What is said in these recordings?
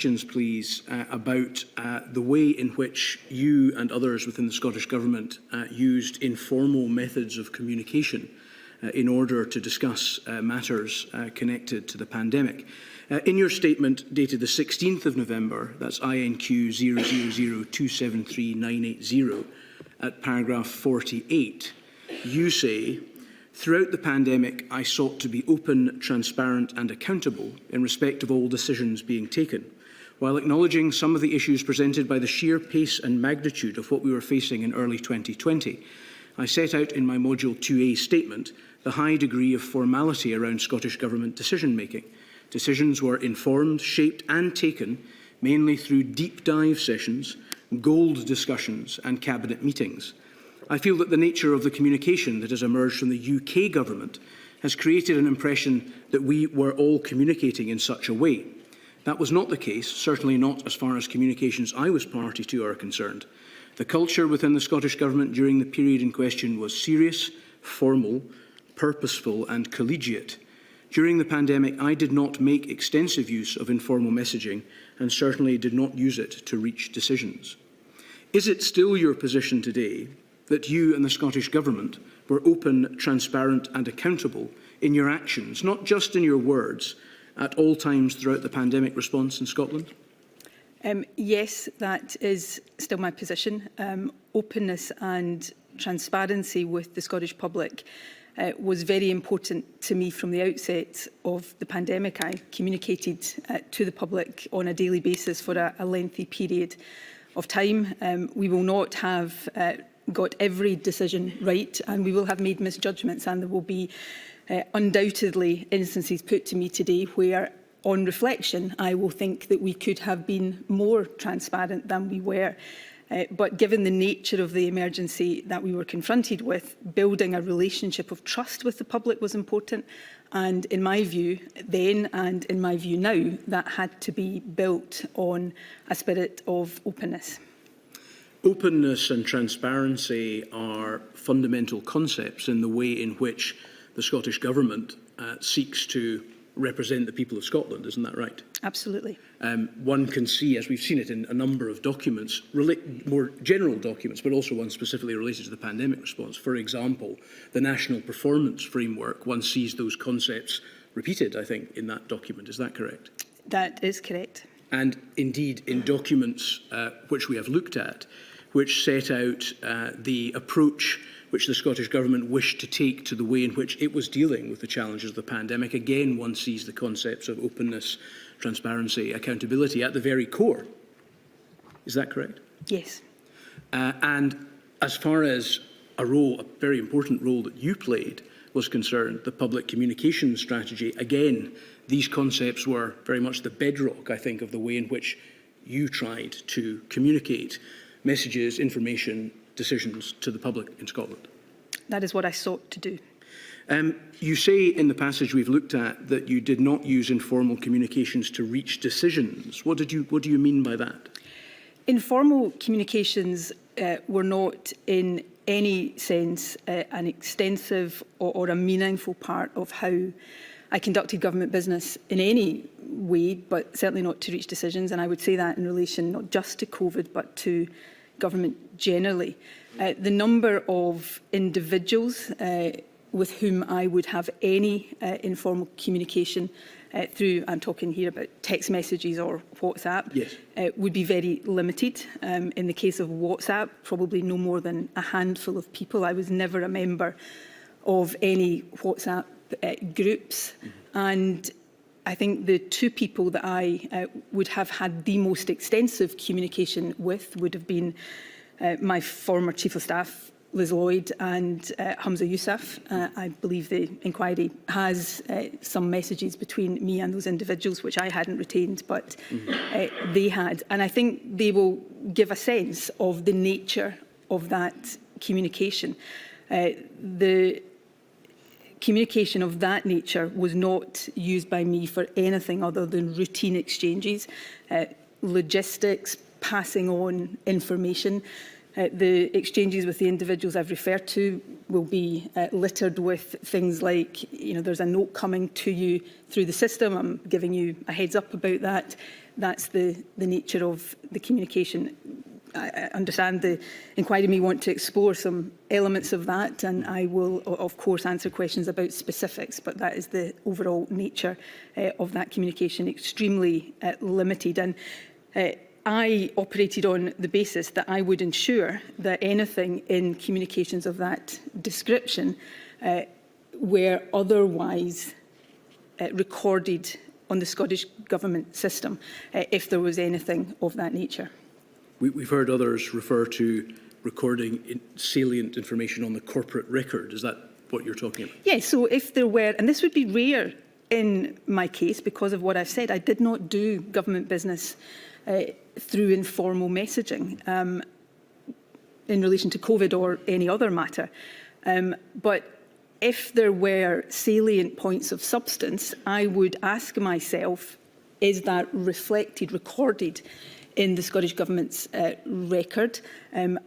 please, about the way in which you and others within the Scottish Government used informal methods of communication in order to discuss matters connected to the pandemic. In your statement dated the 16th of November, that's INQ 00027390, at paragraph 48, you say, "Throughout the pandemic, I sought to be open, transparent and accountable in respect of all decisions being taken. While acknowledging some of the issues presented by the sheer pace and magnitude of what we were facing in early 2020, I set out in my Module 2A statement the high degree of formality around Scottish Government decision-making. Decisions were informed, shaped and taken mainly through deep dive sessions, gold discussions and cabinet meetings. I feel that the nature of the communication that has emerged from the UK Government has created an impression that we were all communicating in such a way. That was not the case, certainly not as far as communications I was party to are concerned. The culture within the Scottish Government during the period in question was serious, formal, purposeful and collegiate. During the pandemic, I did not make extensive use of informal messaging and certainly did not use it to reach decisions. Is it still your position today that you and the Scottish Government were open, transparent and accountable in your actions, not just in your words, at all times throughout the pandemic response in Scotland? Yes, that is still my position. Openness and transparency with the Scottish public was very important to me from the outset of the pandemic. I communicated to the public on a daily basis for a lengthy period of time. We will not have got every decision right, and we will have made misjudgments, and there will be undoubtedly instances put to me today where, on reflection, I will think that we could have been more transparent than we were. But given the nature of the emergency that we were confronted with, building a relationship of trust with the public was important. And in my view then, and in my view now, that had to be built on a spirit of openness. Openness and transparency are fundamental concepts in the way in which the Scottish Government seeks to represent the people of Scotland, isn't that right? Absolutely. One can see, as we've seen it in a number of documents, more general documents, but also one specifically related to the pandemic response. For example, the National Performance Framework, one sees those concepts repeated, I think, in that document. Is that correct? That is correct. And indeed, in documents which we have looked at, which set out the approach which the Scottish Government wished to take to the way in which it was dealing with the challenges of the pandemic. Again, one sees the concepts of openness, transparency, accountability at the very core. Is that correct? Yes. And as far as a very important role that you played was concerned, the public communications strategy, again, these concepts were very much the bedrock, I think, of the way in which you tried to communicate messages, information, decisions to the public in Scotland. That is what I sought to do. You say in the passage we've looked at that you did not use informal communications to reach decisions. What do you mean by that? Informal communications were not in any sense an extensive or a meaningful part of how I conducted government business in any way, but certainly not to reach decisions. And I would say that in relation not just to COVID, but to government generally. The number of individuals with whom I would have any informal communication through, I'm talking here about text messages or WhatsApp, yes, would be very limited. In the case of WhatsApp, probably no more than a handful of people. I was never a member of any WhatsApp groups. And I think the two people that I would have had the most extensive communication with would have been my former Chief of Staff, Liz Lloyd, and Humza Yousaf. I believe the inquiry has some messages between me and those individuals, which I hadn't retained, but they had. And I think they will give a sense of the nature of that communication. The communication of that nature was not used by me for anything other than routine exchanges, logistics, passing on information. The exchanges with the individuals I've referred to will be littered with things like, there's a note coming to you through the system, I'm giving you a heads up about that. that's the nature of the communication. I understand the inquiry may want to explore some elements of that, and I will, of course, answer questions about specifics, but that is the overall nature of that communication, extremely limited. And I operated on the basis that I would ensure that anything in communications of that description were otherwise recorded on the Scottish Government system, if there was anything of that nature. We've heard others refer to recording salient information on the corporate record. Is that what you're talking about? Yes, so if there were, and this would be rare in my case because of what I've said, I did not do government business through informal messaging in relation to COVID or any other matter. But if there were salient points of substance, I would ask myself, is that reflected, recorded in the Scottish Government's record,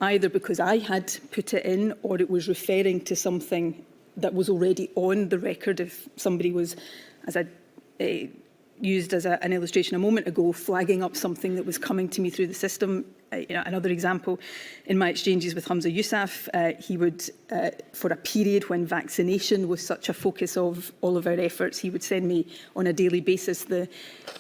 either because I had put it in or it was referring to something that was already on the record. If somebody was, as I used as an illustration a moment ago, flagging up something that was coming to me through the system. Another example, in my exchanges with Humza Yousaf, he would, for a period when vaccination was such a focus of all of our efforts, he would send me on a daily basis the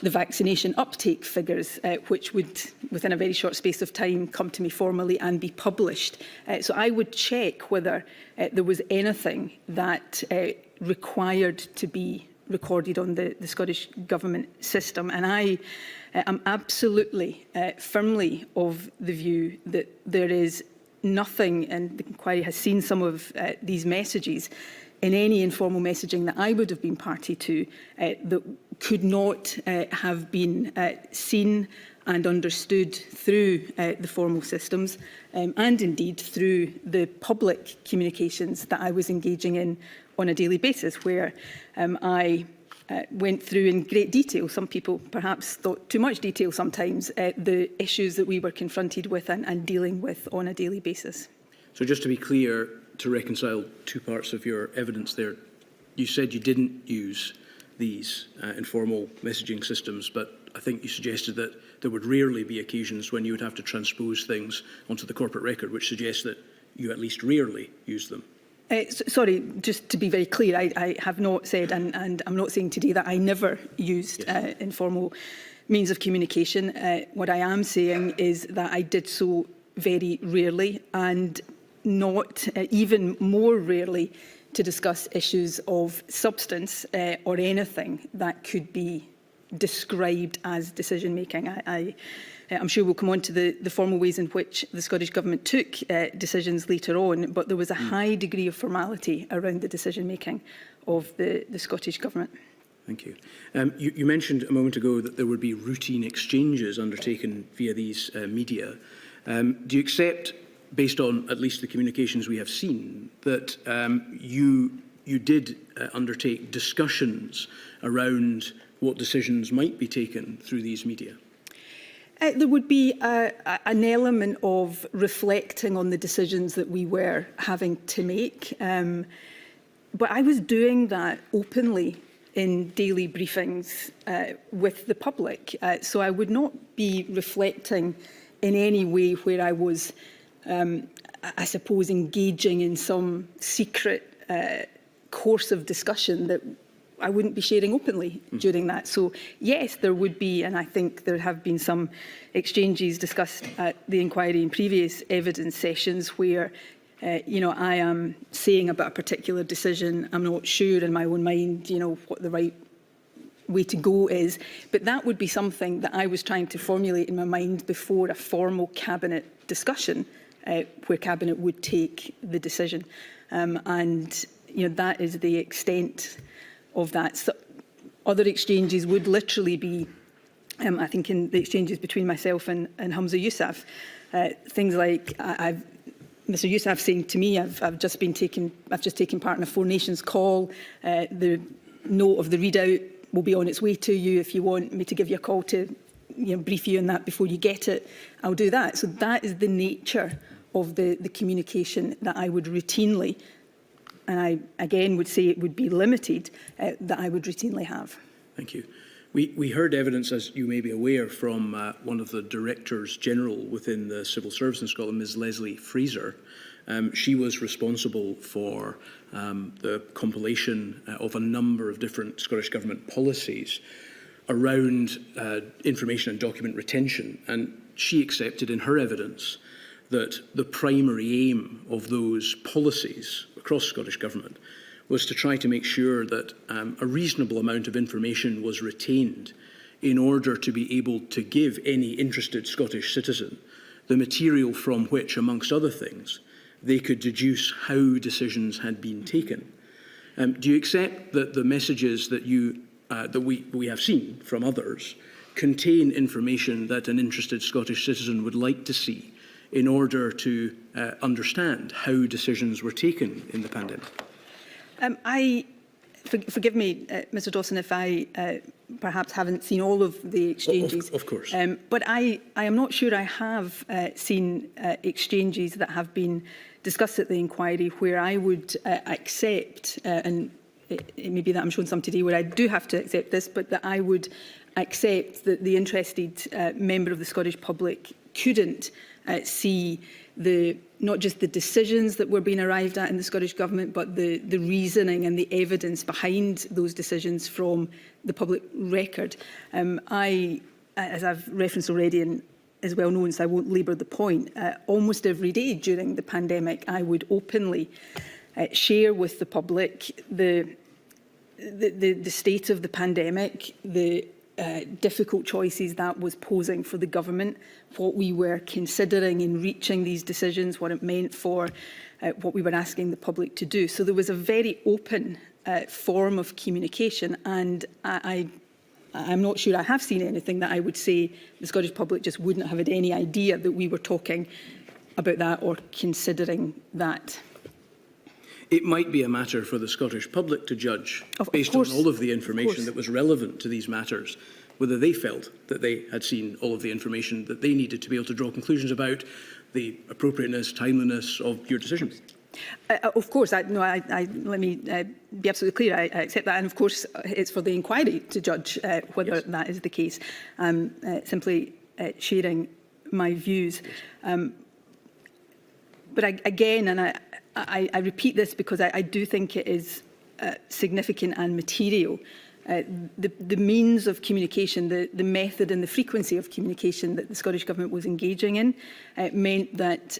vaccination uptake figures, which would, within a very short space of time, come to me formally and be published. So I would check whether there was anything that required to be recorded on the Scottish Government system. And I am absolutely firmly of the view that there is nothing, and the inquiry has seen some of these messages, in any informal messaging that I would have been party to that could not have been seen and understood through the formal systems and indeed through the public communications that I was engaging in on a daily basis, where I went through in great detail, some people perhaps thought too much detail sometimes, the issues that we were confronted with and dealing with on a daily basis. So just to be clear, to reconcile two parts of your evidence there, you said you didn't use these informal messaging systems, but I think you suggested that there would rarely be occasions when you would have to transpose things onto the corporate record, which suggests that you at least rarely use them. Sorry, just to be very clear, I have not said, and I'm not saying today that I never used informal means of communication. What I am saying is that I did so very rarely, and not even more rarely to discuss issues of substance or anything that could be described as decision-making. I'm sure we'll come on to the formal ways in which the Scottish Government took decisions later on, but there was a high degree of formality around the decision-making of the Scottish Government. Thank you. You mentioned a moment ago that there would be routine exchanges undertaken via these media. Do you accept, based on at least the communications we have seen, that you did undertake discussions around what decisions might be taken through these media? There would be an element of reflecting on the decisions that we were having to make. But I was doing that openly in daily briefings with the public. So I would not be reflecting in any way where I was, I suppose, engaging in some secret course of discussion that I wouldn't be sharing openly during that. So yes, there would be, and I think there have been some exchanges discussed at the inquiry in previous evidence sessions where, I am saying about a particular decision, I'm not sure in my own mind, what the right way to go is. But that would be something that I was trying to formulate in my mind before a formal cabinet discussion where cabinet would take the decision. And that is the extent of that. So other exchanges would literally be, I think in the exchanges between myself and Humza Yousaf, things like Mr Yousaf saying to me, I've just taken part in a Four Nations call, the note of the readout will be on its way to you. If you want me to give you a call to brief you on that before you get it, I'll do that. So that is the nature of the communication that I would routinely, and I again would say it would be limited, that I would routinely have. Thank you. We heard evidence, as you may be aware, from one of the Directors General within the Civil Service in Scotland, Ms Leslie Fraser. She was responsible for the compilation of a number of different Scottish Government policies around information and document retention, and she accepted in her evidence that the primary aim of those policies across Scottish Government was to try to make sure that a reasonable amount of information was retained in order to be able to give any interested Scottish citizen the material from which, amongst other things, they could deduce how decisions had been taken. Do you accept that the messages that we have seen from others contain information that an interested Scottish citizen would like to see in order to understand how decisions were taken in the pandemic? Forgive me, Mr Dawson, if I perhaps haven't seen all of the exchanges. Of course. But I am not sure I have seen exchanges that have been discussed at the inquiry where I would accept, and it may be that I'm showing some today where I do have to accept this, but that I would accept that the interested member of the Scottish public couldn't see not just the decisions that were being arrived at in the Scottish Government, but the reasoning and the evidence behind those decisions from the public record. As I've referenced already and is well known, so I won't labour the point, almost every day during the pandemic I would openly share with the public the state of the pandemic, the difficult choices that was posing for the government, what we were considering in reaching these decisions, what it meant for what we were asking the public to do. So there was a very open form of communication, and I'm not sure I have seen anything that I would say the Scottish public just wouldn't have had any idea that we were talking about that or considering that. It might be a matter for the Scottish public to judge, based on all of the information that was relevant to these matters, whether they felt that they had seen all of the information that they needed to be able to draw conclusions about the appropriateness, timeliness of your decisions. Of course, let me be absolutely clear, I accept that, and of course it's for the inquiry to judge whether that is the case. Simply sharing my views. But again, I repeat this because I do think it is significant and material. The means of communication, the method and the frequency of communication that the Scottish Government was engaging in meant that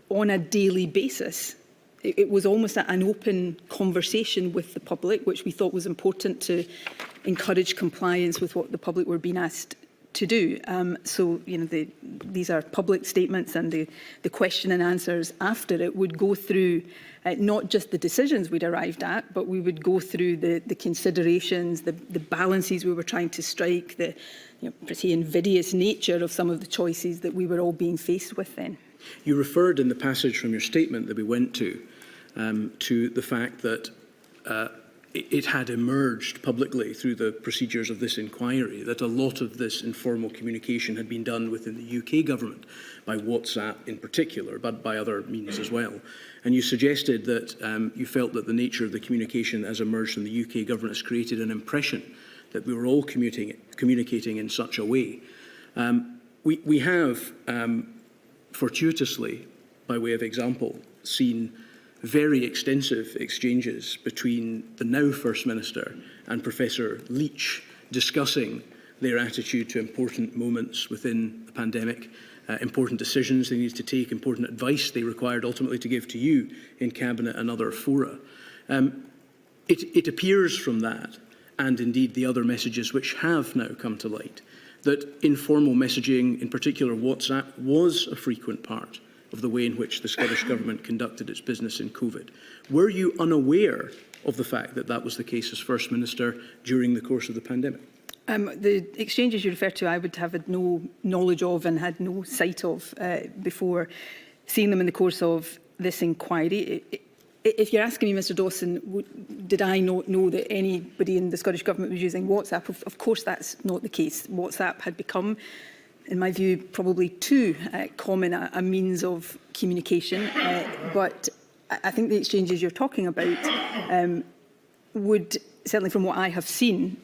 on a daily basis, it was almost an open conversation with the public, which we thought was important to encourage compliance with what the public were being asked to do. So, you know, these are public statements, and the question and answers after it would go through not just the decisions we'd arrived at, but we would go through the considerations, the balances we were trying to strike, the pretty invidious nature of some of the choices that we were all being faced with then. You referred in the passage from your statement that we went to the fact that it had emerged publicly through the procedures of this inquiry that a lot of this informal communication had been done within the UK government, by WhatsApp in particular, but by other means as well. And you suggested that you felt that the nature of the communication as emerged from the UK government has created an impression that we were all communicating in such a way. We have, fortuitously, by way of example, seen very extensive exchanges between the now First Minister and Professor Leach discussing their attitude to important moments within the pandemic, important decisions they needed to take, important advice they required ultimately to give to you in Cabinet and other fora. It appears from that, and indeed the other messages which have now come to light, that informal messaging, in particular WhatsApp, was a frequent part of the way in which the Scottish Government conducted its business in COVID. Were you unaware of the fact that that was the case as First Minister during the course of the pandemic? The exchanges you refer to, I would have had no knowledge of and had no sight of before seeing them in the course of this inquiry. If you're asking me, Mr Dawson, did I not know that anybody in the Scottish Government was using WhatsApp? Of course that's not the case. WhatsApp had become, in my view, probably too common a means of communication. But I think the exchanges you're talking about would certainly from what I have seen,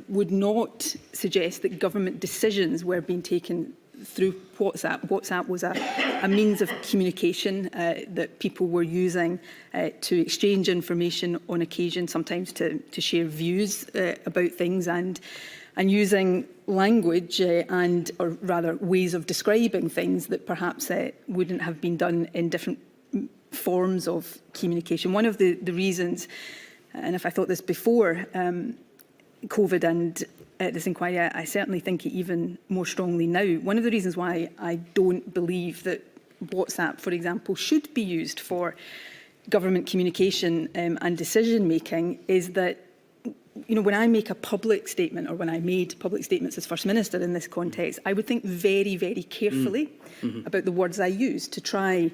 would not suggest that government decisions were being taken through WhatsApp. WhatsApp was a means of communication that people were using to exchange information on occasion, sometimes to share views about things, and using language or rather ways of describing things that perhaps wouldn't have been done in different forms of communication. One of the reasons, and if I thought this before COVID and this inquiry, I certainly think it even more strongly now. One of the reasons why I don't believe that WhatsApp, for example, should be used for government communication and decision making is that, you know, when I make a public statement, or when I made public statements as First Minister in this context, I would think very, very carefully about the words I use to try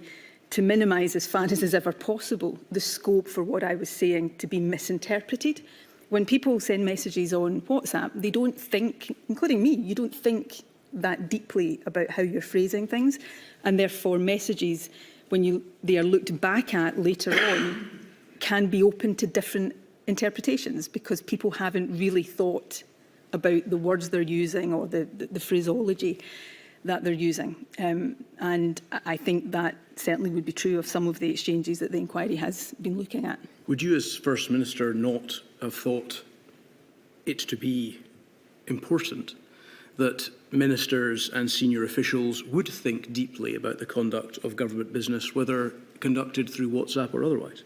to minimise as far as is ever possible the scope for what I was saying to be misinterpreted. When people send messages on WhatsApp, they don't think, including me, you don't think that deeply about how you're phrasing things, and therefore messages, when they are looked back at later on, can be open to different interpretations because people haven't really thought about the words they're using or the phraseology that they're using. And I think that certainly would be true of some of the exchanges that the inquiry has been looking at. Would you, as First Minister, not have thought it to be important that ministers and senior officials would think deeply about the conduct of government business, whether conducted through WhatsApp or otherwise?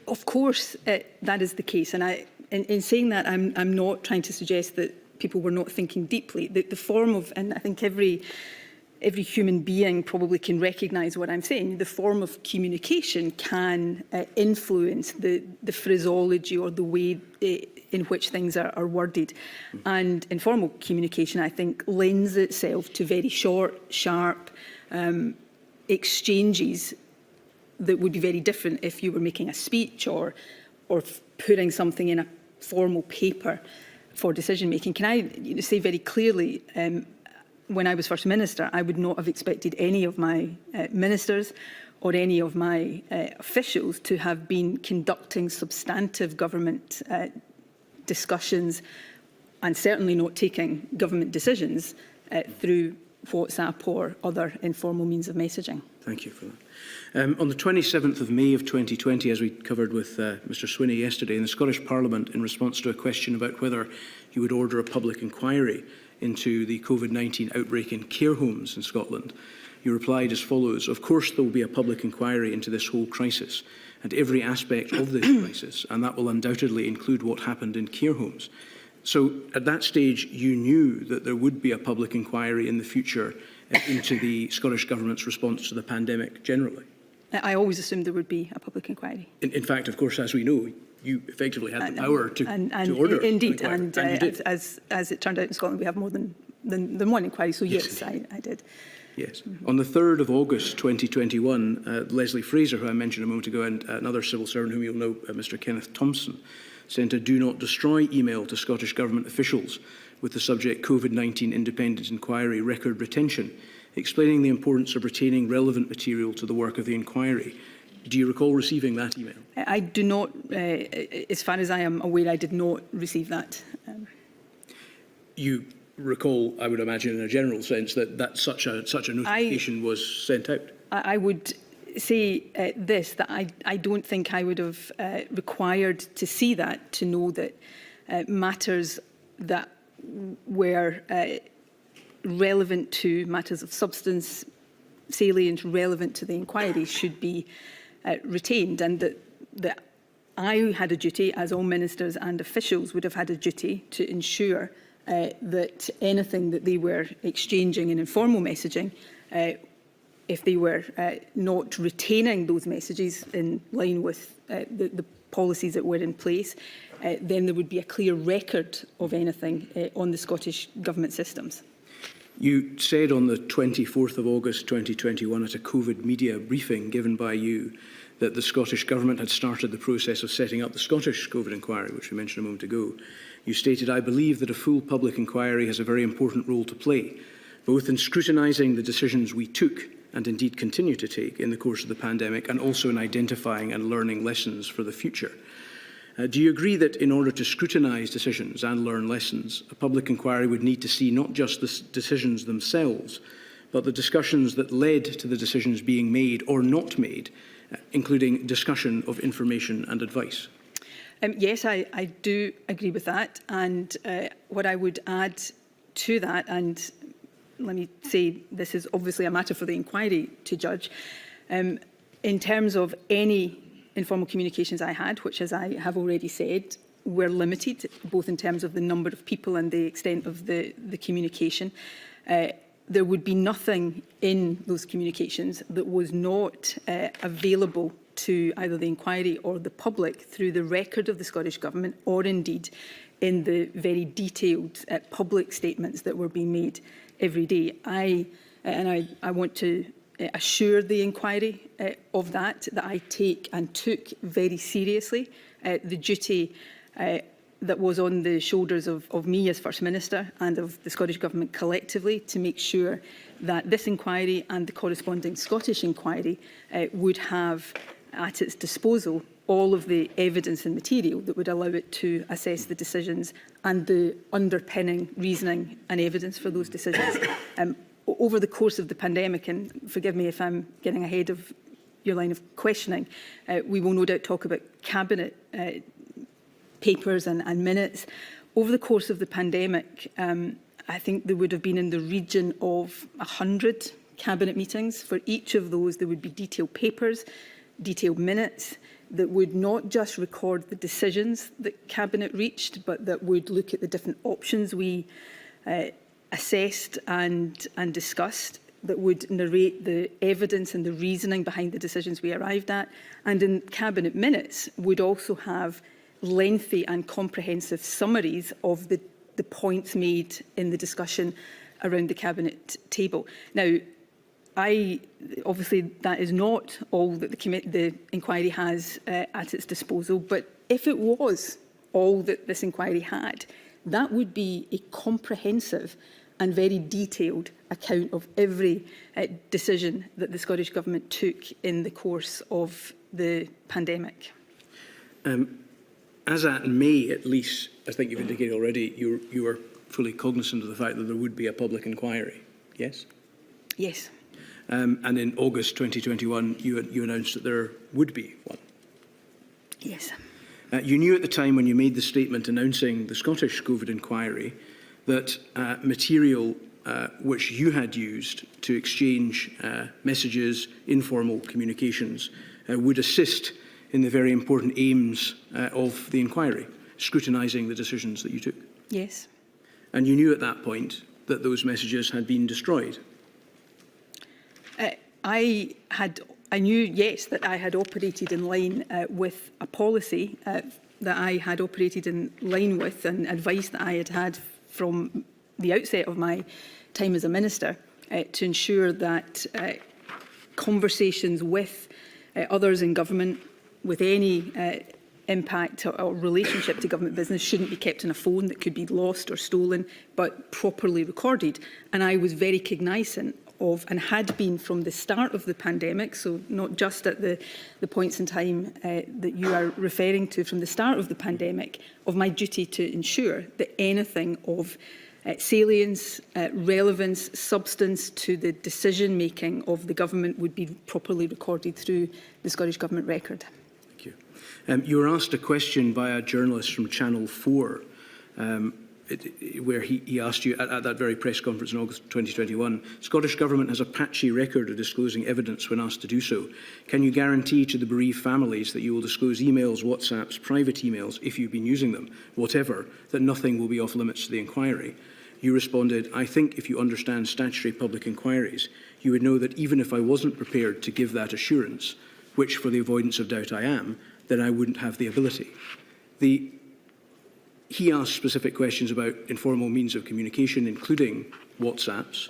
Of course, that is the case. And in saying that, I'm not trying to suggest that people were not thinking deeply. The form of, and I think every human being probably can recognise what I'm saying, the form of communication can influence the phraseology or the way in which things are worded. And informal communication, I think, lends itself to very short, sharp exchanges that would be very different if you were making a speech or putting something in a formal paper for decision making. Can I say very clearly, when I was First Minister, I would not have expected any of my ministers or any of my officials to have been conducting substantive government discussions, and certainly not taking government decisions through WhatsApp or other informal means of messaging. Thank you for that. On the 27th of May of 2020, as we covered with Mr Swinney yesterday, in the Scottish Parliament, in response to a question about whether he would order a public inquiry into the COVID-19 outbreak in care homes in Scotland, you replied as follows: "Of course there will be a public inquiry into this whole crisis and every aspect of this crisis, and that will undoubtedly include what happened in care homes." So at that stage, you knew that there would be a public inquiry in the future into the Scottish Government's response to the pandemic generally? I always assumed there would be a public inquiry. In fact, of course, as we know, you effectively had the power to order. Indeed, an inquiry, and you did. As it turned out in Scotland, we have more than one inquiry, so yes, I did. Yes. On the 3rd of August 2021, Leslie Fraser, who I mentioned a moment ago, and another civil servant whom you'll know, Mr Kenneth Thompson, sent a do not destroy email to Scottish Government officials with the subject COVID-19 Independent Inquiry Record Retention, explaining the importance of retaining relevant material to the work of the inquiry. Do you recall receiving that email? I do not, as far as I am aware, I did not receive that. You recall, I would imagine in a general sense, that such a notification was sent out? I would say that I don't think I would have required to see that, to know that matters that were relevant to matters of substance, salient, relevant to the inquiry, should be retained, and that I had a duty, as all ministers and officials would have had a duty, to ensure that anything that they were exchanging in informal messaging, if they were not retaining those messages in line with the policies that were in place, then there would be a clear record of anything on the Scottish Government systems. You said on the 24th of August 2021 at a COVID media briefing given by you that the Scottish Government had started the process of setting up the Scottish COVID inquiry, which we mentioned a moment ago. You stated, "I believe that a full public inquiry has a very important role to play, both in scrutinising the decisions we took and indeed continue to take in the course of the pandemic, and also in identifying and learning lessons for the future." Do you agree that in order to scrutinise decisions and learn lessons, a public inquiry would need to see not just the decisions themselves, but the discussions that led to the decisions being made or not made, including discussion of information and advice? Yes, I do agree with that. And what I would add to that, and let me say this is obviously a matter for the inquiry to judge, in terms of any informal communications I had, which, as I have already said, were limited, both in terms of the number of people and the extent of the communication. There would be nothing in those communications that was not available to either the inquiry or the public through the record of the Scottish Government, or indeed in the very detailed public statements that were being made every day. I want to assure the inquiry of that I take and took very seriously the duty that was on the shoulders of me as First Minister and of the Scottish Government collectively to make sure that this inquiry and the corresponding Scottish inquiry would have at its disposal all of the evidence and material that would allow it to assess the decisions and the underpinning reasoning and evidence for those decisions. Over the course of the pandemic, and forgive me if I'm getting ahead of your line of questioning, we will no doubt talk about cabinet papers and minutes. Over the course of the pandemic, I think there would have been in the region of 100 cabinet meetings. For each of those, there would be detailed papers, detailed minutes that would not just record the decisions that cabinet reached, but that would look at the different options we assessed and discussed, that would narrate the evidence and the reasoning behind the decisions we arrived at, and in cabinet minutes would also have lengthy and comprehensive summaries of the points made in the discussion around the cabinet table. Now, obviously that is not all that the inquiry has at its disposal, but if it was all that this inquiry had, that would be a comprehensive and very detailed account of every decision that the Scottish Government took in the course of the pandemic. As at May, at least, I think you've indicated already, you were fully cognizant of the fact that there would be a public inquiry, yes? Yes. And in August 2021, you announced that there would be one. Yes. You knew at the time when you made the statement announcing the Scottish COVID inquiry that material which you had used to exchange messages, informal communications, would assist in the very important aims of the inquiry, scrutinising the decisions that you took. Yes. And you knew at that point that those messages had been destroyed. I knew, yes, that I had operated in line with a policy that I had operated in line with, and advice that I had had from the outset of my time as a minister to ensure that conversations with others in government with any impact or relationship to government business shouldn't be kept on a phone that could be lost or stolen, but properly recorded. And I was very cognizant of, and had been from the start of the pandemic, so not just at the points in time that you are referring to, from the start of the pandemic, of my duty to ensure that anything of salience, relevance, substance to the decision-making of the government would be properly recorded through the Scottish Government record. Thank you. You were asked a question by a journalist from Channel 4 where he asked you at that very press conference in August 2021, Scottish Government has a patchy record of disclosing evidence when asked to do so. Can you guarantee to the bereaved families that you will disclose emails, WhatsApps, private emails, if you've been using them, whatever, that nothing will be off limits to the inquiry? You responded, I think if you understand statutory public inquiries, you would know that even if I wasn't prepared to give that assurance, which for the avoidance of doubt I am, then I wouldn't have the ability. He asked specific questions about informal means of communication, including WhatsApps,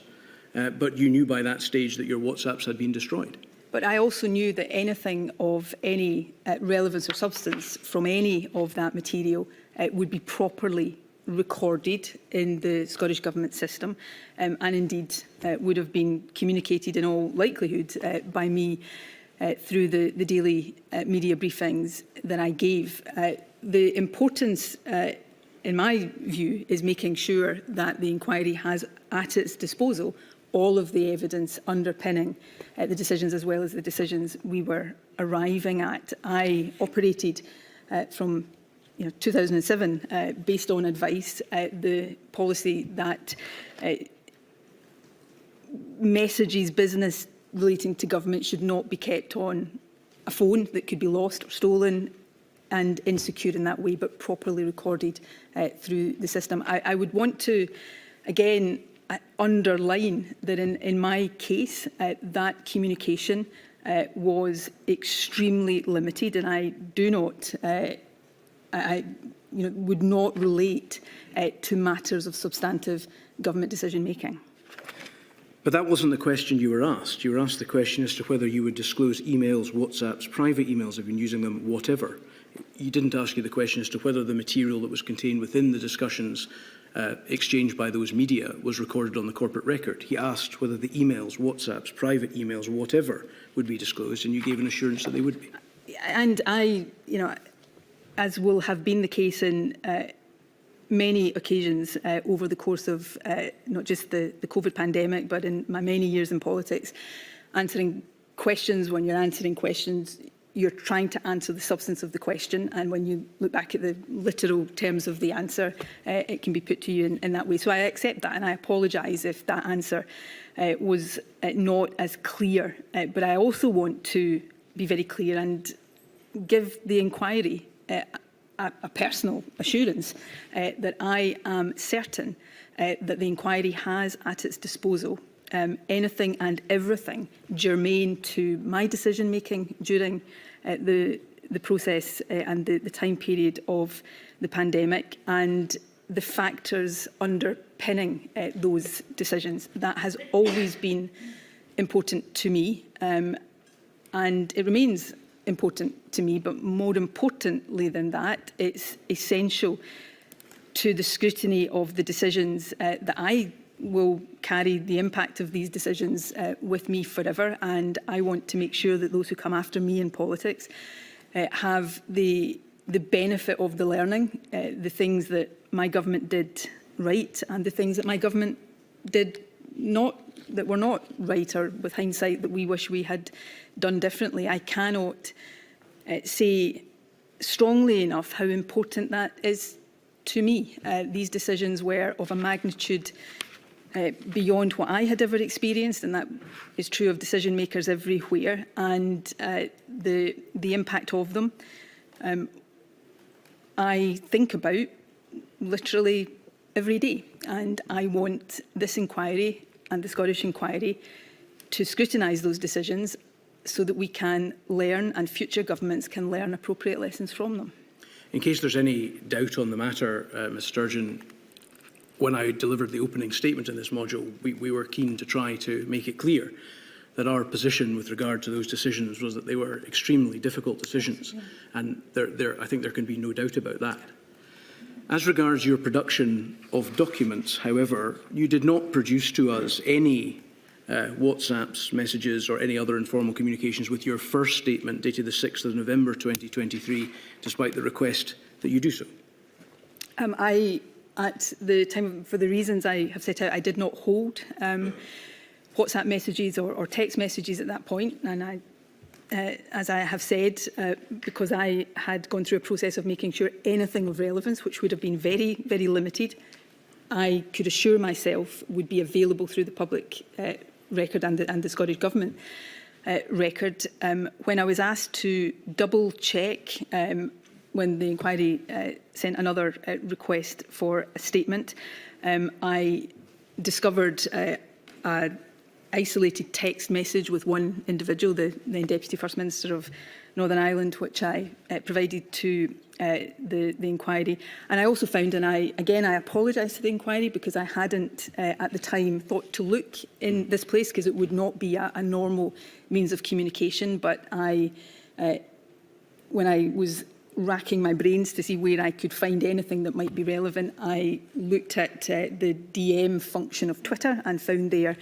but you knew by that stage that your WhatsApps had been destroyed. But I also knew that anything of any relevance or substance from any of that material would be properly recorded in the Scottish Government system, and indeed would have been communicated in all likelihood by me through the daily media briefings that I gave. The importance, in my view, is making sure that the inquiry has at its disposal all of the evidence underpinning the decisions as well as the decisions we were arriving at. I operated from 2007 based on advice, the policy that messages, business relating to government should not be kept on a phone that could be lost or stolen and insecure in that way, but properly recorded through the system. I would want to, again, underline that in my case, that communication was extremely limited, and I do not, would not relate to matters of substantive government decision making. But that wasn't the question you were asked. You were asked the question as to whether you would disclose emails, WhatsApps, private emails, if you've been using them, whatever. He didn't ask you the question as to whether the material that was contained within the discussions exchanged by those media was recorded on the corporate record. He asked whether the emails, WhatsApps, private emails, whatever, would be disclosed, and you gave an assurance that they would be. And I, as will have been the case in many occasions over the course of not just the COVID pandemic, but in my many years in politics, answering questions. When you're answering questions, you're trying to answer the substance of the question, and when you look back at the literal terms of the answer, it can be put to you in that way. So I accept that, and I apologise if that answer was not as clear. But I also want to be very clear and give the inquiry a personal assurance that I am certain that the inquiry has at its disposal anything and everything germane to my decision making during the process and the time period of the pandemic, and the factors underpinning those decisions. That has always been important to me, and it remains important to me, but more importantly than that, it's essential to the scrutiny of the decisions that I will carry the impact of these decisions with me forever, and I want to make sure that those who come after me in politics have the benefit of the learning, the things that my government did right and the things that my government did not, that were not right, or with hindsight that we wish we had done differently. I cannot say strongly enough how important that is to me. These decisions were of a magnitude beyond what I had ever experienced, and that is true of decision makers everywhere, and the impact of them I think about literally every day, and I want this inquiry and the Scottish inquiry to scrutinise those decisions so that we can learn and future governments can learn appropriate lessons from them. In case there's any doubt on the matter, Ms Sturgeon, when I delivered the opening statement in this module, we were keen to try to make it clear that our position with regard to those decisions was that they were extremely difficult decisions, and I think there can be no doubt about that. As regards your production of documents, however, you did not produce to us any WhatsApps, messages or any other informal communications with your first statement dated the 6th of November 2023, despite the request that you do so. At the time, for the reasons I have set out, I did not hold WhatsApp messages or text messages at that point, and as I have said, because I had gone through a process of making sure anything of relevance, which would have been very, very limited, I could assure myself would be available through the public record and the Scottish Government record. When I was asked to double check when the inquiry sent another request for a statement, I discovered an isolated text message with one individual, the then Deputy First Minister of Northern Ireland, which I provided to the inquiry. And I also found, and I apologise to the inquiry because I hadn't at the time thought to look in this place because it would not be a normal means of communication. But when I was racking my brains to see where I could find anything that might be relevant, I looked at the DM function of Twitter and found there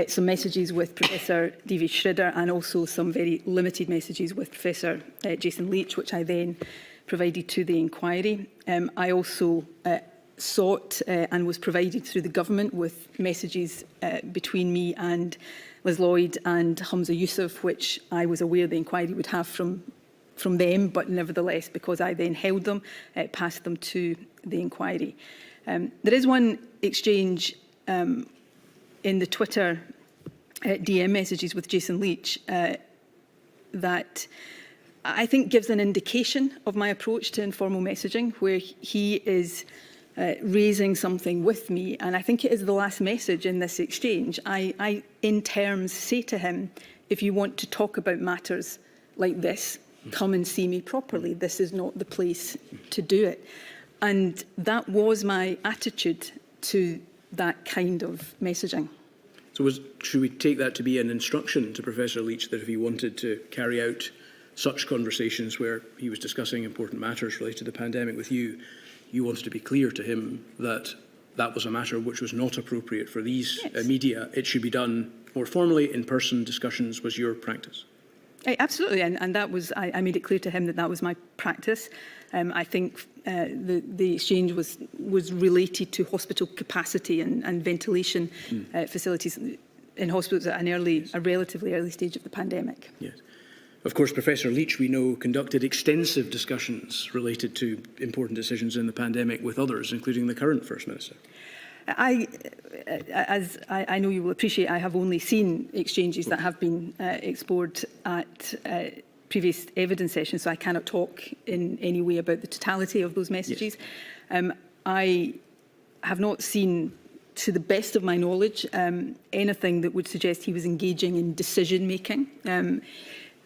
some messages with Professor David Schridder and also some very limited messages with Professor Jason Leach, which I then provided to the inquiry. I also sought and was provided through the government with messages between me and Liz Lloyd and Humza Yousaf, which I was aware the inquiry would have from them, but nevertheless, because I then held them, passed them to the inquiry. There is one exchange in the Twitter DM messages with Jason Leach that I think gives an indication of my approach to informal messaging, where he is raising something with me, and I think it is the last message in this exchange. I in terms, say to him, if you want to talk about matters like this, come and see me properly. This is not the place to do it. And that was my attitude to that kind of messaging. So should we take that to be an instruction to Professor Leach that if he wanted to carry out such conversations where he was discussing important matters related to the pandemic with you, you wanted to be clear to him that that was a matter which was not appropriate for these media? It should be done more formally, in person. Discussions was your practice? Absolutely, and that was, I made it clear to him that that was my practice. I think the exchange was related to hospital capacity and ventilation facilities in hospitals at a relatively early stage of the pandemic. Yes. Of course, Professor Leach, we know, conducted extensive discussions related to important decisions in the pandemic with others, including the current First Minister. As I know you will appreciate, I have only seen exchanges that have been explored at previous evidence sessions, so I cannot talk in any way about the totality of those messages. Yes. I have not seen, to the best of my knowledge, anything that would suggest he was engaging in decision-making.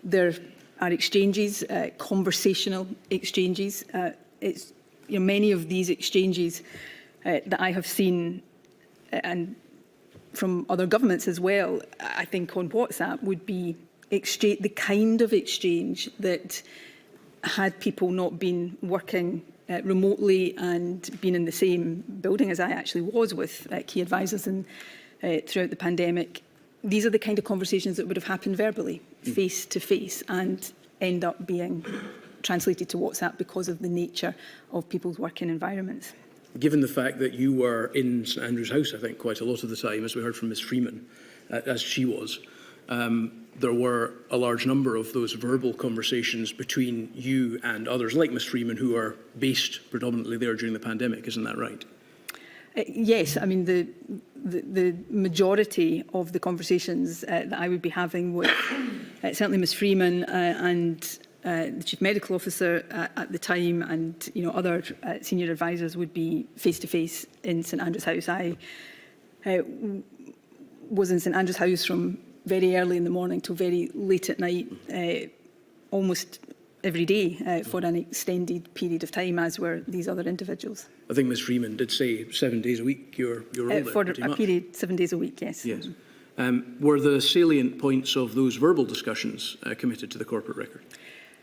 There are exchanges, conversational exchanges. It's, many of these exchanges that I have seen, and from other governments as well, I think on WhatsApp would be the kind of exchange that, had people not been working remotely and been in the same building as I actually was with key advisors throughout the pandemic, these are the kind of conversations that would have happened verbally, face to face, and end up being translated to WhatsApp because of the nature of people's working environments. Given the fact that you were in St Andrew's House, I think, quite a lot of the time, as we heard from Ms Freeman, as she was, there were a large number of those verbal conversations between you and others, like Ms Freeman, who are based predominantly there during the pandemic. Isn't that right? Yes, I mean, the majority of the conversations that I would be having with certainly Ms Freeman and the Chief Medical Officer at the time, and other senior advisors would be face-to-face in St Andrew's House. I was in St Andrew's House from very early in the morning till very late at night, almost every day for an extended period of time, as were these other individuals. I think Ms Freeman did say 7 days a week you're all there, for pretty a much. Period, 7 days a week, yes. Yes. Were the salient points of those verbal discussions committed to the corporate record?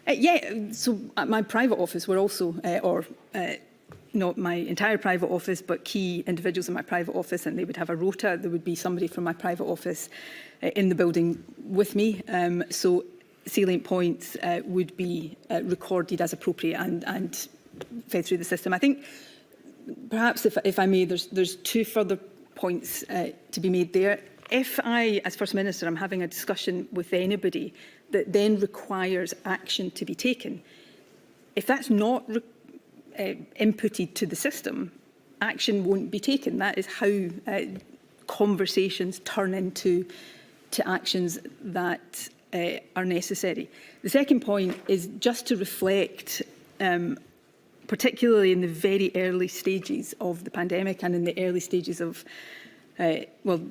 Yeah, so at my private office were also, not my entire private office, but key individuals in my private office, and they would have a rota. There would be somebody from my private office in the building with me. So salient points would be recorded as appropriate and fed through the system. I think perhaps, if I may, there's two further points to be made there. If I, as First Minister, am having a discussion with anybody that then requires action to be taken, if that's not inputted to the system, action won't be taken. That is how conversations turn into actions that are necessary. The second point is just to reflect, particularly in the very early stages of the pandemic and in the early stages of, well,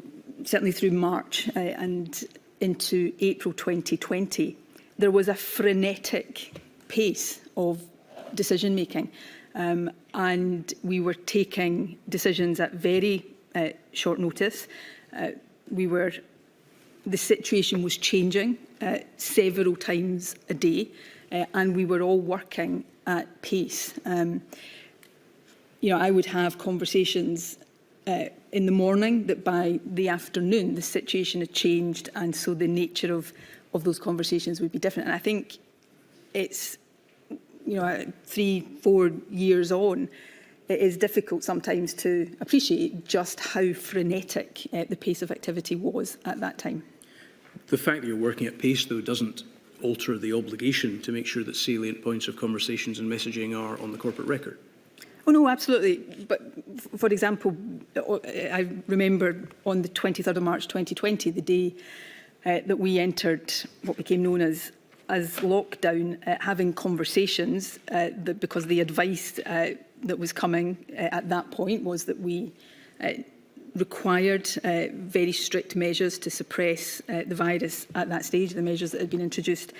certainly through March and into April 2020, there was a frenetic pace of decision-making, and we were taking decisions at very short notice. The situation was changing several times a day, and we were all working at pace. I would have conversations in the morning that by the afternoon the situation had changed, and so the nature of those conversations would be different. And I think it's, 3-4 years on, it is difficult sometimes to appreciate just how frenetic the pace of activity was at that time. The fact that you're working at pace, though, doesn't alter the obligation to make sure that salient points of conversations and messaging are on the corporate record. Oh no, absolutely. But for example, I remember on the 23rd of March 2020, the day that we entered what became known as lockdown, having conversations because the advice that was coming at that point was that we required very strict measures to suppress the virus at that stage. The measures that had been introduced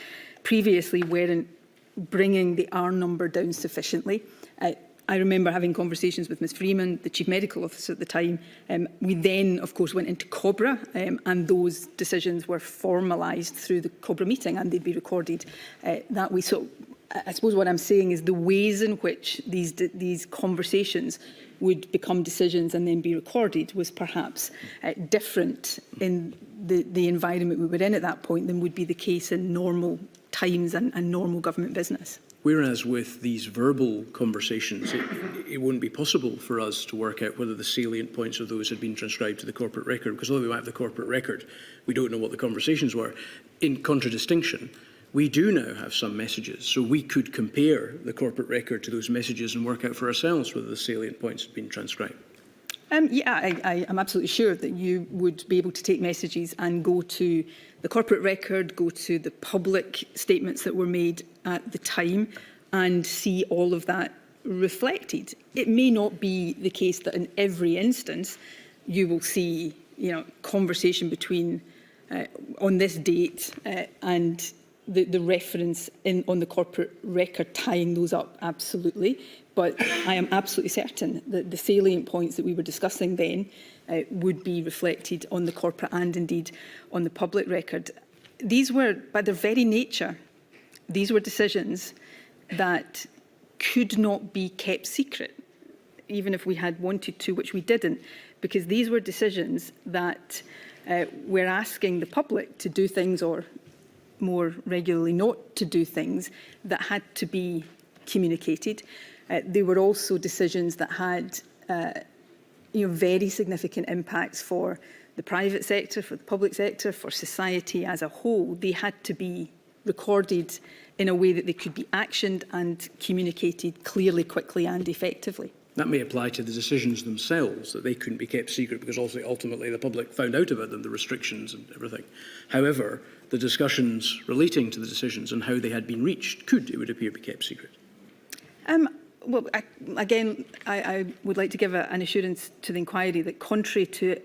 previously weren't bringing the R number down sufficiently. I remember having conversations with Ms Freeman, the Chief Medical Officer at the time. We then, of course, went into COBRA, and those decisions were formalised through the COBRA meeting, and they'd be recorded that way. So I suppose what I'm saying is the ways in which these conversations would become decisions and then be recorded was perhaps different in the environment we were in at that point than would be the case in normal times and normal government business. Whereas with these verbal conversations, it wouldn't be possible for us to work out whether the salient points of those had been transcribed to the corporate record, because although we might have the corporate record, we don't know what the conversations were. In contradistinction, we do now have some messages, so we could compare the corporate record to those messages and work out for ourselves whether the salient points had been transcribed. I am absolutely sure that you would be able to take messages and go to the corporate record, go to the public statements that were made at the time and see all of that reflected. It may not be the case that in every instance you will see, conversation between on this date and the reference on the corporate record tying those up, absolutely. But I am absolutely certain that the salient points that we were discussing then would be reflected on the corporate and indeed on the public record. These were, by their very nature, these were decisions that could not be kept secret, even if we had wanted to, which we didn't, because these were decisions that were asking the public to do things, or more regularly not to do things, that had to be communicated. They were also decisions that had very significant impacts for the private sector, for the public sector, for society as a whole. They had to be recorded in a way that they could be actioned and communicated clearly, quickly and effectively. That may apply to the decisions themselves, that they couldn't be kept secret because also ultimately the public found out about them, the restrictions and everything. However, the discussions relating to the decisions and how they had been reached could, it would appear, be kept secret. Well, I would like to give an assurance to the inquiry that contrary to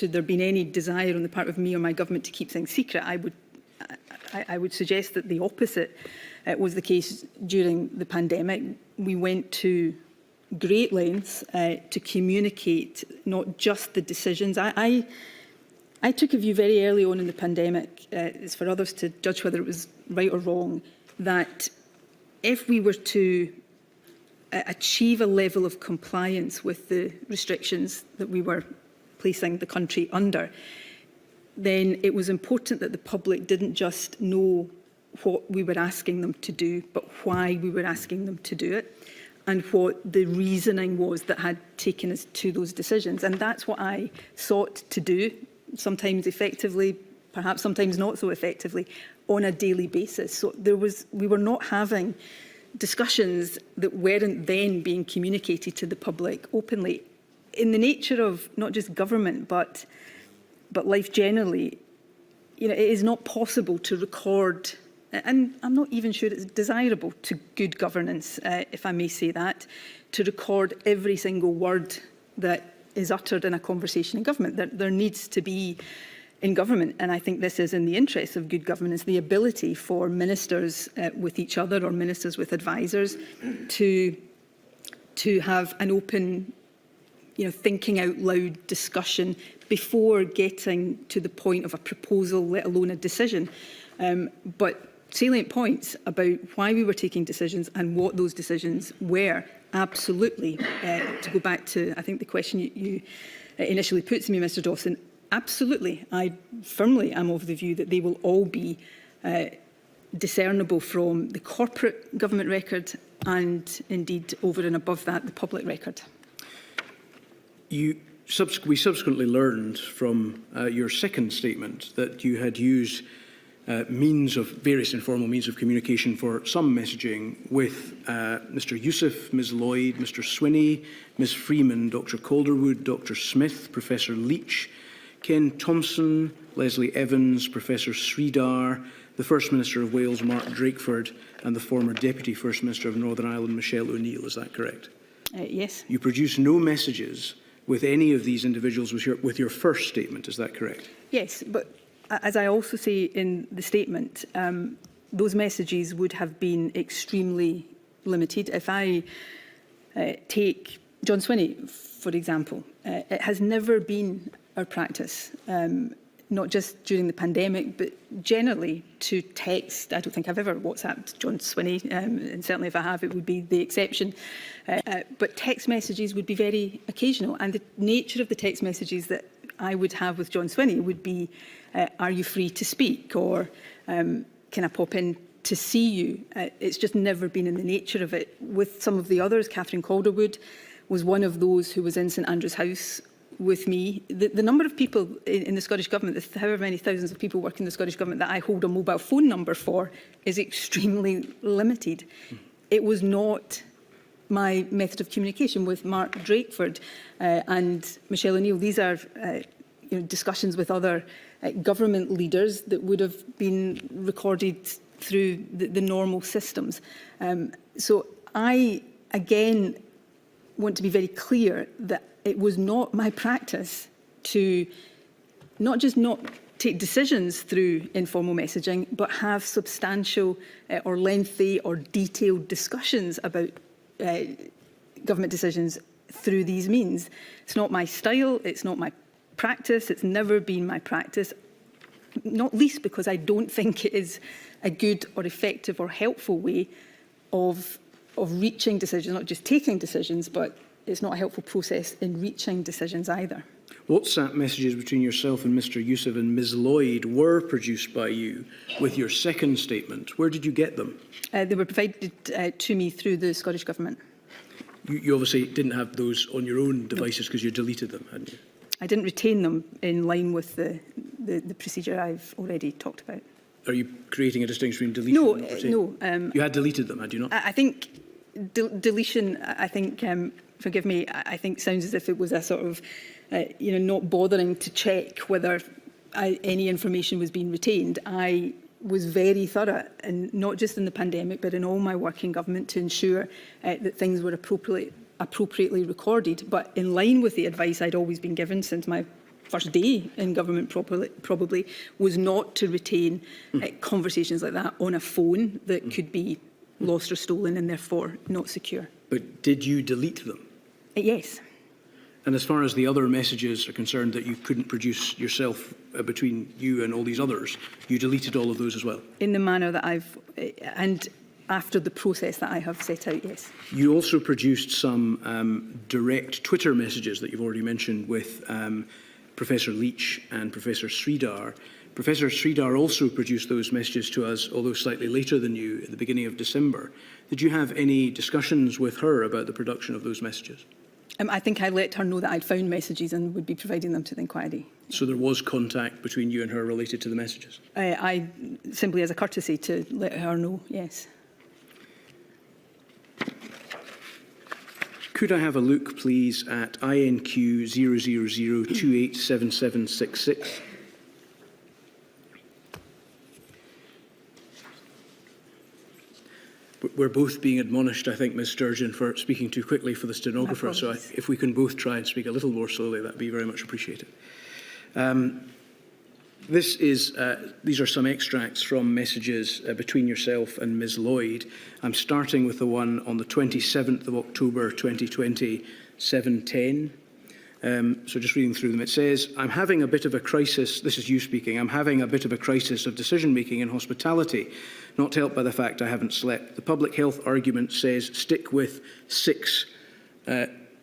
there being any desire on the part of me or my government to keep things secret, I would suggest that the opposite was the case during the pandemic. We went to great lengths to communicate not just the decisions. I took a view very early on in the pandemic, it's for others to judge whether it was right or wrong, that if we were to achieve a level of compliance with the restrictions that we were placing the country under, then it was important that the public didn't just know what we were asking them to do, but why we were asking them to do it, and what the reasoning was that had taken us to those decisions. And that's what I sought to do, sometimes effectively, perhaps sometimes not so effectively, on a daily basis. So we were not having discussions that weren't then being communicated to the public openly. In the nature of not just government, but life generally, it is not possible to record, and I'm not even sure it's desirable to good governance, if I may say that, to record every single word that is uttered in a conversation in government. There needs to be, in government, and I think this is in the interest of good governance, the ability for ministers with each other or ministers with advisers to have an open, thinking out loud discussion before getting to the point of a proposal, let alone a decision. But salient points about why we were taking decisions and what those decisions were. Absolutely. To go back to, I think, the question you initially put to me, Mr Dawson, absolutely. I firmly am of the view that they will all be discernible from the corporate government record and, indeed, over and above that, the public record. We subsequently learned from your second statement that you had used various informal means of communication for some messaging with Mr Youssef, Ms Lloyd, Mr Swinney, Ms Freeman, Dr Calderwood, Dr Smith, Professor Leach, Ken Thompson, Leslie Evans, Professor Sridhar, the First Minister of Wales, Mark Drakeford, and the former Deputy First Minister of Northern Ireland, Michelle O'Neill. Is that correct? Yes. You produced no messages with any of these individuals with your first statement. Is that correct? Yes, but as I also say in the statement, those messages would have been extremely limited. If I take John Swinney, for example, it has never been our practice, not just during the pandemic, but generally to text. I don't think I've ever WhatsApped John Swinney, and certainly if I have, it would be the exception. But text messages would be very occasional, and the nature of the text messages that I would have with John Swinney would be, are you free to speak? Or can I pop in to see you? It's just never been in the nature of it. With some of the others, Catherine Calderwood was one of those who was in St Andrew's House with me. The number of people in the Scottish Government, however many thousands of people work in the Scottish Government that I hold a mobile phone number for, is extremely limited. It was not my method of communication with Mark Drakeford and Michelle O'Neill. These are discussions with other government leaders that would have been recorded through the normal systems. So I, again, want to be very clear that it was not my practice to not just not take decisions through informal messaging, but have substantial or lengthy or detailed discussions about government decisions through these means. It's not my style, it's not my practice, it's never been my practice, not least because I don't think it is a good or effective or helpful way of reaching decisions, not just taking decisions, but it's not a helpful process in reaching decisions either. WhatsApp messages between yourself and Mr Youssef and Ms Lloyd were produced by you with your second statement. Where did you get them? They were provided to me through the Scottish Government. You obviously didn't have those on your own devices because you deleted them, hadn't you? I didn't retain them in line with the procedure I've already talked about. Are you creating a distinction between deletion and retaining? No. You had deleted them, had you not? I think deletion, I think, forgive me, I think sounds as if it was a sort of, not bothering to check whether any information was being retained. I was very thorough, and not just in the pandemic, but in all my work in government, to ensure that things were appropriately recorded. But in line with the advice I'd always been given since my first day in government, probably was not to retain conversations like that on a phone that could be lost or stolen and therefore not secure. But did you delete them? Yes. And as far as the other messages are concerned that you couldn't produce yourself between you and all these others, you deleted all of those as well? In the manner that and after the process that I have set out, yes. You also produced some direct Twitter messages that you've already mentioned with Professor Leach and Professor Sridhar. Professor Sridhar also produced those messages to us, although slightly later than you, at the beginning of December. Did you have any discussions with her about the production of those messages? I think I let her know that I'd found messages and would be providing them to the inquiry. So there was contact between you and her related to the messages? I simply, as a courtesy, to let her know, yes. Could I have a look, please, at INQ 000287766? We're both being admonished, I think, Ms Sturgeon, for speaking too quickly for the stenographer. So if we can both try and speak a little more slowly, that would be very much appreciated. These are some extracts from messages between yourself and Ms Lloyd. I'm starting with the one on the 27th of October 2020, 7:10. So just reading through them, it says, I'm having a bit of a crisis, this is you speaking, I'm having a bit of a crisis of decision-making in hospitality, not helped by the fact I haven't slept. The public health argument says stick with 6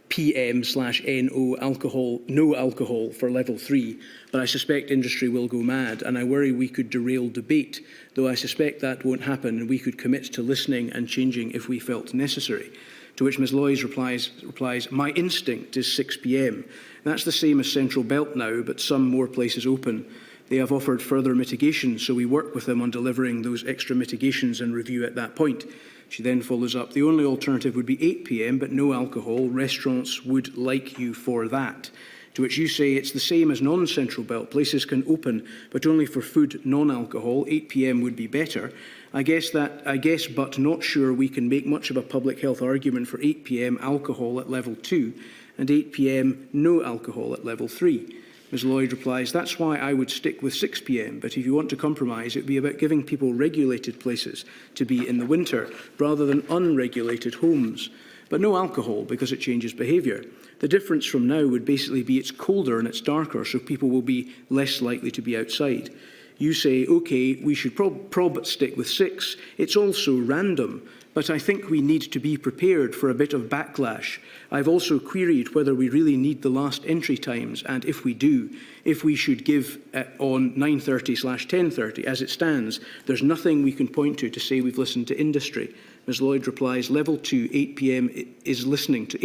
PM/NO alcohol, no alcohol for level 3, but I suspect industry will go mad, and I worry we could derail debate, though I suspect that won't happen, and we could commit to listening and changing if we felt necessary. To which Ms Loys replies, my instinct is 6 PM. That's the same as Central Belt now, but some more places open. They have offered further mitigation, so we work with them on delivering those extra mitigations and review at that point. She then follows up, the only alternative would be 8 PM, but no alcohol. Restaurants would like you for that. To which you say it's the same as non-Central Belt. Places can open, but only for food, non-alcohol. 8 PM would be better. I guess, but not sure we can make much of a public health argument for 8 PM alcohol at level 2 and 8 PM no alcohol at level 3. Ms Lloyd replies, that's why I would stick with 6 PM, but if you want to compromise, it would be about giving people regulated places to be in the winter rather than unregulated homes. But no alcohol because it changes behaviour. The difference from now would basically be it's colder and it's darker, so people will be less likely to be outside. You say, OK, we should prob stick with 6. It's also random, but I think we need to be prepared for a bit of backlash. I've also queried whether we really need the last entry times, and if we do, if we should give on 9:30/10:30 as it stands. There's nothing we can point to say we've listened to industry. Ms Lloyd replies, level 2, 8 PM is listening to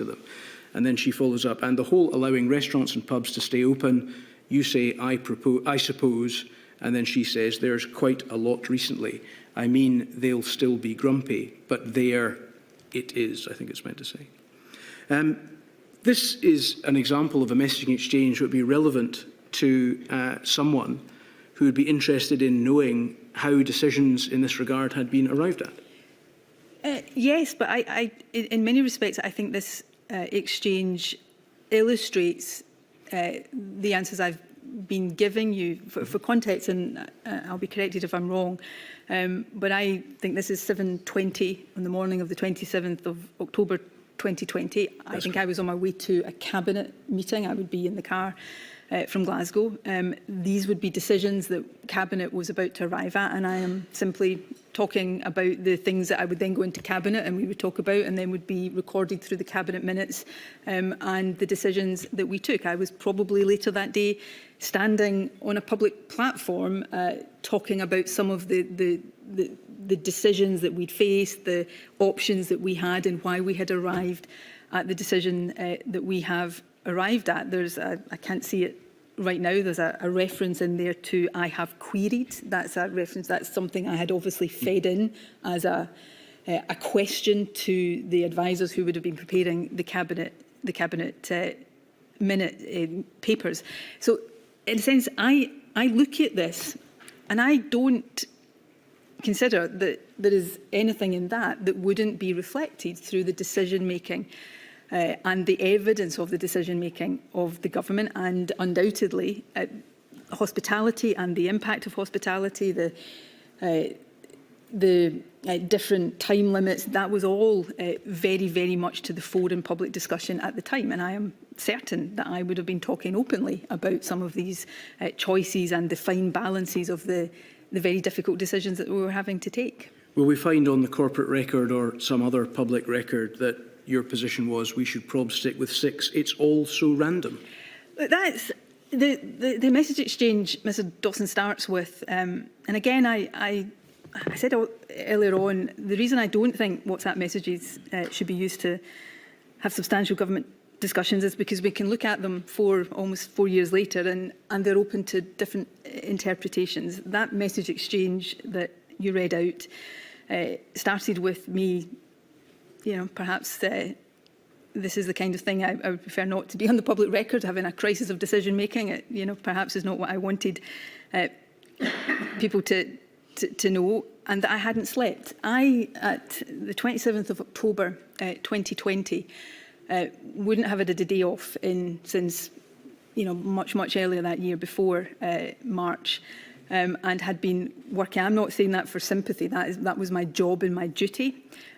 them. And then she follows up, and the whole allowing restaurants and pubs to stay open, you say, I suppose, and then she says, there's quite a lot recently. I mean, they'll still be grumpy, but there it is, I think it's meant to say. This is an example of a messaging exchange that would be relevant to someone who would be interested in knowing how decisions in this regard had been arrived at. Yes, but in many respects, I think this exchange illustrates the answers I've been giving you for context, and I'll be corrected if I'm wrong, but I think this is 7:20 on the morning of the 27th of October 2020. I think I was on my way to a cabinet meeting. I would be in the car from Glasgow. These would be decisions that Cabinet was about to arrive at, and I am simply talking about the things that I would then go into Cabinet and we would talk about, and then would be recorded through the Cabinet minutes, and the decisions that we took. I was probably later that day standing on a public platform talking about some of the decisions that we'd faced, the options that we had, and why we had arrived at the decision that we have arrived at. I can't see it right now, there's a reference in there to I have queried. That's a reference, that's something I had obviously fed in as a question to the advisors who would have been preparing the cabinet minute papers. So in a sense, I look at this and I don't consider that there is anything in that wouldn't be reflected through the decision-making and the evidence of the decision-making of the government, and undoubtedly hospitality and the impact of hospitality, the different time limits, that was all very, very much to the fore in public discussion at the time. And I am certain that I would have been talking openly about some of these choices and the fine balances of the very difficult decisions that we were having to take. Will we find on the corporate record or some other public record that your position was we should probably stick with 6? It's all so random. That's the message exchange Mr Dawson starts with, and again I said earlier on, the reason I don't think WhatsApp messages should be used to have substantial government discussions is because we can look at them almost 4 years later and they're open to different interpretations. That message exchange that you read out started with me, perhaps this is the kind of thing I would prefer not to be on the public record, having a crisis of decision making. It, perhaps is not what I wanted people to know, and that I hadn't slept. At the 27th of October 2020, wouldn't have had a day off since much earlier that year, before March. and had been working. I'm not saying that for sympathy, that was my job and my duty.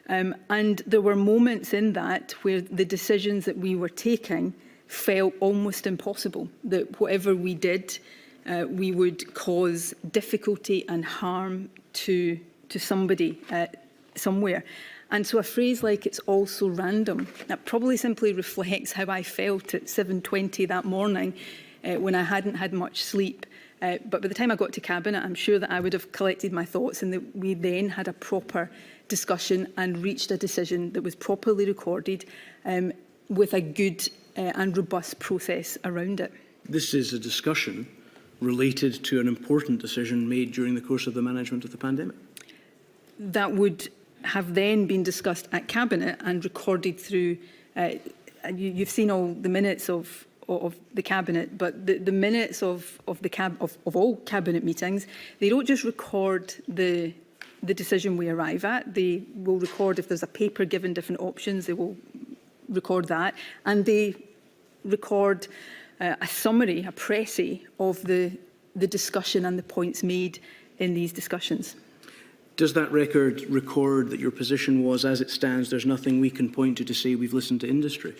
And there were moments in that where the decisions that we were taking felt almost impossible, that whatever we did, we would cause difficulty and harm to somebody somewhere. And so a phrase like "it's all so random," that probably simply reflects how I felt at 7:20 that morning when I hadn't had much sleep. But by the time I got to Cabinet, I'm sure that I would have collected my thoughts and that we then had a proper discussion and reached a decision that was properly recorded with a good and robust process around it. This is a discussion related to an important decision made during the course of the management of the pandemic. That would have then been discussed at Cabinet and recorded through, you've seen all the minutes of the Cabinet, but the minutes of all Cabinet meetings, they don't just record the decision we arrive at. They will record if there's a paper given different options, they will record that, and they record a summary, a précis of the discussion and the points made in these discussions. Does that record record that your position was, as it stands, there's nothing we can point to say we've listened to industry?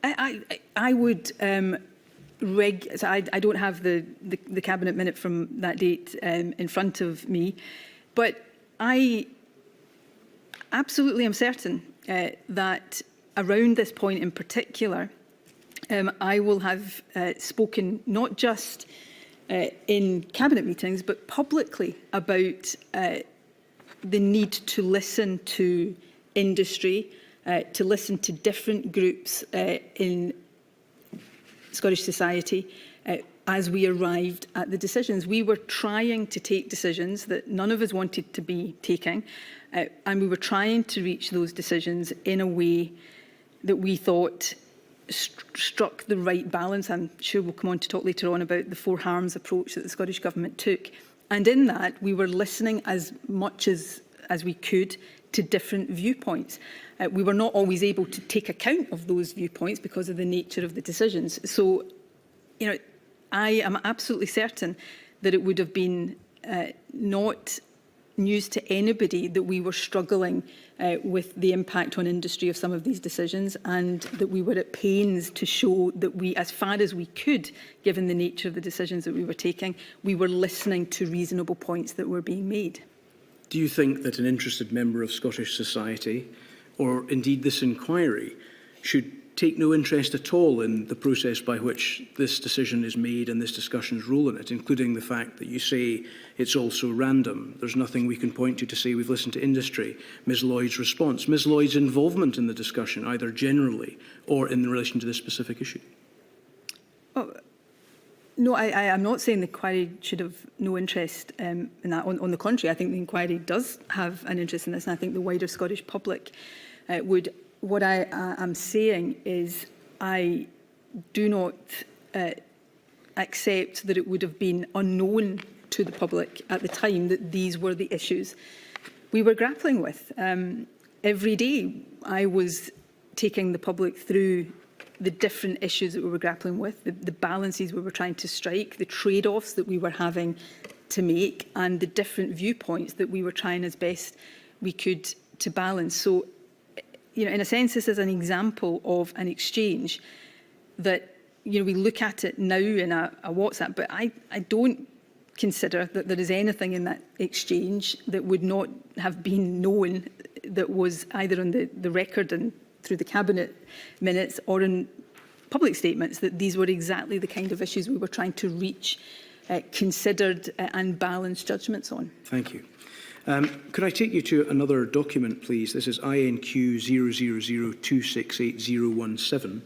I would so I don't have the Cabinet minute from that date in front of me, but I absolutely am certain that around this point in particular, I will have spoken not just in Cabinet meetings, but publicly about the need to listen to industry, to listen to different groups in Scottish society as we arrived at the decisions. We were trying to take decisions that none of us wanted to be taking, and we were trying to reach those decisions in a way that we thought struck the right balance. I'm sure we'll come on to talk later on about the four harms approach that the Scottish Government took. And in that, we were listening as much as we could to different viewpoints. We were not always able to take account of those viewpoints because of the nature of the decisions. So, you know, I am absolutely certain that it would have been not news to anybody that we were struggling with the impact on industry of some of these decisions, and that we were at pains to show that we, as far as we could, given the nature of the decisions that we were taking, we were listening to reasonable points that were being made. Do you think that an interested member of Scottish society, or indeed this inquiry, should take no interest at all in the process by which this decision is made and this discussion's role in it, including the fact that you say it's also random, there's nothing we can point to say we've listened to industry, Ms Lloyd's response, Ms Lloyd's involvement in the discussion, either generally or in relation to this specific issue? Oh, no, I am not saying the inquiry should have no interest in that. On the contrary, I think the inquiry does have an interest in this, and I think the wider Scottish public would. What I am saying is I do not accept that it would have been unknown to the public at the time that these were the issues we were grappling with. Every day I was taking the public through the different issues that we were grappling with, the balances we were trying to strike, the trade-offs that we were having to make, and the different viewpoints that we were trying as best we could to balance. So, you know, in a sense, this is an example of an exchange that, you know, we look at it now in a WhatsApp, but I don't consider that there is anything in that exchange that would not have been known, that was either on the record and through the Cabinet minutes or in public statements, that these were exactly the kind of issues we were trying to reach considered and balanced judgments on. Thank you. Could I take you to another document, please? This is INQ 000268017.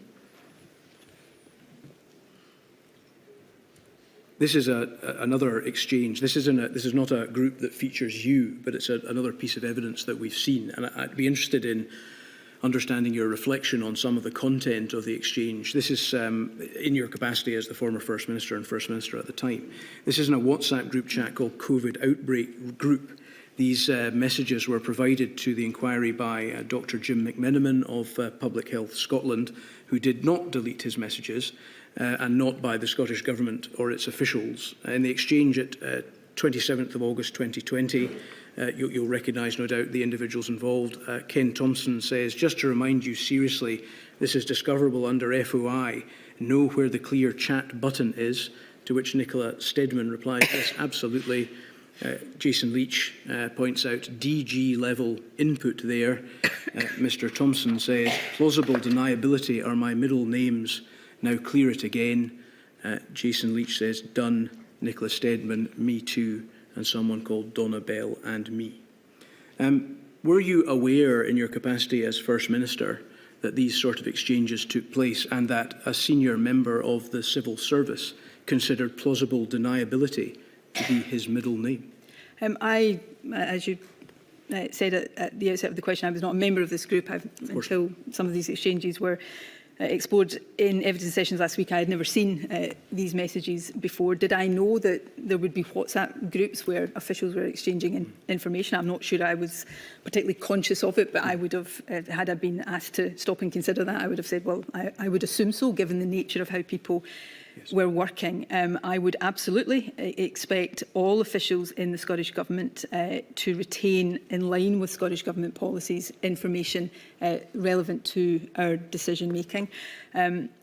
This is another exchange. This is not a group that features you, but it's another piece of evidence that we've seen. And I'd be interested in understanding your reflection on some of the content of the exchange. This is in your capacity as the former First Minister and First Minister at the time. This is in a WhatsApp group chat called COVID Outbreak Group. These messages were provided to the inquiry by Dr Jim McMenamin of Public Health Scotland, who did not delete his messages. and not by the Scottish Government or its officials. In the exchange at 27th of August 2020, you'll recognise, no doubt, the individuals involved. Ken Thompson says, just to remind you seriously, this is discoverable under FOI. Know where the clear chat button is, to which Nicola Sturgeon replies, yes, absolutely. Jason Leach points out DG level input there. Mr Thompson says, plausible deniability are my middle names. Now clear it again. Jason Leach says, done. Nicola Sturgeon, me too, and someone called Donna Bell and me. Were you aware in your capacity as First Minister that these sort of exchanges took place and that a senior member of the civil service considered plausible deniability to be his middle name? As you said at the outset of the question, I was not a member of this group until some of these exchanges were explored in evidence sessions last week. I had never seen these messages before. Did I know that there would be WhatsApp groups where officials were exchanging information? I'm not sure I was particularly conscious of it, but I would have, had I been asked to stop and consider that, I would have said, well, I would assume so, given the nature of how people were working. I would absolutely expect all officials in the Scottish Government to retain, in line with Scottish Government policies, information relevant to our decision making.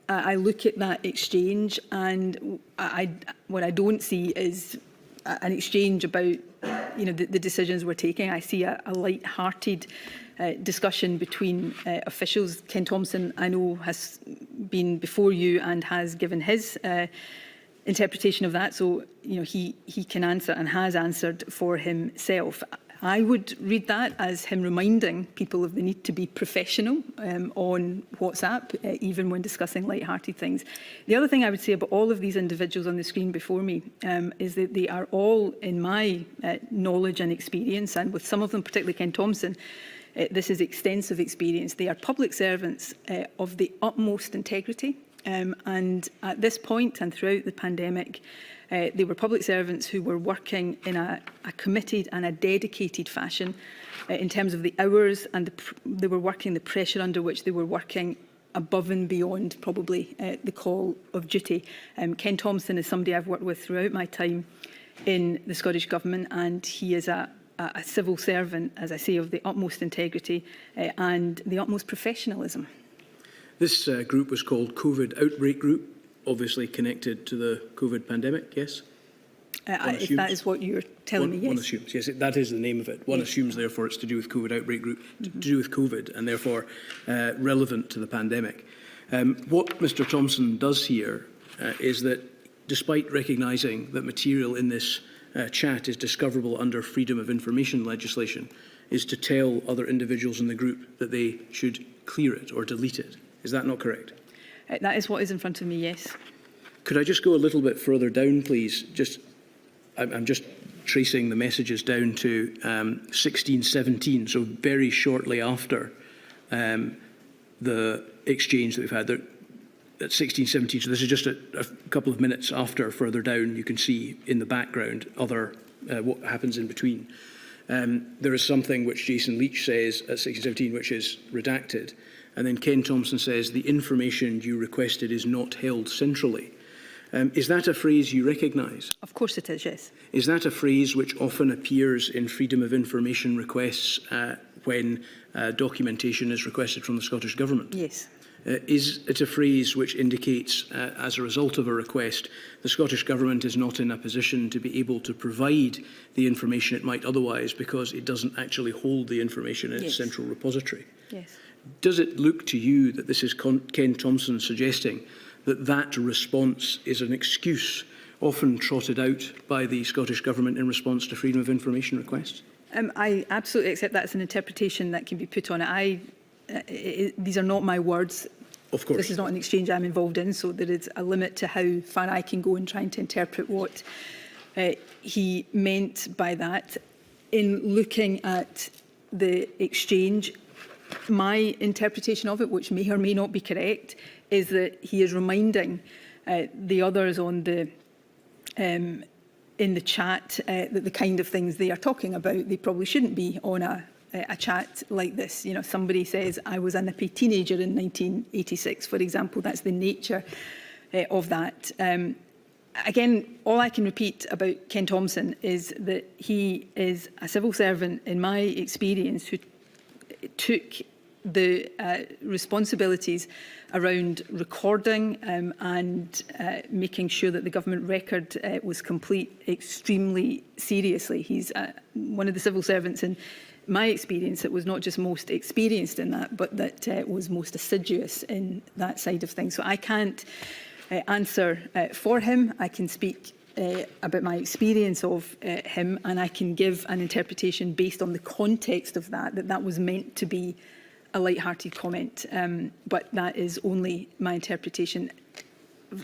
I look at that exchange and what I don't see is an exchange about the decisions we're taking. I see a light-hearted discussion between officials. Ken Thompson, I know, has been before you and has given his interpretation of that, so he can answer and has answered for himself. I would read that as him reminding people of the need to be professional on WhatsApp, even when discussing light-hearted things. The other thing I would say about all of these individuals on the screen before me is that they are all, in my knowledge and experience, and with some of them, particularly Ken Thompson, this is extensive experience. They are public servants of the utmost integrity. And at this point and throughout the pandemic, they were public servants who were working in a committed and a dedicated fashion in terms of the hours, and they were working the pressure under which they were working above and beyond probably the call of duty. Ken Thompson is somebody I've worked with throughout my time in the Scottish Government, and he is a civil servant, as I say, of the utmost integrity and the utmost professionalism. This group was called COVID Outbreak Group, obviously connected to the COVID pandemic, yes? If that is what you're telling me, yes. One assumes, yes, that is the name of it. One assumes, therefore, it's to do with COVID Outbreak Group, to do with COVID, and therefore relevant to the pandemic. What Mr Thompson does here is that, despite recognising that material in this chat is discoverable under freedom of information legislation, is to tell other individuals in the group that they should clear it or delete it. Is that not correct? That is what is in front of me, yes. Could I just go a little bit further down, please? I'm just tracing the messages down to 1617, so very shortly after the exchange that we've had. At 1617, so this is just a couple of minutes after. Further down, you can see in the background other what happens in between. There is something which Jason Leach says at 1617, which is redacted, and then Ken Thompson says the information you requested is not held centrally. Is that a phrase you recognise? Of course it is, yes. Is that a phrase which often appears in freedom of information requests when documentation is requested from the Scottish Government? Yes. Is it a phrase which indicates, as a result of a request, the Scottish Government is not in a position to be able to provide the information it might otherwise because it doesn't actually hold the information in its central repository? Yes. Does it look to you that this is Ken Thompson suggesting that that response is an excuse often trotted out by the Scottish Government in response to freedom of information requests? I absolutely accept that as an interpretation that can be put on it. These are not my words. Of course. This is not an exchange I'm involved in, so there is a limit to how far I can go in trying to interpret what he meant by that. In looking at the exchange, my interpretation of it, which may or may not be correct, is that he is reminding the others on the in the chat that the kind of things they are talking about, they probably shouldn't be on a chat like this. Somebody says, I was a nippy teenager in 1986, for example. That's the nature of that. Again, all I can repeat about Ken Thompson is that he is a civil servant, in my experience, who took the responsibilities around recording and making sure that the government record was complete extremely seriously. He's one of the civil servants in my experience that was not just most experienced in that, but that was most assiduous in that side of things. So I can't answer for him. I can speak about my experience of him, and I can give an interpretation based on the context of that was meant to be a light-hearted comment, but that is only my interpretation.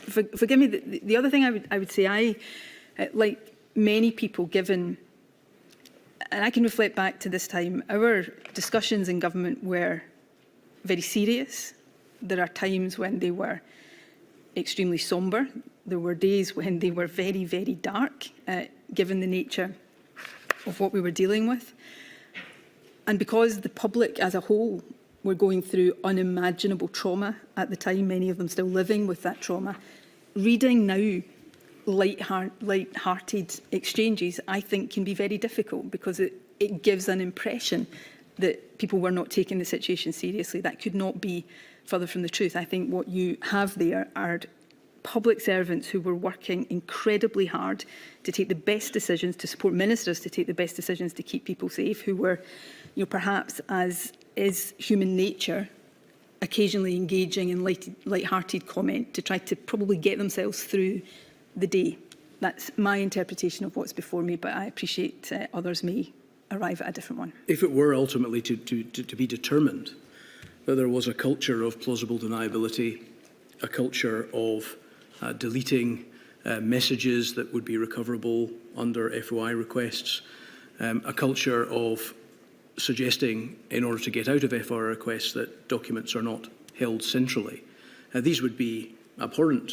Forgive me, the other thing I would say, like many people, given, and I can reflect back to this time, our discussions in government were very serious. There are times when they were extremely sombre. There were days when they were very, very dark, given the nature of what we were dealing with. And because the public as a whole were going through unimaginable trauma at the time, many of them still living with that trauma, reading now light-hearted exchanges, I think, can be very difficult because it gives an impression that people were not taking the situation seriously. That could not be further from the truth. I think what you have there are public servants who were working incredibly hard to take the best decisions, to support ministers to take the best decisions to keep people safe, who were, perhaps, as is human nature, occasionally engaging in light-hearted comment to try to probably get themselves through the day. That's my interpretation of what's before me, but I appreciate others may arrive at a different one. If it were ultimately to be determined that there was a culture of plausible deniability, a culture of deleting messages that would be recoverable under FOI requests, a culture of suggesting, in order to get out of FOI requests, that documents are not held centrally. These would be abhorrent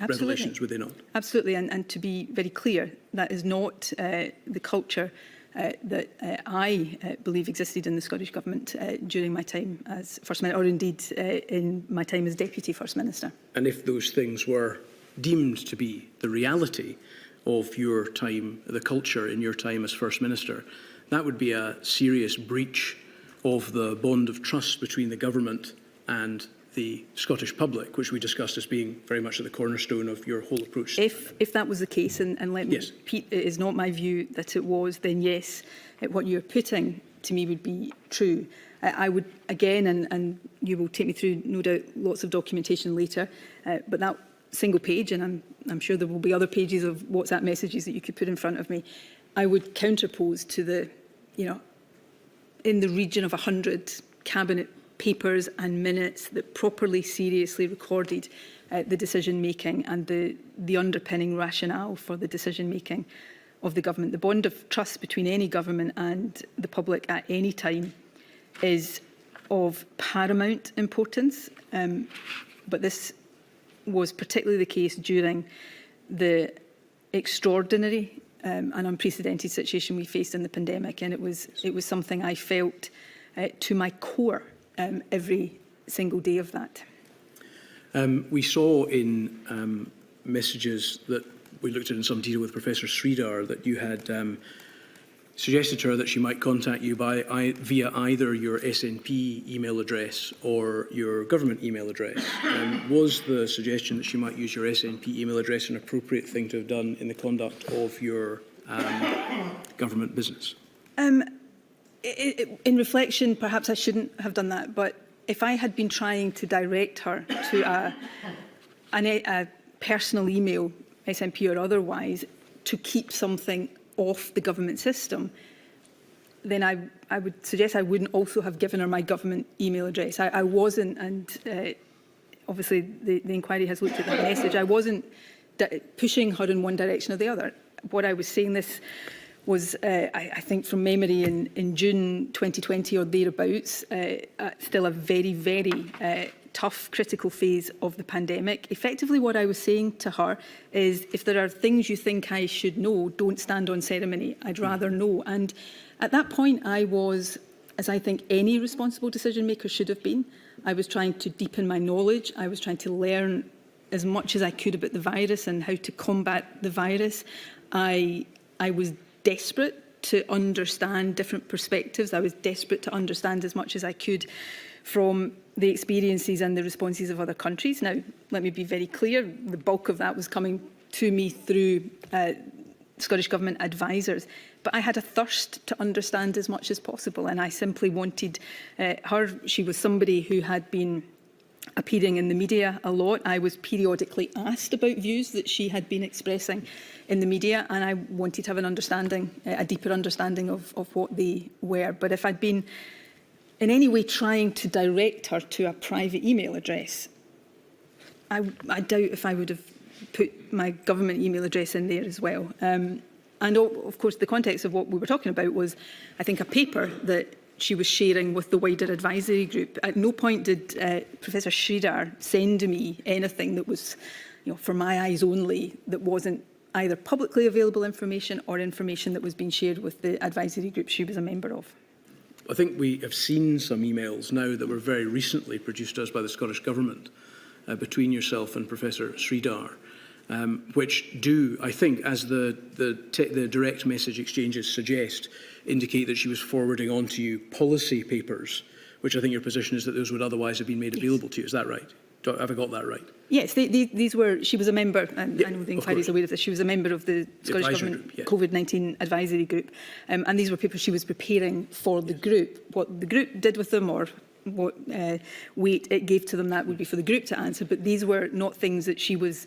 revelations, would they not? Absolutely, and to be very clear, that is not the culture that I believe existed in the Scottish Government during my time as First Minister, or indeed in my time as Deputy First Minister. And if those things were deemed to be the reality of your time, the culture in your time as First Minister, that would be a serious breach of the bond of trust between the government and the Scottish public, which we discussed as being very much at the cornerstone of your whole approach. If that was the case, and let me repeat, it is not my view that it was, then yes, what you're putting to me would be true. I would, again, and you will take me through, no doubt, lots of documentation later, but that single page, and I'm sure there will be other pages of WhatsApp messages that you could put in front of me, I would counterpose to the, in the region of 100 cabinet papers and minutes that properly, seriously recorded the decision-making and the underpinning rationale for the decision-making of the government. The bond of trust between any government and the public at any time is of paramount importance, but this was particularly the case during the extraordinary and unprecedented situation we faced in the pandemic, and it was something I felt to my core every single day of that. We saw in messages that we looked at in some detail with Professor Sridhar that you had suggested to her that she might contact you via either your SNP email address or your government email address. Was the suggestion that she might use your SNP email address an appropriate thing to have done in the conduct of your government business? In reflection, perhaps I shouldn't have done that, but if I had been trying to direct her to a personal email, SNP or otherwise, to keep something off the government system, then I would suggest I wouldn't also have given her my government email address. I wasn't, and obviously the inquiry has looked at that message, I wasn't pushing her in one direction or the other. What I was saying this was, I think from memory, in June 2020 or thereabouts, still a very, very tough, critical phase of the pandemic. Effectively, what I was saying to her is, if there are things you think I should know, don't stand on ceremony. I'd rather know. And at that point, I was, as I think any responsible decision maker should have been, I was trying to deepen my knowledge. I was trying to learn as much as I could about the virus and how to combat the virus. I was desperate to understand different perspectives. I was desperate to understand as much as I could from the experiences and the responses of other countries. Now, let me be very clear, the bulk of that was coming to me through Scottish Government advisers. But I had a thirst to understand as much as possible, and I simply wanted her. She was somebody who had been appearing in the media a lot. I was periodically asked about views that she had been expressing in the media, and I wanted to have an understanding, a deeper understanding of what they were. But if I'd been in any way trying to direct her to a private email address, I doubt if I would have put my government email address in there as well. And of course, the context of what we were talking about was, I think, a paper that she was sharing with the wider advisory group. At no point did Professor Sridhar send me anything that was, for my eyes only, that wasn't either publicly available information or information that was being shared with the advisory group she was a member of. I think we have seen some emails now that were very recently produced to us by the Scottish Government between yourself and Professor Sridhar, which do, I think, as the direct message exchanges suggest, indicate that she was forwarding on to you policy papers, which I think your position is that those would otherwise have been made available to you. Is that right? Have I got that right? Yes, these were, she was a member, and I know the inquiry is aware of this, she was a member of the Scottish Government COVID-19 advisory group, and these were papers she was preparing for the group. What the group did with them, or what weight it gave to them, that would be for the group to answer, but these were not things that she was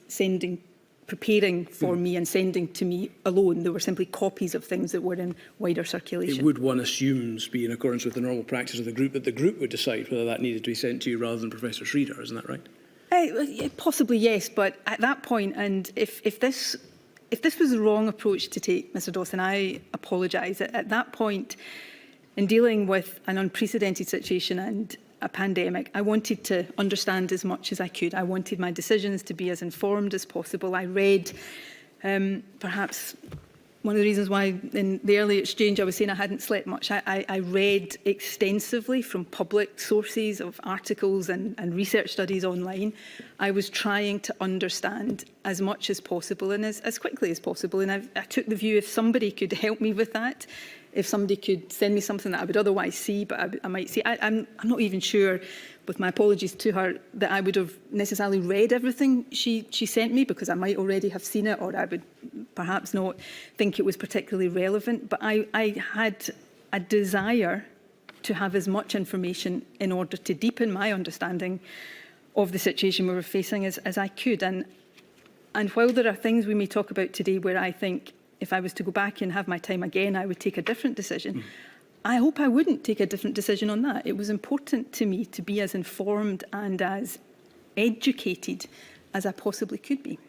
preparing for me and sending to me alone. They were simply copies of things that were in wider circulation. It would, one assumes, be in accordance with the normal practice of the group, that the group would decide whether that needed to be sent to you rather than Professor Sridhar, isn't that right? Possibly, yes, but at that point, and if this was the wrong approach to take, Mr Dawson, I apologise. At that point, in dealing with an unprecedented situation and a pandemic, I wanted to understand as much as I could. I wanted my decisions to be as informed as possible. I read, perhaps one of the reasons why in the early exchange I was saying I hadn't slept much, I read extensively from public sources of articles and research studies online. I was trying to understand as much as possible and as quickly as possible. And I took the view, if somebody could help me with that, if somebody could send me something that I would otherwise see, but I might see. I'm not even sure, with my apologies to her, that I would have necessarily read everything she sent me, because I might already have seen it, or I would perhaps not think it was particularly relevant. But I had a desire to have as much information in order to deepen my understanding of the situation we were facing as I could. And while there are things we may talk about today where I think, if I was to go back and have my time again, I would take a different decision. I hope I wouldn't take a different decision on that. It was important to me to be as informed and as educated as I possibly could be.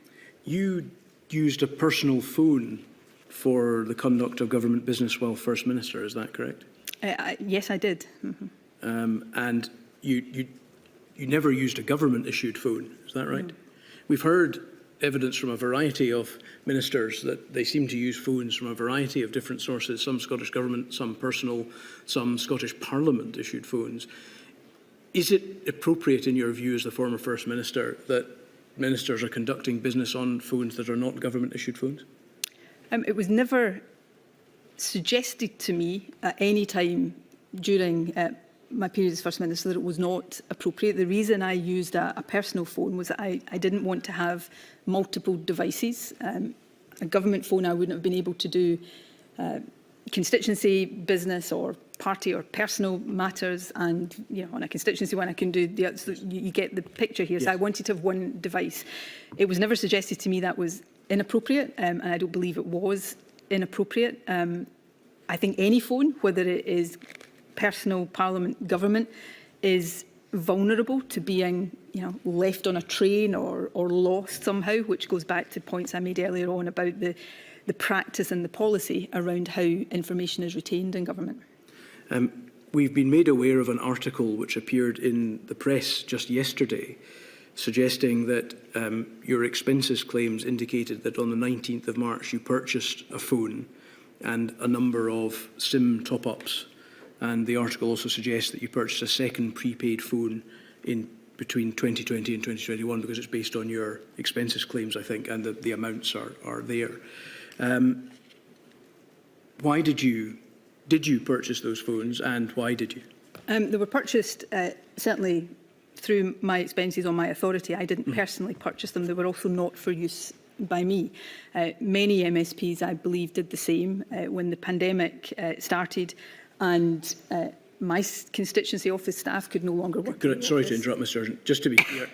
You used a personal phone for the conduct of government business while First Minister, is that correct? Yes, I did. And you never used a government-issued phone, is that right? We've heard evidence from a variety of ministers that they seem to use phones from a variety of different sources, some Scottish Government, some personal, some Scottish Parliament issued phones. Is it appropriate in your view as the former First Minister that ministers are conducting business on phones that are not government issued phones? It was never suggested to me at any time during my period as First Minister that it was not appropriate. The reason I used a personal phone was that I didn't want to have multiple devices. A government phone, I wouldn't have been able to do constituency business or party or personal matters, and on a constituency one I can do the other. So you get the picture here. Yes. So I wanted to have one device. It was never suggested to me that was inappropriate, and I don't believe it was inappropriate. I think any phone, whether it is personal, Parliament, government, is vulnerable to being left on a train or lost somehow, which goes back to points I made earlier on about the practice and the policy around how information is retained in government. We've been made aware of an article which appeared in the press just yesterday suggesting that your expenses claims indicated that on the 19th of March you purchased a phone and a number of SIM top-ups. And the article also suggests that you purchased a second prepaid phone in between 2020 and 2021 because it's based on your expenses claims, I think, and the amounts are there. Why did you purchase those phones, and why did you? They were purchased certainly through my expenses on my authority. I didn't personally purchase them. They were also not for use by me. Many MSPs, I believe, did the same when the pandemic started, and my constituency office staff could no longer work. Sorry to interrupt, Mr. Sturgeon. Just to be clear,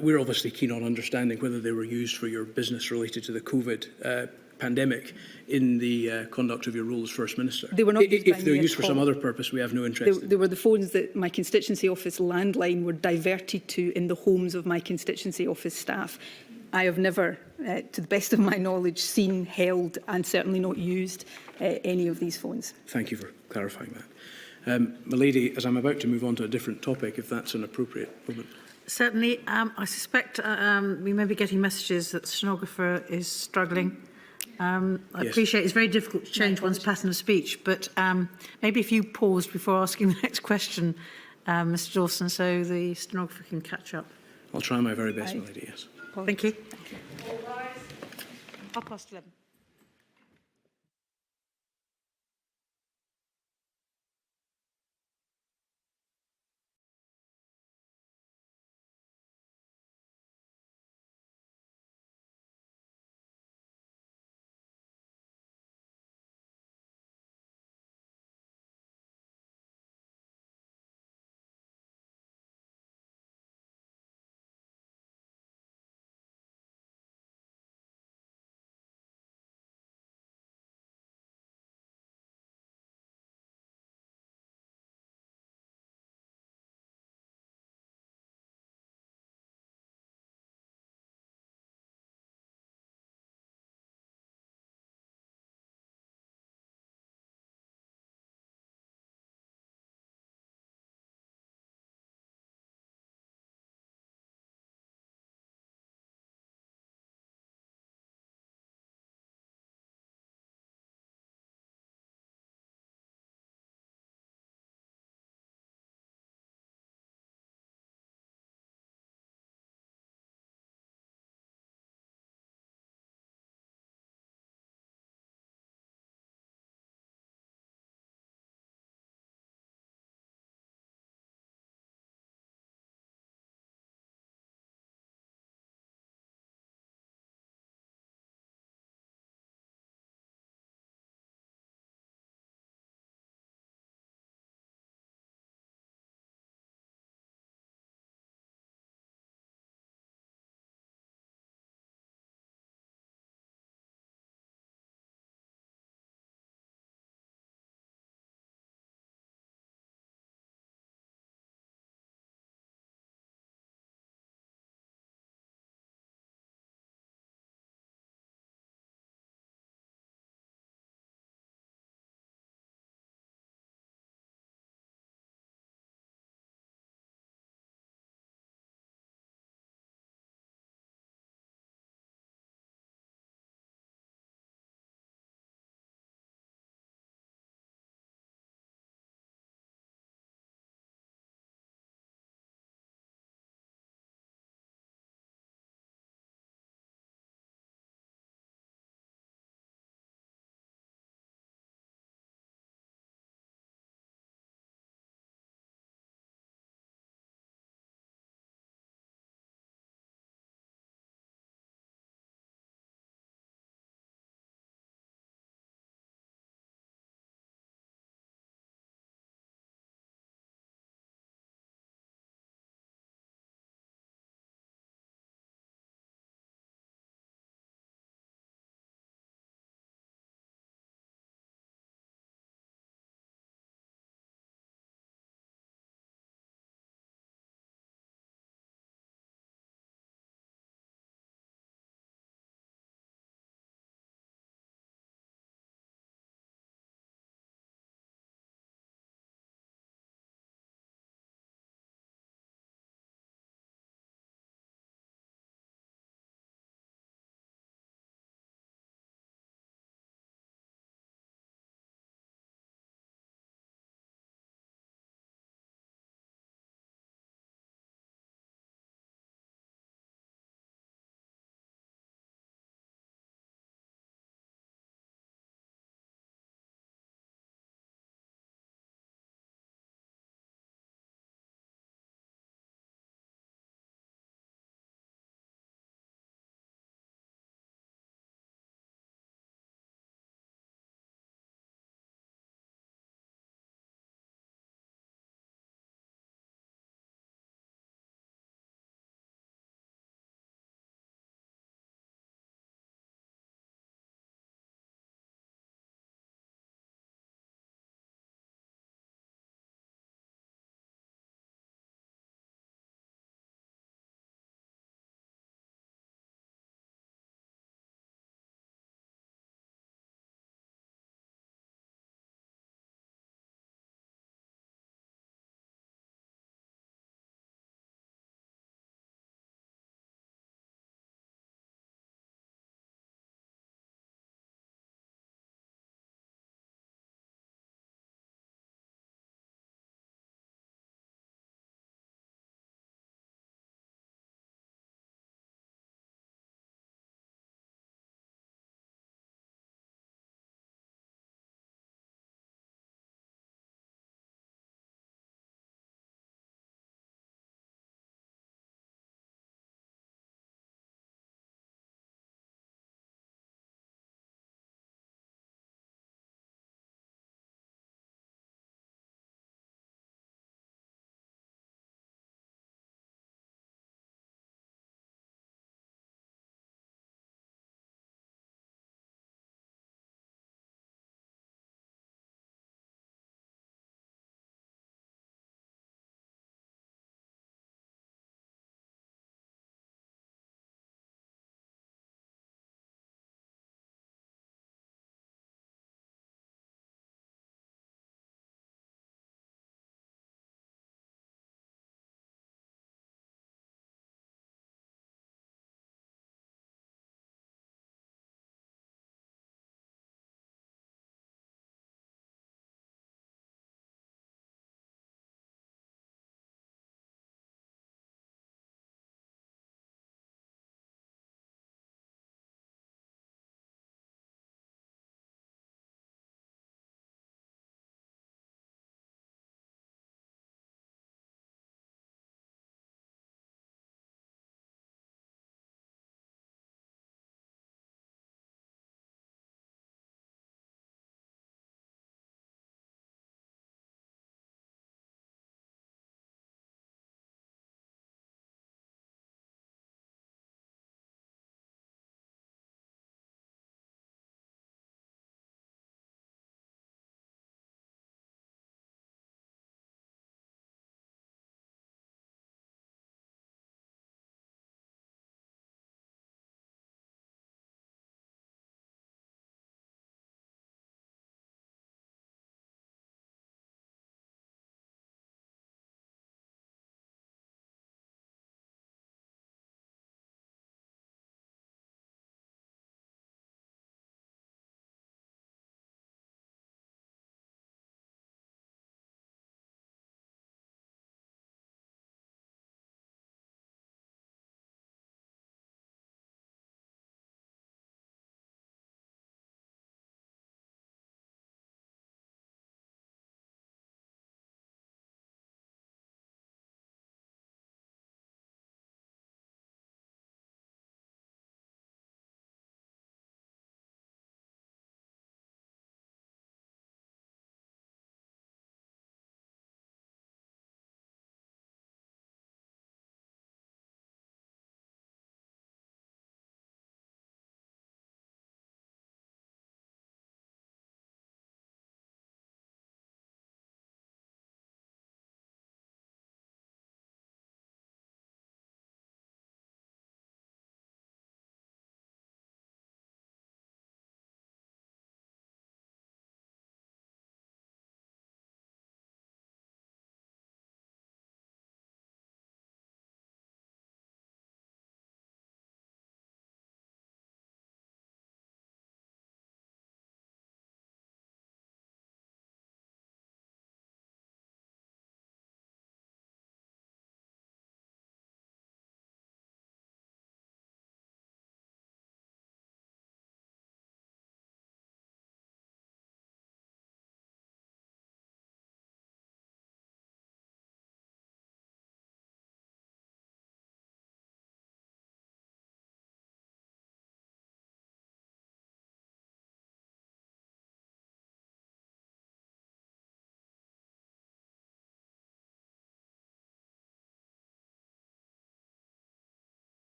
we're obviously keen on understanding whether they were used for your business related to the COVID pandemic in the conduct of your role as First Minister. They were not used if they're used for some other purpose, we have no interest. They were the phones that my constituency office landline were diverted to in the homes of my constituency office staff. I have never, to the best of my knowledge, seen, held and certainly not used any of these phones. Thank you for clarifying that. My lady, as I'm about to move on to a different topic, if that's an appropriate moment. Certainly. I suspect we may be getting messages that the stenographer is struggling. I appreciate it's very difficult to change one's pattern of speech, but maybe if you paused before asking the next question, Mr Dawson, so the stenographer can catch up. I'll try my very best, my lady, yes. Thank you. 11:30.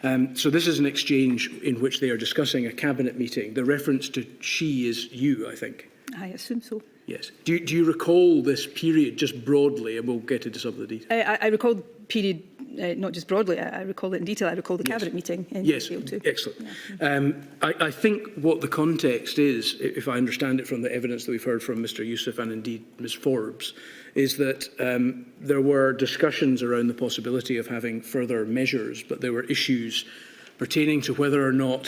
So this is an exchange in which they are discussing a cabinet meeting. The reference to she is you, I think. I assume so. Yes. Do you recall this period just broadly, and we'll get into some of the details? I recall the period, not just broadly, I recall it in detail. I recall the cabinet meeting in detail too. Excellent. Yeah. I think what the context is, if I understand it from the evidence that we've heard from Mr Youssef and indeed Ms Forbes, is that there were discussions around the possibility of having further measures, but there were issues pertaining to whether or not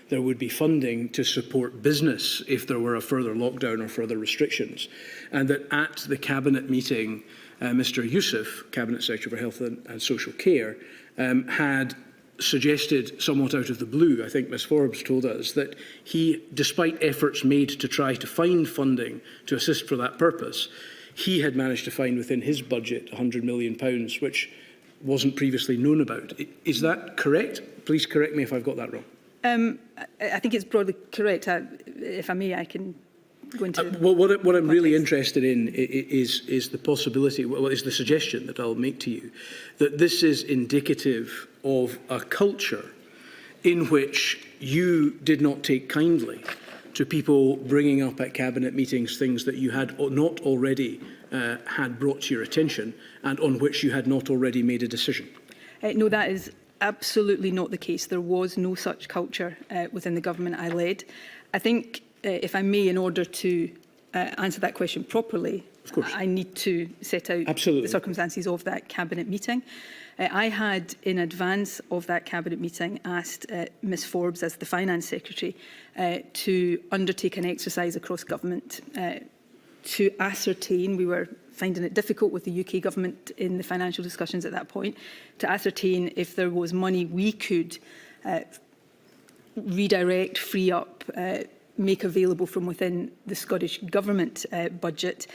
there would be funding to support business if there were a further lockdown or further restrictions. And that at the Cabinet meeting, Mr Youssef, Cabinet Secretary for Health and Social Care, had suggested somewhat out of the blue, I think Ms Forbes told us, that he, despite efforts made to try to find funding to assist for that purpose, he had managed to find within his budget £100 million, which wasn't previously known about. Is that correct? Please correct me if I've got that wrong. I think it's broadly correct. If I may, I can go into... Well, what I'm really interested in is the possibility, well, is the suggestion that I'll make to you, that this is indicative of a culture in which you did not take kindly to people bringing up at cabinet meetings things that you had not already had brought to your attention and on which you had not already made a decision. No, that is absolutely not the case. There was no such culture within the government I led. I think, if I may, in order to answer that question properly, I need to set out the circumstances of that cabinet meeting. I had, in advance of that cabinet meeting, asked Ms Forbes, as the Finance Secretary, to undertake an exercise across government to ascertain, we were finding it difficult with the UK government in the financial discussions at that point, to ascertain if there was money we could redirect, free up, make available from within the Scottish Government budget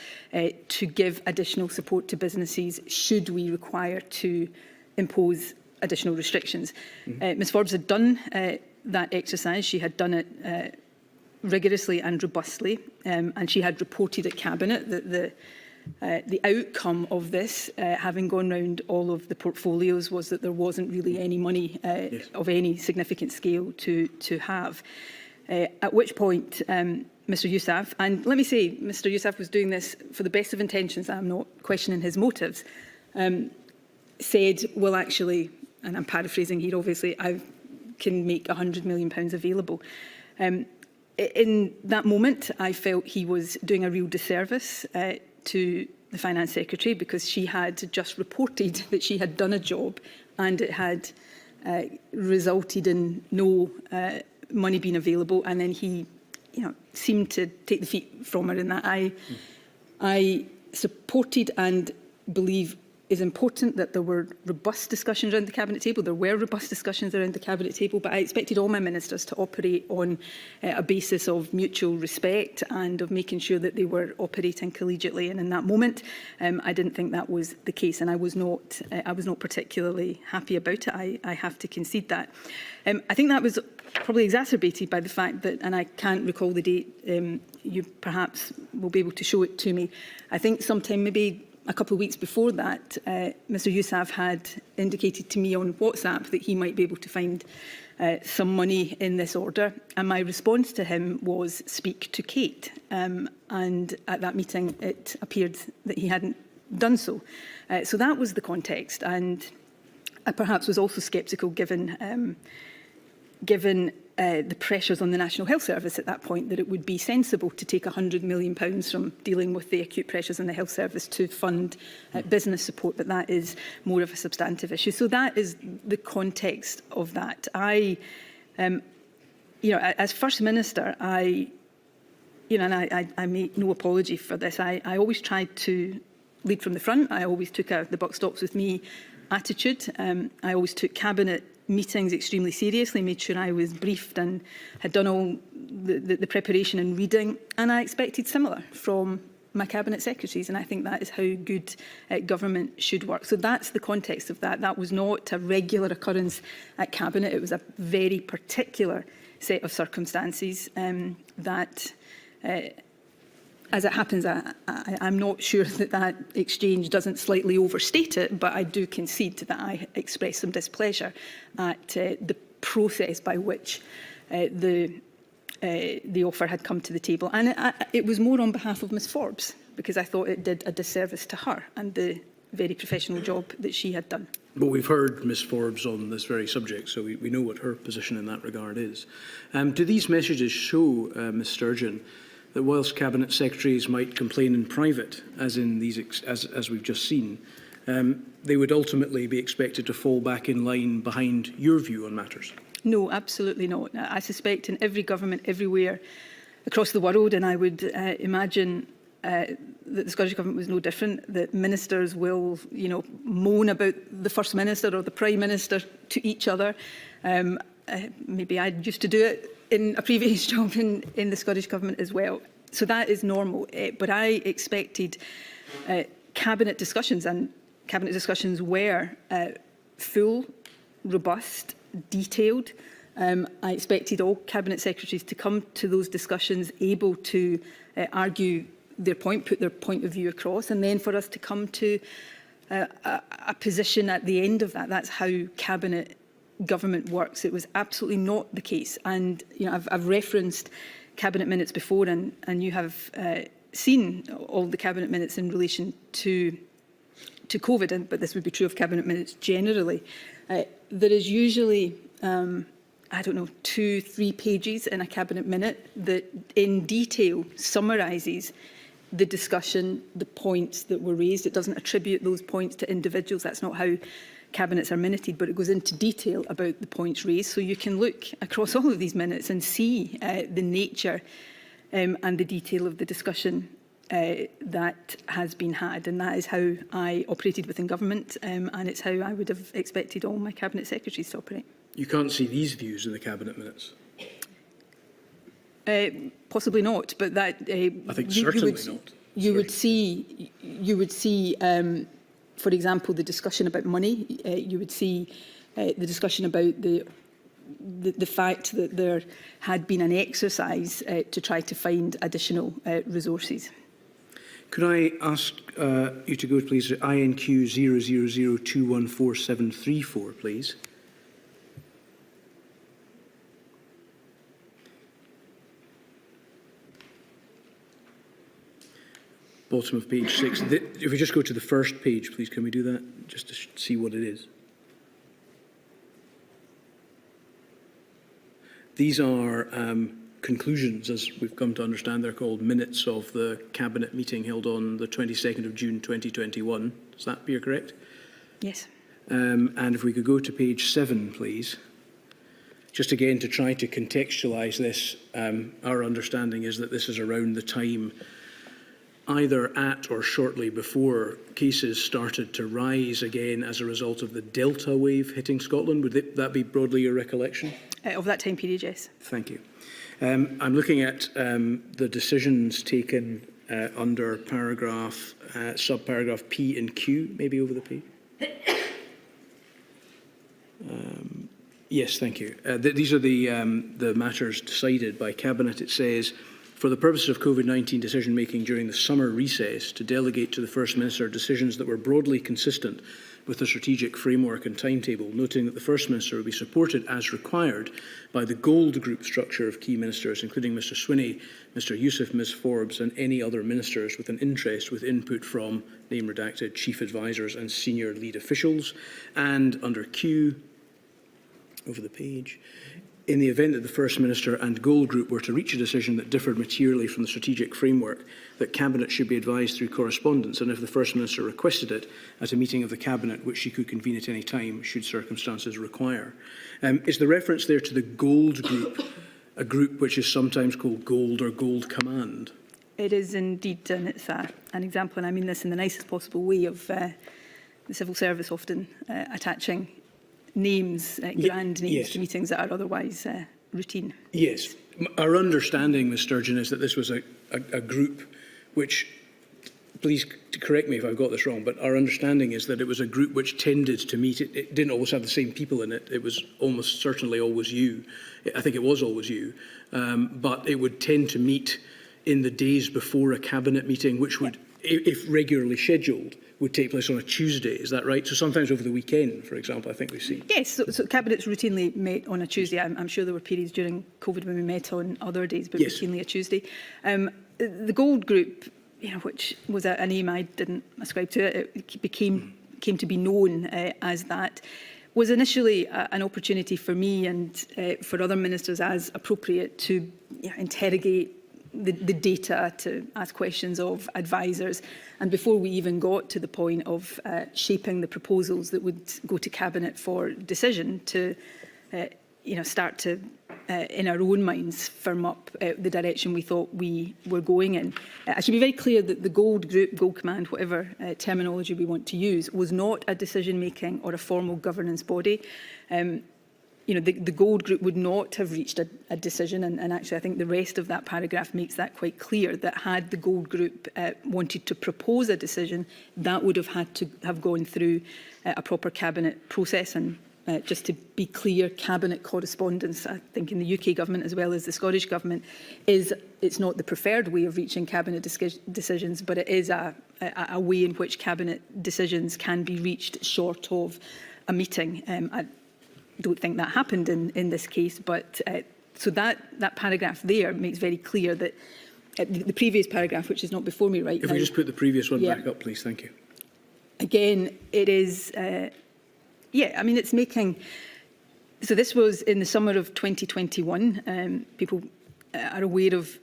to give additional support to businesses should we require to impose additional restrictions. Ms Forbes had done that exercise. She had done it rigorously and robustly, and she had reported at Cabinet that the outcome of this, having gone round all of the portfolios, was that there wasn't really any money of any significant scale to have. At which point, Mr Youssef, and let me say, Mr Youssef was doing this for the best of intentions, I'm not questioning his motives, said, well, actually, and I'm paraphrasing here, obviously, I can make £100 million available. In that moment, I felt he was doing a real disservice to the Finance Secretary, because she had just reported that she had done a job and it had resulted in no money being available, and then he, seemed to take the feet from her in that. I supported and believe is important that there were robust discussions around the Cabinet table. There were robust discussions around the Cabinet table, but I expected all my ministers to operate on a basis of mutual respect and of making sure that they were operating collegiately. And in that moment, I didn't think that was the case, and I was not particularly happy about it. I have to concede that. I think that was probably exacerbated by the fact that, and I can't recall the date, you perhaps will be able to show it to me. I think sometime maybe a couple of weeks before that, Mr Youssef had indicated to me on WhatsApp that he might be able to find some money in this order. And my response to him was, speak to Kate. And at that meeting, it appeared that he hadn't done so. So that was the context. And I perhaps was also sceptical given the pressures on the National Health Service at that point, that it would be sensible to take £100 million from dealing with the acute pressures in the health service to fund business support, but that is more of a substantive issue. So that is the context of that. As First Minister, I make no apology for this. I always tried to lead from the front. I always took the buck stops with me attitude. I always took Cabinet meetings extremely seriously, made sure I was briefed and had done all the preparation and reading, and I expected similar from my Cabinet Secretaries, and I think that is how good government should work. So that's the context of that. That was not a regular occurrence at Cabinet. It was a very particular set of circumstances that as it happens, I'm not sure that that exchange doesn't slightly overstate it, but I do concede that I expressed some displeasure at the process by which the offer had come to the table. And it was more on behalf of Ms Forbes, because I thought it did a disservice to her and the very professional job that she had done. But we've heard Ms Forbes on this very subject, so we know what her position in that regard is. Do these messages show, Ms Sturgeon, that whilst Cabinet Secretaries might complain in private, as in these as we've just seen, they would ultimately be expected to fall back in line behind your view on matters? No, absolutely not. I suspect in every government everywhere across the world, and I would imagine that the Scottish Government was no different, that ministers will, moan about the First Minister or the Prime Minister to each other. Maybe I used to do it in a previous job in the Scottish Government as well. So that is normal. But I expected Cabinet discussions, and Cabinet discussions were full, robust, detailed. I expected all Cabinet Secretaries to come to those discussions able to argue their point, put their point of view across, and then for us to come to a position at the end of that. That's how Cabinet government works. It was absolutely not the case. And I've referenced Cabinet minutes before, and you have seen all the Cabinet minutes in relation to COVID, but this would be true of Cabinet minutes generally. There is usually, 2-3 pages in a Cabinet minute that in detail summarises the discussion, the points that were raised. It doesn't attribute those points to individuals. That's not how Cabinets are minuted, but it goes into detail about the points raised. So you can look across all of these minutes and see the nature and the detail of the discussion that has been had. And that is how I operated within government, and it's how I would have expected all my Cabinet Secretaries to operate. You can't see these views in the Cabinet minutes? Possibly not, but that I think certainly not. You would see, for example, the discussion about money. You would see the discussion about the fact that there had been an exercise to try to find additional resources. Could I ask you to go, please, to INQ 000214734, please? Bottom of page 6. If we just go to the first page, please, can we do that? Just to see what it is. These are conclusions, as we've come to understand. They're called minutes of the Cabinet meeting held on the 22nd of June 2021. Does that appear correct? Yes. And if we could go to page 7, please. Just again to try to contextualise this, our understanding is that this is around the time either at or shortly before cases started to rise again as a result of the Delta wave hitting Scotland. Would that be broadly your recollection? Of that time period, yes. Thank you. I'm looking at the decisions taken under subparagraph P and Q, maybe over the P. Yes, thank you. These are the matters decided by Cabinet. It says, for the purposes of COVID-19 decision-making during the summer recess, to delegate to the First Minister decisions that were broadly consistent with the strategic framework and timetable, noting that the First Minister will be supported as required by the gold group structure of key ministers, including Mr Swinney, Mr Youssef, Ms Forbes and any other ministers with an interest with input from, name redacted, chief advisers and senior lead officials. And under Q, over the page, in the event that the First Minister and Gold Group were to reach a decision that differed materially from the strategic framework, that Cabinet should be advised through correspondence, and if the First Minister requested it at a meeting of the Cabinet, which she could convene at any time, should circumstances require. Is the reference there to the Gold Group, a group which is sometimes called Gold or Gold Command? It is indeed, and it's an example, and I mean this in the nicest possible way, of the civil service often attaching names, grand names, yes, to meetings that are otherwise routine. Yes. Our understanding, Ms Sturgeon, is that this was a group which, please correct me if I've got this wrong, but our understanding is that it was a group which tended to meet. It didn't always have the same people in it. It was almost certainly always you. I think it was always you. But it would tend to meet in the days before a cabinet meeting, which would, if regularly scheduled, would take place on a Tuesday. Is that right? So sometimes over the weekend, for example, I think we've seen. Yes, so cabinets routinely met on a Tuesday. I'm sure there were periods during COVID when we met on other days, but Yes. routinely a Tuesday. The Gold Group, which was a name I didn't ascribe to, it came to be known as that, was initially an opportunity for me and for other ministers as appropriate to interrogate the data, to ask questions of advisers, and before we even got to the point of shaping the proposals that would go to Cabinet for decision, to start to, in our own minds, firm up the direction we thought we were going in. I should be very clear that the Gold Group, Gold Command, whatever terminology we want to use, was not a decision-making or a formal governance body. The Gold Group would not have reached a decision, and actually I think the rest of that paragraph makes that quite clear, that had the Gold Group wanted to propose a decision, that would have had to have gone through a proper Cabinet process. And just to be clear, Cabinet correspondence, I think in the UK Government as well as the Scottish Government, it's not the preferred way of reaching Cabinet decisions, but it is a way in which Cabinet decisions can be reached short of a meeting. I don't think that happened in this case, but so that paragraph there makes very clear that the previous paragraph, which is not before me right now. If we just put the previous one back up, please. Thank you. Again, it is, it's making, so this was in the summer of 2021. People are aware of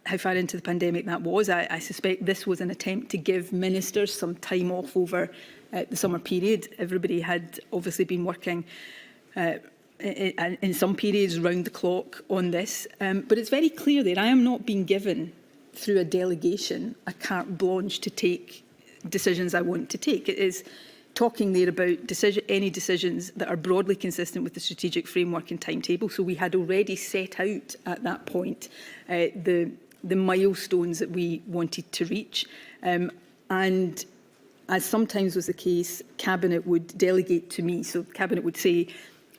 how far into the pandemic that was. I suspect this was an attempt to give ministers some time off over the summer period. Everybody had obviously been working in some periods round the clock on this. But it's very clear that I am not being given, through a delegation, a carte blanche to take decisions I want to take. It is talking there about any decisions that are broadly consistent with the strategic framework and timetable. So we had already set out at that point the milestones that we wanted to reach. And as sometimes was the case, Cabinet would delegate to me. So Cabinet would say,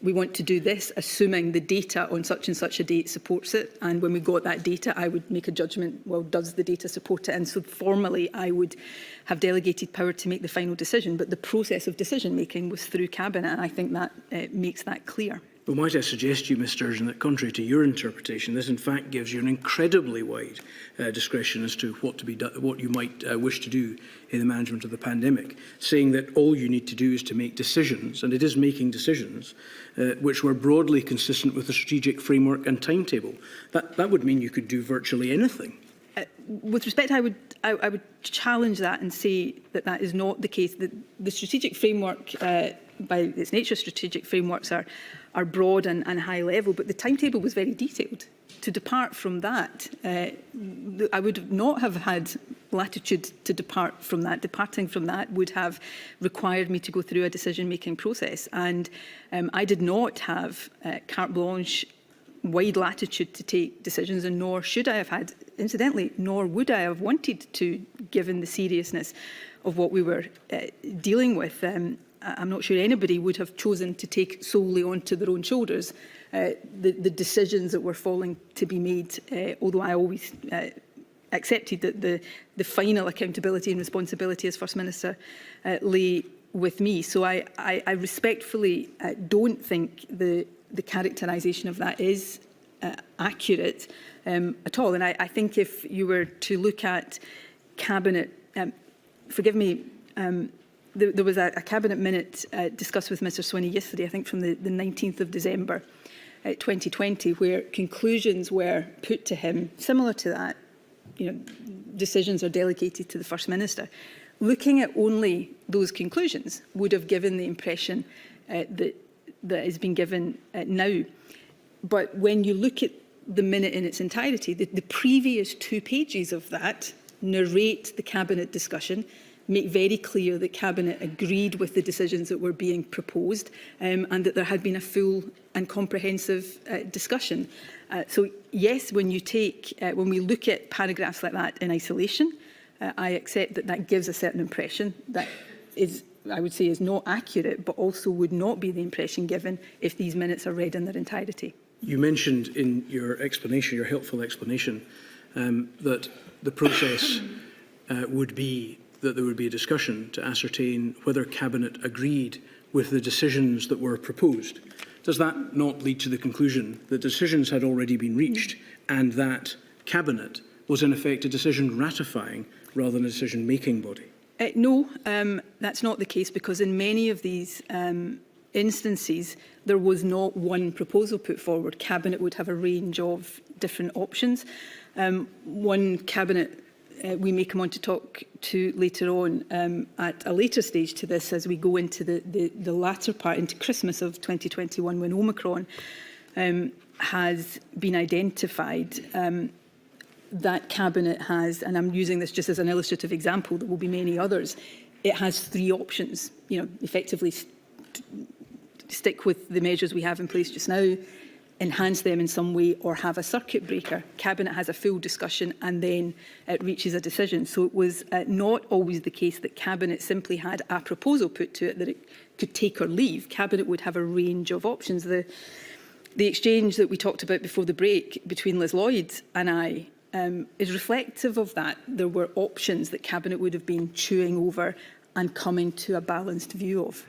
we want to do this, assuming the data on such and such a date supports it. And when we got that data, I would make a judgment, well, does the data support it? And so formally, I would have delegated power to make the final decision. But the process of decision-making was through Cabinet, and I think that makes that clear. Well, might I suggest to you, Ms Sturgeon, that contrary to your interpretation, this in fact gives you an incredibly wide discretion as to what you might wish to do in the management of the pandemic, saying that all you need to do is to make decisions, and it is making decisions, which were broadly consistent with the strategic framework and timetable. That would mean you could do virtually anything. With respect, I would challenge that and say that is not the case. The strategic framework, by its nature, strategic frameworks are broad and high level, but the timetable was very detailed. To depart from that, I would not have had latitude to depart from that. Departing from that would have required me to go through a decision-making process, and I did not have carte blanche, wide latitude to take decisions, and nor should I have had, incidentally, nor would I have wanted to, given the seriousness of what we were dealing with. I'm not sure anybody would have chosen to take solely onto their own shoulders the decisions that were falling to be made, although I always accepted that the final accountability and responsibility as First Minister lay with me. So I respectfully don't think the characterisation of that is accurate at all. And I think if you were to look at Cabinet, forgive me, there was a Cabinet minute discussed with Mr Swinney yesterday, I think from the 19th of December 2020, where conclusions were put to him similar to that. Decisions are delegated to the First Minister. Looking at only those conclusions would have given the impression that has been given now. But when you look at the minute in its entirety, the previous 2 pages of that narrate the Cabinet discussion, make very clear that Cabinet agreed with the decisions that were being proposed, and that there had been a full and comprehensive discussion. So yes, when we look at paragraphs like that in isolation, I accept that gives a certain impression that is, I would say, is not accurate, but also would not be the impression given if these minutes are read in their entirety. You mentioned in your explanation, your helpful explanation, that the process would be that there would be a discussion to ascertain whether Cabinet agreed with the decisions that were proposed. Does that not lead to the conclusion that decisions had already been reached and that Cabinet was in effect a decision ratifying rather than a decision-making body? No, that's not the case, because in many of these instances, there was not one proposal put forward. Cabinet would have a range of different options. One Cabinet we may come on to talk to later on at a later stage to this, as we go into the latter part, into Christmas of 2021, when Omicron has been identified. That Cabinet has, and I'm using this just as an illustrative example, there will be many others, it has three options. Effectively stick with the measures we have in place just now, enhance them in some way, or have a circuit breaker. Cabinet has a full discussion and then it reaches a decision. So it was not always the case that Cabinet simply had a proposal put to it that it could take or leave. Cabinet would have a range of options. The exchange that we talked about before the break between Liz Lloyd and I is reflective of that. There were options that Cabinet would have been chewing over and coming to a balanced view of.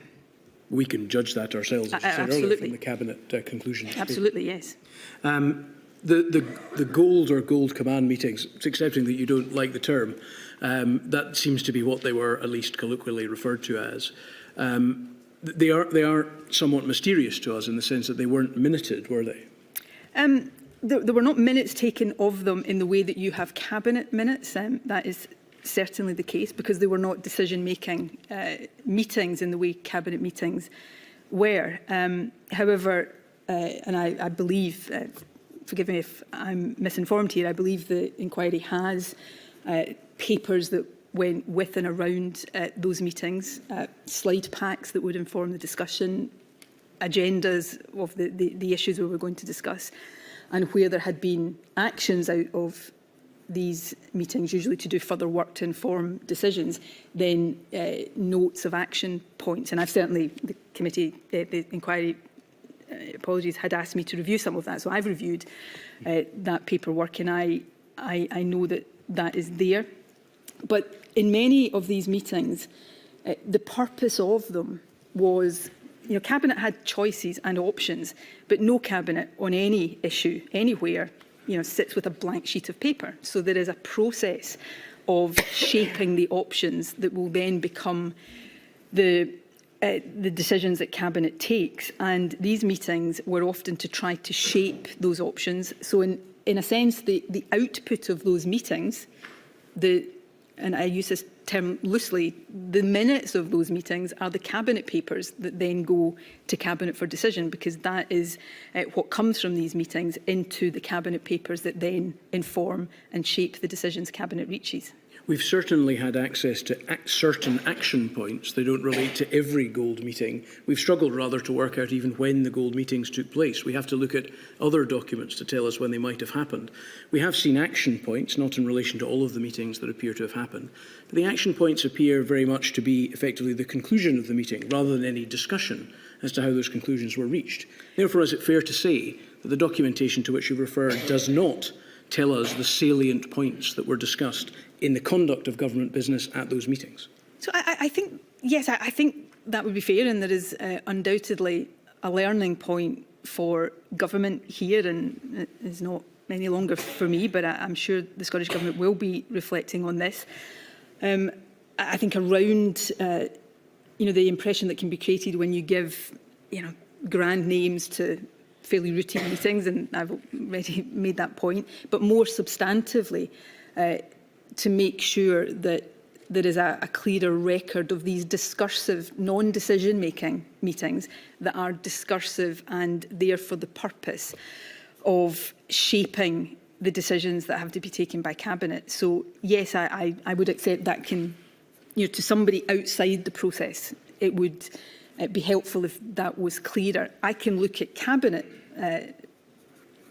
We can judge that ourselves, as you said earlier, from the Cabinet conclusions. Absolutely, yes. The gold or gold command meetings, accepting that you don't like the term, that seems to be what they were at least colloquially referred to as. They are somewhat mysterious to us in the sense that they weren't minuted, were they? There were not minutes taken of them in the way that you have Cabinet minutes. That is certainly the case, because they were not decision-making meetings in the way Cabinet meetings were. However, and I believe, forgive me if I'm misinformed here, I believe the inquiry has papers that went with and around those meetings, slide packs that would inform the discussion, agendas of the issues we were going to discuss, and where there had been actions out of these meetings, usually to do further work to inform decisions, then notes of action points. And I've certainly, the committee, the inquiry, apologies, had asked me to review some of that. So I've reviewed that paperwork, and I know that that is there. But in many of these meetings, the purpose of them was, Cabinet had choices and options, but no Cabinet on any issue, anywhere, sits with a blank sheet of paper. So there is a process of shaping the options that will then become the decisions that Cabinet takes. And these meetings were often to try to shape those options. So in a sense, the output of those meetings, and I use this term loosely, the minutes of those meetings are the Cabinet papers that then go to Cabinet for decision, because that is what comes from these meetings into the Cabinet papers that then inform and shape the decisions Cabinet reaches. We've certainly had access to certain action points. They don't relate to every gold meeting. We've struggled rather to work out even when the gold meetings took place. We have to look at other documents to tell us when they might have happened. We have seen action points, not in relation to all of the meetings that appear to have happened, but the action points appear very much to be effectively the conclusion of the meeting rather than any discussion as to how those conclusions were reached. Therefore, is it fair to say that the documentation to which you refer does not tell us the salient points that were discussed in the conduct of government business at those meetings? So I think, yes, I think that would be fair, and there is undoubtedly a learning point for government here, and it's not any longer for me, but I'm sure the Scottish Government will be reflecting on this. I think around, the impression that can be created when you give, grand names to fairly routine meetings, and I've already made that point, but more substantively, to make sure that there is a clearer record of these discursive, non-decision-making meetings that are discursive and there for the purpose of shaping the decisions that have to be taken by Cabinet. So, yes, I would accept that can, to somebody outside the process, it would be helpful if that was clearer. I can look at Cabinet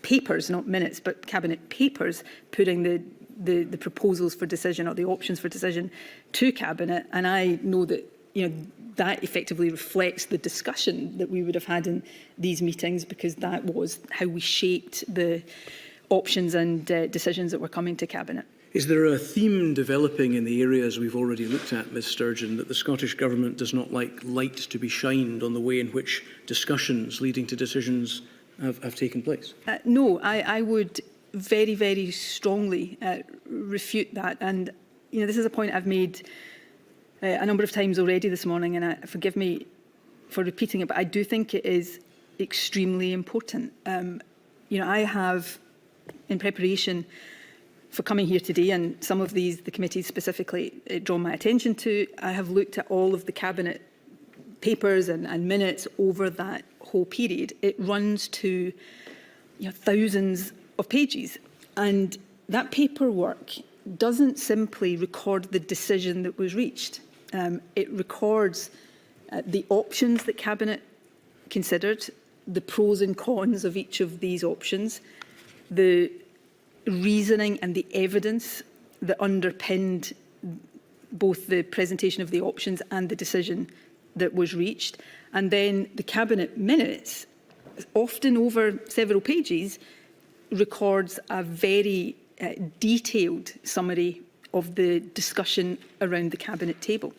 papers, not minutes, but Cabinet papers, putting the proposals for decision or the options for decision to Cabinet, and I know that that effectively reflects the discussion that we would have had in these meetings, because that was how we shaped the options and decisions that were coming to Cabinet. Is there a theme developing in the areas we've already looked at, Ms Sturgeon, that the Scottish Government does not like light to be shined on the way in which discussions leading to decisions have taken place? No, I would very, very strongly refute that. And this is a point I've made a number of times already this morning, and forgive me for repeating it, but I do think it is extremely important. I have, in preparation for coming here today, and some of these the committees specifically drawn my attention to, I have looked at all of the Cabinet papers and minutes over that whole period. It runs to thousands of pages, and that paperwork doesn't simply record the decision that was reached. It records the options that Cabinet considered, the pros and cons of each of these options, the reasoning and the evidence that underpinned both the presentation of the options and the decision that was reached. And then the Cabinet minutes, often over several pages, records a very detailed summary of the discussion around the Cabinet table.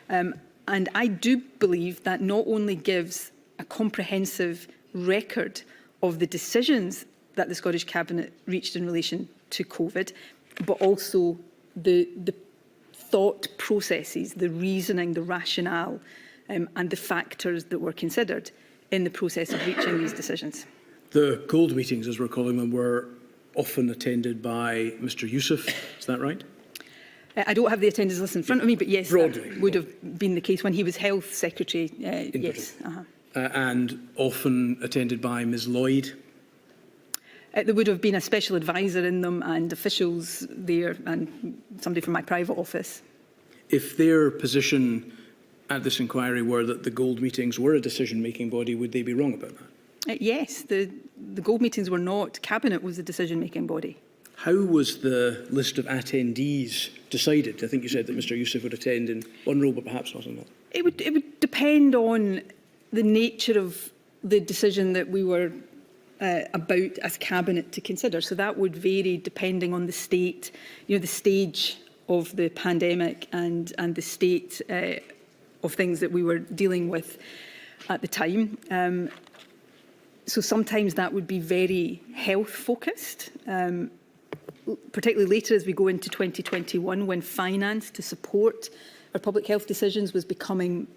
And I do believe that not only gives a comprehensive record of the decisions that the Scottish Cabinet reached in relation to COVID, but also the thought processes, the reasoning, the rationale, and the factors that were considered in the process of reaching these decisions. The gold meetings, as we're calling them, were often attended by Mr Youssef, is that right? I don't have the attendance list in front of me, but yes, broadly, that would have been the case when he was Health Secretary, yes. And often attended by Ms Lloyd? There would have been a special advisor in them and officials there and somebody from my private office. If their position at this inquiry were that the gold meetings were a decision-making body, would they be wrong about that? Yes, the gold meetings were not. Cabinet was the decision-making body. How was the list of attendees decided? I think you said that Mr Youssef would attend in one role, but perhaps not in that. It would depend on the nature of the decision that we were about as Cabinet to consider. So that would vary depending on the state, the stage of the pandemic and the state of things that we were dealing with at the time. So sometimes that would be very health focused, particularly later as we go into 2021, when finance to support our public health decisions was becoming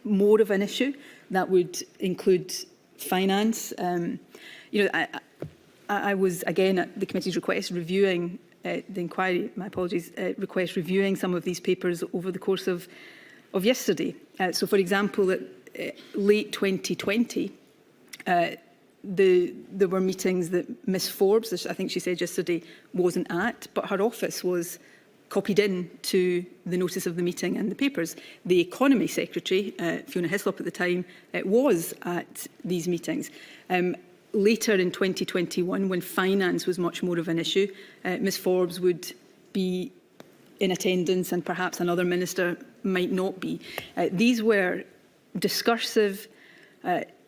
more of an issue. That would include finance. I was, again, at the committee's request, reviewing the inquiry, my apologies, request, reviewing some of these papers over the course of yesterday. So, for example, at late 2020, there were meetings that Ms Forbes, as I think she said yesterday, wasn't at, but her office was copied in to the notice of the meeting and the papers. The Economy Secretary, Fiona Hislop at the time, was at these meetings. Later in 2021, when finance was much more of an issue, Ms Forbes would be in attendance and perhaps another minister might not be. These were discursive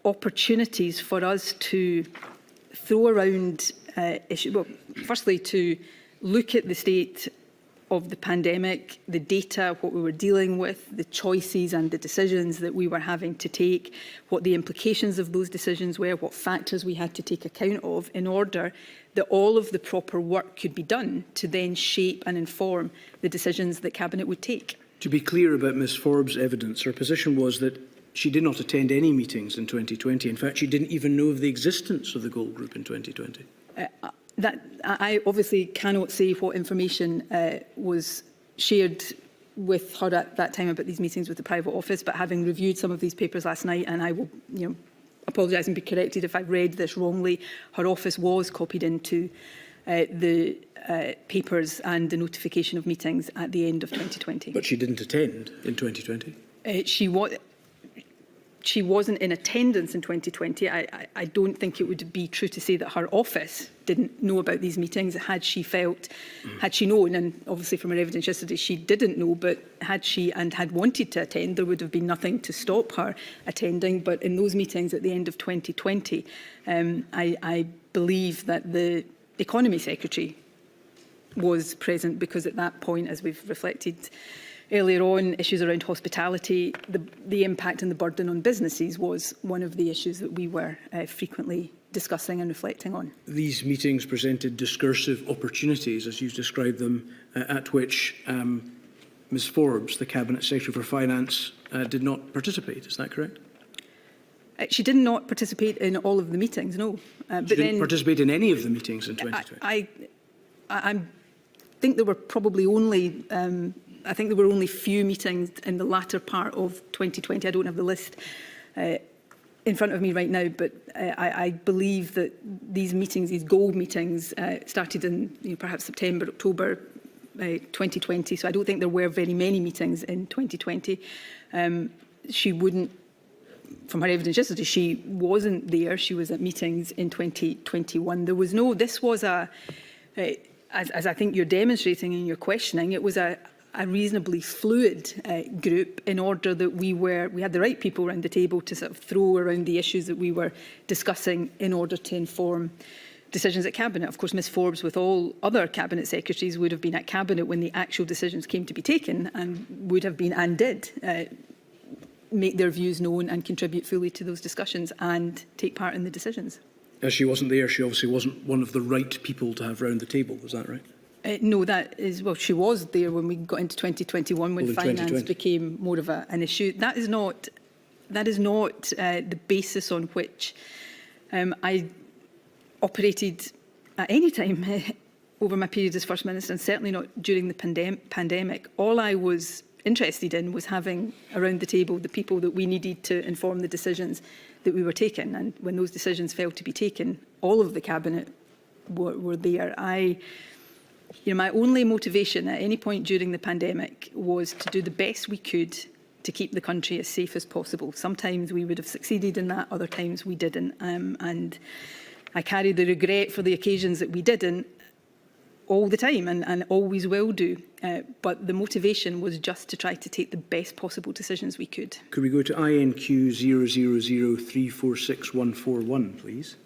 opportunities for us to throw around issues. Well, firstly, to look at the state of the pandemic, the data, what we were dealing with, the choices and the decisions that we were having to take, what the implications of those decisions were, what factors we had to take account of in order that all of the proper work could be done to then shape and inform the decisions that Cabinet would take. To be clear about Ms Forbes' evidence, her position was that she did not attend any meetings in 2020. In fact, she didn't even know of the existence of the Gold Group in 2020. I obviously cannot say what information was shared with her at that time about these meetings with the private office, but having reviewed some of these papers last night, and I will apologise and be corrected if I've read this wrongly, her office was copied into the papers and the notification of meetings at the end of 2020. But she didn't attend in 2020? She wasn't in attendance in 2020. I don't think it would be true to say that her office didn't know about these meetings. Had she known, and obviously from her evidence yesterday she didn't know, but had she and had wanted to attend, there would have been nothing to stop her attending. But in those meetings at the end of 2020, I believe that the Economy Secretary was present, because at that point, as we've reflected earlier on, issues around hospitality, the impact and the burden on businesses was one of the issues that we were frequently discussing and reflecting on. These meetings presented discursive opportunities, as you described them, at which Ms Forbes, the Cabinet Secretary for Finance, did not participate. Is that correct? She did not participate in all of the meetings, no. She didn't participate in any of the meetings in 2020? I think there were probably only, I think there were only few meetings in the latter part of 2020. I don't have the list in front of me right now, but I believe that these meetings, these gold meetings, started in perhaps September, October 2020. So I don't think there were very many meetings in 2020. She wouldn't, from her evidence yesterday, she wasn't there. She was at meetings in 2021. There was no, this was a, as I think you're demonstrating in your questioning, it was a reasonably fluid group, in order that we had the right people around the table to sort of throw around the issues that we were discussing in order to inform decisions at Cabinet. Of course, Ms Forbes, with all other Cabinet Secretaries, would have been at Cabinet when the actual decisions came to be taken, and would have been and did make their views known and contribute fully to those discussions and take part in the decisions. As she wasn't there, she obviously wasn't one of the right people to have round the table. Was that right? No, that is, well, she was there when we got into 2021, when finance became more of an issue. That is not the basis on which I operated at any time over my period as First Minister, and certainly not during the pandemic. All I was interested in was having around the table the people that we needed to inform the decisions that we were taking. And when those decisions failed to be taken, all of the Cabinet were there. My only motivation at any point during the pandemic was to do the best we could to keep the country as safe as possible. Sometimes we would have succeeded in that, other times we didn't. And I carry the regret for the occasions that we didn't all the time, and always will do. But the motivation was just to try to take the best possible decisions we could. Could we go to INQ 0003464141, please?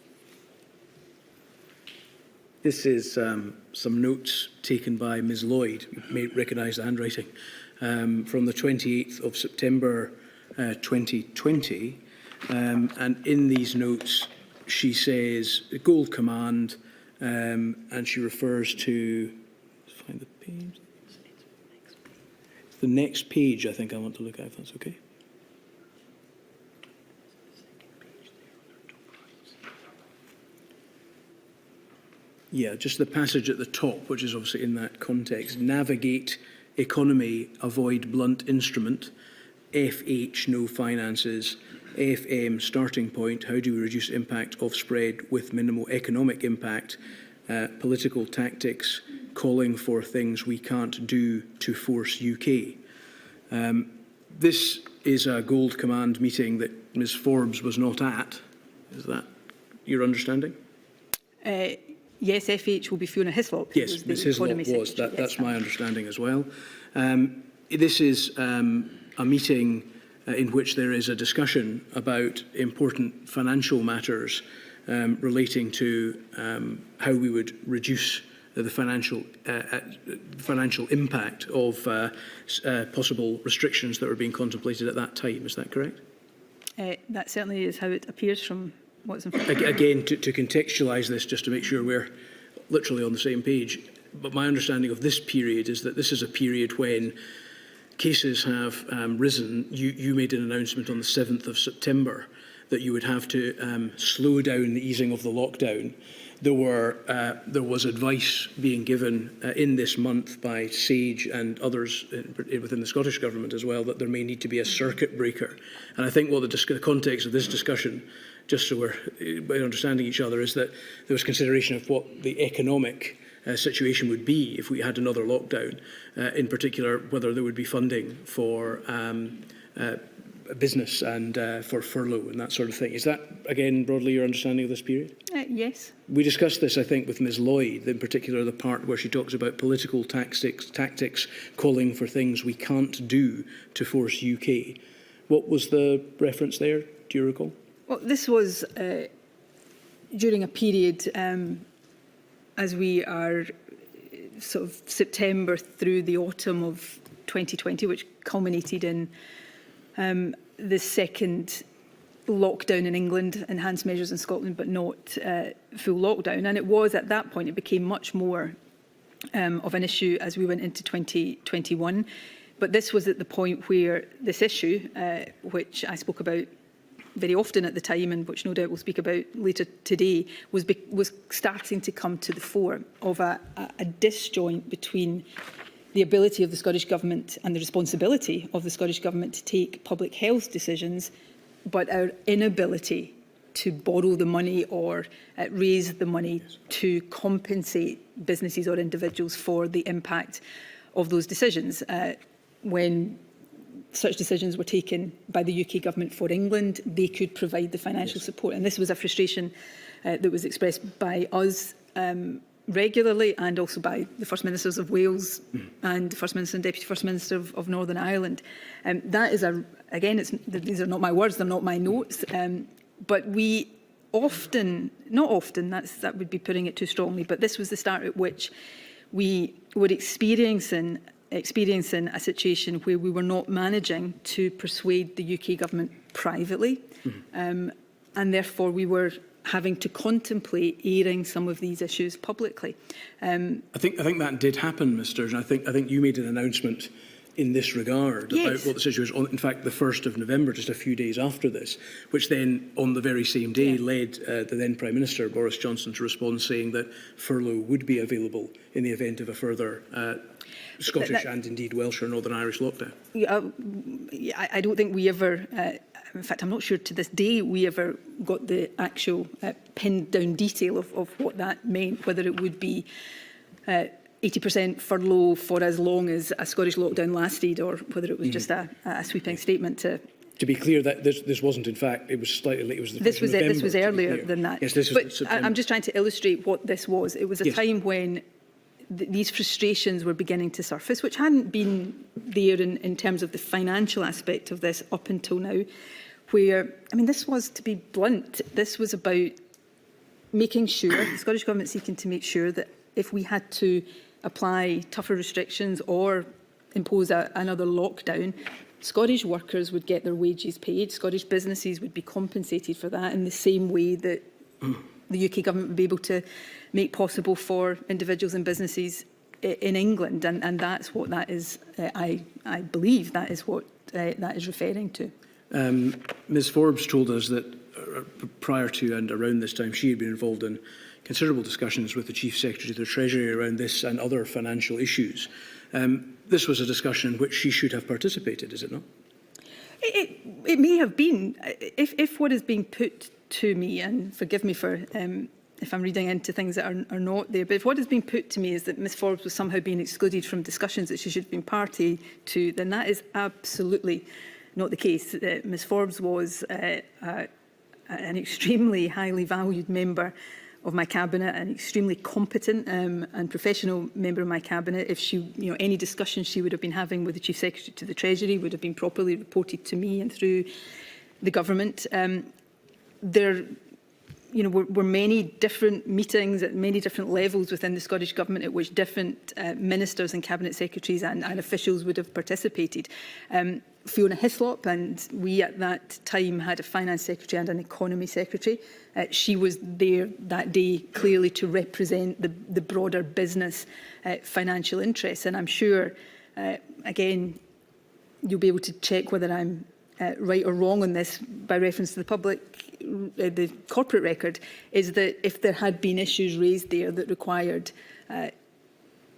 This is some notes taken by Ms Lloyd. You may recognise the handwriting. From the 28th of September 2020. And in these notes, she says, Gold Command, and she refers to, let's find the page. The next page, I think I want to look at, if that's okay. Yeah, just the passage at the top, which is obviously in that context. Navigate economy, avoid blunt instrument. FH, no finances. FM, starting point. How do we reduce impact of spread with minimal economic impact? Political tactics, calling for things we can't do to force UK. This is a Gold Command meeting that Ms Forbes was not at. Is that your understanding? Yes, FH will be Fiona Hislop. Yes, Ms Hislop was. That's my understanding as well. This is a meeting in which there is a discussion about important financial matters relating to how we would reduce the financial impact of possible restrictions that were being contemplated at that time. Is that correct? That certainly is how it appears from what's in front of me. Again, to contextualise this, just to make sure we're literally on the same page, but my understanding of this period is that this is a period when cases have risen. You made an announcement on the 7th of September that you would have to slow down the easing of the lockdown. There was advice being given in this month by SAGE and others within the Scottish Government as well that there may need to be a circuit breaker. And I think what the context of this discussion, just so we're understanding each other, is that there was consideration of what the economic situation would be if we had another lockdown, in particular whether there would be funding for business and for furlough and that sort of thing. Is that, again, broadly your understanding of this period? Yes. We discussed this, I think, with Ms Lloyd, in particular the part where she talks about political tactics calling for things we can't do to force UK. What was the reference there? Do you recall? Well, this was during a period as we are sort of September through the autumn of 2020, which culminated in the second lockdown in England, enhanced measures in Scotland, but not full lockdown. And it was at that point, it became much more of an issue as we went into 2021. But this was at the point where this issue, which I spoke about very often at the time and which no doubt we'll speak about later today, was starting to come to the fore of a disjoint between the ability of the Scottish Government and the responsibility of the Scottish Government to take public health decisions, but our inability to borrow the money or raise the money to compensate businesses or individuals for the impact of those decisions. When such decisions were taken by the UK Government for England, they could provide the financial support. And this was a frustration that was expressed by us regularly, and also by the First Ministers of Wales and the First Minister and Deputy First Minister of Northern Ireland. That is, again, these are not my words, they're not my notes, but we often, not often, that would be putting it too strongly, but this was the start at which we were experiencing a situation where we were not managing to persuade the UK Government privately, and therefore we were having to contemplate airing some of these issues publicly. I think that did happen, Ms Sturgeon. I think you made an announcement in this regard about what the situation was on, in fact, the 1st of November, just a few days after this, which then, on the very same day, led the then Prime Minister, Boris Johnson, to respond saying that furlough would be available in the event of a further Scottish and indeed Welsh or Northern Irish lockdown. I don't think we ever, in fact, I'm not sure to this day we ever got the actual pinned down detail of what that meant, whether it would be 80% furlough for as long as a Scottish lockdown lasted, or whether it was just a sweeping statement to... To be clear, that this wasn't, in fact, it was slightly late. It was the 1st of November, this was earlier than that. Yes, this was September. I'm just trying to illustrate what this was. It was a time when these frustrations were beginning to surface, which hadn't been there in terms of the financial aspect of this up until now, where, I mean, this was, to be blunt, this was about making sure, the Scottish Government seeking to make sure that if we had to apply tougher restrictions or impose another lockdown, Scottish workers would get their wages paid, Scottish businesses would be compensated for that in the same way that the UK Government would be able to make possible for individuals and businesses in England. And that's what that is, I believe that is what that is referring to. Ms Forbes told us that prior to and around this time, she had been involved in considerable discussions with the Chief Secretary of the Treasury around this and other financial issues. This was a discussion in which she should have participated, is it not? It may have been. If what is being put to me, and forgive me for if I'm reading into things that are not there, but if what is being put to me is that Ms Forbes was somehow being excluded from discussions that she should have been party to, then that is absolutely not the case. Ms Forbes was an extremely highly valued member of my cabinet, an extremely competent and professional member of my cabinet. If she, any discussion she would have been having with the Chief Secretary to the Treasury would have been properly reported to me and through the government. There were many different meetings at many different levels within the Scottish Government at which different ministers and cabinet secretaries and officials would have participated. Fiona Hislop, and we at that time had a finance secretary and an economy secretary. She was there that day clearly to represent the broader business financial interests. And I'm sure, again, you'll be able to check whether I'm right or wrong on this by reference to the corporate record, is that if there had been issues raised there that required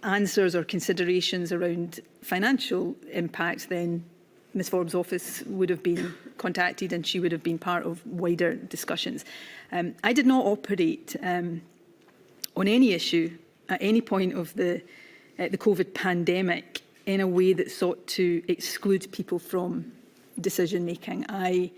answers or considerations around financial impacts, then Ms Forbes' office would have been contacted and she would have been part of wider discussions. I did not operate on any issue at any point of the COVID pandemic in a way that sought to exclude people from decision making. I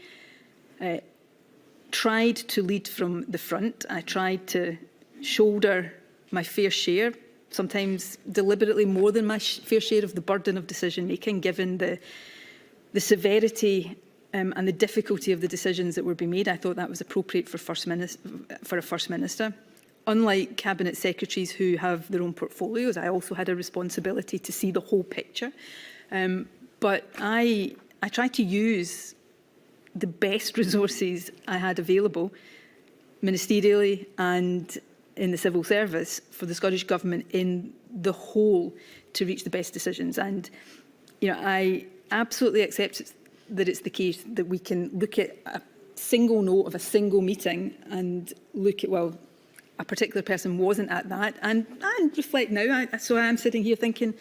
tried to lead from the front. I tried to shoulder my fair share, sometimes deliberately more than my fair share of the burden of decision making, given the severity and the difficulty of the decisions that were being made. I thought that was appropriate for a First Minister. unlike Cabinet Secretaries who have their own portfolios, I also had a responsibility to see the whole picture. But I tried to use the best resources I had available, ministerially and in the civil service, for the Scottish Government in the whole to reach the best decisions. And I absolutely accept that it's the case that we can look at a single note of a single meeting and look at, well, a particular person wasn't at that, and reflect now. So I'm sitting here thinking,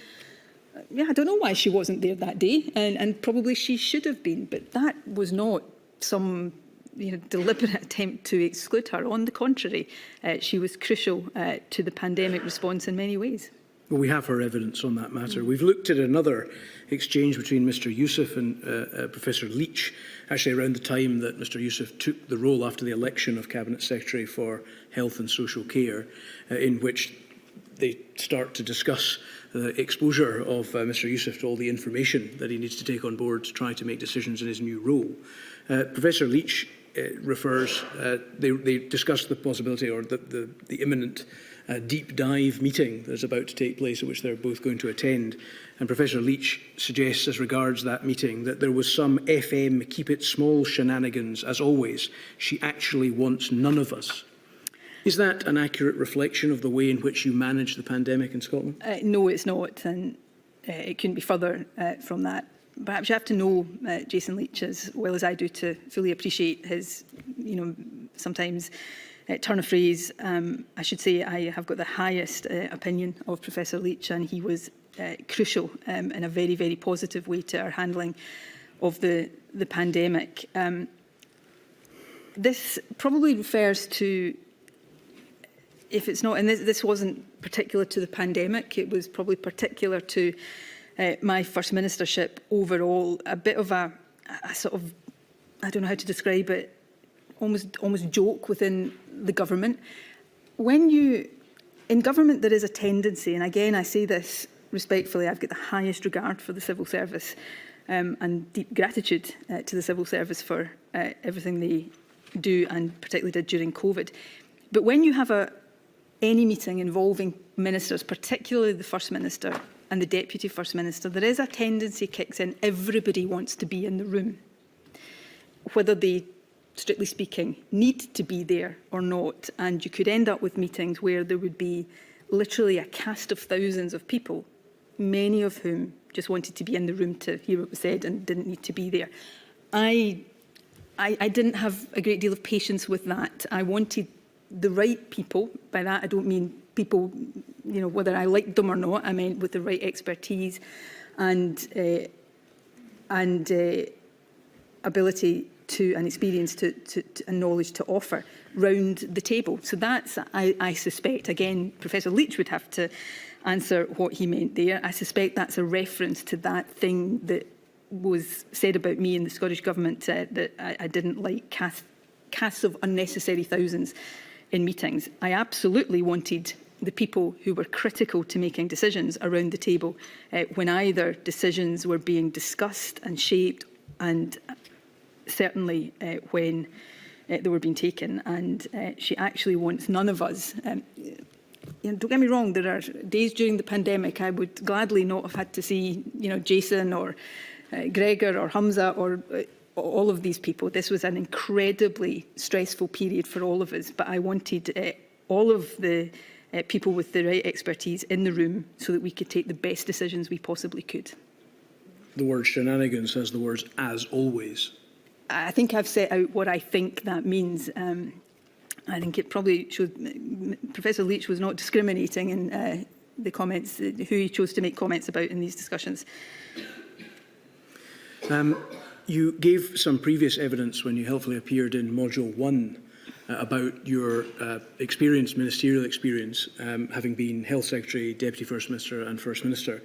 yeah, I don't know why she wasn't there that day, and probably she should have been, but that was not some deliberate attempt to exclude her. On the contrary, she was crucial to the pandemic response in many ways. Well, we have her evidence on that matter. We've looked at another exchange between Mr Youssef and Professor Leach, actually around the time that Mr Youssef took the role after the election of Cabinet Secretary for Health and Social Care, in which they start to discuss the exposure of Mr Youssef to all the information that he needs to take on board to try to make decisions in his new role. Professor Leach refers, they discussed the possibility or the imminent deep dive meeting that's about to take place, at which they're both going to attend. And Professor Leach suggests, as regards that meeting, that there was some FM keep it small shenanigans, as always. She actually wants none of us. Is that an accurate reflection of the way in which you manage the pandemic in Scotland? No, it's not, and it couldn't be further from that. Perhaps you have to know Jason Leach as well as I do to fully appreciate his, sometimes turn of phrase. I should say I have got the highest opinion of Professor Leach, and he was crucial in a very, very positive way to our handling of the pandemic. This probably refers to, if it's not, and this wasn't particular to the pandemic, it was probably particular to my First Ministership overall, a bit of a sort of, I don't know how to describe it, almost joke within the government. In government there is a tendency, and again I say this respectfully, I've got the highest regard for the civil service and deep gratitude to the civil service for everything they do, and particularly did during COVID. But when you have any meeting involving ministers, particularly the First Minister and the Deputy First Minister, there is a tendency kicks in, everybody wants to be in the room, whether they, strictly speaking, need to be there or not. And you could end up with meetings where there would be literally a cast of thousands of people, many of whom just wanted to be in the room to hear what was said and didn't need to be there. I didn't have a great deal of patience with that. I wanted the right people. By that I don't mean people, whether I liked them or not. I meant with the right expertise and ability to, and experience to and knowledge to offer round the table. So that's, I suspect, again, Professor Leach would have to answer what he meant there. I suspect that's a reference to that thing that was said about me in the Scottish Government, that I didn't like casts of unnecessary thousands in meetings. I absolutely wanted the people who were critical to making decisions around the table when either decisions were being discussed and shaped, and certainly when they were being taken. And she actually wants none of us. Don't get me wrong, there are days during the pandemic I would gladly not have had to see Jason or Gregor or Hamza or all of these people. This was an incredibly stressful period for all of us, but I wanted all of the people with the right expertise in the room so that we could take the best decisions we possibly could. The word shenanigans has the words "as always." I think I've set out what I think that means. I think it probably shows Professor Leach was not discriminating in the comments, who he chose to make comments about in these discussions. You gave some previous evidence when you helpfully appeared in Module 1 about your ministerial experience, having been Health Secretary, Deputy First Minister and First Minister.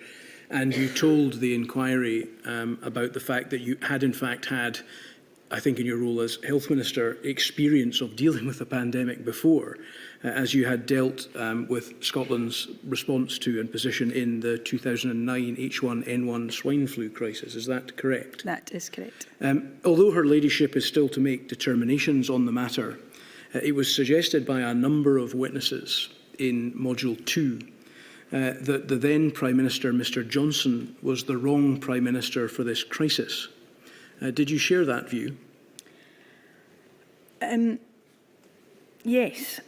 And you told the inquiry about the fact that you had in fact had, I think in your role as Health Minister, experience of dealing with a pandemic before, as you had dealt with Scotland's response to and position in the 2009 H1N1 swine flu crisis. Is that correct? That is correct. Although her ladyship is still to make determinations on the matter, It was suggested by a number of witnesses in Module 2 that the then Prime Minister, Mr Johnson, was the wrong Prime Minister for this crisis. Did you share that view? Yes.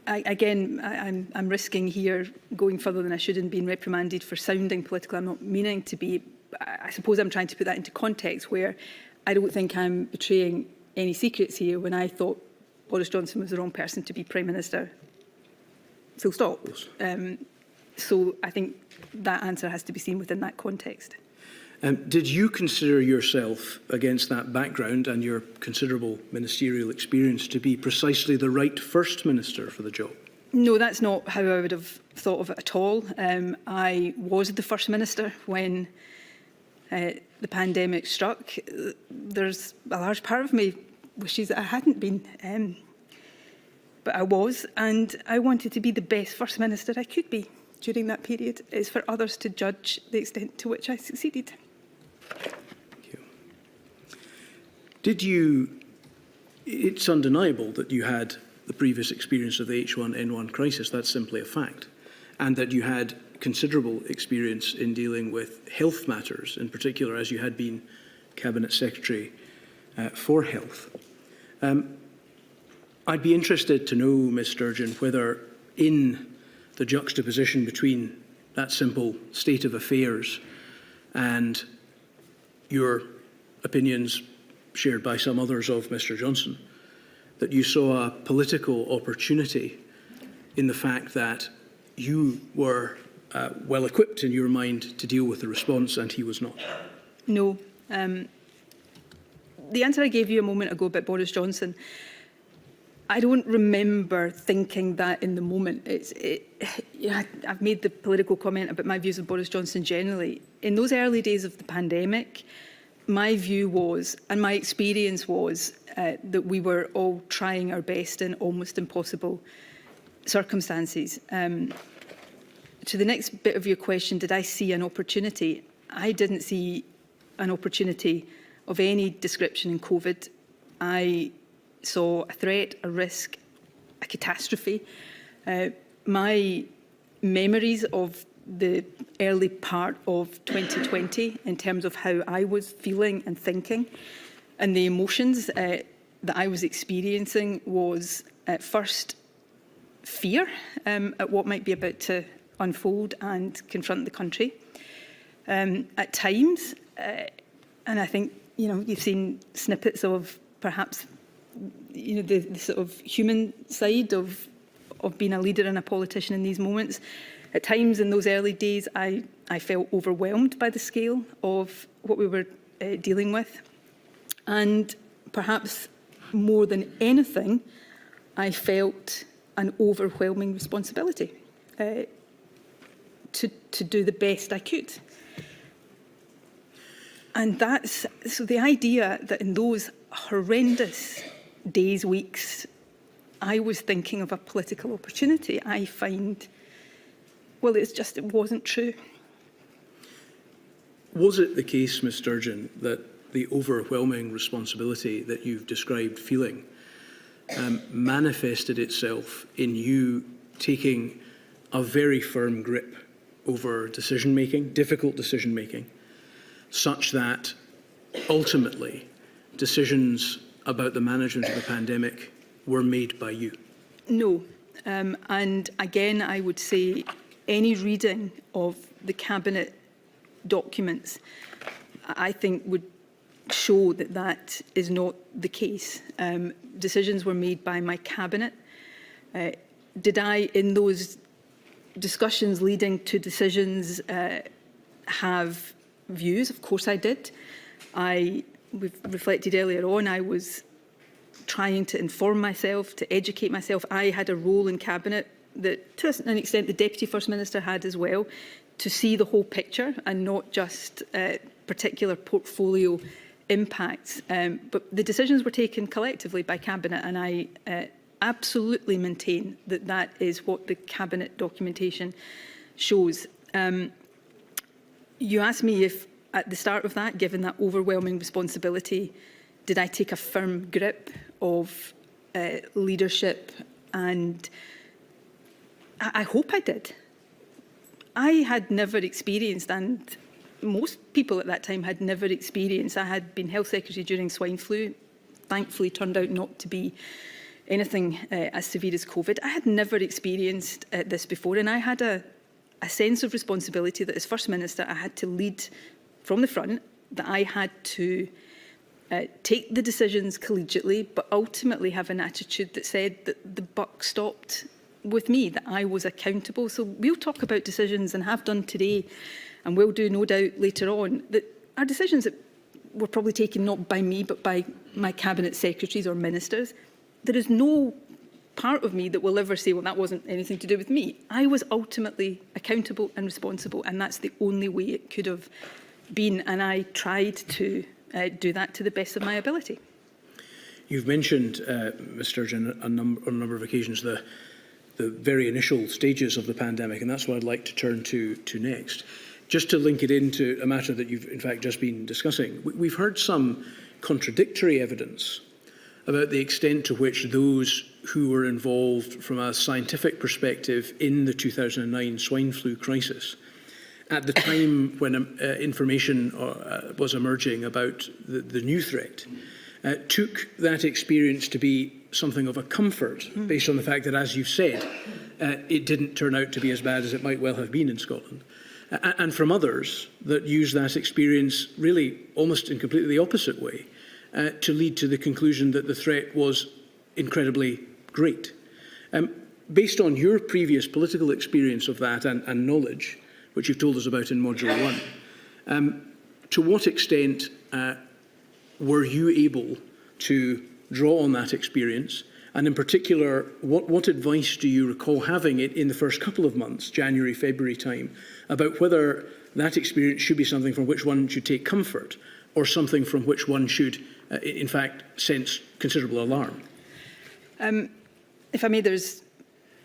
I'm risking here going further than I should and being reprimanded for sounding political. I'm not meaning to be. I suppose I'm trying to put that into context where I don't think I'm betraying any secrets here when I thought Boris Johnson was the wrong person to be Prime Minister. Full stop. So I think that answer has to be seen within that context. Did you consider yourself, against that background and your considerable ministerial experience, to be precisely the right First Minister for the job? No, that's not how I would have thought of it at all. I was the First Minister when the pandemic struck. There's a large part of me wishes that I hadn't been, but I was, and I wanted to be the best First Minister I could be during that period. It's for others to judge the extent to which I succeeded. Thank you. It's undeniable that you had the previous experience of the H1N1 crisis, that's simply a fact, and that you had considerable experience in dealing with health matters, in particular as you had been Cabinet Secretary for Health. I'd be interested to know, Ms Sturgeon, whether in the juxtaposition between that simple state of affairs and your opinions shared by some others of Mr Johnson, that you saw a political opportunity in the fact that you were well equipped in your mind to deal with the response and he was not? No. The answer I gave you a moment ago about Boris Johnson, I don't remember thinking that in the moment. I've made the political comment about my views of Boris Johnson generally. In those early days of the pandemic, my view was, and my experience was, that we were all trying our best in almost impossible circumstances. To the next bit of your question, did I see an opportunity? I didn't see an opportunity of any description in COVID. I saw a threat, a risk, a catastrophe. My memories of the early part of 2020 in terms of how I was feeling and thinking and the emotions that I was experiencing was at first fear at what might be about to unfold and confront the country. At times, and I think you've seen snippets of perhaps the sort of human side of being a leader and a politician in these moments. At times in those early days, I felt overwhelmed by the scale of what we were dealing with. And perhaps more than anything, I felt an overwhelming responsibility to do the best I could. And so the idea that in those horrendous days, weeks, I was thinking of a political opportunity, I find, well, it wasn't true. Was it the case, Ms Sturgeon, that the overwhelming responsibility that you've described feeling manifested itself in you taking a very firm grip over decision-making, difficult decision-making, such that ultimately decisions about the management of the pandemic were made by you? No. And again, I would say any reading of the Cabinet documents, I think would show that that is not the case. Decisions were made by my Cabinet. Did I, in those discussions leading to decisions, have views? Of course I did. We've reflected earlier on, I was trying to inform myself, to educate myself. I had a role in Cabinet that, to an extent, the Deputy First Minister had as well, to see the whole picture and not just particular portfolio impacts. But the decisions were taken collectively by Cabinet, and I absolutely maintain that that is what the Cabinet documentation shows. You asked me if, at the start of that, given that overwhelming responsibility, did I take a firm grip of leadership? And I hope I did. I had never experienced, and most people at that time had never experienced, I had been Health Secretary during swine flu, thankfully turned out not to be anything as severe as COVID. I had never experienced this before, and I had a sense of responsibility that as First Minister I had to lead from the front, that I had to take the decisions collegiately, but ultimately have an attitude that said that the buck stopped with me, that I was accountable. So we'll talk about decisions, and have done today, and will do no doubt later on, that are decisions that were probably taken not by me but by my cabinet secretaries or ministers. There is no part of me that will ever say, well, that wasn't anything to do with me. I was ultimately accountable and responsible, and that's the only way it could have been, and I tried to do that to the best of my ability. You've mentioned, Ms Sturgeon, on a number of occasions the very initial stages of the pandemic, and that's what I'd like to turn to next. Just to link it into a matter that you've in fact just been discussing, we've heard some contradictory evidence about the extent to which those who were involved from a scientific perspective in the 2009 swine flu crisis, at the time when information was emerging about the new threat, took that experience to be something of a comfort, based on the fact that, as you've said, it didn't turn out to be as bad as it might well have been in Scotland. And from others that use that experience really almost in completely the opposite way, to lead to the conclusion that the threat was incredibly great. Based on your previous political experience of that and knowledge, which you've told us about in Module 1, to what extent were you able to draw on that experience? And in particular, what advice do you recall having it in the first couple of months, January, February time, about whether that experience should be something from which one should take comfort, or something from which one should, in fact, sense considerable alarm? If I may, there's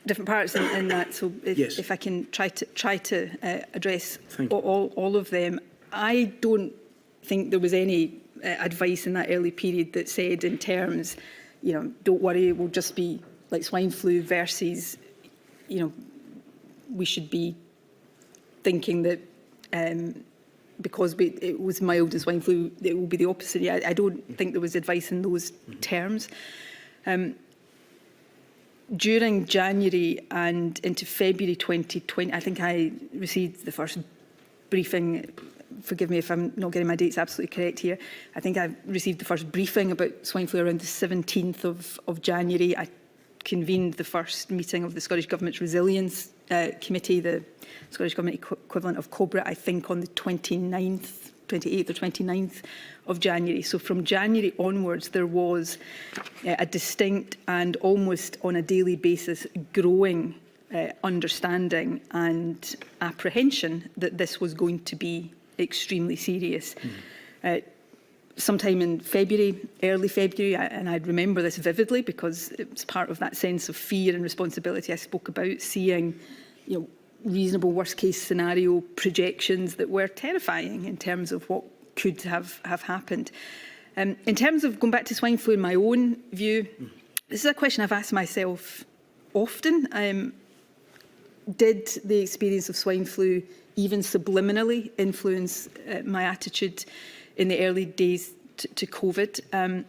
different parts in that, so Yes. if I can try to address all of them. I don't think there was any advice in that early period that said, in terms, you know, don't worry, it will just be like swine flu versus, you know, we should be thinking that because it was mild as swine flu, it will be the opposite. I don't think there was advice in those terms. During January and into February 2020, I think I received the first briefing. Forgive me if I'm not getting my dates absolutely correct here. I think I received the first briefing about swine flu around the 17th of January. I convened the first meeting of the Scottish Government's Resilience Committee, the Scottish Government equivalent of COBRA, I think on the 28th or 29th of January. So from January onwards, there was a distinct and almost on a daily basis growing understanding and apprehension that this was going to be extremely serious. Sometime in February, early February, and I remember this vividly because it was part of that sense of fear and responsibility I spoke about, seeing, you know, reasonable worst-case scenario projections that were terrifying in terms of what could have happened. In terms of going back to swine flu, in my own view, this is a question I've asked myself often. Did the experience of swine flu even subliminally influence my attitude in the early days to COVID?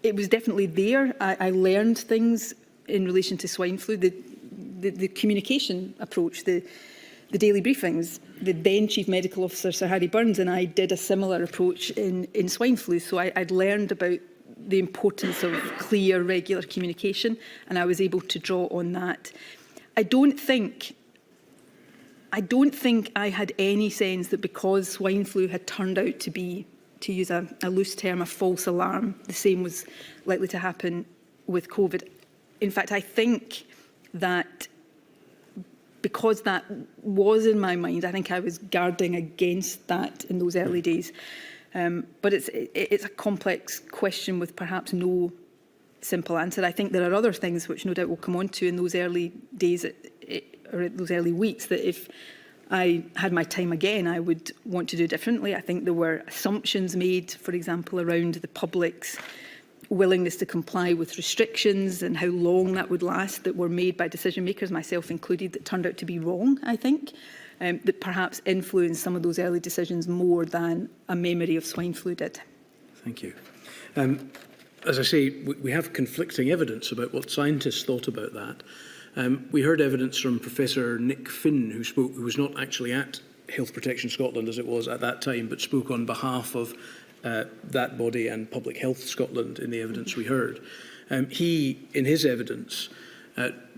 It was definitely there. I learned things in relation to swine flu, the communication approach, the daily briefings. The then Chief Medical Officer, Sir Harry Burns, and I did a similar approach in swine flu. So I'd learned about the importance of clear, regular communication, and I was able to draw on that. I don't think I had any sense that because swine flu had turned out to be, to use a loose term, a false alarm, the same was likely to happen with COVID. In fact, I think that because that was in my mind, I think I was guarding against that in those early days. But it's a complex question with perhaps no simple answer. I think there are other things which no doubt we'll come on to in those early days or those early weeks, that if I had my time again, I would want to do differently. I think there were assumptions made, for example, around the public's willingness to comply with restrictions and how long that would last, that were made by decision makers, myself included, that turned out to be wrong, I think, that perhaps influenced some of those early decisions more than a memory of swine flu did. Thank you. As I say, we have conflicting evidence about what scientists thought about that. We heard evidence from Professor Nick Finn, who was not actually at Health Protection Scotland as it was at that time, but spoke on behalf of that body and Public Health Scotland in the evidence we heard. He, in his evidence,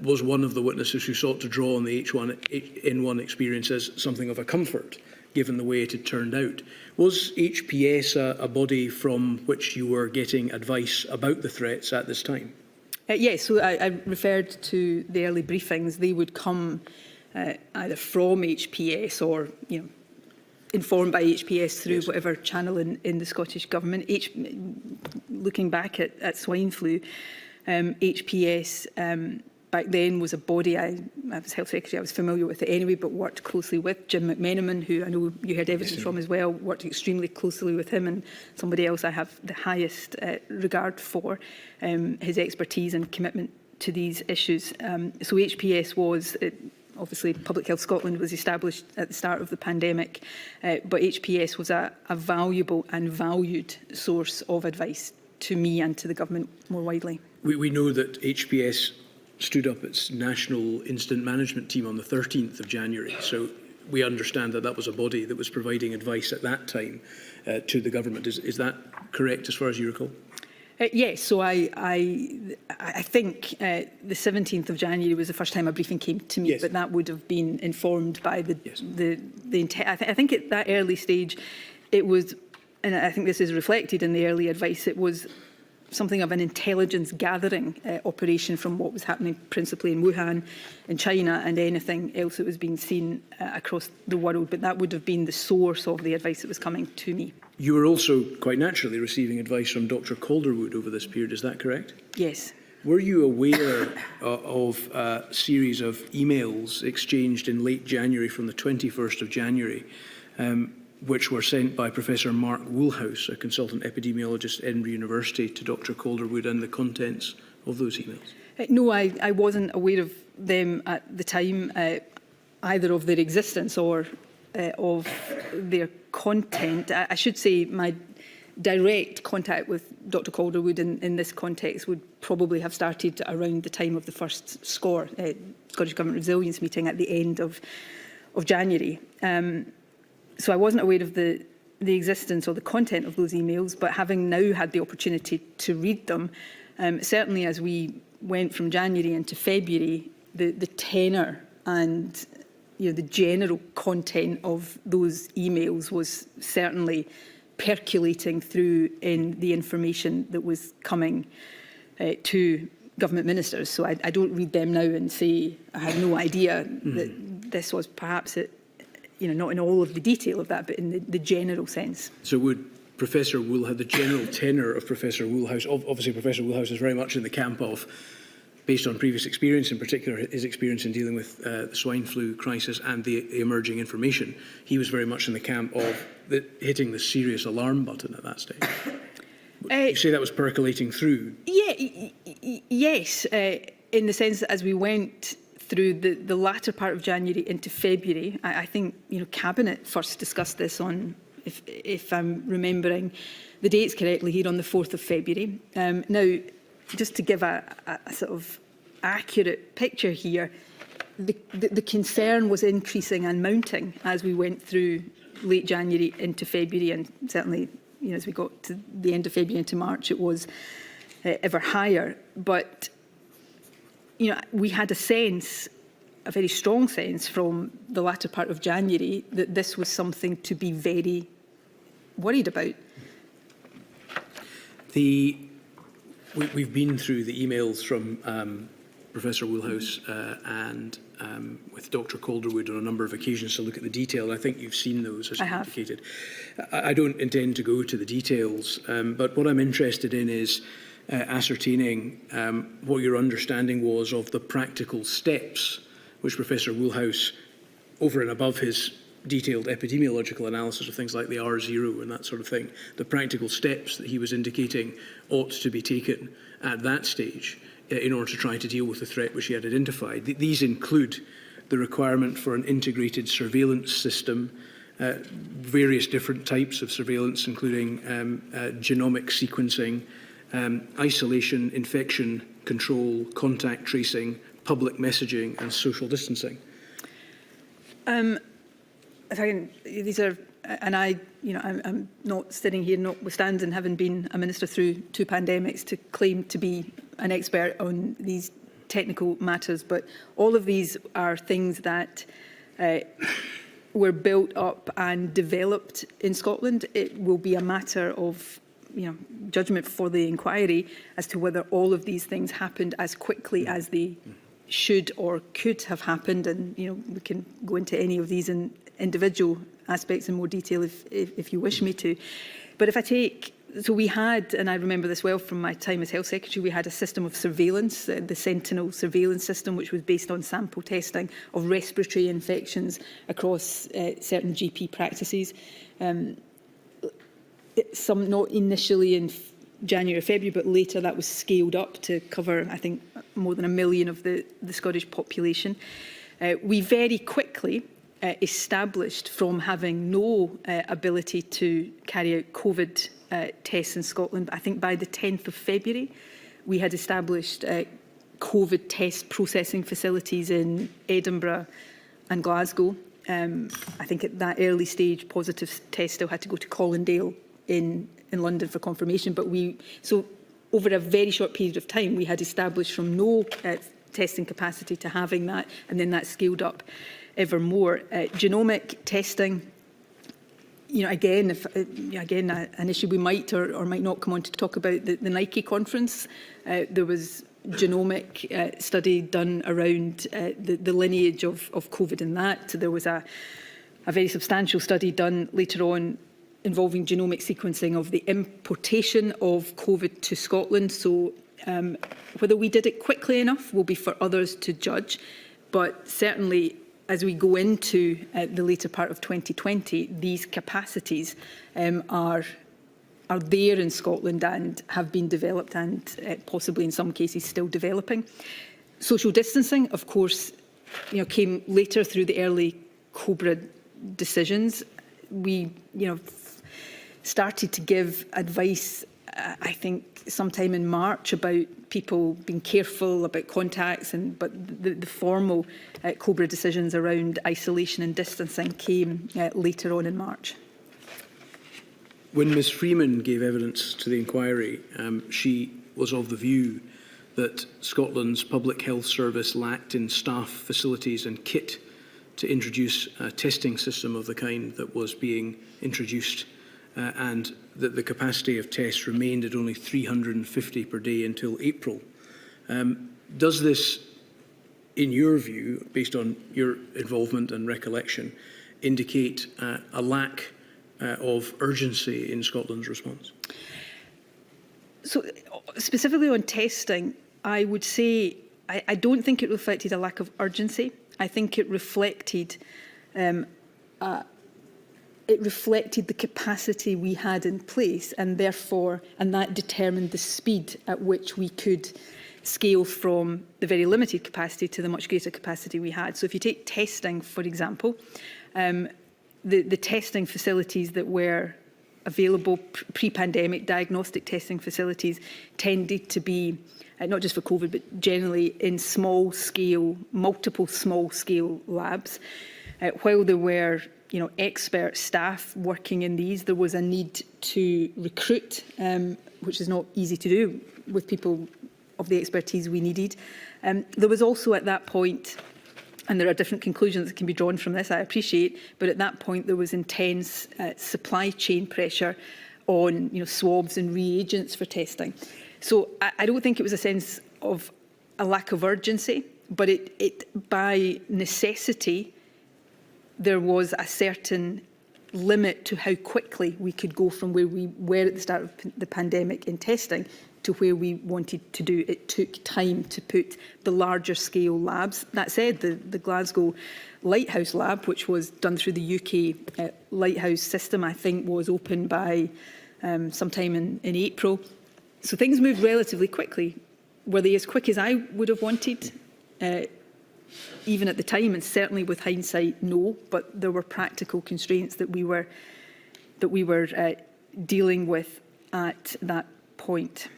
was one of the witnesses who sought to draw on the H1N1 experience as something of a comfort, given the way it had turned out. Was HPS a body from which you were getting advice about the threats at this time? Yes, so I referred to the early briefings. They would come either from HPS or, informed by HPS through whatever channel in the Scottish Government. Looking back at swine flu, HPS back then was a body, I was Health Secretary, I was familiar with it anyway, but worked closely with Jim McMenamin, who I know you heard evidence from as well, worked extremely closely with him, and somebody else I have the highest regard for, his expertise and commitment to these issues. So HPS was, obviously Public Health Scotland was established at the start of the pandemic, but HPS was a valuable and valued source of advice to me and to the government more widely. We know that HPS stood up its national incident management team on the 13th of January. So we understand that that was a body that was providing advice at that time to the government. Is that correct as far as you recall? Yes, so I think the 17th of January was the first time a briefing came to me, but that would have been informed by I think at that early stage it was, and I think this is reflected in the early advice, it was something of an intelligence gathering operation from what was happening principally in Wuhan, in China, and anything else that was being seen across the world. But that would have been the source of the advice that was coming to me. You were also quite naturally receiving advice from Dr. Calderwood over this period, is that correct? Yes. Were you aware of a series of emails exchanged in late January from the 21st of January, which were sent by Professor Mark Woolhouse, a consultant epidemiologist at Edinburgh University, to Dr. Calderwood, and the contents of those emails? No, I wasn't aware of them at the time, either of their existence or of their content. I should say my direct contact with Dr. Calderwood in this context would probably have started around the time of the first SCORE, Scottish Government Resilience meeting at the end of January. So I wasn't aware of the existence or the content of those emails, but having now had the opportunity to read them, certainly as we went from January into February, the tenor and the general content of those emails was certainly percolating through in the information that was coming to government ministers. So I don't read them now and say I had no idea that this was perhaps not in all of the detail of that, but in the general sense. So would Professor Woolhouse, the general tenor of Professor Woolhouse, obviously Professor Woolhouse is very much in the camp of, based on previous experience, in particular his experience in dealing with the swine flu crisis and the emerging information, he was very much in the camp of hitting the serious alarm button at that stage. You say that was percolating through? Yes, in the sense that as we went through the latter part of January into February, I think Cabinet first discussed this on, if I'm remembering the dates correctly, here on the 4th of February. Now, just to give a sort of accurate picture here, the concern was increasing and mounting as we went through late January into February, and certainly as we got to the end of February into March, it was ever higher. But we had a very strong sense from the latter part of January that this was something to be very worried about. We've been through the emails from Professor Woolhouse and with Dr. Calderwood on a number of occasions to look at the detail. I think you've seen those, as you indicated. I don't intend to go to the details, but what I'm interested in is ascertaining what your understanding was of the practical steps which Professor Woolhouse over and above his detailed epidemiological analysis of things like the R0 and that sort of thing, the practical steps that he was indicating ought to be taken at that stage in order to try to deal with the threat which he had identified. These include the requirement for an integrated surveillance system, various different types of surveillance, including genomic sequencing, isolation, infection control, contact tracing, public messaging and social distancing. These are, and I'm not sitting here notwithstanding having been a minister through 2 pandemics to claim to be an expert on these technical matters, but all of these are things that were built up and developed in Scotland. It will be a matter of judgment for the inquiry as to whether all of these things happened as quickly as they should or could have happened, and we can go into any of these in individual aspects in more detail if you wish me to. But if I take, so we had, and I remember this well from my time as Health Secretary, we had a system of surveillance, the Sentinel surveillance system, which was based on sample testing of respiratory infections across certain GP practices. Some not initially in January or February, but later that was scaled up to cover, I think, more than 1 million of the Scottish population. We very quickly established, from having no ability to carry out COVID tests in Scotland, I think by the 10th of February, we had established COVID test processing facilities in Edinburgh and Glasgow. I think at that early stage, positive tests still had to go to Colindale in London for confirmation, but so over a very short period of time, we had established from no testing capacity to having that, and then that scaled up ever more. Genomic testing, again, an issue we might or might not come on to talk about. The Nike conference, there was genomic study done around the lineage of COVID in that. There was a very substantial study done later on involving genomic sequencing of the importation of COVID to Scotland. So whether we did it quickly enough will be for others to judge, but certainly as we go into the later part of 2020, these capacities are there in Scotland and have been developed and possibly in some cases still developing. Social distancing, of course, came later through the early COBRA decisions. We, started to give advice, I think, sometime in March about people being careful about contacts, but the formal COBRA decisions around isolation and distancing came later on in March. When Ms Freeman gave evidence to the inquiry, she was of the view that Scotland's Public Health Service lacked in staff, facilities and kit to introduce a testing system of the kind that was being introduced, and that the capacity of tests remained at only 350 per day until April. Does this, in your view, based on your involvement and recollection, indicate a lack of urgency in Scotland's response? So, specifically on testing, I would say I don't think it reflected a lack of urgency. I think it reflected the capacity we had in place, and that determined the speed at which we could scale from the very limited capacity to the much greater capacity we had. So if you take testing, for example, the testing facilities that were available pre-pandemic, diagnostic testing facilities, tended to be, not just for COVID, but generally in multiple small-scale labs. While there were expert staff working in these, there was a need to recruit, which is not easy to do with people of the expertise we needed. There was also at that point, and there are different conclusions that can be drawn from this, I appreciate, but at that point there was intense supply chain pressure on swabs and reagents for testing. So I don't think it was a sense of a lack of urgency, but it by necessity, there was a certain limit to how quickly we could go from where we were at the start of the pandemic in testing to where we wanted to do. It took time to put the larger scale labs. That said, the Glasgow Lighthouse Lab, which was done through the UK Lighthouse system, I think was open by sometime in April. So things moved relatively quickly. Were they as quick as I would have wanted? Even at the time, and certainly with hindsight, no. But there were practical constraints that we were dealing with at that point.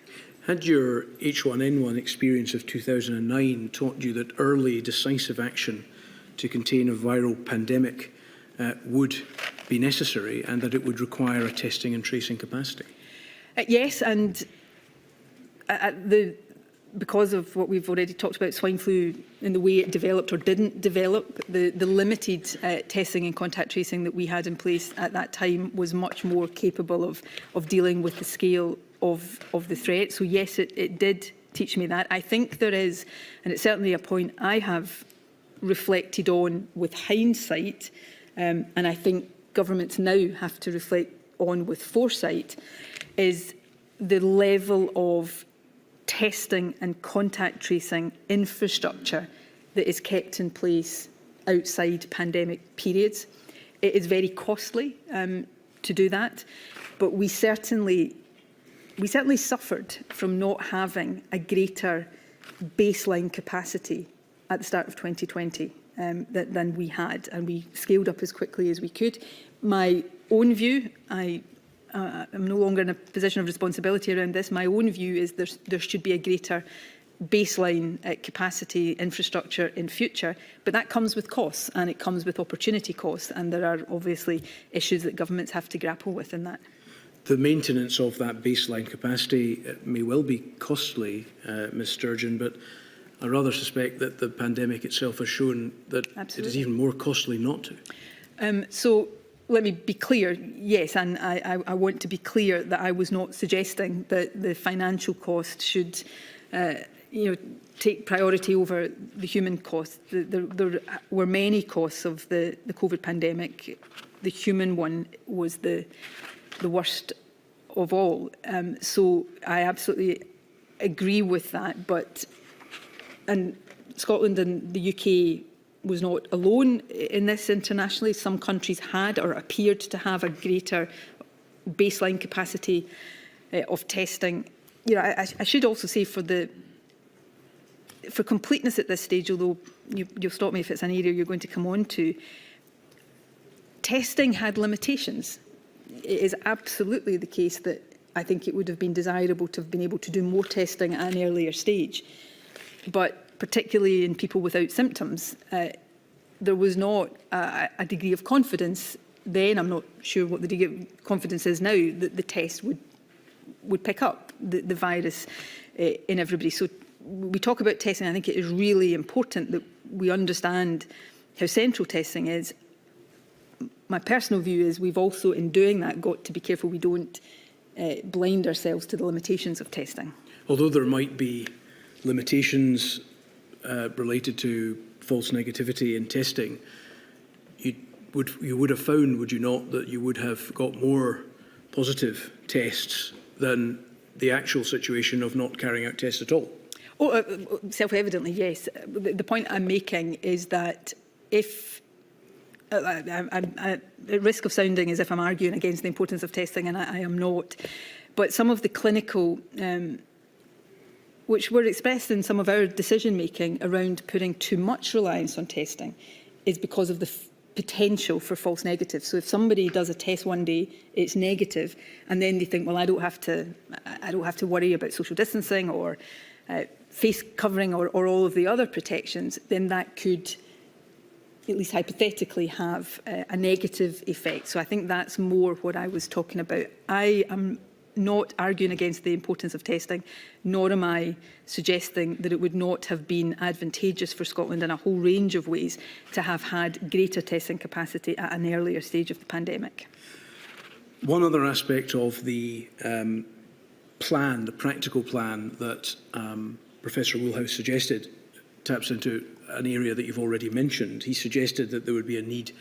Had your H1N1 experience of 2009 taught you that early, decisive action to contain a viral pandemic would be necessary, and that it would require a testing and tracing capacity? Yes, and because of what we've already talked about, swine flu and the way it developed or didn't develop, the limited testing and contact tracing that we had in place at that time was much more capable of dealing with the scale of the threat. So yes, it did teach me that. I think there is, and it's certainly a point I have reflected on with hindsight, and I think governments now have to reflect on with foresight, is the level of testing and contact tracing infrastructure that is kept in place outside pandemic periods. It is very costly to do that, but we certainly suffered from not having a greater baseline capacity at the start of 2020 than we had, and we scaled up as quickly as we could. My own view, I'm no longer in a position of responsibility around this. My own view is there should be a greater baseline capacity infrastructure in future, but that comes with costs and it comes with opportunity costs, and there are obviously issues that governments have to grapple with in that. The maintenance of that baseline capacity may well be costly, Ms Sturgeon, but I rather suspect that the pandemic itself has shown that Absolutely. It is even more costly not to. So let me be clear, yes, and I want to be clear that I was not suggesting that the financial cost should take priority over the human cost. There were many costs of the COVID pandemic. The human one was the worst of all. So I absolutely agree with that. And Scotland and the UK was not alone in this internationally. Some countries had or appeared to have a greater baseline capacity of testing. I should also say for completeness at this stage, although you'll stop me if it's an area you're going to come on to, testing had limitations. It is absolutely the case that I think it would have been desirable to have been able to do more testing at an earlier stage. But particularly in people without symptoms, there was not a degree of confidence then. I'm not sure what the degree of confidence is now that the test would pick up the virus in everybody. So we talk about testing. I think it is really important that we understand how central testing is. My personal view is we've also, in doing that, got to be careful we don't blind ourselves to the limitations of testing. Although there might be limitations related to false negativity in testing, you would have found, would you not, that you would have got more positive tests than the actual situation of not carrying out tests at all? Oh, self-evidently, yes. The point I'm making is that if I'm at risk of sounding as if I'm arguing against the importance of testing, and I am not, but some of the clinical which were expressed in some of our decision-making around putting too much reliance on testing is because of the potential for false negatives. So if somebody does a test one day, it's negative, and then they think, well, I don't have to worry about social distancing or face covering or all of the other protections, then that could, at least hypothetically, have a negative effect. So I think that's more what I was talking about. I am not arguing against the importance of testing, nor am I suggesting that it would not have been advantageous for Scotland in a whole range of ways to have had greater testing capacity at an earlier stage of the pandemic. One other aspect of the plan, the practical plan that Professor Woolhouse suggested, taps into an area that you've already mentioned. He suggested that there would be a need,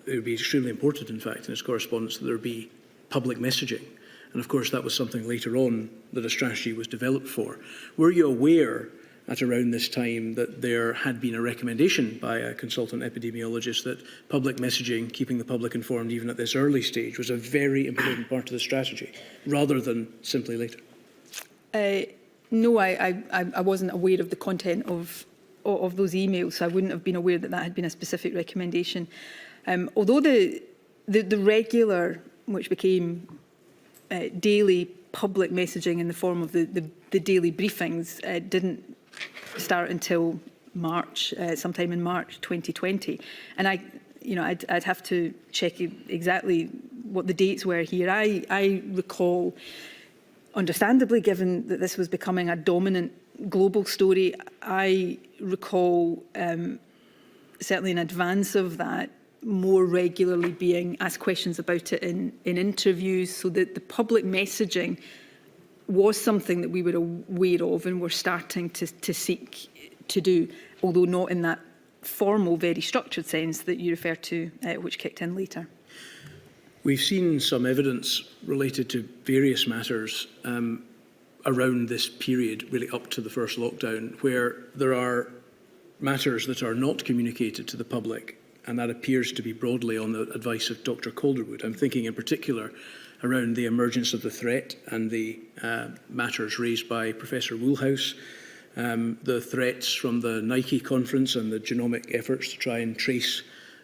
it would be extremely important, in fact, in his correspondence, that there would be public messaging. And of course, that was something later on that a strategy was developed for. Were you aware at around this time that there had been a recommendation by a consultant epidemiologist that public messaging, keeping the public informed even at this early stage, was a very important part of the strategy, rather than simply later? No, I wasn't aware of the content of those emails, so I wouldn't have been aware that that had been a specific recommendation. Although the regular, which became daily public messaging in the form of the daily briefings, didn't start until March, sometime in March 2020. And I'd have to check exactly what the dates were here. I recall, understandably, given that this was becoming a dominant global story, I recall, certainly in advance of that, more regularly being asked questions about it in interviews, so that the public messaging was something that we were aware of and were starting to seek to do, although not in that formal, very structured sense that you refer to, which kicked in later. We've seen some evidence related to various matters around this period, really up to the first lockdown, where there are matters that are not communicated to the public, and that appears to be broadly on the advice of Dr. Calderwood. I'm thinking in particular around the emergence of the threat and the matters raised by Professor Woolhouse, the threats from the Nike conference and the genomic efforts to try and trace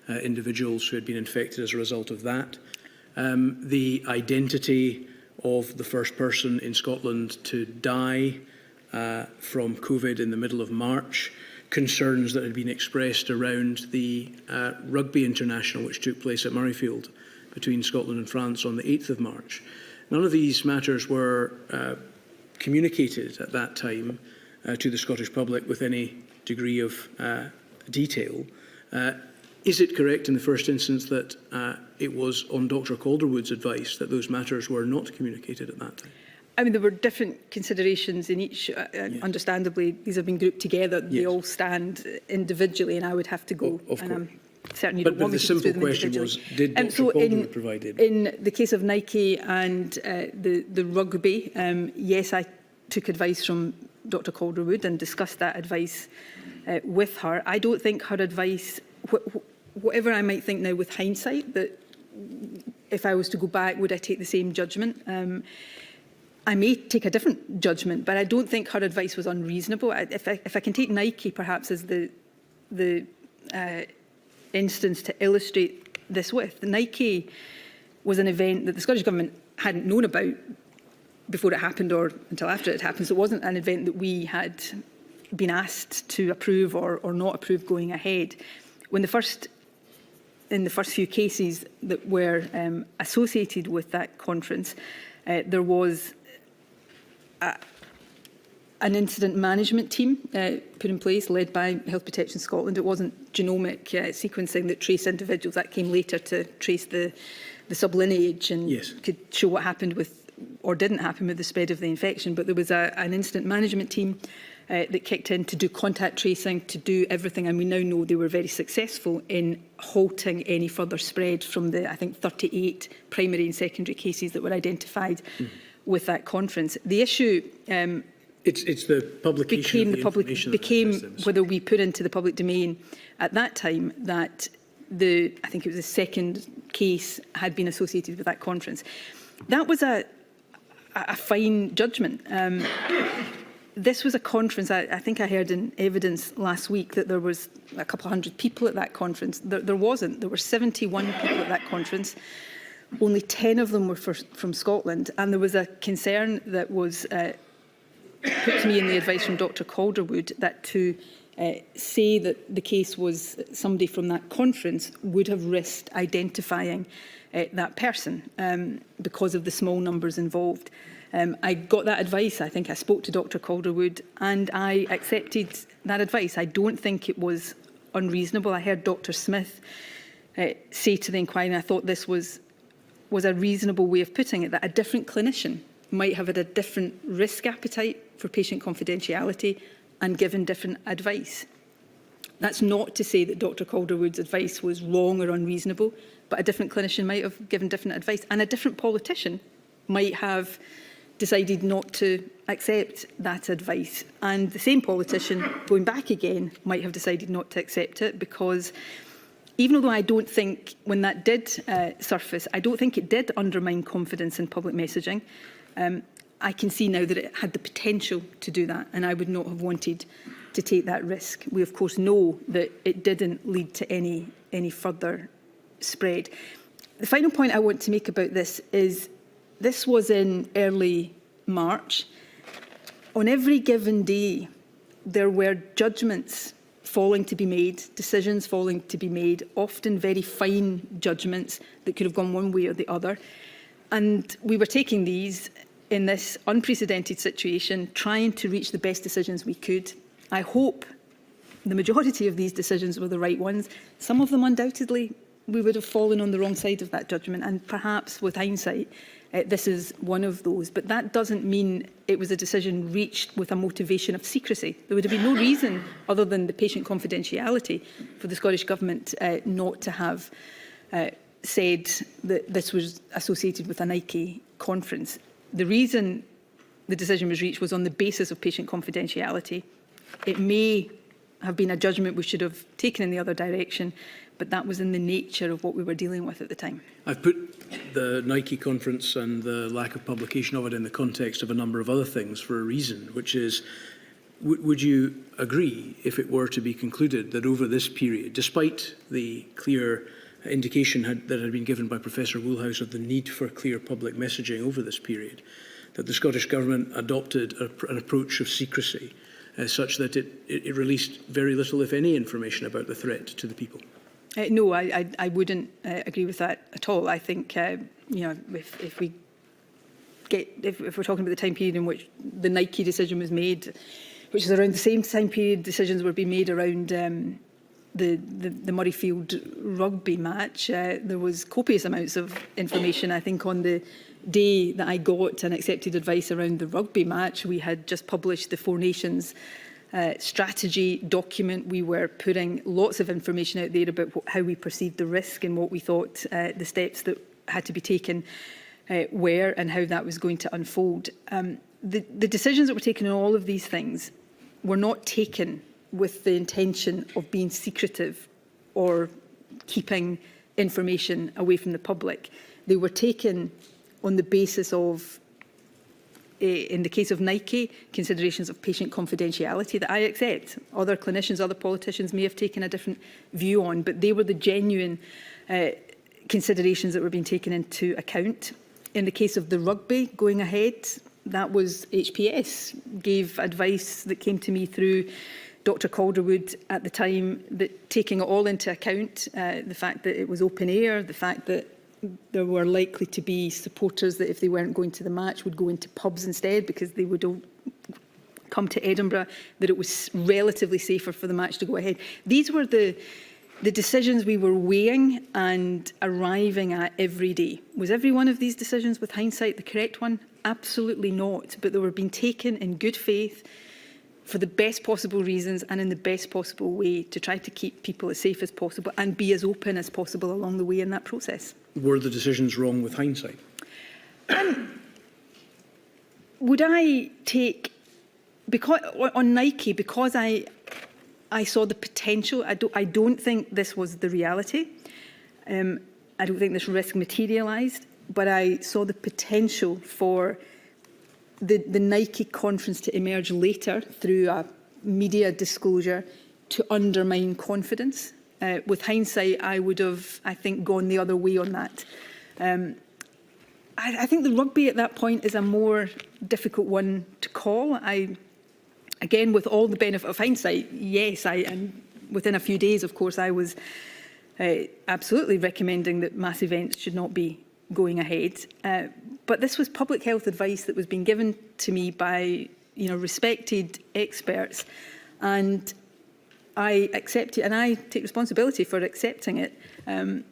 individuals who had been infected as a result of that, the identity of the first person in Scotland to die from COVID in the middle of March, concerns that had been expressed around the rugby international which took place at Murrayfield between Scotland and France on the 8th of March. None of these matters were communicated at that time to the Scottish public with any degree of detail. Is it correct in the first instance that it was on Dr. Calderwood's advice that those matters were not communicated at that time? I mean, there were different considerations in each. Yes. Understandably, these have been grouped together. Yes. They all stand individually, and I would have to go. Of course. Certainly but the simple question was, did Dr. Calderwood provide it? In the case of Nike and the rugby, yes, I took advice from Dr. Calderwood and discussed that advice with her. I don't think her advice, whatever I might think now with hindsight, that if I was to go back, would I take the same judgment? I may take a different judgment, but I don't think her advice was unreasonable. If I can take Nike perhaps as the instance to illustrate this with, Nike was an event that the Scottish Government hadn't known about before it happened or until after it happened. So it wasn't an event that we had been asked to approve or not approve going ahead. In the first few cases that were associated with that conference, there was an incident management team put in place, led by Health Protection Scotland. It wasn't genomic sequencing that traced individuals. That came later to trace the sublineage and yes. could show what happened with or didn't happen with the spread of the infection. But there was an incident management team that kicked in to do contact tracing, to do everything. And we now know they were very successful in halting any further spread from the, I think, 38 primary and secondary cases that were identified with that conference. The issue it's the publication became whether we put into the public domain at that time that I think it was the second case had been associated with that conference. That was a fine judgment. This was a conference, I think I heard in evidence last week that there was a couple of hundred people at that conference. There wasn't. There were 71 people at that conference. Only 10 of them were from Scotland. And there was a concern that was put to me in the advice from Dr. Calderwood that to say that the case was somebody from that conference would have risked identifying that person because of the small numbers involved. I got that advice. I think I spoke to Dr. Calderwood and I accepted that advice. I don't think it was unreasonable. I heard Dr. Smith say to the inquiry, and I thought this was a reasonable way of putting it, that a different clinician might have had a different risk appetite for patient confidentiality and given different advice. That's not to say that Dr. Calderwood's advice was wrong or unreasonable, but a different clinician might have given different advice, and a different politician might have decided not to accept that advice. And the same politician, going back again, might have decided not to accept it, because even although I don't think, when that did surface, I don't think it did undermine confidence in public messaging, I can see now that it had the potential to do that, and I would not have wanted to take that risk. We, of course, know that it didn't lead to any further spread. The final point I want to make about this is, this was in early March. On every given day, there were judgments falling to be made, decisions falling to be made, often very fine judgments that could have gone one way or the other. And we were taking these in this unprecedented situation, trying to reach the best decisions we could. I hope the majority of these decisions were the right ones. Some of them, undoubtedly, we would have fallen on the wrong side of that judgment, and perhaps with hindsight, this is one of those. But that doesn't mean it was a decision reached with a motivation of secrecy. There would have been no reason, other than the patient confidentiality, for the Scottish Government not to have said that this was associated with a Nike conference. The reason the decision was reached was on the basis of patient confidentiality. It may have been a judgment we should have taken in the other direction, but that was in the nature of what we were dealing with at the time. I've put the Nike conference and the lack of publication of it in the context of a number of other things for a reason, which is, would you agree, if it were to be concluded that over this period, despite the clear indication that had been given by Professor Woolhouse of the need for clear public messaging over this period, that the Scottish Government adopted an approach of secrecy such that it released very little, if any, information about the threat to the people? No, I wouldn't agree with that at all. I think, you know, if we're talking about the time period in which the Nike decision was made, which is around the same time period decisions were being made around the Murrayfield rugby match, there was copious amounts of information. I think on the day that I got and accepted advice around the rugby match, we had just published the Four Nations strategy document. We were putting lots of information out there about how we perceived the risk and what we thought the steps that had to be taken were, and how that was going to unfold. The decisions that were taken on all of these things were not taken with the intention of being secretive or keeping information away from the public. They were taken on the basis of, in the case of Nike, considerations of patient confidentiality that I accept. Other clinicians, other politicians may have taken a different view on, but they were the genuine considerations that were being taken into account. In the case of the rugby going ahead, that was HPS, gave advice that came to me through Dr Calderwood at the time, that taking it all into account, the fact that it was open air, the fact that there were likely to be supporters that if they weren't going to the match would go into pubs instead because they would all come to Edinburgh, that it was relatively safer for the match to go ahead. These were the decisions we were weighing and arriving at every day. Was every one of these decisions, with hindsight, the correct one? Absolutely not. But they were being taken in good faith, for the best possible reasons and in the best possible way, to try to keep people as safe as possible and be as open as possible along the way in that process. Were the decisions wrong with hindsight? Would I take, because on Nike, because I saw the potential, I don't think this was the reality. I don't think this risk materialised, but I saw the potential for the Nike conference to emerge later through a media disclosure to undermine confidence. With hindsight, I would have, I think, gone the other way on that. I think the rugby at that point is a more difficult one to call. Again, with all the benefit of hindsight, yes, and within a few days, of course, I was absolutely recommending that mass events should not be going ahead. But this was public health advice that was being given to me by, respected experts, and I accept it, and I take responsibility for accepting it. And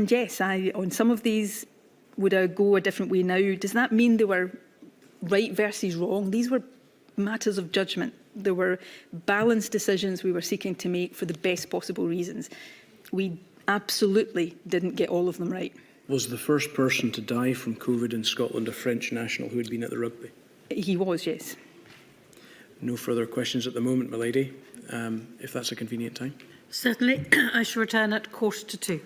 yes, on some of these, would I go a different way now? Does that mean they were right versus wrong? These were matters of judgment. There were balanced decisions we were seeking to make for the best possible reasons. We absolutely didn't get all of them right. Was the first person to die from COVID in Scotland a French national who had been at the rugby? He was, yes. No further questions at the moment, my lady, if that's a convenient time. Certainly. I shall return at 1:45.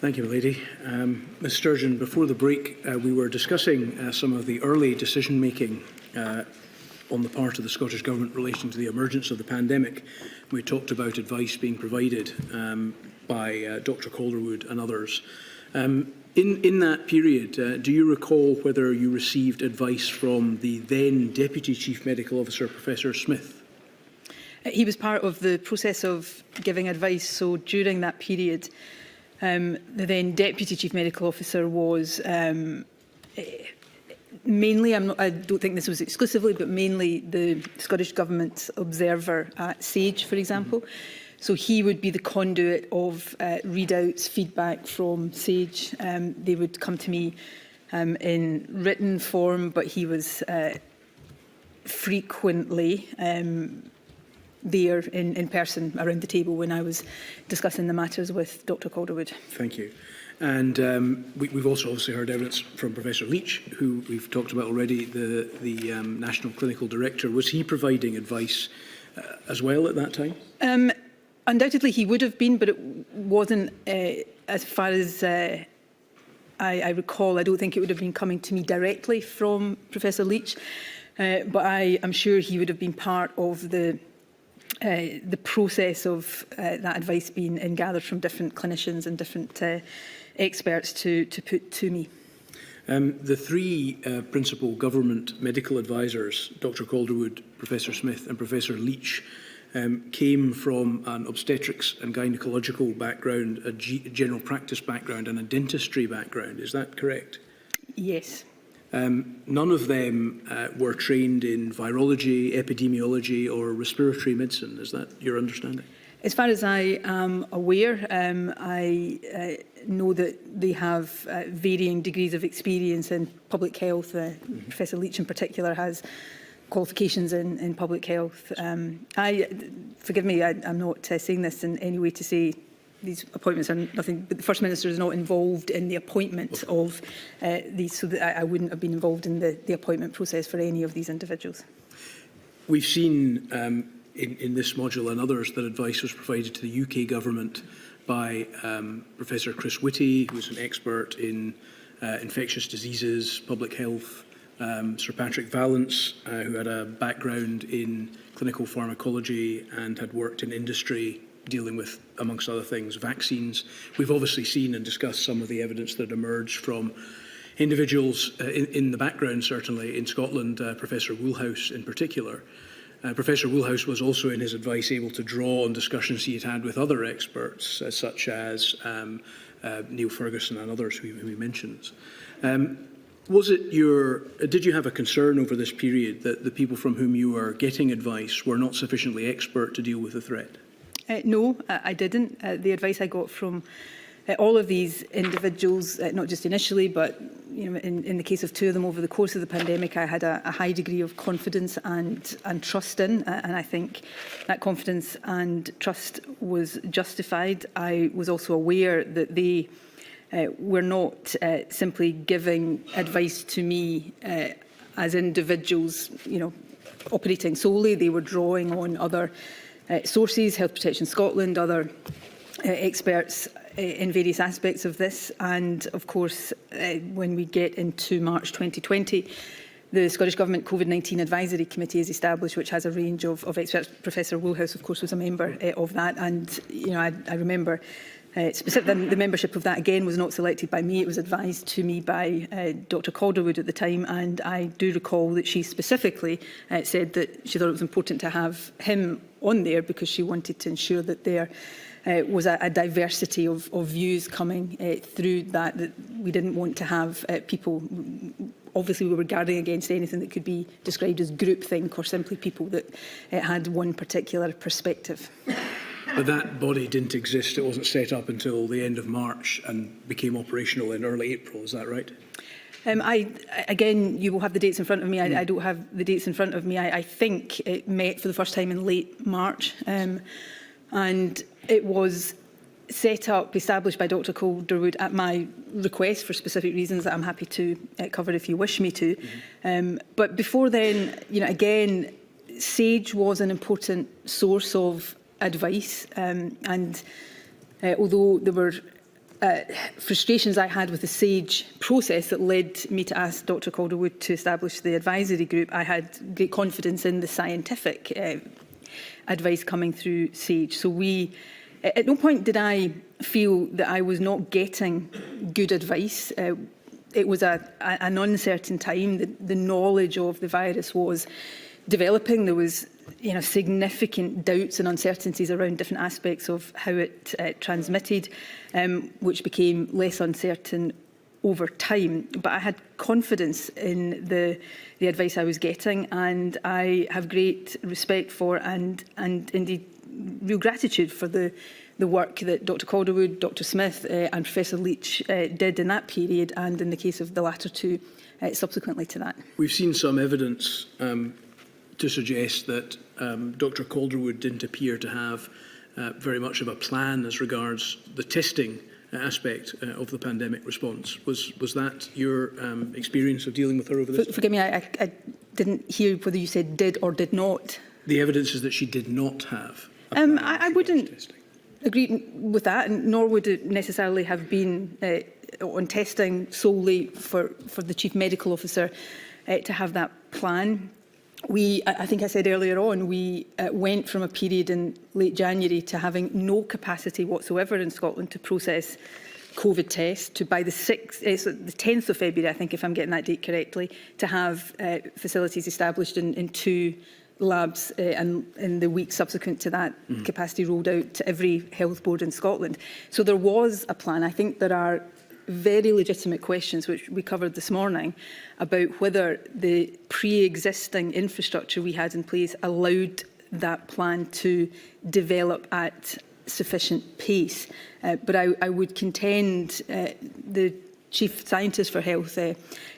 Thank you, Lady. Ms Sturgeon, before the break, we were discussing some of the early decision-making on the part of the Scottish Government relating to the emergence of the pandemic. We talked about advice being provided by Dr Calderwood and others. In that period, do you recall whether you received advice from the then Deputy Chief Medical Officer, Professor Smith? He was part of the process of giving advice, so during that period, the then Deputy Chief Medical Officer was mainly, I don't think this was exclusively, but mainly the Scottish Government's observer at SAGE, for example. So he would be the conduit of readouts, feedback from SAGE. They would come to me in written form, but he was frequently there in person around the table when I was discussing the matters with Dr Calderwood. Thank you. And we've also obviously heard evidence from Professor Leach, who we've talked about already, the National Clinical Director. Was he providing advice as well at that time? Undoubtedly he would have been, but it wasn't, as far as I recall, I don't think it would have been coming to me directly from Professor Leach, but I am sure he would have been part of the process of that advice being gathered from different clinicians and different experts to put to me. The three principal government medical advisors, Dr Calderwood, Professor Smith and Professor Leach, came from an obstetrics and gynecological background, a general practice background and a dentistry background. Is that correct? Yes. None of them were trained in virology, epidemiology or respiratory medicine. Is that your understanding? As far as I am aware, I know that they have varying degrees of experience in public health. Professor Leach in particular has qualifications in public health. Forgive me, I'm not saying this in any way to say these appointments are nothing, but the First Minister is not involved in the appointment of these, so that I wouldn't have been involved in the appointment process for any of these individuals. We've seen in this module and others that advice was provided to the UK Government by Professor Chris Whitty, who is an expert in infectious diseases, public health, Sir Patrick Vallance, who had a background in clinical pharmacology and had worked in industry dealing with, amongst other things, vaccines. We've obviously seen and discussed some of the evidence that emerged from individuals in the background, certainly in Scotland, Professor Woolhouse in particular. Professor Woolhouse was also in his advice able to draw on discussions he had had with other experts, such as Neil Ferguson and others who he mentions. Did you have a concern over this period that the people from whom you were getting advice were not sufficiently expert to deal with the threat? No, I didn't. The advice I got from all of these individuals, not just initially, but in the case of two of them over the course of the pandemic, I had a high degree of confidence and trust in, and I think that confidence and trust was justified. I was also aware that they were not simply giving advice to me as individuals, operating solely. They were drawing on other sources, Health Protection Scotland, other experts in various aspects of this. And of course, when we get into March 2020, the Scottish Government COVID-19 Advisory Committee is established, which has a range of experts. Professor Woolhouse, of course, was a member of that. And I remember specifically the membership of that, again, was not selected by me. It was advised to me by Dr Calderwood at the time. And I do recall that she specifically said that she thought it was important to have him on there because she wanted to ensure that there was a diversity of views coming through that we didn't want to have people. Obviously, we were guarding against anything that could be described as groupthink or simply people that had one particular perspective. But that body didn't exist. It wasn't set up until the end of March and became operational in early April. Is that right? Again, you will have the dates in front of me. I don't have the dates in front of me. I think it met for the first time in late March. And it was set up, established by Dr Calderwood at my request for specific reasons that I'm happy to cover if you wish me to. But before then, again, SAGE was an important source of advice. And although there were frustrations I had with the SAGE process that led me to ask Dr Calderwood to establish the advisory group, I had great confidence in the scientific advice coming through SAGE. So at no point did I feel that I was not getting good advice. It was an uncertain time. The knowledge of the virus was developing. There was significant doubts and uncertainties around different aspects of how it transmitted, which became less uncertain over time. But I had confidence in the advice I was getting, and I have great respect for and indeed real gratitude for the work that Dr Calderwood, Dr Smith and Professor Leach did in that period, and in the case of the latter two, subsequently to that. We've seen some evidence to suggest that Dr Calderwood didn't appear to have very much of a plan as regards the testing aspect of the pandemic response. Was that your experience of dealing with her over this? Forgive me, I didn't hear whether you said did or did not. The evidence is that she did not have a plan I wouldn't agree with that, and nor would it necessarily have been on testing solely for the Chief Medical Officer to have that plan. I think I said earlier on, we went from a period in late January to having no capacity whatsoever in Scotland to process COVID tests, to by the 10th of February, I think, if I'm getting that date correctly, to have facilities established in 2 labs, and in the week subsequent to that, capacity rolled out to every health board in Scotland. So there was a plan. I think there are very legitimate questions, which we covered this morning, about whether the pre-existing infrastructure we had in place allowed that plan to develop at sufficient pace. But I would contend the Chief Scientist for Health,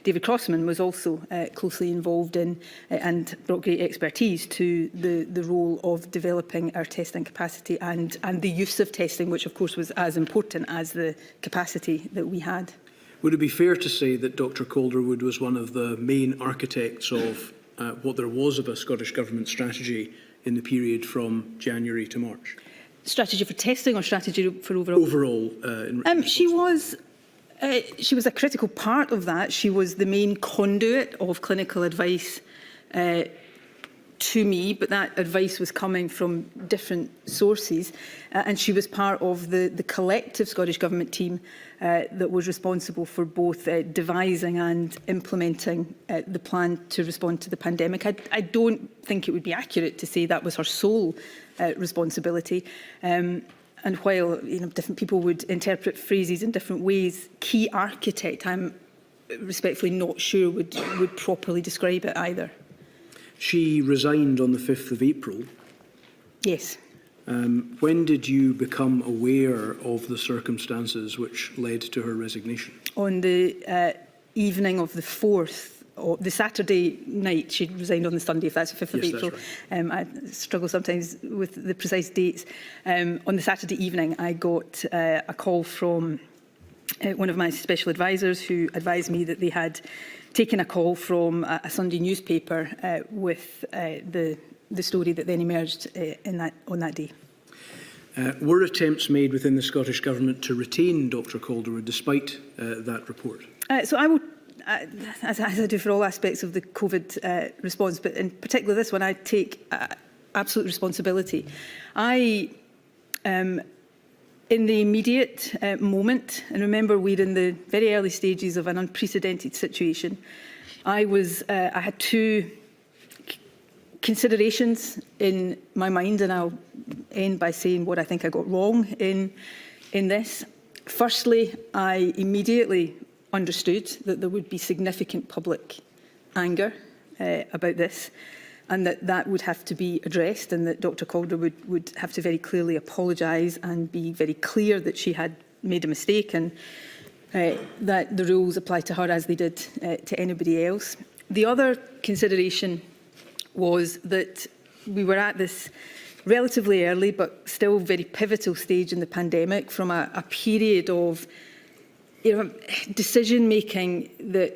David Crossman, was also closely involved in and brought great expertise to the role of developing our testing capacity and the use of testing, which of course was as important as the capacity that we had. Would it be fair to say that Dr Calderwood was one of the main architects of what there was of a Scottish Government strategy in the period from January to March? Strategy for testing or strategy for overall? Overall. She was a critical part of that. She was the main conduit of clinical advice to me, but that advice was coming from different sources, and she was part of the collective Scottish Government team that was responsible for both devising and implementing the plan to respond to the pandemic. I don't think it would be accurate to say that was her sole responsibility. And while different people would interpret phrases in different ways, key architect, I'm respectfully not sure would properly describe it either. She resigned on the 5th of April. Yes. When did you become aware of the circumstances which led to her resignation? On the evening of the 4th. The Saturday night. She resigned on the Sunday, if that's the 5th of April. Right. I struggle sometimes with the precise dates. On the Saturday evening, I got a call from one of my special advisors, who advised me that they had taken a call from a Sunday newspaper with the story that then emerged on that day. Were attempts made within the Scottish Government to retain Dr Calderwood despite that report? So I will, as I do for all aspects of the COVID response, but in particular this one, I take absolute responsibility. In the immediate moment, and remember we're in the very early stages of an unprecedented situation, I had 2 considerations in my mind, and I'll end by saying what I think I got wrong in this. Firstly, I immediately understood that there would be significant public anger about this, and that would have to be addressed, and that Dr Calderwood would have to very clearly apologise and be very clear that she had made a mistake, and that the rules apply to her as they did to anybody else. The other consideration was that we were at this relatively early but still very pivotal stage in the pandemic, from a period of decision-making that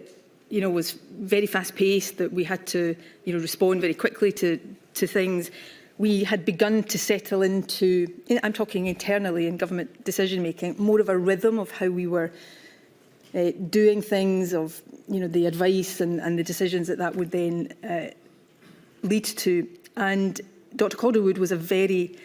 was very fast-paced, that we had to respond very quickly to things, we had begun to settle into, I'm talking internally in government decision-making, more of a rhythm of how we were doing things, of the advice and the decisions that would then lead to. And Dr Calderwood was a very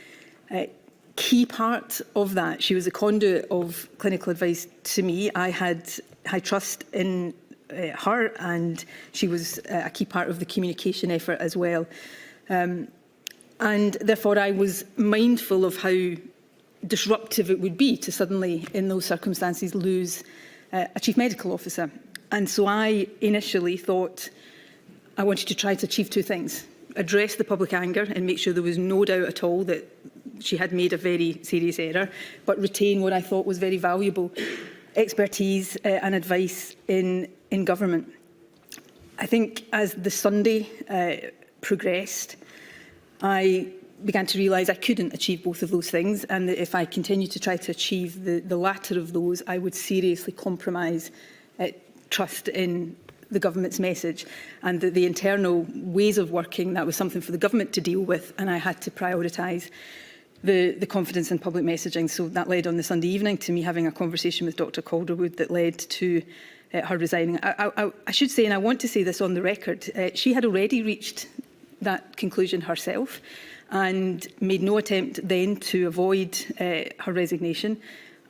key part of that. She was a conduit of clinical advice to me. I had high trust in her, and she was a key part of the communication effort as well. And therefore I was mindful of how disruptive it would be to suddenly, in those circumstances, lose a chief medical officer. And so I initially thought I wanted to try to achieve two things: address the public anger and make sure there was no doubt at all that she had made a very serious error, but retain what I thought was very valuable expertise and advice in government. I think as the Sunday progressed, I began to realise I couldn't achieve both of those things, and that if I continued to try to achieve the latter of those, I would seriously compromise trust in the government's message, and that the internal ways of working, that was something for the government to deal with, and I had to prioritise the confidence in public messaging. So that led on the Sunday evening to me having a conversation with Dr Calderwood that led to her resigning. I should say, and I want to say this on the record, she had already reached that conclusion herself and made no attempt then to avoid her resignation.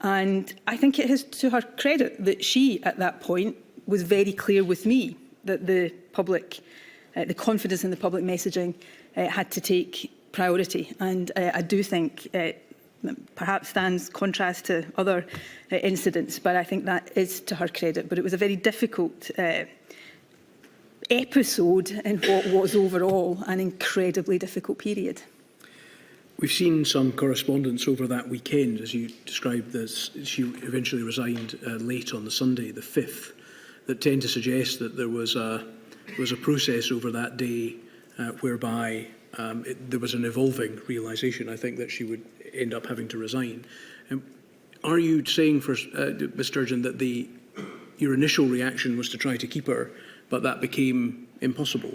And I think it is to her credit that she, at that point, was very clear with me that the public, the confidence in the public messaging had to take priority. And I do think perhaps stands contrast to other incidents, but I think that is to her credit. But it was a very difficult episode in what was overall an incredibly difficult period. We've seen some correspondence over that weekend, as you described this. She eventually resigned late on the Sunday, the 5th, that tend to suggest that there was a process over that day whereby there was an evolving realisation, I think, that she would end up having to resign. Are you saying, for Ms Sturgeon, that your initial reaction was to try to keep her, but that became impossible?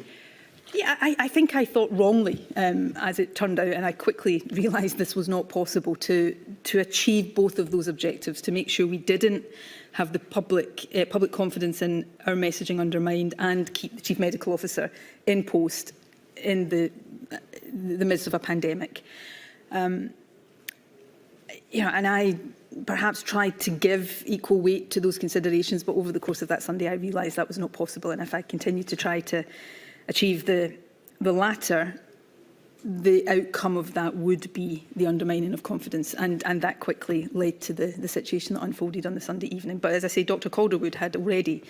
Yeah, I think I thought wrongly, as it turned out, and I quickly realised this was not possible to achieve both of those objectives, to make sure we didn't have the public confidence in our messaging undermined and keep the Chief Medical Officer in post in the midst of a pandemic. And I perhaps tried to give equal weight to those considerations, but over the course of that Sunday I realised that was not possible, and if I continued to try to achieve the latter, the outcome of that would be the undermining of confidence, and that quickly led to the situation that unfolded on the Sunday evening. But as I say, Dr Calderwood had already,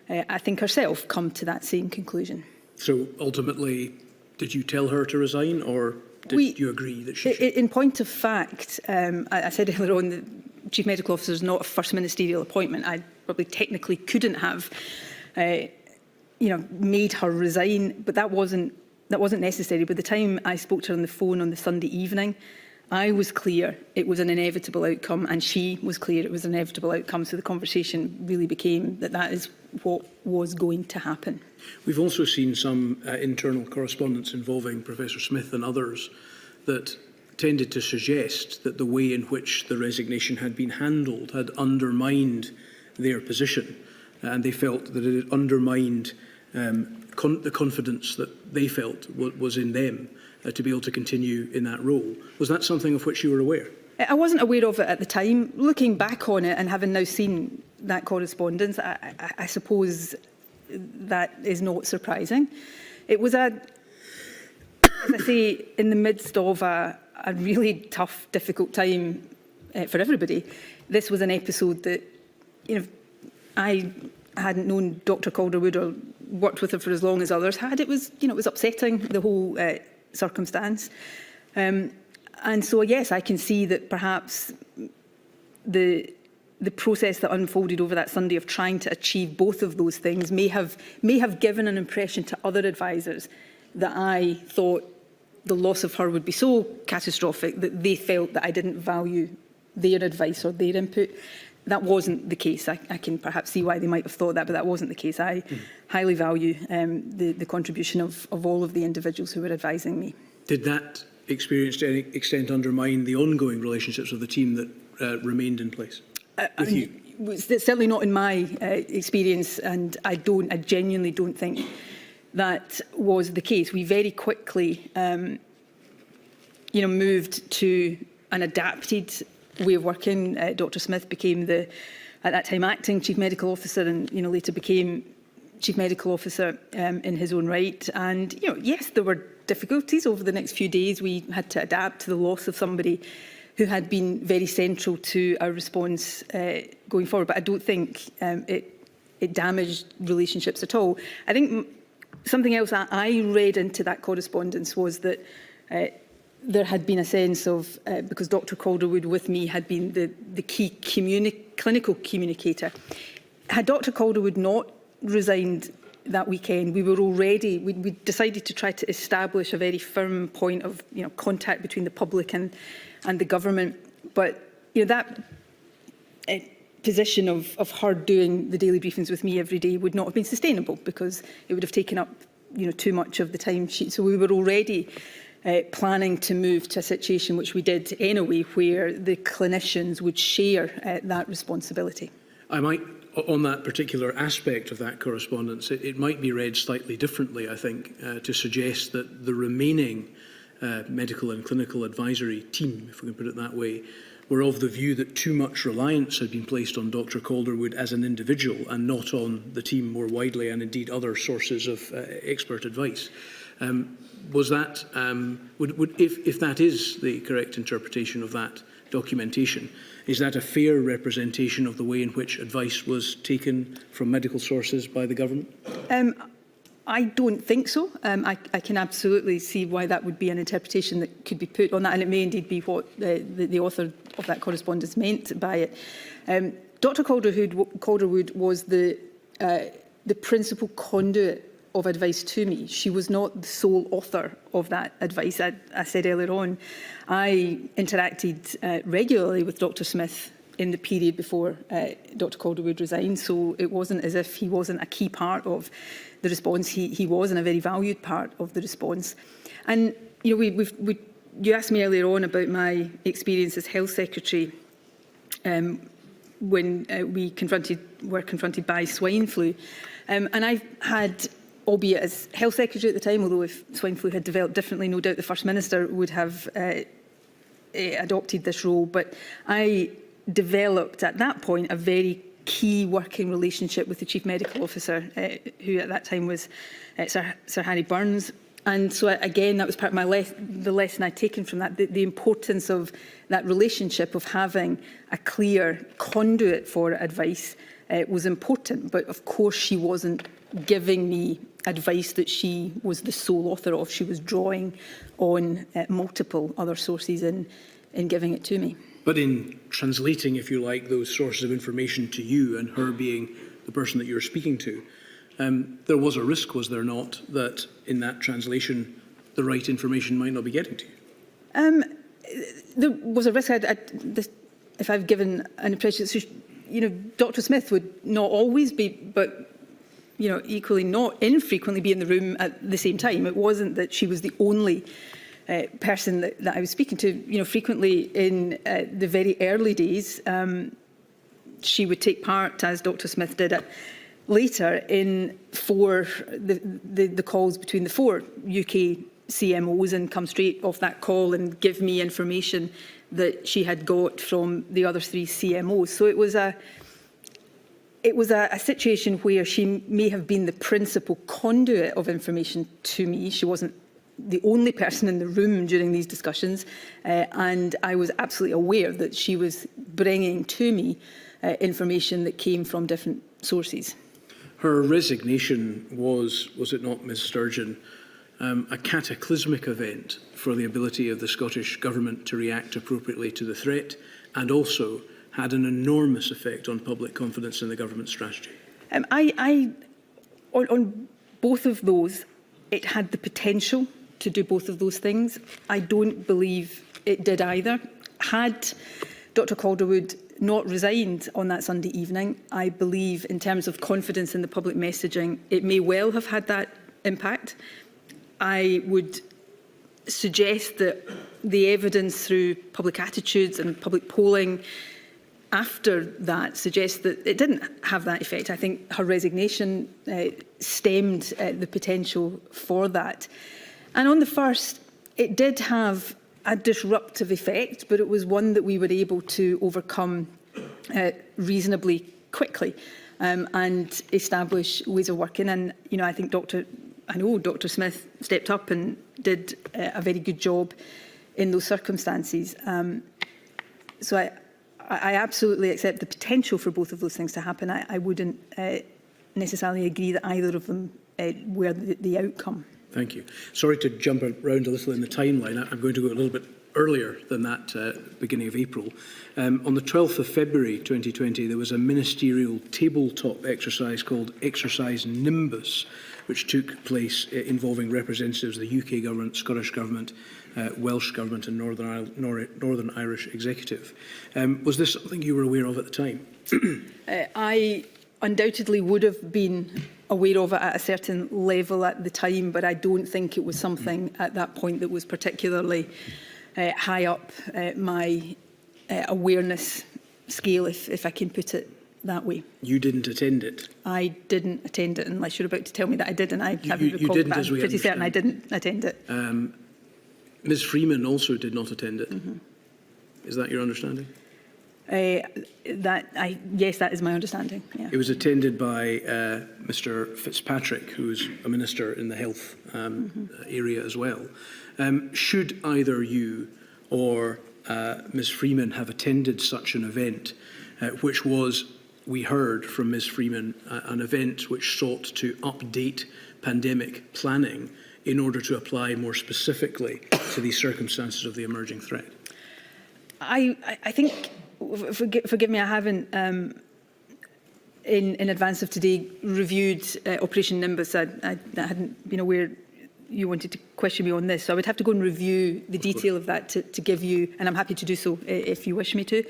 I think herself, come to that same conclusion. So ultimately, did you tell her to resign, or did you agree that she should? In point of fact, I said earlier on that Chief Medical Officer is not a first ministerial appointment. I probably technically couldn't have made her resign, but that wasn't necessary. By the time I spoke to her on the phone on the Sunday evening, I was clear it was an inevitable outcome, and she was clear it was an inevitable outcome. So the conversation really became that is what was going to happen. We've also seen some internal correspondence involving Professor Smith and others that tended to suggest that the way in which the resignation had been handled had undermined their position, and they felt that it had undermined the confidence that they felt was in them to be able to continue in that role. Was that something of which you were aware? I wasn't aware of it at the time. Looking back on it and having now seen that correspondence, I suppose that is not surprising. It was as I say, in the midst of a really tough, difficult time for everybody. This was an episode that, I hadn't known Dr Calderwood or worked with her for as long as others had. It was, it was upsetting, the whole circumstance. And so, yes, I can see that perhaps the process that unfolded over that Sunday of trying to achieve both of those things may have given an impression to other advisers that I thought the loss of her would be so catastrophic that they felt that I didn't value their advice or their input. That wasn't the case. I can perhaps see why they might have thought that, but that wasn't the case. I highly value the contribution of all of the individuals who were advising me. Did that experience to any extent undermine the ongoing relationships of the team that remained in place with you? It's certainly not in my experience, and I genuinely don't think that was the case. We very quickly, moved to an adapted way of working. Dr. Smith became at that time, acting Chief Medical Officer, and later became Chief Medical Officer in his own right. And yes, there were difficulties over the next few days. We had to adapt to the loss of somebody who had been very central to our response going forward. But I don't think it damaged relationships at all. I think something else I read into that correspondence was that there had been a sense of, because Dr. Calderwood with me had been the key clinical communicator, had Dr. Calderwood not resigned that weekend, we decided to try to establish a very firm point of contact between the public and the government. But that position of her doing the daily briefings with me every day would not have been sustainable, because it would have taken up too much of the timesheet. So we were already planning to move to a situation, which we did anyway, where the clinicians would share that responsibility. I might, on that particular aspect of that correspondence, it might be read slightly differently, I think, to suggest that the remaining medical and clinical advisory team, if we can put it that way, were of the view that too much reliance had been placed on Dr. Calderwood as an individual and not on the team more widely, and indeed other sources of expert advice. Was that, if that is the correct interpretation of that documentation, is that a fair representation of the way in which advice was taken from medical sources by the government? I don't think so. I can absolutely see why that would be an interpretation that could be put on that, and it may indeed be what the author of that correspondence meant by it. Dr. Calderwood was the principal conduit of advice to me. She was not the sole author of that advice. I said earlier on, I interacted regularly with Dr. Smith in the period before Dr. Calderwood resigned, so it wasn't as if he wasn't a key part of the response. He was, and a very valued part of the response. And you asked me earlier on about my experience as Health Secretary when we were confronted by swine flu, and I've had, albeit as Health Secretary at the time, although if swine flu had developed differently, no doubt the First Minister would have adopted this role. But I developed at that point a very key working relationship with the Chief Medical Officer, who at that time was Sir Harry Burns. And so again, that was part of the lesson I'd taken from that, the importance of that relationship, of having a clear conduit for advice was important. But of course, she wasn't giving me advice that she was the sole author of. She was drawing on multiple other sources in giving it to me. But in translating, if you like, those sources of information to you, and her being the person that you're speaking to, there was a risk, was there not, that in that translation the right information might not be getting to you? There was a risk. If I've given an impression, so, Dr. Smith would not always be, but equally not infrequently be in the room at the same time. It wasn't that she was the only person that I was speaking to. Frequently in the very early days, she would take part, as Dr. Smith did it later, in the calls between the 4 UK CMOs, and come straight off that call and give me information that she had got from the other 3 CMOs. So it was a situation where she may have been the principal conduit of information to me. She wasn't the only person in the room during these discussions, and I was absolutely aware that she was bringing to me information that came from different sources. Her resignation was it not, Ms Sturgeon, a cataclysmic event for the ability of the Scottish Government to react appropriately to the threat, and also had an enormous effect on public confidence in the government strategy? On both of those, it had the potential to do both of those things. I don't believe it did either. Had Dr. Calderwood not resigned on that Sunday evening, I believe, in terms of confidence in the public messaging, it may well have had that impact. I would suggest that the evidence through public attitudes and public polling after that suggests that it didn't have that effect. I think her resignation stemmed the potential for that. And on the first, it did have a disruptive effect, but it was one that we were able to overcome reasonably quickly and establish ways of working. And, you know, I think I know Dr. Smith stepped up and did a very good job in those circumstances. So I absolutely accept the potential for both of those things to happen. I wouldn't necessarily agree that either of them were the outcome. Thank you. Sorry to jump around a little in the timeline. I'm going to go a little bit earlier than that, beginning of April. On the 12th of February 2020, there was a ministerial tabletop exercise called Exercise Nimbus, which took place involving representatives of the UK Government, Scottish Government, Welsh Government and Northern Irish Executive. Was this something you were aware of at the time? I undoubtedly would have been aware of it at a certain level at the time, but I don't think it was something at that point that was particularly high up my awareness scale, if I can put it that way. You didn't attend it? I didn't attend it, unless you're about to tell me that I did, and I haven't recalled, you didn't, but as we I'm pretty certain understand. I didn't attend it. Ms Freeman also did not attend it. Mm-hmm. Is that your understanding? Yes, that is my understanding. Yeah. It was attended by Mr Fitzpatrick, who is a minister in the health area as well. Should either you or Ms Freeman have attended such an event, which was, we heard from Ms Freeman, an event which sought to update pandemic planning in order to apply more specifically to the circumstances of the emerging threat? I think, forgive me, I haven't, in advance of today, reviewed Operation Nimbus. I hadn't been aware you wanted to question me on this, so I would have to go and review the detail of that to give you, and I'm happy to do so if you wish me to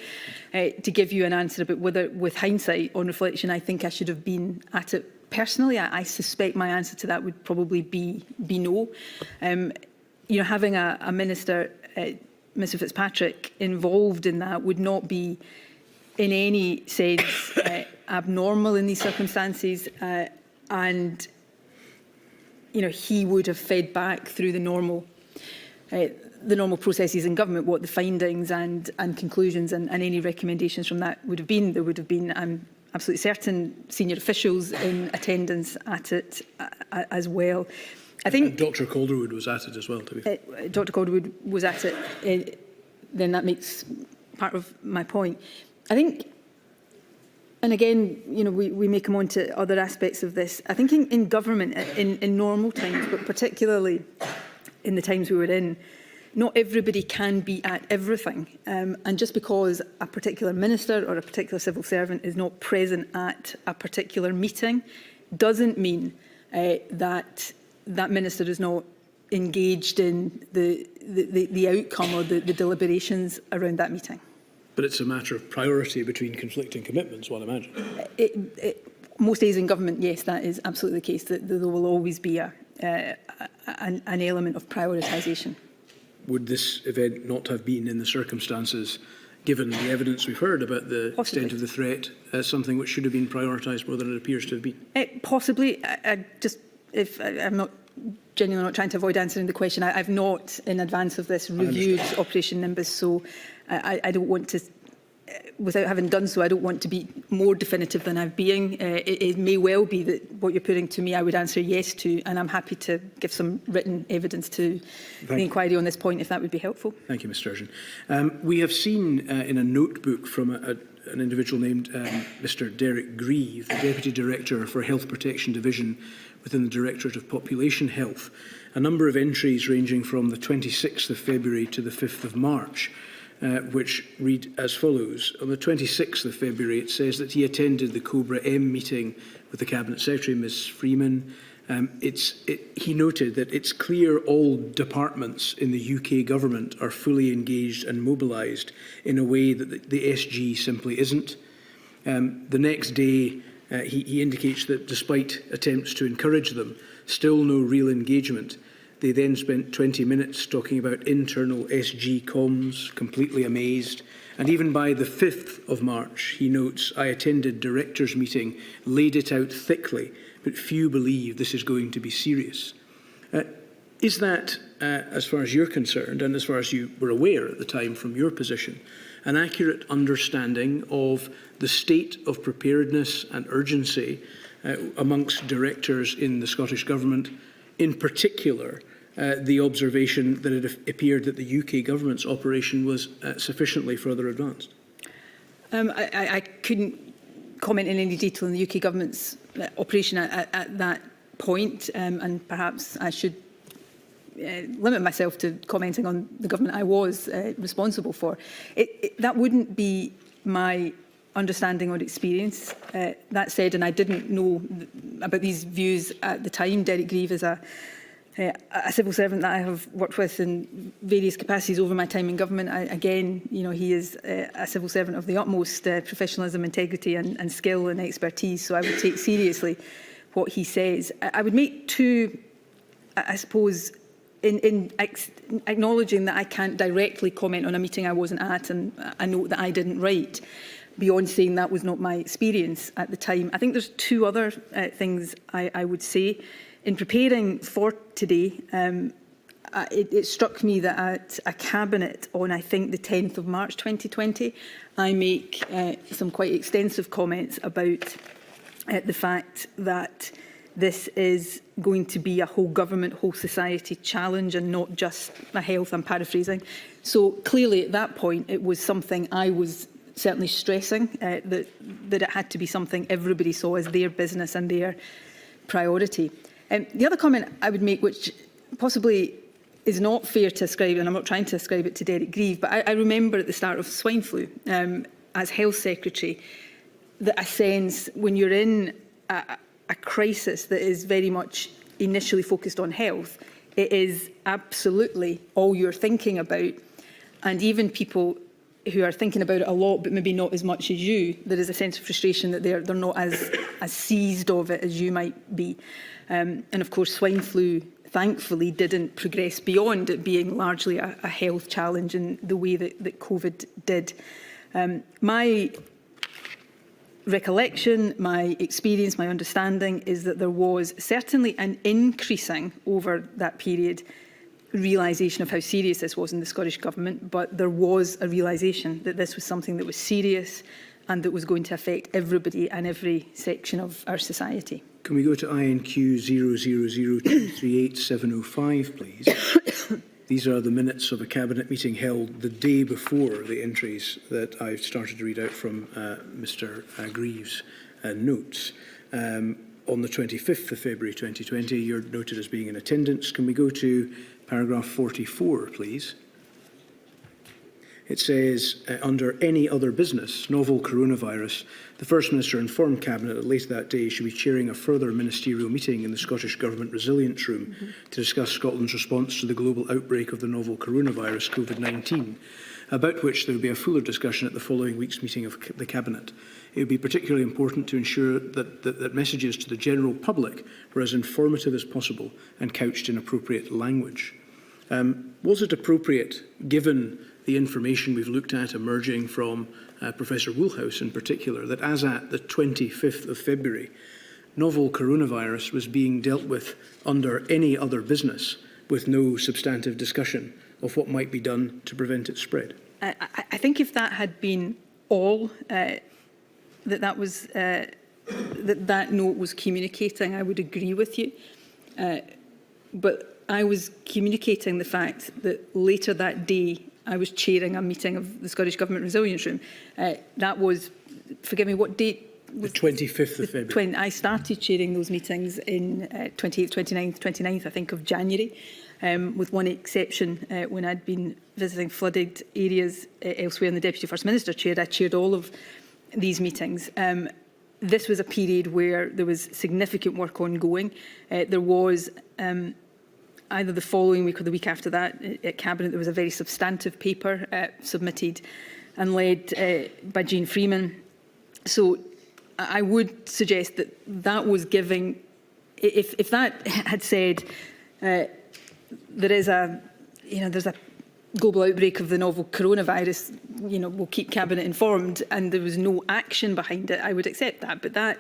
give you an answer about whether, with hindsight, on reflection, I think I should have been at it. Personally, I suspect my answer to that would probably be no. You know, having a minister, Mr Fitzpatrick, involved in that would not be in any sense abnormal in these circumstances, and you know, he would have fed back through the normal processes in government what the findings and conclusions and any recommendations from that would have been. There would have been, I'm absolutely certain, senior officials in attendance at it as well. I think Dr Calderwood was at it as well, to be fair. Dr Calderwood was at it. Then that makes part of my point. I think, and again, you know, we may come on to other aspects of this. I think in government, in normal times, but particularly in the times we were in, not everybody can be at everything. And just because a particular minister or a particular civil servant is not present at a particular meeting doesn't mean that that minister is not engaged in the outcome or the deliberations around that meeting. But it's a matter of priority between conflicting commitments, one imagine. Most days in government, yes, that is absolutely the case. That there will always be an element of prioritisation. Would this event not have been, in the circumstances, given the evidence we've heard about the Possibly. extent of the threat, something which should have been prioritised more than it appears to have been? Possibly. I'm not genuinely not trying to avoid answering the question. I've not, in advance of this, reviewed Operation Nimbus, so I don't want to, without having done so, I don't want to be more definitive than I've been. It may well be that what you're putting to me I would answer yes to, and I'm happy to give some written evidence to the inquiry on this point, if that would be helpful. Thank you, Ms Sturgeon. We have seen in a notebook from an individual named Mr Derek Grieve, the Deputy Director for Health Protection Division within the Directorate of Population Health, a number of entries ranging from the 26th of February to the 5th of March, which read as follows. On the 26th of February, it says that he attended the Cobra M meeting with the Cabinet Secretary, Ms Freeman. He noted that it's clear all departments in the UK government are fully engaged and mobilised in a way that the SG simply isn't. The next day, he indicates that despite attempts to encourage them, still no real engagement. They then spent 20 minutes talking about internal SG comms, completely amazed. And even by the 5th of March, he notes, I attended directors' meeting, laid it out thickly, but few believe this is going to be serious. Is that, as far as you're concerned, and as far as you were aware at the time from your position, an accurate understanding of the state of preparedness and urgency amongst directors in the Scottish Government, in particular the observation that it appeared that the UK Government's operation was sufficiently further advanced? I couldn't comment in any detail on the UK Government's operation at that point, and perhaps I should limit myself to commenting on the government I was responsible for. That wouldn't be my understanding or experience. That said, and I didn't know about these views at the time, Derek Grieve is a civil servant that I have worked with in various capacities over my time in government. Again, you know, he is a civil servant of the utmost professionalism, integrity and skill and expertise, so I would take seriously what he says. I would make two, I suppose, in acknowledging that I can't directly comment on a meeting I wasn't at and a note that I didn't write, beyond saying that was not my experience at the time. I think there's two other things I would say. In preparing for today, it struck me that at a cabinet on, I think, the 10th of March 2020, I make some quite extensive comments about the fact that this is going to be a whole government, whole society challenge and not just a health, I'm paraphrasing. So clearly at that point, it was something I was certainly stressing, that it had to be something everybody saw as their business and their priority. The other comment I would make, which possibly is not fair to ascribe, and I'm not trying to ascribe it to Derek Grieve, but I remember at the start of swine flu, as Health Secretary, that I sense when you're in a crisis that is very much initially focused on health, it is absolutely all you're thinking about. And even people who are thinking about it a lot, but maybe not as much as you, there is a sense of frustration that they're not as seized of it as you might be. And of course, swine flu, thankfully, didn't progress beyond it being largely a health challenge in the way that COVID did. My recollection, my experience, my understanding is that there was certainly an increasing over that period realisation of how serious this was in the Scottish Government, but there was a realisation that this was something that was serious and that was going to affect everybody and every section of our society. Can we go to INQ 000238-705, please? These are the minutes of a cabinet meeting held the day before the entries that I've started to read out from Mr. Grieve's notes. On the 25th of February 2020, you're noted as being in attendance. Can we go to paragraph 44, please? It says, under any other business, novel coronavirus, the First Minister informed Cabinet that later that day she will be chairing a further ministerial meeting in the Scottish Government Resilience Room to discuss Scotland's response to the global outbreak of the novel coronavirus, COVID-19, about which there will be a fuller discussion at the following week's meeting of the Cabinet. It would be particularly important to ensure that messages to the general public were as informative as possible and couched in appropriate language. Was it appropriate, given the information we've looked at emerging from Professor Woolhouse in particular, that as at the 25th of February, novel coronavirus was being dealt with under any other business with no substantive discussion of what might be done to prevent its spread? I think if that had been all that note was communicating, I would agree with you. But I was communicating the fact that later that day I was chairing a meeting of the Scottish Government Resilience Room. That was, forgive me, what date? The 25th of February. I started chairing those meetings in 28th, 29th, I think, of January, with one exception. When I'd been visiting flooded areas elsewhere in the Deputy First Minister chaired, I chaired all of these meetings. This was a period where there was significant work ongoing. There was either the following week or the week after that, at Cabinet, there was a very substantive paper submitted and led by Jean Freeman. So I would suggest that that was giving, if that had said there is there's a global outbreak of the novel coronavirus, we'll keep Cabinet informed, and there was no action behind it, I would accept that. But that,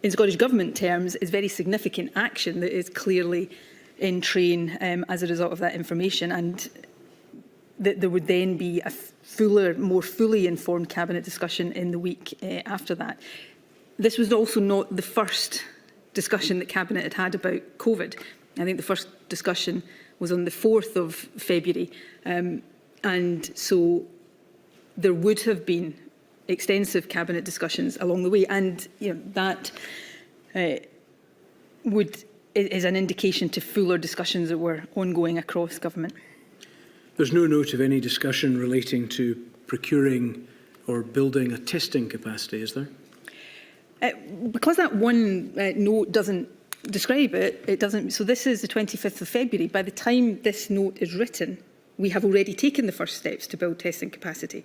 in Scottish Government terms, is very significant action that is clearly in train as a result of that information, and that there would then be a more fully informed Cabinet discussion in the week after that. This was also not the first discussion that Cabinet had about COVID. I think the first discussion was on the 4th of February. And so there would have been extensive Cabinet discussions along the way. And that is an indication to fuller discussions that were ongoing across government. There's no note of any discussion relating to procuring or building a testing capacity, is there? Because that one note doesn't describe it, it doesn't. So this is the 25th of February. By the time this note is written, we have already taken the first steps to build testing capacity.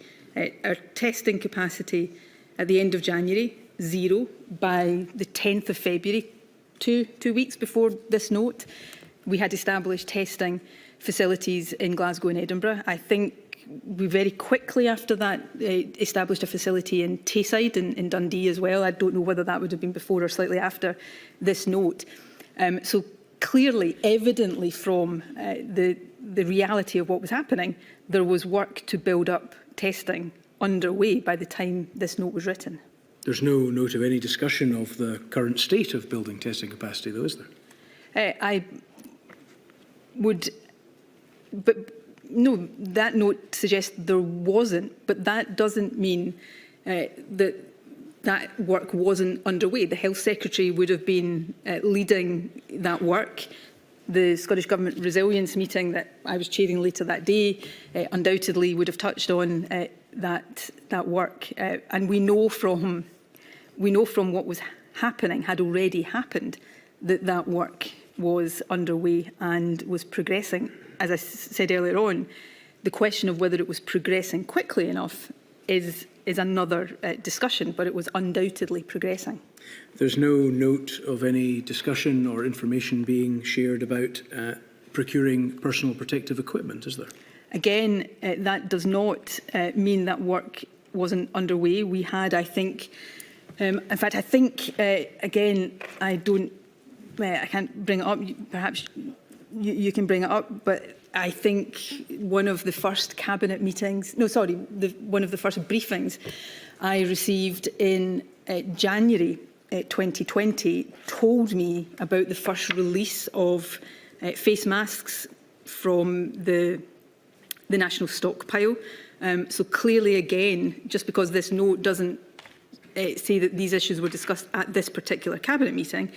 Our testing capacity at the end of January, 0. By the 10th of February, two weeks before this note, we had established testing facilities in Glasgow and Edinburgh. I think we very quickly after that established a facility in Tayside in Dundee as well. I don't know whether that would have been before or slightly after this note. So clearly, evidently from the reality of what was happening, there was work to build up testing underway by the time this note was written. There's no note of any discussion of the current state of building testing capacity, though, is there? I would, but no, that note suggests there wasn't, but that doesn't mean that work wasn't underway. The Health Secretary would have been leading that work. The Scottish Government Resilience meeting that I was chairing later that day undoubtedly would have touched on that work. And we know from what was happening, had already happened, that work was underway and was progressing. As I said earlier on, the question of whether it was progressing quickly enough is another discussion, but it was undoubtedly progressing. There's no note of any discussion or information being shared about procuring personal protective equipment, is there? Again, that does not mean that work wasn't underway. We had, I think, in fact, I think, again, I can't bring it up. Perhaps you can bring it up, but I think one of the first Cabinet meetings, one of the first briefings I received in January 2020 told me about the first release of face masks from the national stockpile. So clearly, again, just because this note doesn't say that these issues were discussed at this particular Cabinet meeting,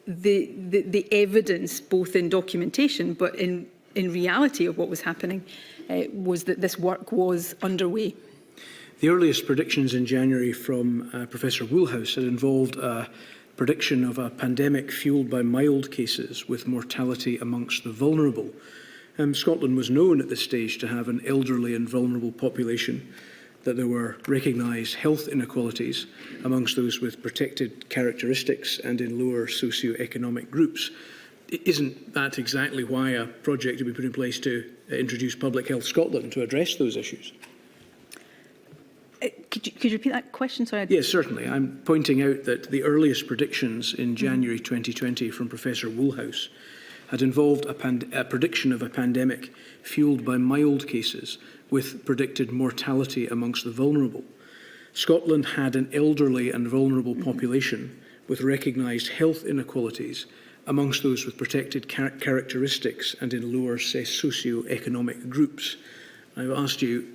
the evidence, both in documentation but in reality of what was happening, was that this work was underway. The earliest predictions in January from Professor Woolhouse had involved a prediction of a pandemic fuelled by mild cases with mortality amongst the vulnerable. Scotland was known at this stage to have an elderly and vulnerable population, that there were recognised health inequalities amongst those with protected characteristics and in lower socio-economic groups. Isn't that exactly why a project had been put in place to introduce Public Health Scotland to address those issues? Could you repeat that question? Sorry. Yes, certainly. I'm pointing out that the earliest predictions in January 2020 from Professor Woolhouse had involved a prediction of a pandemic fuelled by mild cases with predicted mortality amongst the vulnerable. Scotland had an elderly and vulnerable population with recognised health inequalities amongst those with protected characteristics and in lower socio-economic groups. I've asked you,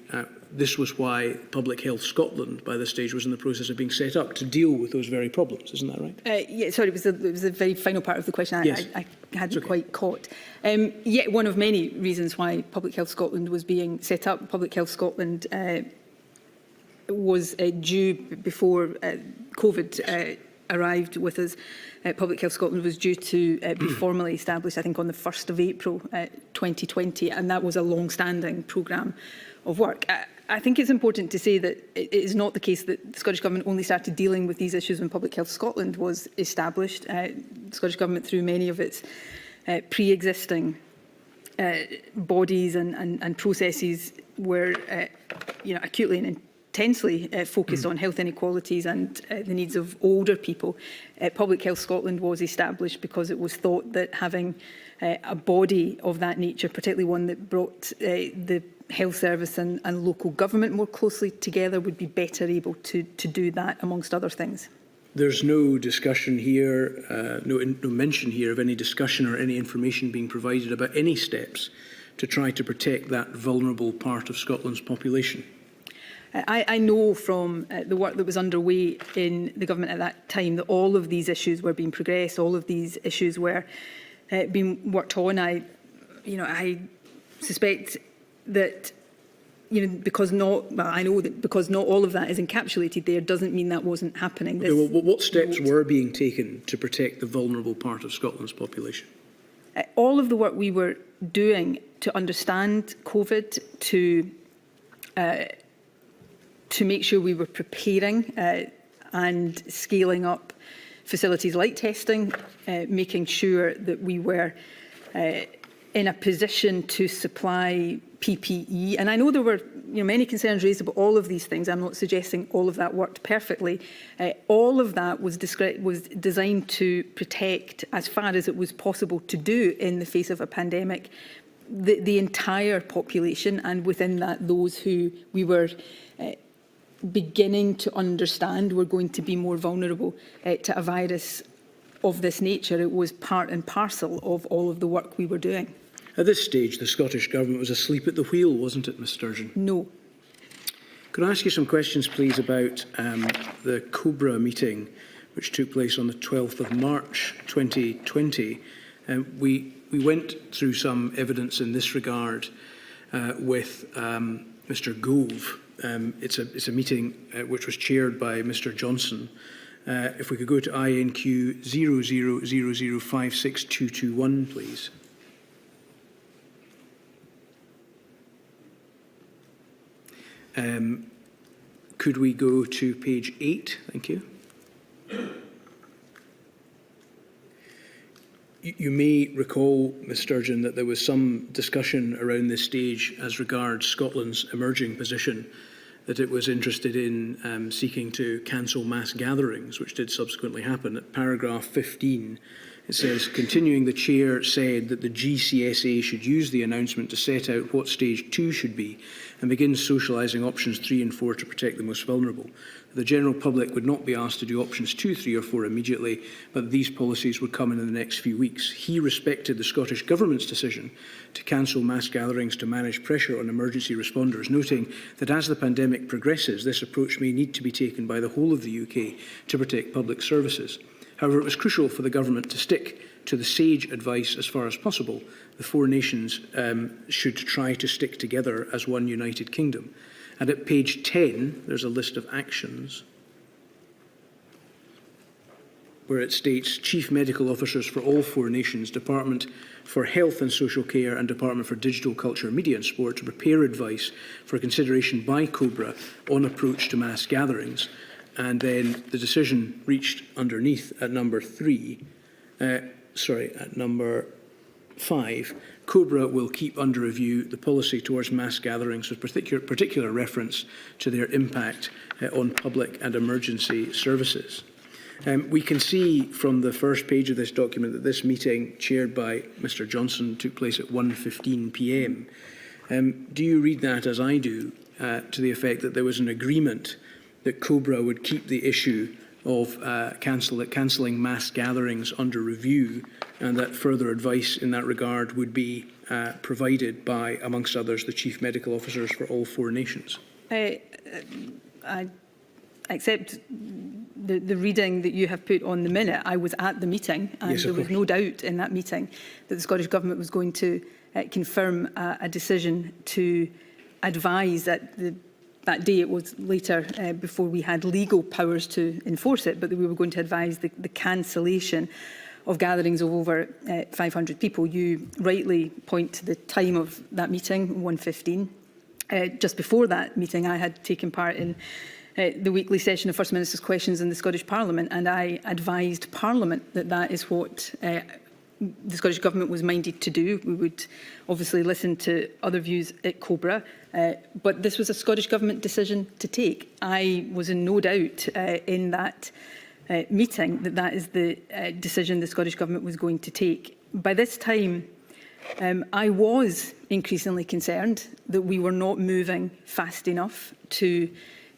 this was why Public Health Scotland, by this stage, was in the process of being set up to deal with those very problems. Isn't that right? Yeah, sorry, it was the very final part of the question Yes. I hadn't quite caught. Yet one of many reasons why Public Health Scotland was being set up. Public Health Scotland was due before COVID arrived with us. Public Health Scotland was due to be formally established, I think, on the 1st of April 2020, and that was a long-standing programme of work. I think it's important to say that it is not the case that the Scottish Government only started dealing with these issues when Public Health Scotland was established. The Scottish Government, through many of its pre-existing bodies and processes were acutely and intensely focused on health inequalities and the needs of older people. Public Health Scotland was established because it was thought that having a body of that nature, particularly one that brought the health service and local government more closely together, would be better able to do that, amongst other things. There's no discussion here, no mention here of any discussion or any information being provided about any steps to try to protect that vulnerable part of Scotland's population. I know from the work that was underway in the government at that time that all of these issues were being progressed, all of these issues were being worked on. I suspect that, because I know that because not all of that is encapsulated there doesn't mean that wasn't happening. Okay, well, what steps were being taken to protect the vulnerable part of Scotland's population? All of the work we were doing to understand COVID, to make sure we were preparing and scaling up facilities like testing, making sure that we were in a position to supply PPE. And I know there were many concerns raised about all of these things. I'm not suggesting all of that worked perfectly. All of that was designed to protect, as far as it was possible to do in the face of a pandemic, the entire population, and within that those who we were beginning to understand were going to be more vulnerable to a virus of this nature. It was part and parcel of all of the work we were doing. At this stage, the Scottish Government was asleep at the wheel, wasn't it, Ms Sturgeon? No. Could I ask you some questions, please, about the COBRA meeting, which took place on the 12th of March 2020? We went through some evidence in this regard with Mr Gove. It's a meeting which was chaired by Mr Johnson. If we could go to INQ 0000562221, please. Could we go to page 8? Thank you. You may recall, Ms Sturgeon, that there was some discussion around this stage as regards Scotland's emerging position, that it was interested in seeking to cancel mass gatherings, which did subsequently happen. At paragraph 15, it says, continuing, the Chair said that the GCSA should use the announcement to set out what stage 2 should be and begin socialising options 3 and 4 to protect the most vulnerable. The general public would not be asked to do options 2, 3 or 4 immediately, but these policies would come in the next few weeks. He respected the Scottish Government's decision to cancel mass gatherings to manage pressure on emergency responders, noting that as the pandemic progresses, this approach may need to be taken by the whole of the UK to protect public services. However, it was crucial for the Government to stick to the sage advice as far as possible. The four nations should try to stick together as one united kingdom. And at page 10, there's a list of actions where it states Chief Medical Officers for all four nations, Department for Health and Social Care and Department for Digital, Culture, Media and Sport to prepare advice for consideration by COBRA on approach to mass gatherings. And then the decision reached underneath at number 5, COBRA will keep under review the policy towards mass gatherings with particular reference to their impact on public and emergency services. We can see from the first page of this document that this meeting, chaired by Mr Johnson, took place at 1:15 p.m. Do you read that, as I do, to the effect that there was an agreement that COBRA would keep the issue of cancelling mass gatherings under review, and that further advice in that regard would be provided by, amongst others, the Chief Medical Officers for all four nations? I accept the reading that you have put on the minute. I was at the meeting, and yes, there was no doubt in that meeting that the Scottish Government was going to confirm a decision to advise that that day. It was later, before we had legal powers to enforce it, but that we were going to advise the cancellation of gatherings of over 500 people. You rightly point to the time of that meeting, 1:15. Just before that meeting, I had taken part in the weekly session of First Minister's Questions in the Scottish Parliament, and I advised Parliament that that is what the Scottish Government was minded to do. We would obviously listen to other views at COBRA, but this was a Scottish Government decision to take. I was in no doubt in that meeting that that is the decision the Scottish Government was going to take. By this time, I was increasingly concerned that we were not moving fast enough to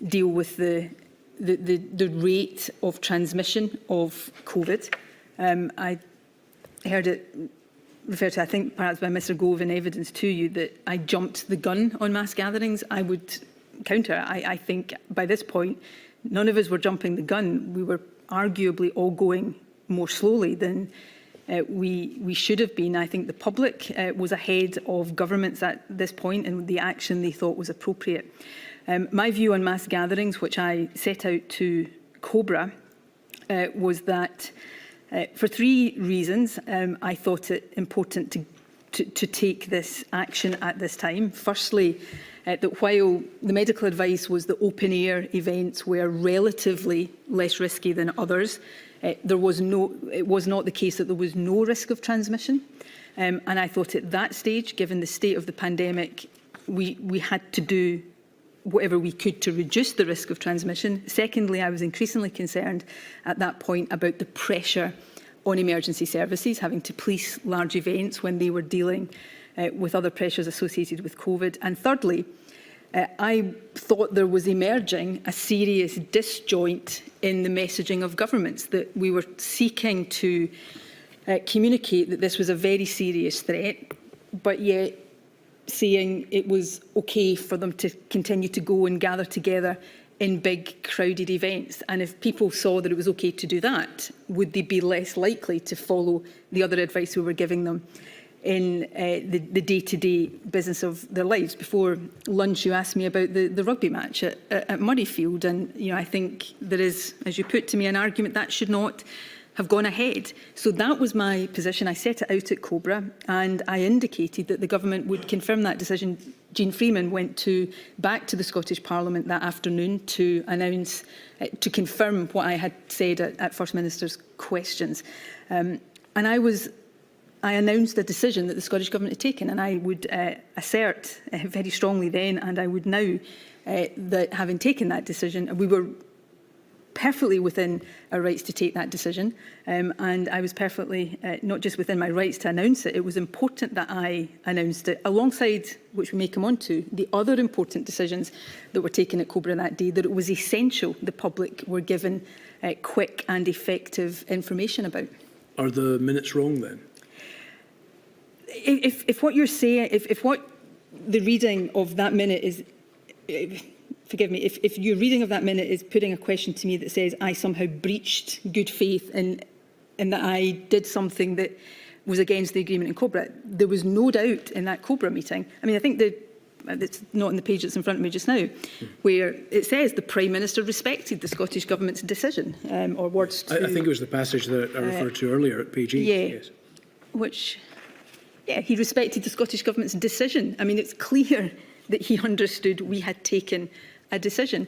deal with the rate of transmission of COVID. I heard it referred to, I think, perhaps by Mr Gove in evidence to you, that I jumped the gun on mass gatherings. I would counter. I think by this point, none of us were jumping the gun. We were arguably all going more slowly than we should have been. I think the public was ahead of governments at this point and the action they thought was appropriate. My view on mass gatherings, which I set out to COBRA, was that for three reasons I thought it important to take this action at this time. Firstly, that while the medical advice was that open-air events were relatively less risky than others, it was not the case that there was no risk of transmission. And I thought at that stage, given the state of the pandemic, we had to do whatever we could to reduce the risk of transmission. Secondly, I was increasingly concerned at that point about the pressure on emergency services, having to police large events when they were dealing with other pressures associated with COVID. And thirdly, I thought there was emerging a serious disjoint in the messaging of governments, that we were seeking to communicate that this was a very serious threat, but yet saying it was okay for them to continue to go and gather together in big crowded events. And if people saw that it was okay to do that, would they be less likely to follow the other advice we were giving them in the day-to-day business of their lives? Before lunch, you asked me about the rugby match at Murrayfield, and I think there is, as you put to me, an argument that should not have gone ahead. So that was my position. I set it out at COBRA, and I indicated that the government would confirm that decision. Jean Freeman went back to the Scottish Parliament that afternoon to announce, to confirm what I had said at First Minister's questions. And I announced a decision that the Scottish Government had taken, and I would assert very strongly then, and I would now, that having taken that decision, we were perfectly within our rights to take that decision, and I was perfectly not just within my rights to announce it. It was important that I announced it, alongside, which we may come on to, the other important decisions that were taken at COBRA that day, that it was essential the public were given quick and effective information about. Are the minutes wrong then? If what you're saying, if what the reading of that minute is, forgive me, if your reading of that minute is putting a question to me that says I somehow breached good faith and that I did something that was against the agreement in COBRA, there was no doubt in that COBRA meeting. I mean, I think it's not on the page that's in front of me just now, where it says the Prime Minister respected the Scottish Government's decision, or words to... I think it was the passage that I referred to earlier at page 8. Yeah, yes. Which... Yeah, he respected the Scottish Government's decision. I mean, it's clear that he understood we had taken a decision.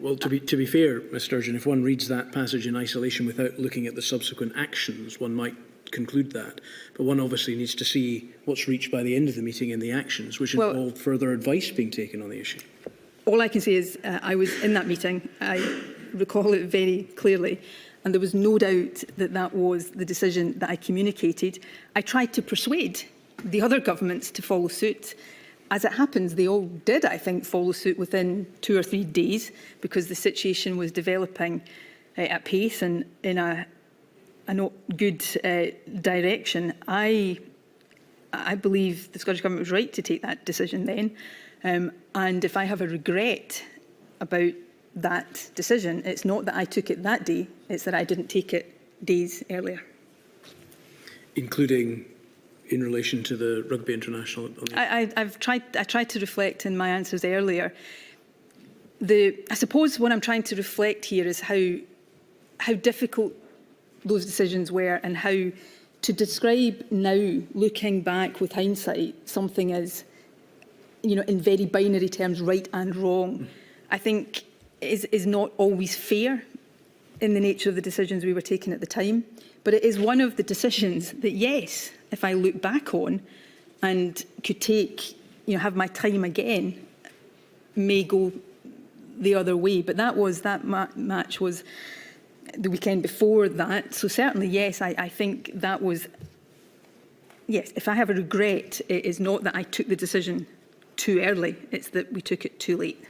Well, to be fair, Ms Sturgeon, if one reads that passage in isolation without looking at the subsequent actions, one might conclude that. But one obviously needs to see what's reached by the end of the meeting in the actions, which involved further advice being taken on the issue. All I can say is I was in that meeting. I recall it very clearly. And there was no doubt that that was the decision that I communicated. I tried to persuade the other governments to follow suit. As it happens, they all did, I think, follow suit within 2 or 3 days, because the situation was developing at pace and in a not good direction. I believe the Scottish Government was right to take that decision then. And if I have a regret about that decision, it's not that I took it that day, it's that I didn't take it days earlier. Including in relation to the Rugby International? I tried to reflect in my answers earlier. I suppose what I'm trying to reflect here is how difficult those decisions were, and how to describe now, looking back with hindsight, something as, in very binary terms, right and wrong, I think is not always fair. in the nature of the decisions we were taking at the time, but it is one of the decisions that, yes, if I look back on and could take, have my time again, may go the other way. But that match was the weekend before that. So certainly, yes, I think that was, yes, if I have a regret, it is not that I took the decision too early, it's that we took it too late.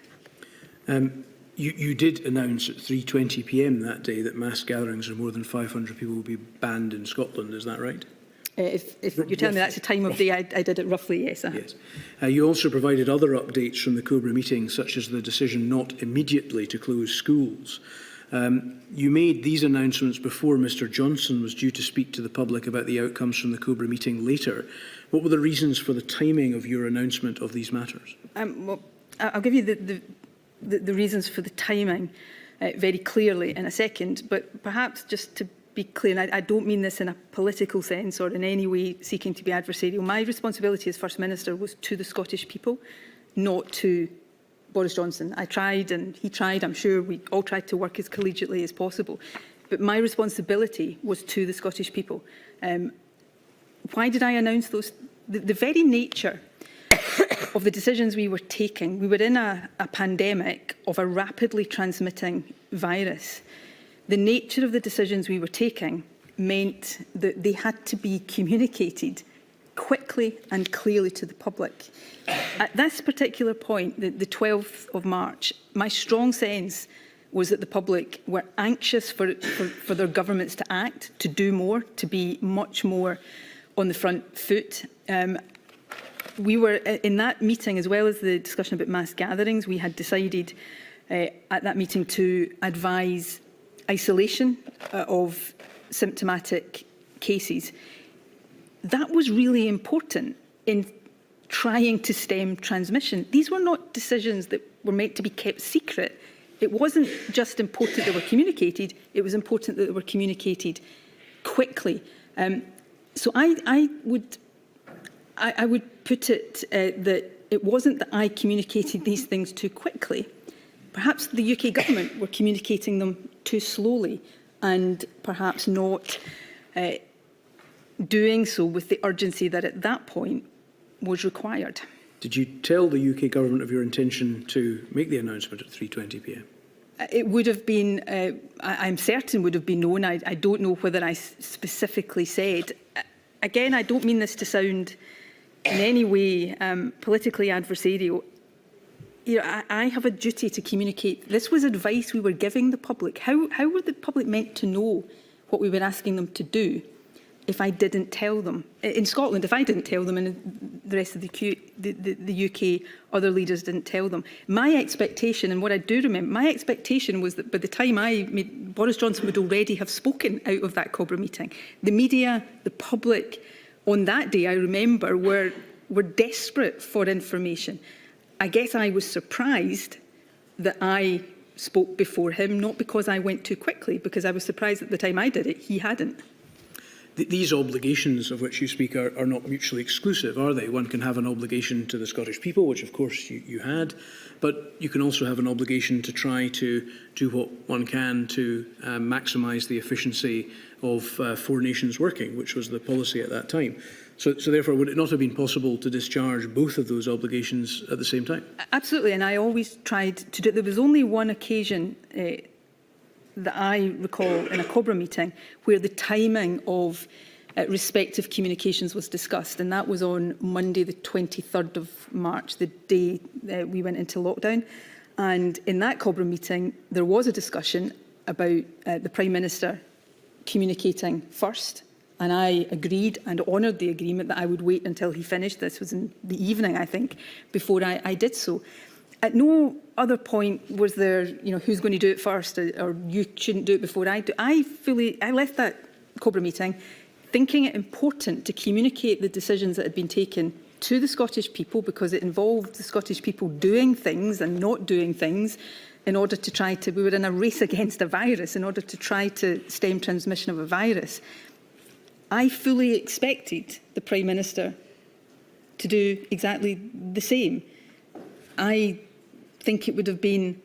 You did announce at 3:20 p.m. that day that mass gatherings of more than 500 people will be banned in Scotland. Is that right? If you're telling me that's the time of day, I did it roughly, yes. Yes. You also provided other updates from the Cobra meeting, such as the decision not immediately to close schools. You made these announcements before Mr Johnson was due to speak to the public about the outcomes from the Cobra meeting later. What were the reasons for the timing of your announcement of these matters? Well, I'll give you the reasons for the timing very clearly in a second, but perhaps just to be clear, and I don't mean this in a political sense or in any way seeking to be adversarial, my responsibility as First Minister was to the Scottish people, not to Boris Johnson. I tried and he tried, I'm sure we all tried to work as collegiately as possible, but my responsibility was to the Scottish people. Why did I announce those? The very nature of the decisions we were taking, we were in a pandemic of a rapidly transmitting virus. The nature of the decisions we were taking meant that they had to be communicated quickly and clearly to the public. At this particular point, the 12th of March, my strong sense was that the public were anxious for their governments to act, to do more, to be much more on the front foot. We were in that meeting, as well as the discussion about mass gatherings, we had decided at that meeting to advise isolation of symptomatic cases. That was really important in trying to stem transmission. These were not decisions that were meant to be kept secret. It wasn't just important that they were communicated, it was important that they were communicated quickly. So I would put it that it wasn't that I communicated these things too quickly. Perhaps the UK government were communicating them too slowly and perhaps not doing so with the urgency that at that point was required. Did you tell the UK government of your intention to make the announcement at 3:20 p.m? It would have been, I'm certain would have been known. I don't know whether I specifically said. Again, I don't mean this to sound in any way politically adversarial. I have a duty to communicate. This was advice we were giving the public. How were the public meant to know what we were asking them to do if I didn't tell them? In Scotland, if I didn't tell them, and the rest of the UK, other leaders didn't tell them. My expectation, and what I do remember, my expectation was that by the time Boris Johnson would already have spoken out of that Cobra meeting. The media, the public, on that day, I remember, were desperate for information. I guess I was surprised that I spoke before him, not because I went too quickly, because I was surprised at the time I did it, he hadn't. These obligations of which you speak are not mutually exclusive, are they? One can have an obligation to the Scottish people, which of course you had, but you can also have an obligation to try to do what one can to maximise the efficiency of four nations working, which was the policy at that time. So therefore, would it not have been possible to discharge both of those obligations at the same time? Absolutely, and I always tried to do it. There was only one occasion that I recall in a Cobra meeting where the timing of respective communications was discussed, and that was on Monday the 23rd of March, the day we went into lockdown. And in that Cobra meeting, there was a discussion about the Prime Minister communicating first, and I agreed and honoured the agreement that I would wait until he finished. This was in the evening, I think, before I did so. At no other point was there, who's going to do it first, or you shouldn't do it before I do. I left that Cobra meeting thinking it important to communicate the decisions that had been taken to the Scottish people, because it involved the Scottish people doing things and not doing things in order to we were in a race against a virus, in order to try to stem transmission of a virus. I fully expected the Prime Minister to do exactly the same. I think it would have been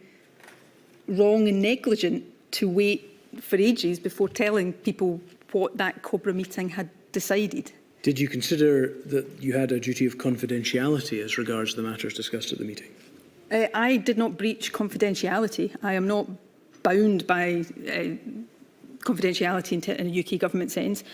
wrong and negligent to wait for ages before telling people what that COBRA meeting had decided. Did you consider that you had a duty of confidentiality as regards the matters discussed at the meeting? I did not breach confidentiality. I am not bound by confidentiality in a UK government sense,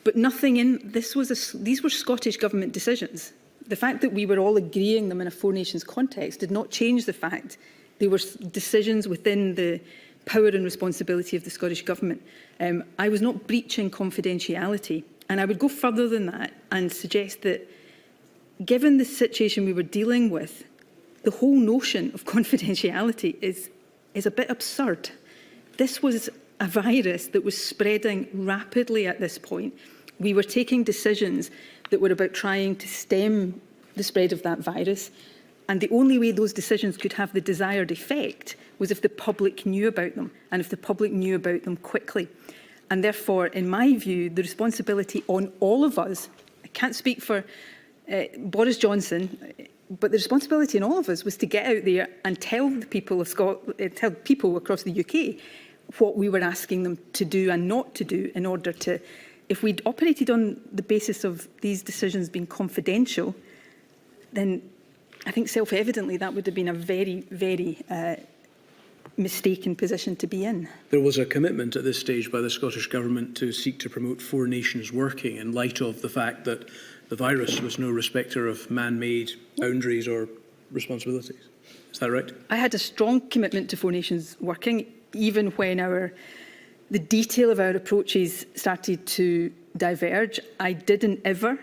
but nothing in this these were Scottish government decisions. The fact that we were all agreeing them in a Four Nations context did not change the fact they were decisions within the power and responsibility of the Scottish Government. I was not breaching confidentiality, and I would go further than that and suggest that, given the situation we were dealing with, the whole notion of confidentiality is a bit absurd. This was a virus that was spreading rapidly at this point. We were taking decisions that were about trying to stem the spread of that virus. And the only way those decisions could have the desired effect was if the public knew about them, and if the public knew about them quickly. And therefore, in my view, the responsibility on all of us, I can't speak for Boris Johnson, but the responsibility on all of us was to get out there and tell the people of Scotland, tell people across the UK what we were asking them to do and not to do in order to, if we'd operated on the basis of these decisions being confidential, then I think self-evidently that would have been a very, very mistaken position to be in. There was a commitment at this stage by the Scottish Government to seek to promote Four Nations working in light of the fact that the virus was no respecter of man-made boundaries or responsibilities. Is that right? I had a strong commitment to Four Nations working, even when the detail of our approaches started to diverge. I didn't ever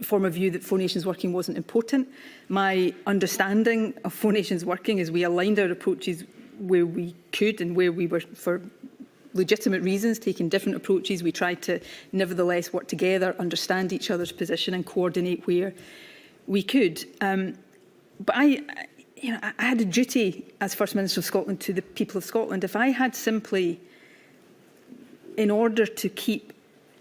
form a view that Four Nations working wasn't important. My understanding of Four Nations working is we aligned our approaches where we could and where we were, for legitimate reasons, taking different approaches. We tried to nevertheless work together, understand each other's position and coordinate where we could. But I had a duty as First Minister of Scotland to the people of Scotland. If I had simply, in order to keep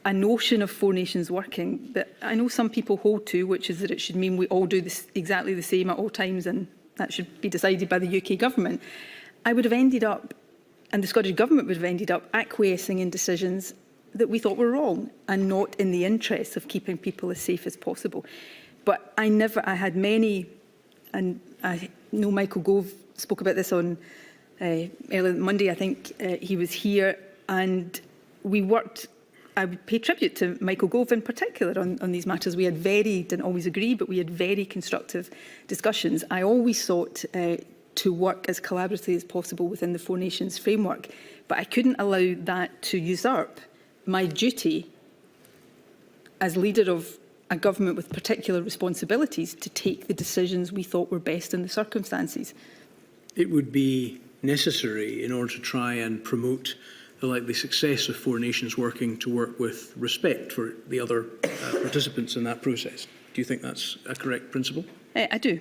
a notion of Four Nations working that I know some people hold to, which is that it should mean we all do this exactly the same at all times and that should be decided by the UK government, I would have ended up, and the Scottish Government would have ended up, acquiescing in decisions that we thought were wrong and not in the interests of keeping people as safe as possible. But I had many, and I know Michael Gove spoke about this on earlier Monday, I think he was here, and we worked. I would pay tribute to Michael Gove in particular on these matters. We had didn't always agree, but we had very constructive discussions. I always sought to work as collaboratively as possible within the Four Nations framework, but I couldn't allow that to usurp my duty as leader of a government with particular responsibilities to take the decisions we thought were best in the circumstances. It would be necessary in order to try and promote the likely success of Four Nations working to work with respect for the other participants in that process. Do you think that's a correct principle? I do.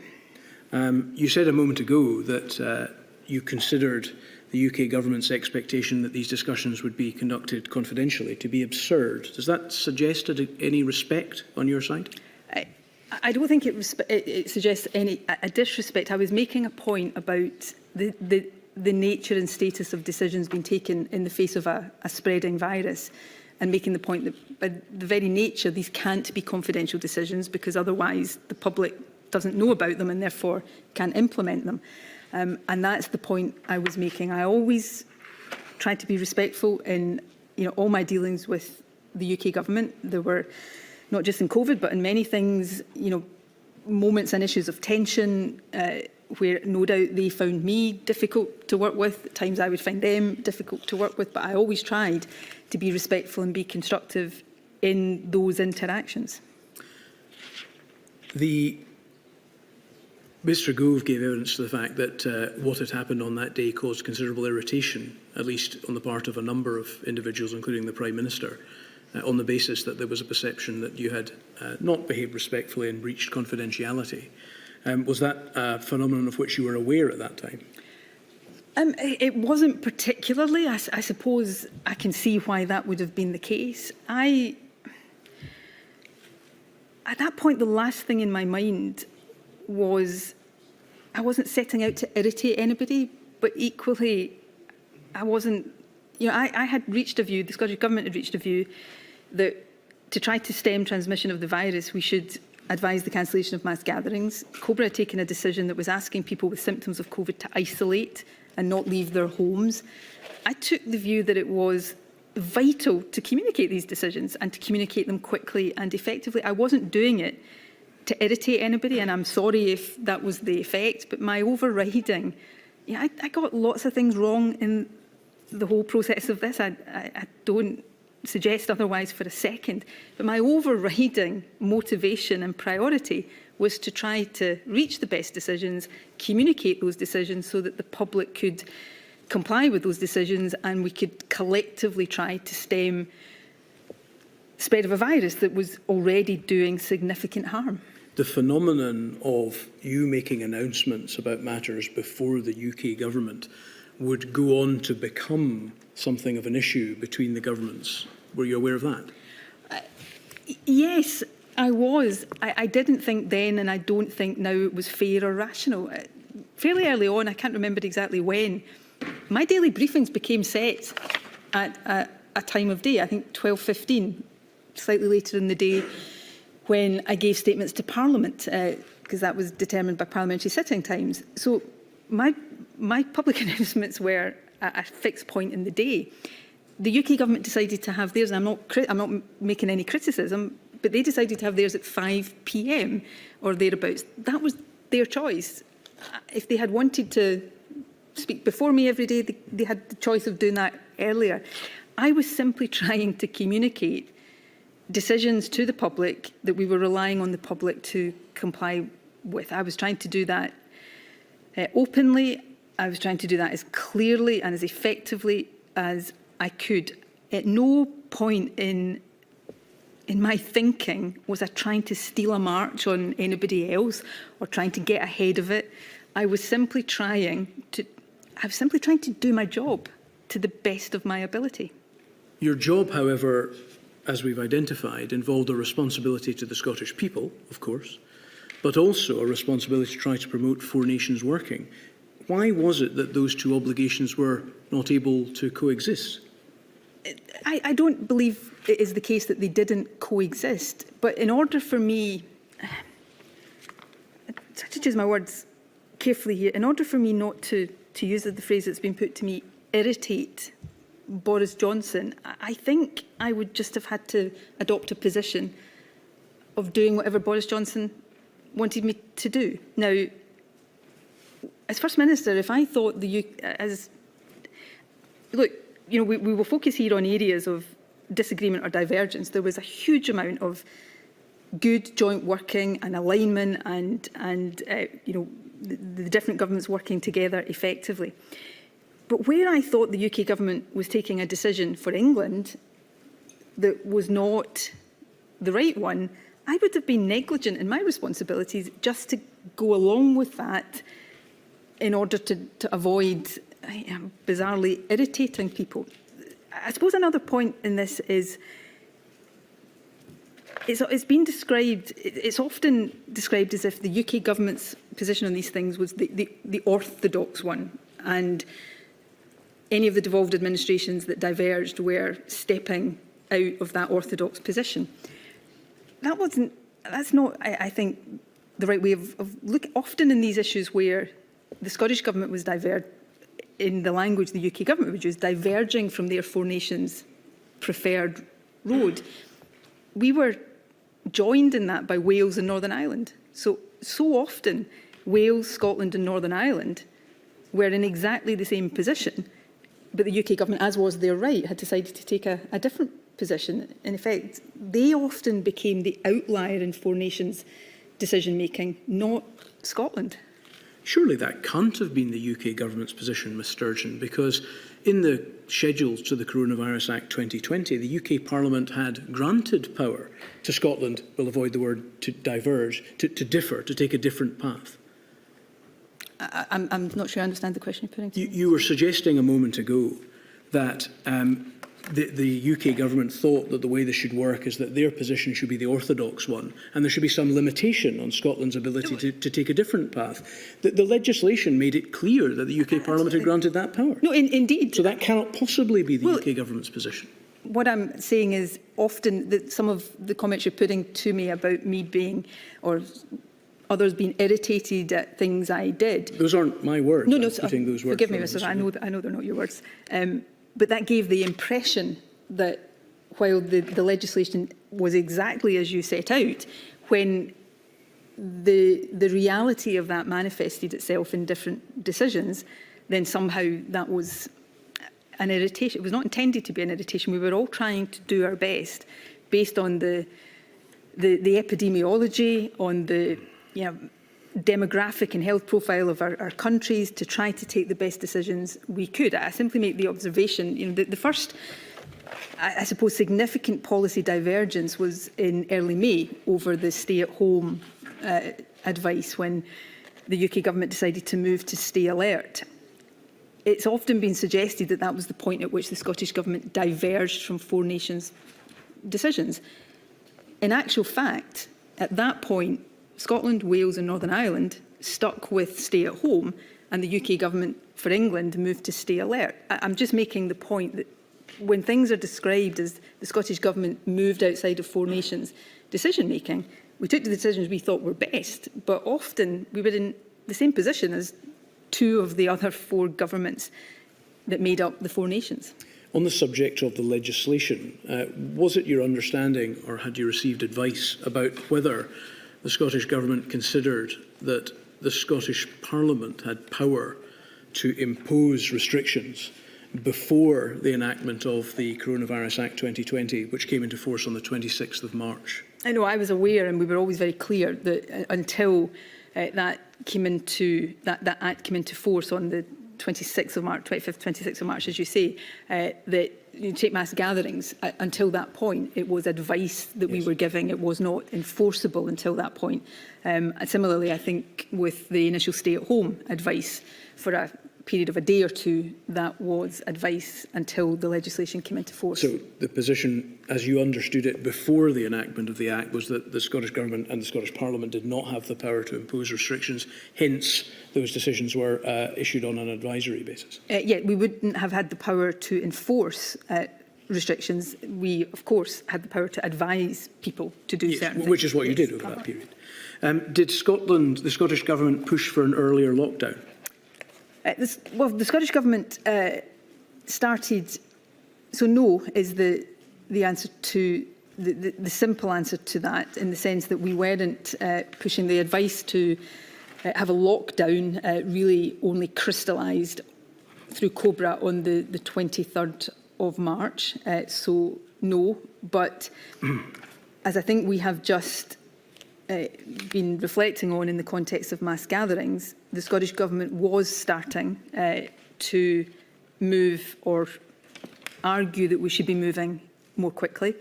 You said a moment ago that you considered the UK government's expectation that these discussions would be conducted confidentially to be absurd. Does that suggest any respect on your side? I don't think it suggests a disrespect. I was making a point about the nature and status of decisions being taken in the face of a spreading virus, and making the point that by the very nature these can't be confidential decisions because otherwise the public doesn't know about them and therefore can't implement them. And that's the point I was making. I always tried to be respectful in all my dealings with the UK government. There were, not just in COVID, but in many things, moments and issues of tension where no doubt they found me difficult to work with. At times I would find them difficult to work with, but I always tried to be respectful and be constructive in those interactions. Mr Gove gave evidence to the fact that what had happened on that day caused considerable irritation, at least on the part of a number of individuals, including the Prime Minister, on the basis that there was a perception that you had not behaved respectfully and breached confidentiality. Was that a phenomenon of which you were aware at that time? It wasn't particularly. I suppose I can see why that would have been the case. At that point, the last thing in my mind was I wasn't setting out to irritate anybody, but equally I wasn't you know, I had reached a view, the Scottish Government had reached a view that to try to stem transmission of the virus, we should advise the cancellation of mass gatherings. COBRA had taken a decision that was asking people with symptoms of COVID to isolate and not leave their homes. I took the view that it was vital to communicate these decisions and to communicate them quickly and effectively. I wasn't doing it to irritate anybody, and I'm sorry if that was the effect, but my overriding, yeah, I got lots of things wrong in the whole process of this. I don't suggest otherwise for a second, but my overriding motivation and priority was to try to reach the best decisions, communicate those decisions so that the public could comply with those decisions and we could collectively try to stem the spread of a virus that was already doing significant harm. The phenomenon of you making announcements about matters before the UK government would go on to become something of an issue between the governments. Were you aware of that? Yes, I was. I didn't think then, and I don't think now, it was fair or rational. Fairly early on, I can't remember exactly when, my daily briefings became set at a time of day, I think 12:15, slightly later in the day, when I gave statements to Parliament, because that was determined by parliamentary sitting times. So my public announcements were at a fixed point in the day. The UK government decided to have theirs, and I'm not making any criticism, but they decided to have theirs at 5 p.m. or thereabouts. That was their choice. If they had wanted to speak before me every day, they had the choice of doing that earlier. I was simply trying to communicate decisions to the public that we were relying on the public to comply with. I was trying to do that openly. I was trying to do that as clearly and as effectively as I could. At no point in my thinking was I trying to steal a march on anybody else or trying to get ahead of it. I was simply trying to do my job to the best of my ability. Your job, however, as we've identified, involved a responsibility to the Scottish people, of course, but also a responsibility to try to promote four nations working. Why was it that those two obligations were not able to coexist? I don't believe it is the case that they didn't coexist, but in order for me, I have to choose my words carefully here, in order for me not to use the phrase that's been put to me, irritate Boris Johnson, I think I would just have had to adopt a position of doing whatever Boris Johnson wanted me to do. Now, as First Minister, if I thought look, you know, we will focus here on areas of disagreement or divergence. There was a huge amount of good joint working and alignment and you know, the different governments working together effectively. But where I thought the UK government was taking a decision for England that was not the right one, I would have been negligent in my responsibilities just to go along with that in order to avoid bizarrely irritating people. I suppose another point in this is it's been described, it's often described as if the UK government's position on these things was the orthodox one, and any of the devolved administrations that diverged were stepping out of that orthodox position. That's not, I think, the right way of looking. Often in these issues where the Scottish Government was in the language the UK Government would use, diverging from their four nations preferred road, we were joined in that by Wales and Northern Ireland. So often Wales, Scotland and Northern Ireland were in exactly the same position, but the UK Government, as was their right, had decided to take a different position. In effect, they often became the outlier in four nations decision-making, not Scotland. Surely that can't have been the UK government's position, Ms Sturgeon, because in the schedules to the Coronavirus Act 2020, the UK Parliament had granted power to Scotland, we'll avoid the word to diverge, to differ, to take a different path. I'm not sure I understand the question you're putting to me. You were suggesting a moment ago that the UK government thought that the way this should work is that their position should be the orthodox one, and there should be some limitation on Scotland's ability to take a different path. The legislation made it clear that the UK Parliament had granted that power. No, indeed. So that cannot possibly be the UK government's position. What I'm saying is often that some of the comments you're putting to me about me being, or others being irritated at things I did. Those aren't my words. No, putting those words forgive me, Mr. I know they're not your words. But that gave the impression that while the legislation was exactly as you set out, when the reality of that manifested itself in different decisions, then somehow that was an irritation. It was not intended to be an irritation. We were all trying to do our best based on the epidemiology, on the demographic and health profile of our countries, to try to take the best decisions we could. I simply make the observation, the first, I suppose, significant policy divergence was in early May over the stay-at-home advice when the UK government decided to move to stay alert. It's often been suggested that that was the point at which the Scottish Government diverged from Four Nations decisions. In actual fact, at that point, Scotland, Wales and Northern Ireland stuck with stay at home, and the UK Government for England moved to stay alert. I'm just making the point that when things are described as the Scottish Government moved outside of Four Nations decision making, we took the decisions we thought were best, but often we were in the same position as two of the other four governments that made up the Four Nations. On the subject of the legislation, was it your understanding, or had you received advice about whether the Scottish Government considered that the Scottish Parliament had power to impose restrictions before the enactment of the Coronavirus Act 2020, which came into force on the 26th of March? I know, I was aware, and we were always very clear that until that Act came into force on the 26th of March, 25th, 26th of March, as you say, that you take mass gatherings, until that point, it was advice that we were giving. It was not enforceable until that point. And similarly, I think with the initial stay-at-home advice for a period of a day or two, that was advice until the legislation came into force. So the position, as you understood it before the enactment of the Act, was that the Scottish Government and the Scottish Parliament did not have the power to impose restrictions, hence those decisions were issued on an advisory basis? Yeah, we wouldn't have had the power to enforce restrictions. We, of course, had the power to advise people to do certain things. Which is what you did over that period. Did Scotland, the Scottish Government, push for an earlier lockdown? Well, the Scottish Government started, so no is the answer to, the simple answer to that, in the sense that we weren't pushing. The advice to have a lockdown really only crystallised through COBRA on the 23rd of March, so no. But as I think we have just been reflecting on in the context of mass gatherings, the Scottish Government was starting to move, or argue that we should be moving more quickly.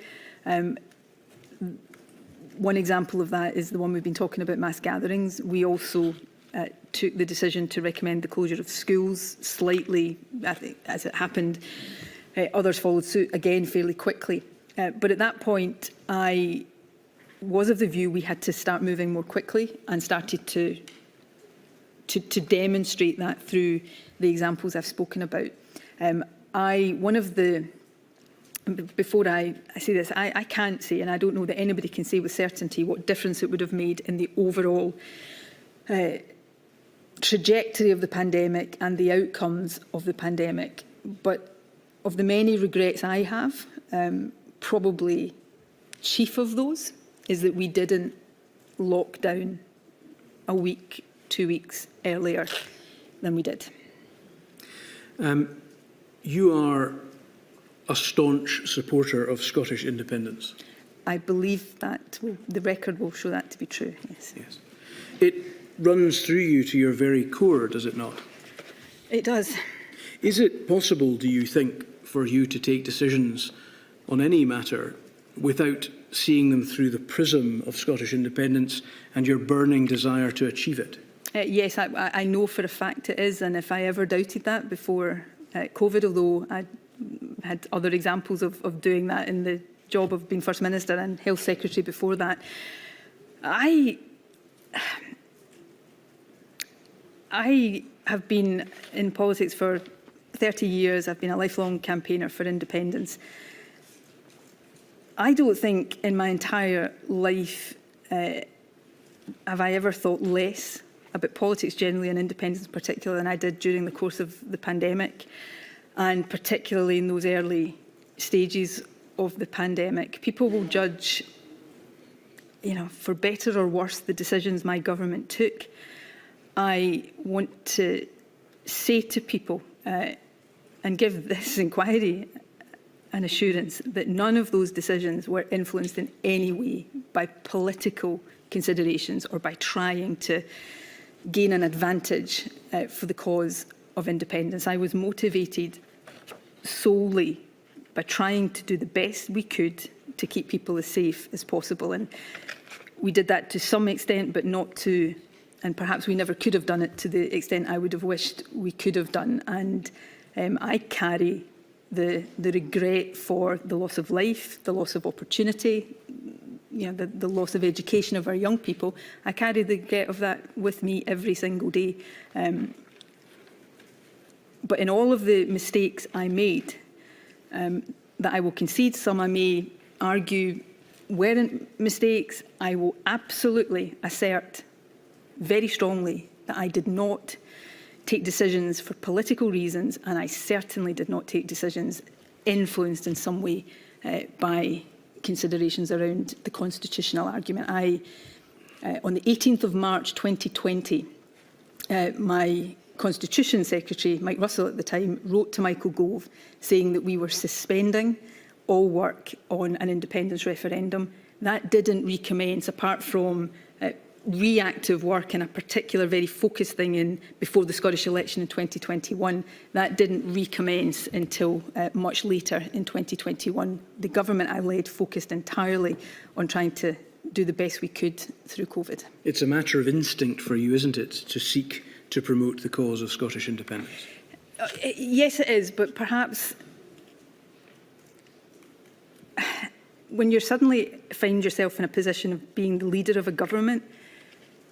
One example of that is the one we've been talking about, mass gatherings. We also took the decision to recommend the closure of schools slightly, I think, as it happened. Others followed suit again fairly quickly. But at that point, I was of the view we had to start moving more quickly, and started to demonstrate that through the examples I've spoken about. Before I say this, I can't say, and I don't know that anybody can say with certainty, what difference it would have made in the overall trajectory of the pandemic and the outcomes of the pandemic. But of the many regrets I have, probably chief of those is that we didn't lock down a week, 2 weeks earlier than we did. You are a staunch supporter of Scottish independence. I believe that the record will show that to be true, yes. Yes. It runs through you to your very core, does it not? It does. Is it possible, do you think, for you to take decisions on any matter without seeing them through the prism of Scottish independence and your burning desire to achieve it? Yes, I know for a fact it is, and if I ever doubted that before COVID, although I had other examples of doing that in the job of being First Minister and Health Secretary before that. I have been in politics for 30 years. I've been a lifelong campaigner for independence. I don't think in my entire life have I ever thought less about politics generally and independence in particular than I did during the course of the pandemic, and particularly in those early stages of the pandemic. People will judge, for better or worse, the decisions my government took. I want to say to people and give this inquiry an assurance that none of those decisions were influenced in any way by political considerations or by trying to gain an advantage for the cause of independence. I was motivated solely by trying to do the best we could to keep people as safe as possible. And we did that to some extent, but not to, and perhaps we never could have done it to the extent I would have wished we could have done. And I carry the regret for the loss of life, the loss of opportunity, the loss of education of our young people. I carry the regret of that with me every single day. But in all of the mistakes I made, that I will concede some I may argue weren't mistakes, I will absolutely assert very strongly that I did not take decisions for political reasons, and I certainly did not take decisions influenced in some way by considerations around the constitutional argument. On the 18th of March 2020, my Constitution Secretary, Mike Russell at the time, wrote to Michael Gove saying that we were suspending all work on an independence referendum. That didn't recommence, apart from reactive work and a particular very focused thing in before the Scottish election in 2021. That didn't recommence until much later in 2021. The government I led focused entirely on trying to do the best we could through COVID. It's a matter of instinct for you, isn't it, to seek to promote the cause of Scottish independence? Yes, it is, but perhaps when you suddenly find yourself in a position of being the leader of a government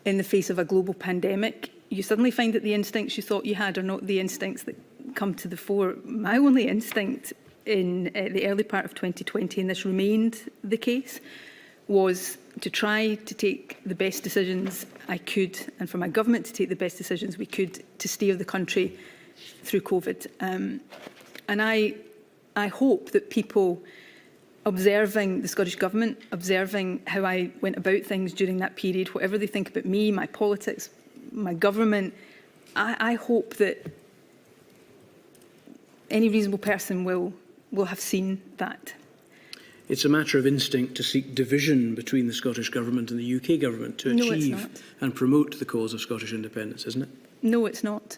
in the face of a global pandemic, you suddenly find that the instincts you thought you had are not the instincts that come to the fore. My only instinct in the early part of 2020, and this remained the case, was to try to take the best decisions I could, and for my government to take the best decisions we could to steer the country through COVID. And I hope that people observing the Scottish Government, observing how I went about things during that period, whatever they think about me, my politics, my government, I hope that any reasonable person will have seen that. It's a matter of instinct to seek division between the Scottish Government and the UK Government to achieve and promote the cause of Scottish independence, isn't it? No, it's not.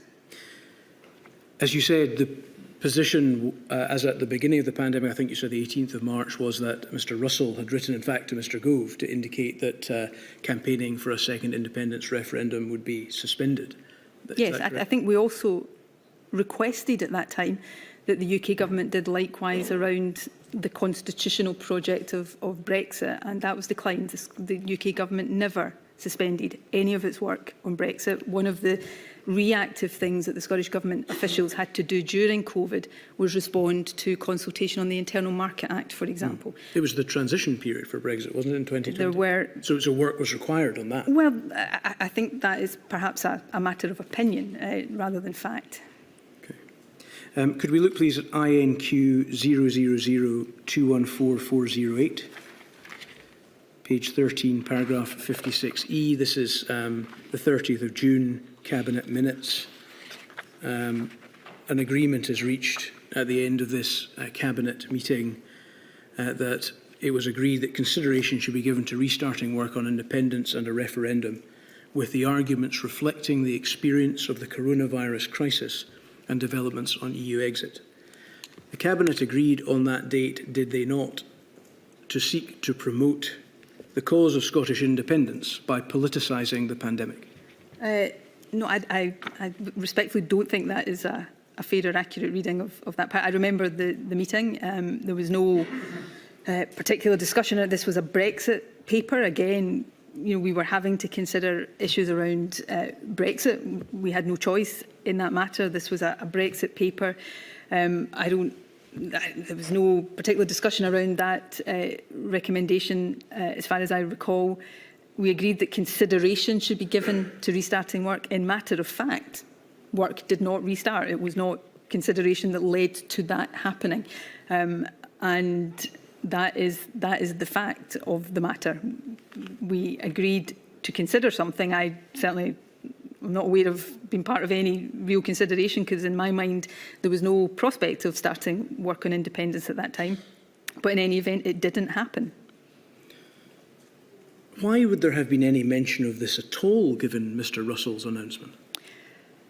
As you said, the position, as at the beginning of the pandemic, I think you said the 18th of March, was that Mr Russell had written, in fact, to Mr Gove to indicate that campaigning for a second independence referendum would be suspended. Yes, I think we also requested at that time that the UK Government did likewise around the constitutional project of Brexit, and that was declined. The UK Government never suspended any of its work on Brexit. One of the reactive things that the Scottish Government officials had to do during COVID was respond to consultation on the Internal Market Act, for example. It was the transition period for Brexit, wasn't it, in 2020? There were... So work was required on that? Well, I think that is perhaps a matter of opinion rather than fact. Okay. Could we look, please, at INQ 000214408? Page 13, paragraph 56E. This is the 30th of June Cabinet minutes. An agreement is reached at the end of this Cabinet meeting that it was agreed that consideration should be given to restarting work on independence and a referendum, with the arguments reflecting the experience of the coronavirus crisis and developments on EU exit. The Cabinet agreed on that date, did they not, to seek to promote the cause of Scottish independence by politicising the pandemic? No, I respectfully don't think that is a a fair or accurate reading of that part. I remember the meeting. There was no particular discussion. This was a Brexit paper. Again, we were having to consider issues around Brexit. We had no choice in that matter. This was a Brexit paper. There was no particular discussion around that recommendation, as far as I recall. We agreed that consideration should be given to restarting work. In matter of fact, work did not restart. It was not consideration that led to that happening. And that is the fact of the matter. We agreed to consider something. I'm not aware of being part of any real consideration, because in my mind there was no prospect of starting work on independence at that time. But in any event, it didn't happen. Why would there have been any mention of this at all, given Mr Russell's announcement?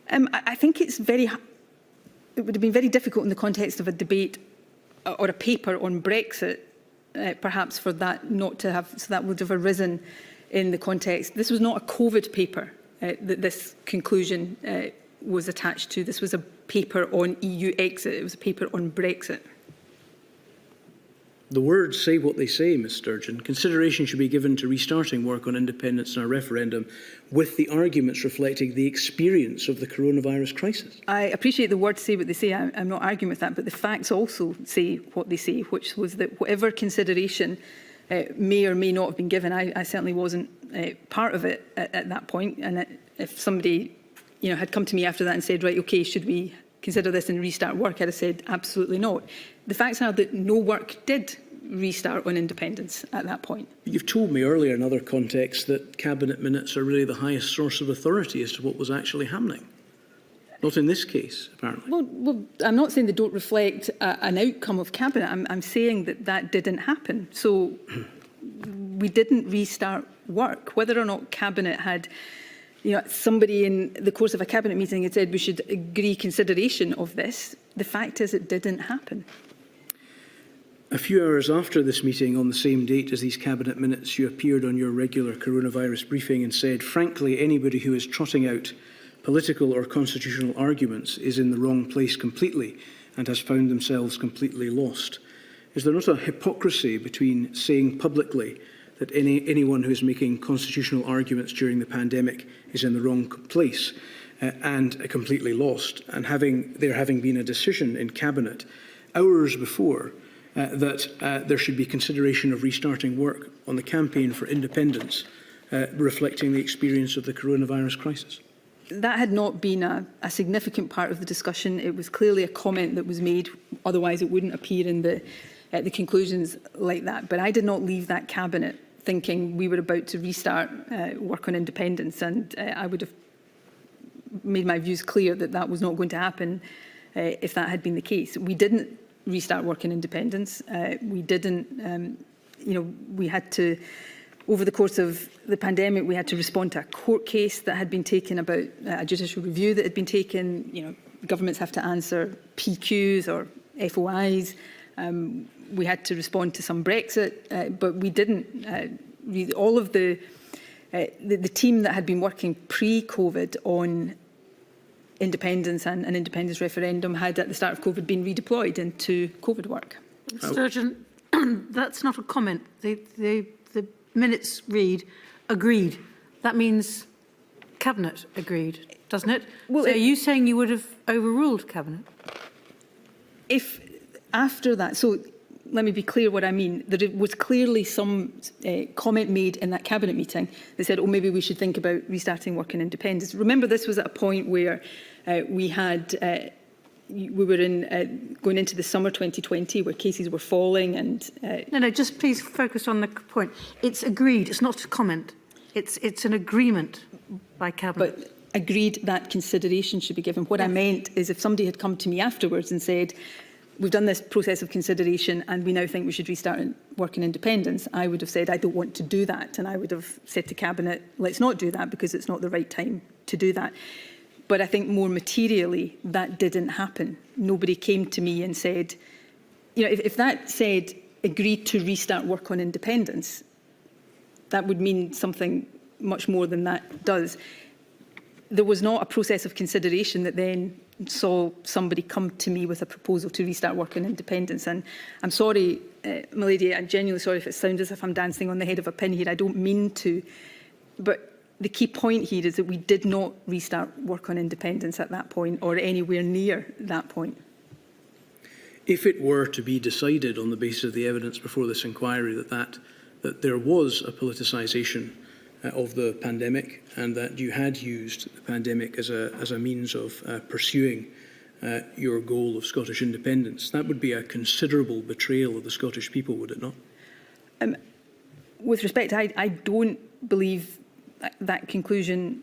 I think it would have been very difficult in the context of a debate or a paper on Brexit, perhaps for that not to have, so that would have arisen in the context. This was not a COVID paper that this conclusion was attached to. This was a paper on EU exit. It was a paper on Brexit. The words say what they say, Ms Sturgeon. Consideration should be given to restarting work on independence in a referendum, with the arguments reflecting the experience of the coronavirus crisis. I appreciate the words say what they say. I'm not arguing with that, but the facts also say what they say, which was that whatever consideration may or may not have been given, I certainly wasn't part of it at that point. And if somebody had come to me after that and said, right, OK, should we consider this and restart work, I'd have said absolutely not. The facts are that no work did restart on independence at that point. You've told me earlier in other contexts that Cabinet minutes are really the highest source of authority as to what was actually happening. Not in this case, apparently. Well, I'm not saying they don't reflect an outcome of Cabinet. I'm saying that didn't happen. So we didn't restart work. Whether or not Cabinet had, somebody in the course of a Cabinet meeting had said we should agree consideration of this, the fact is it didn't happen. A few hours after this meeting, on the same date as these Cabinet minutes, you appeared on your regular coronavirus briefing and said, frankly, anybody who is trotting out political or constitutional arguments is in the wrong place completely and has found themselves completely lost. Is there not a hypocrisy between saying publicly that anyone who is making constitutional arguments during the pandemic is in the wrong place and completely lost, and there having been a decision in Cabinet hours before that there should be consideration of restarting work on the campaign for independence, reflecting the experience of the coronavirus crisis? That had not been a significant part of the discussion. It was clearly a comment that was made, otherwise it wouldn't appear in the conclusions like that. But I did not leave that Cabinet thinking we were about to restart work on independence, and I would have made my views clear that that was not going to happen if that had been the case. We didn't restart work on independence. We didn't, we had to, over the course of the pandemic, we had to respond to a court case that had been taken about a judicial review that had been taken. Governments have to answer PQs or FOIs. We had to respond to some Brexit, but we didn't. All of the team that had been working pre-COVID on independence and an independence referendum had, at the start of COVID, been redeployed into COVID work. Sturgeon, that's not a comment. The minutes read agreed. That means Cabinet agreed, doesn't it? Well, so are you saying you would have overruled Cabinet? If after that, so let me be clear what I mean. There was clearly some comment made in that Cabinet meeting that said, oh, maybe we should think about restarting work in independence. Remember, this was at a point where we were going into the summer 2020, where cases were falling and... No, just please focus on the point. It's agreed, it's not a comment. It's an agreement by Cabinet. But agreed that consideration should be given. What I meant is if somebody had come to me afterwards and said, we've done this process of consideration and we now think we should restart work in independence, I would have said, I don't want to do that. And I would have said to Cabinet, let's not do that because it's not the right time to do that. But I think more materially, that didn't happen. Nobody came to me and said, if that said, agreed to restart work on independence, that would mean something much more than that does. There was not a process of consideration that then saw somebody come to me with a proposal to restart work on independence. And I'm sorry, my lady, I'm genuinely sorry if it sounds as if I'm dancing on the head of a pin here. I don't mean to. But the key point here is that we did not restart work on independence at that point or anywhere near that point. If it were to be decided on the basis of the evidence before this inquiry that there was a politicisation of the pandemic and that you had used the pandemic as a means of pursuing your goal of Scottish independence, that would be a considerable betrayal of the Scottish people, would it not? With respect, I don't believe that conclusion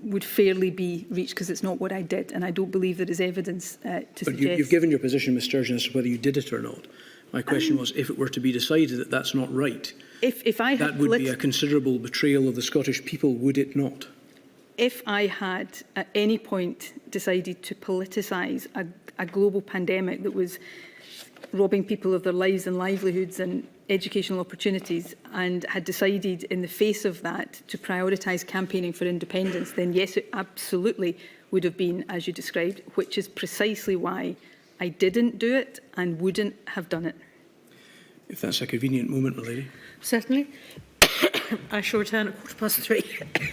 would fairly be reached because it's not what I did, and I don't believe there is evidence to suggest... But you've given your position, Ms Sturgeon, as to whether you did it or not. My question was, if it were to be decided that that's not right, if I that would be a considerable betrayal of the Scottish people, would it not? If I had at any point decided to politicise a global pandemic that was robbing people of their lives and livelihoods and educational opportunities, and had decided in the face of that to prioritise campaigning for independence, then yes, it absolutely would have been as you described, which is precisely why I didn't do it and wouldn't have done it. If that's a convenient moment, my lady. Certainly. I shall return at 3:15.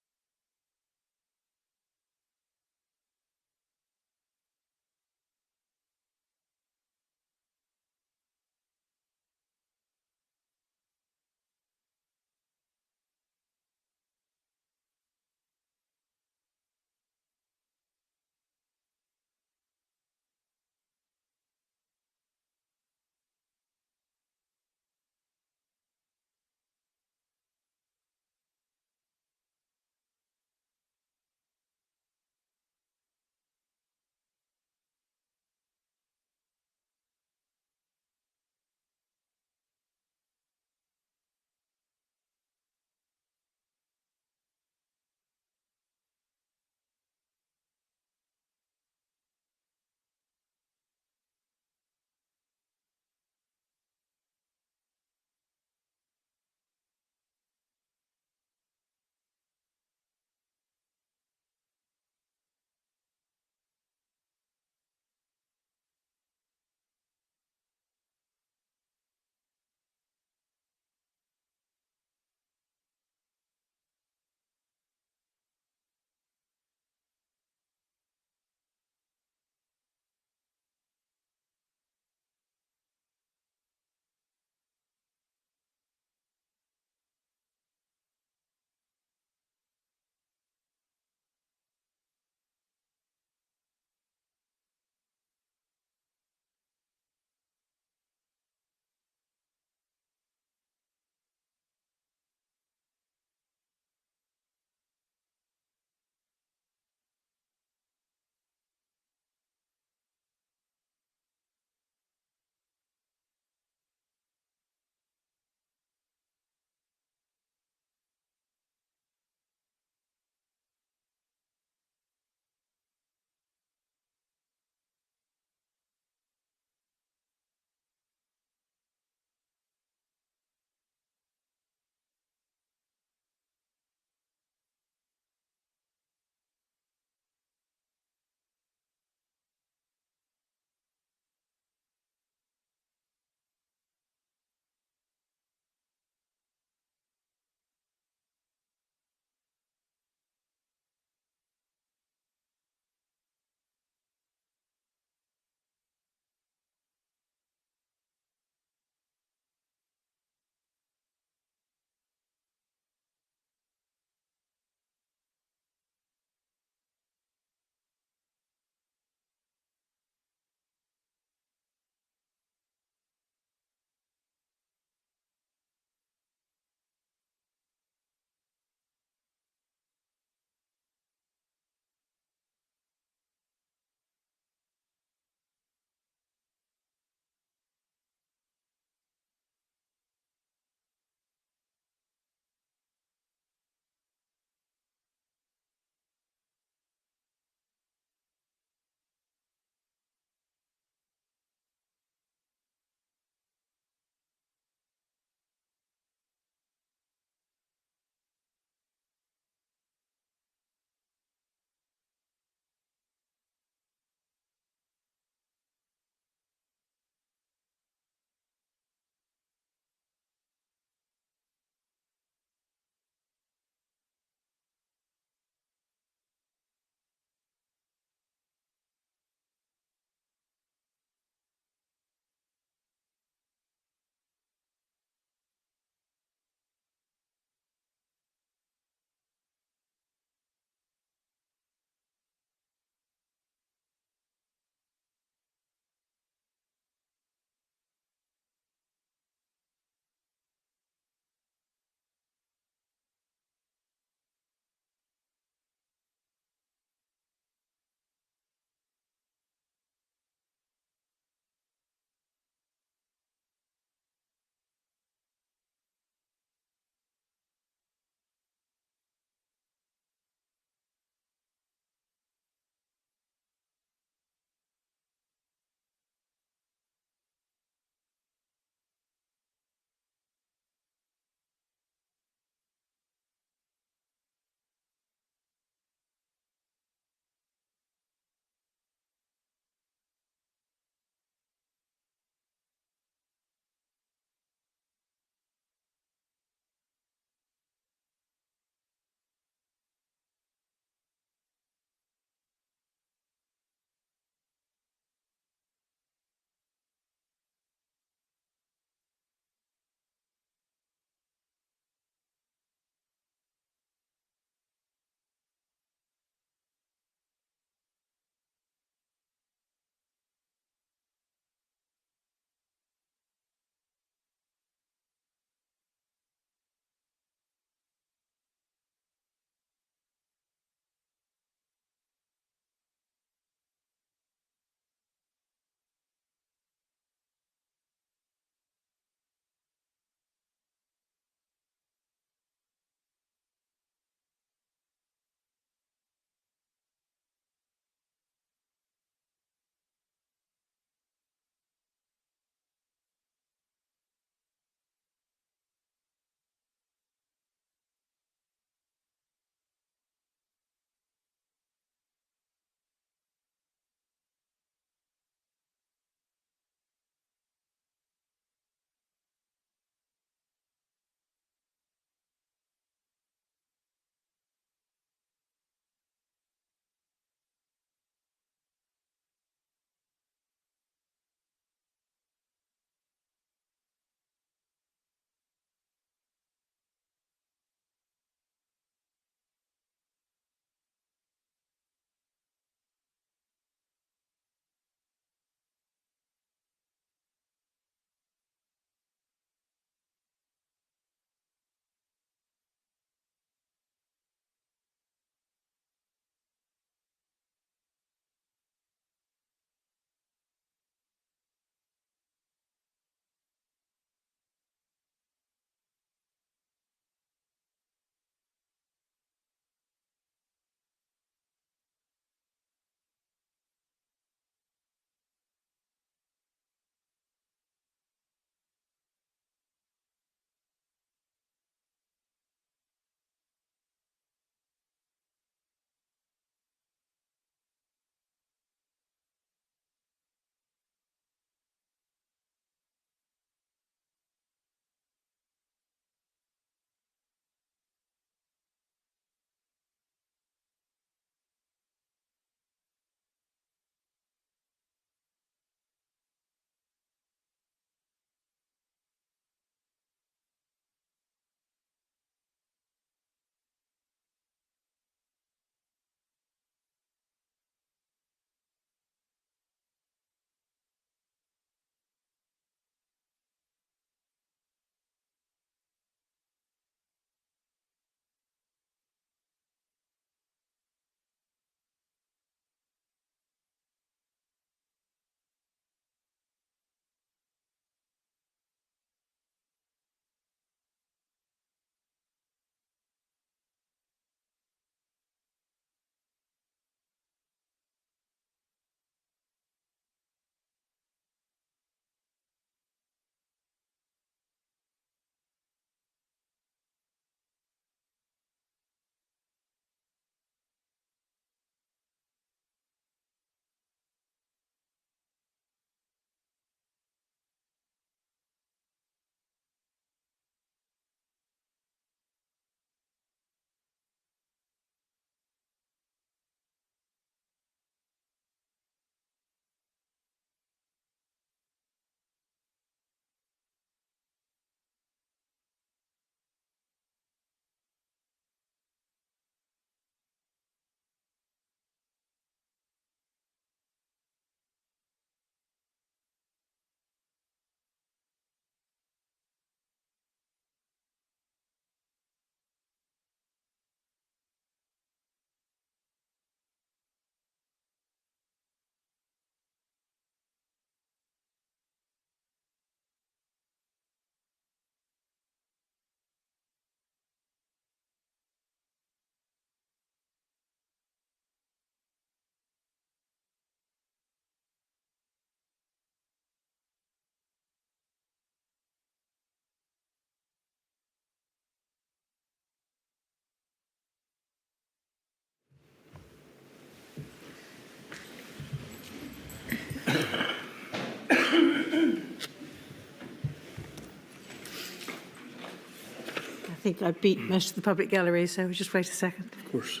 think I beat most of the public gallery, so we'll just wait a second. Of course.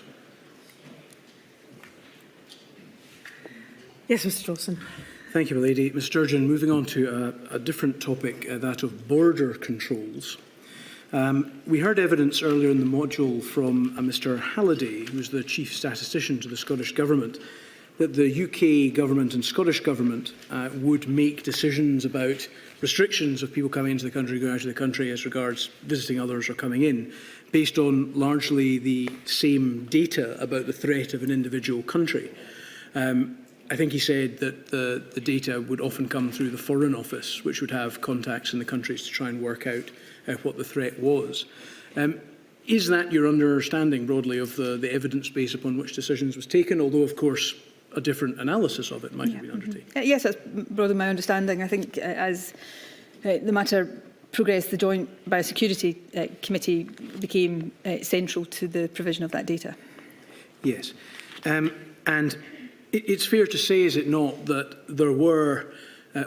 Yes, Mr Dawson. Thank you, my lady. Ms Sturgeon, moving on to a different topic, that of border controls. We heard evidence earlier in the module from Mr Halliday, who is the Chief Statistician to the Scottish Government, that the UK Government and Scottish Government would make decisions about restrictions of people coming into the country, going out of the country as regards visiting others or coming in, based on largely the same data about the threat of an individual country. I think he said that the data would often come through the Foreign Office, which would have contacts in the countries to try and work out what the threat was. Is that your understanding broadly of the evidence base upon which decisions was taken, although of course a different analysis of it might have been undertaken? Yes, that's broadly my understanding. I think as the matter progressed, the Joint Biosecurity Committee became central to the provision of that data. Yes. And it's fair to say, is it not, that there were,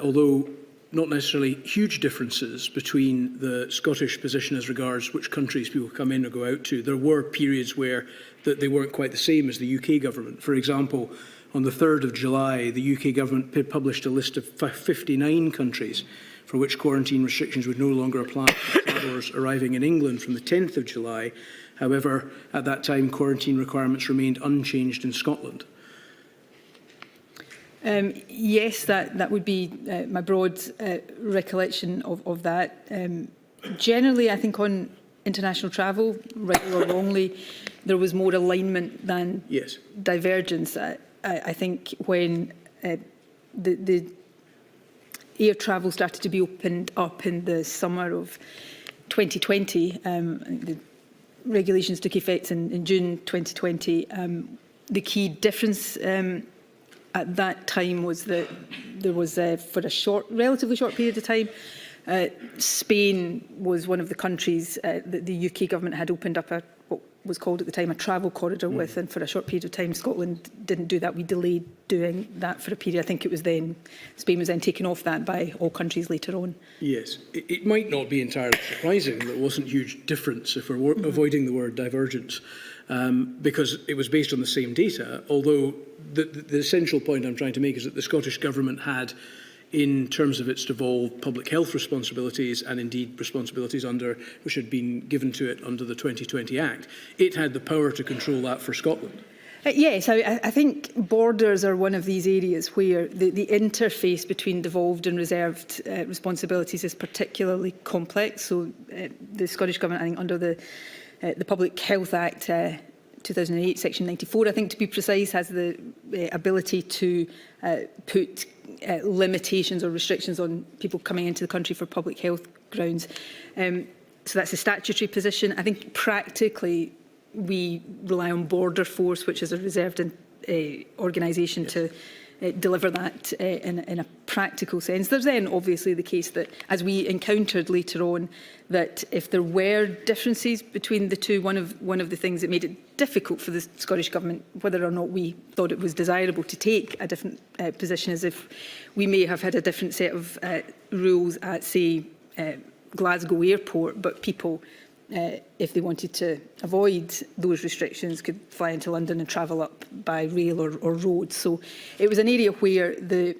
although not necessarily huge differences between the Scottish position as regards which countries people come in or go out to, there were periods where they weren't quite the same as the UK government. For example, on the 3rd of July, the UK government published a list of 59 countries for which quarantine restrictions would no longer apply to travellers arriving in England from the 10th of July. However, at that time, quarantine requirements remained unchanged in Scotland. Yes, that would be my broad recollection of that. Generally, I think on international travel, right or wrongly, there was more alignment than divergence. I think when the air travel started to be opened up in the summer of 2020, the regulations took effect in June 2020. The key difference at that time was that there was, for a relatively short period of time, Spain was one of the countries that the UK government had opened up what was called at the time a travel corridor with, and for a short period of time Scotland didn't do that. We delayed doing that for a period. I think it was then, Spain was then taken off that by all countries later on. Yes, it might not be entirely surprising that there wasn't huge difference if we're avoiding the word divergence, because it was based on the same data, although the essential point I'm trying to make is that the Scottish Government had, in terms of its devolved public health responsibilities and indeed responsibilities which had been given to it under the 2020 Act, it had the power to control that for Scotland. Yes, I think borders are one of these areas where the interface between devolved and reserved responsibilities is particularly complex. So the Scottish Government, I think under the Public Health Act 2008, Section 94, I think to be precise, has the ability to put limitations or restrictions on people coming into the country for public health grounds. So that's a statutory position. I think practically we rely on Border Force, which is a reserved organisation to deliver that in a practical sense. There's then obviously the case that, as we encountered later on, that if there were differences between the two, one of the things that made it difficult for the Scottish Government, whether or not we thought it was desirable to take a different position, is if we may have had a different set of rules at, say, Glasgow Airport, but people, if they wanted to avoid those restrictions, could fly into London and travel up by rail or road. So it was an area where the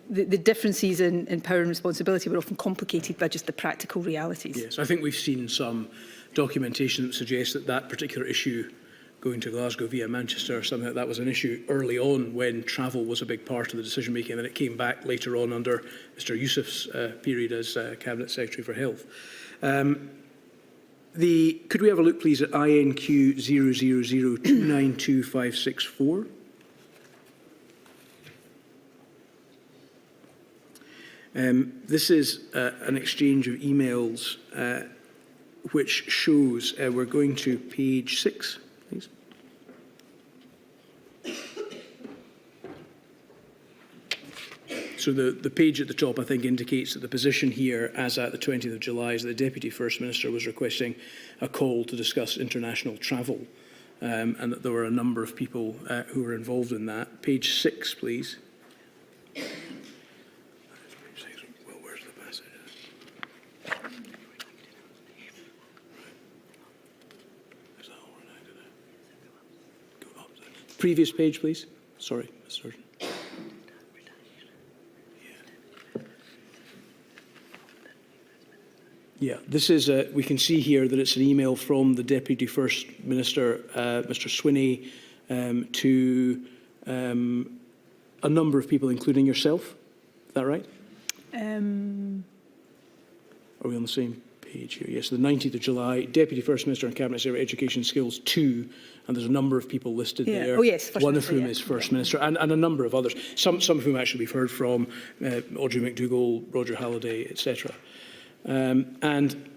differences in power and responsibility were often complicated by just the practical realities. Yes, I think we've seen some documentation that suggests that particular issue, going to Glasgow via Manchester or something like that, was an issue early on when travel was a big part of the decision making, and it came back later on under Mr Yousaf's period as Cabinet Secretary for Health. Could we have a look, please, at INQ 0002925564? This is an exchange of emails which shows, we're going to page 6, please. So the page at the top, I think, indicates that the position here, as at the 20th of July, is that the Deputy First Minister was requesting a call to discuss international travel, and that there were a number of people who were involved in that. Page 6, please. Well, where's the passage? Previous page, please. Sorry, Mr. Sturgeon. Yeah, this is, we can see here that it's an email from the Deputy First Minister, Mr Swinney, to a number of people, including yourself. Is that right? Are we on the same page here? Yes, the 19th of July, Deputy First Minister and Cabinet Secretary Education Skills 2, and there's a number of people listed there. Oh yes, First one Minister, of whom is First Minister, and a number of others, some of whom actually we've heard from, Audrey McDougall, Roger Halliday, etc. And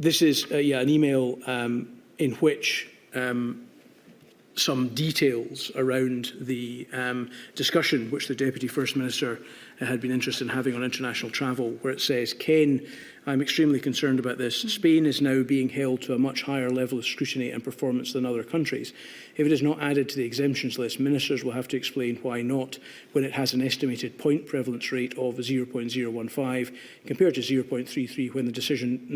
this is an email in which some details around the discussion which the Deputy First Minister had been interested in having on international travel, where it says, Ken, I'm extremely concerned about this. Spain is now being held to a much higher level of scrutiny and performance than other countries. If it is not added to the exemptions list, ministers will have to explain why not, when it has an estimated point prevalence rate of 0.015 compared to 0.33 when the decision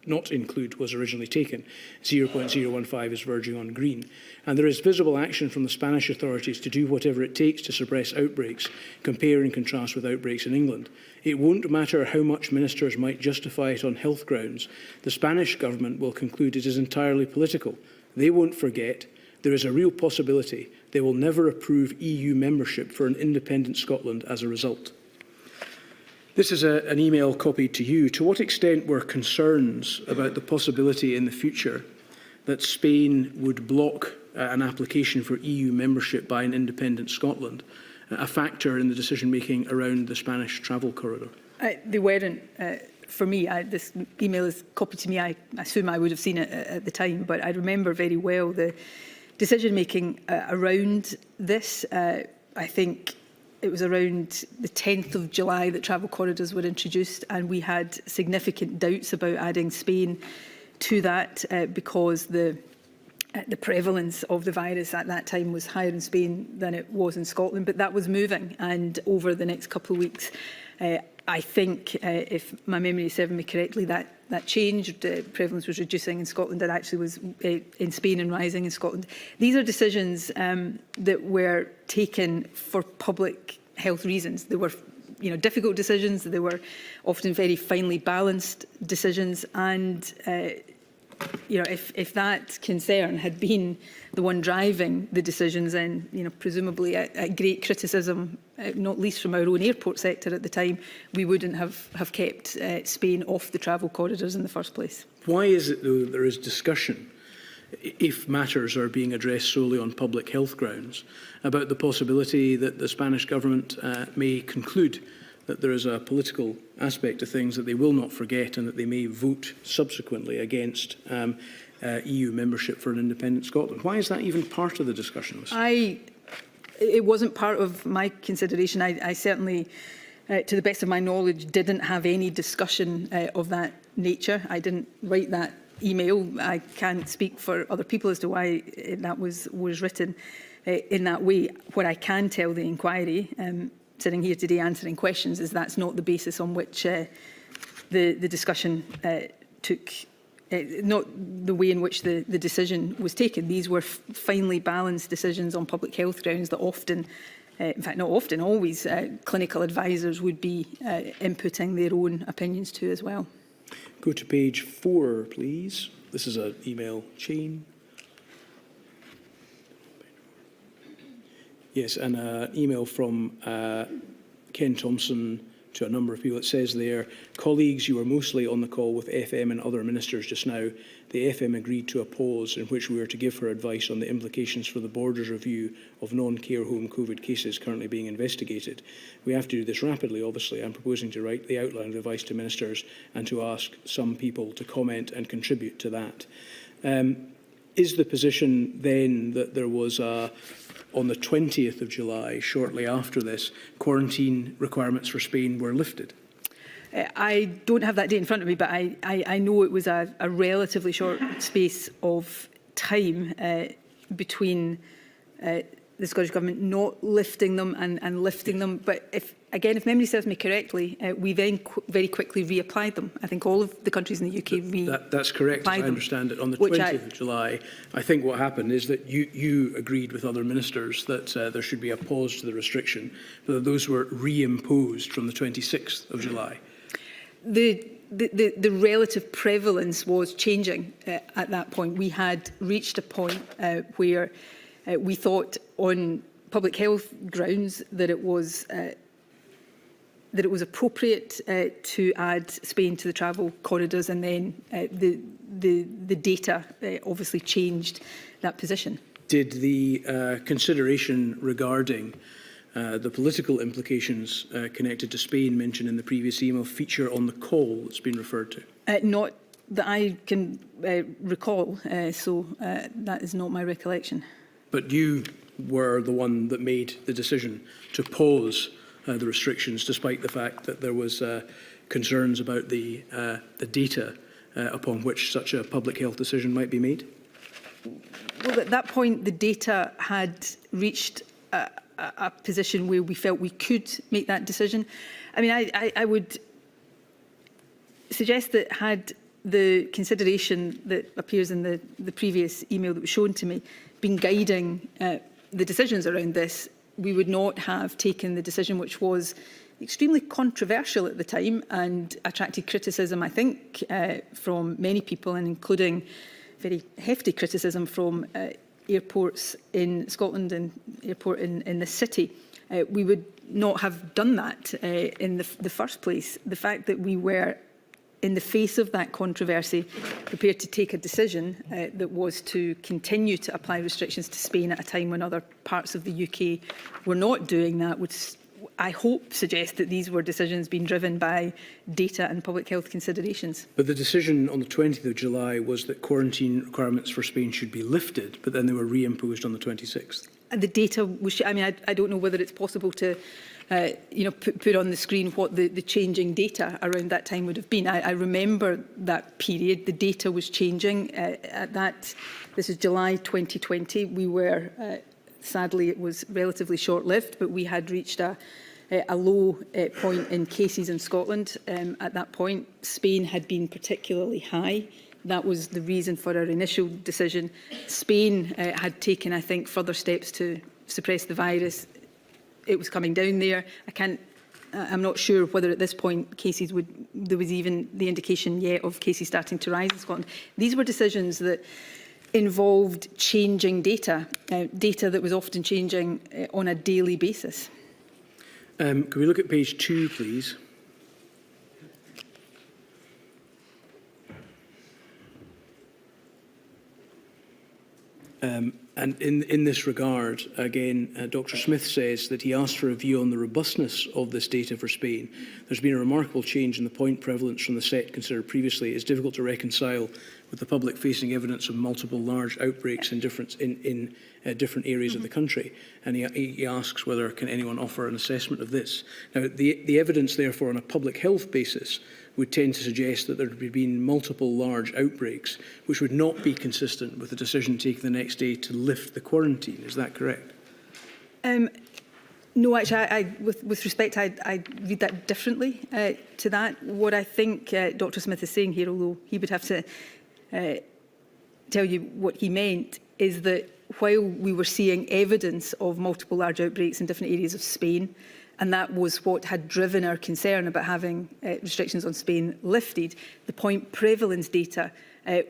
not include was originally taken. 0.015 is verging on green. And there is visible action from the Spanish authorities to do whatever it takes to suppress outbreaks, compare and contrast with outbreaks in England. It won't matter how much ministers might justify it on health grounds. The Spanish government will conclude it is entirely political. They won't forget there is a real possibility they will never approve EU membership for an independent Scotland as a result. This is an email copied to you. To what extent were concerns about the possibility in the future that Spain would block an application for EU membership by an independent Scotland a factor in the decision-making around the Spanish travel corridor? They weren't. For me, this email is copied to me. I assume I would have seen it at the time, but I remember very well the decision-making around this. I think it was around the 10th of July that travel corridors were introduced, and we had significant doubts about adding Spain to that because the prevalence of the virus at that time was higher in Spain than it was in Scotland, but that was moving, and over the next couple of weeks, I think, if my memory is serving me correctly, that changed. Prevalence was reducing in Scotland, and actually was in Spain and rising in Scotland. These are decisions that were taken for public health reasons. They were, difficult decisions. They were often very finely balanced decisions, and if that concern had been the one driving the decisions, then presumably at great criticism, not least from our own airport sector at the time, we wouldn't have kept Spain off the travel corridors in the first place. Why is it, though, that there is discussion, if matters are being addressed solely on public health grounds, about the possibility that the Spanish government may conclude that there is a political aspect to things that they will not forget, and that they may vote subsequently against EU membership for an independent Scotland? Why is that even part of the discussion? It wasn't part of my consideration. I certainly, to the best of my knowledge, didn't have any discussion of that nature. I didn't write that email. I can't speak for other people as to why that was written in that way. What I can tell the inquiry, sitting here today answering questions, is that's not the basis on which the discussion took, not the way in which the decision was taken. These were finely balanced decisions on public health grounds that often, in fact not often, always, clinical advisors would be inputting their own opinions to as well. Go to page 4, please. This is an email chain. Yes, and an email from Ken Thompson to a number of people. It says there, colleagues, you were mostly on the call with FM and other ministers just now. The FM agreed to a pause in which we were to give her advice on the implications for the Borders review of non-care home COVID cases currently being investigated. We have to do this rapidly, obviously. I'm proposing to write the outline of advice to ministers and to ask some people to comment and contribute to that. Is the position then that there was on the 20th of July, shortly after this, quarantine requirements for Spain were lifted? I don't have that date in front of me, but I know it was a relatively short space of time between the Scottish Government not lifting them and lifting them. But if memory serves me correctly, we then very quickly reapplied them. I think all of the countries in the UK That's correct, as I understand it. On the 20th of July, I think what happened is that you agreed with other ministers that there should be a pause to the restriction, but that those were reimposed from the 26th of July. The relative prevalence was changing at that point. We had reached a point where we thought, on public health grounds, that it was appropriate to add Spain to the travel corridors, and then the data obviously changed that position. Did the consideration regarding the political implications connected to Spain mentioned in the previous email feature on the call that's been referred to? Not that I can recall, so that is not my recollection. But you were the one that made the decision to pause the restrictions, despite the fact that there was concerns about the data upon which such a public health decision might be made? Well, at that point, the data had reached a position where we felt we could make that decision. I mean, I would suggest that had the consideration that appears in the previous email that was shown to me been guiding the decisions around this, we would not have taken the decision, which was extremely controversial at the time and attracted criticism, I think, from many people, and including very hefty criticism from airports in Scotland and airport in the city. We would not have done that in the first place. The fact that we were, in the face of that controversy, prepared to take a decision that was to continue to apply restrictions to Spain at a time when other parts of the UK were not doing that, would, I hope, suggest that these were decisions being driven by data and public health considerations. But the decision on the 20th of July was that quarantine requirements for Spain should be lifted, but then they were reimposed on the 26th. And the data was, I mean, I don't know whether it's possible to put on the screen what the changing data around that time would have been. I remember that period. The data was changing at that. This is July 2020. We were, sadly, it was relatively short-lived, but we had reached a low point in cases in Scotland. At that point, Spain had been particularly high. That was the reason for our initial decision. Spain had taken, I think, further steps to suppress the virus. It was coming down there. I'm not sure whether at this point there was even the indication yet of cases starting to rise in Scotland. These were decisions that involved changing data, data that was often changing on a daily basis. Can we look at page 2, please? And in this regard, again, Dr. Smith says that he asked for a view on the robustness of this data for Spain. There's been a remarkable change in the point prevalence from the set considered previously. It's difficult to reconcile with the public facing evidence of multiple large outbreaks in different areas of the country. And he asks whether can anyone offer an assessment of this. Now, the evidence, therefore, on a public health basis would tend to suggest that there had been multiple large outbreaks, which would not be consistent with the decision taken the next day to lift the quarantine. Is that correct? No, actually, with respect, I read that differently to that. What I think Dr. Smith is saying here, although he would have to tell you what he meant, is that while we were seeing evidence of multiple large outbreaks in different areas of Spain, and that was what had driven our concern about having restrictions on Spain lifted, the point prevalence data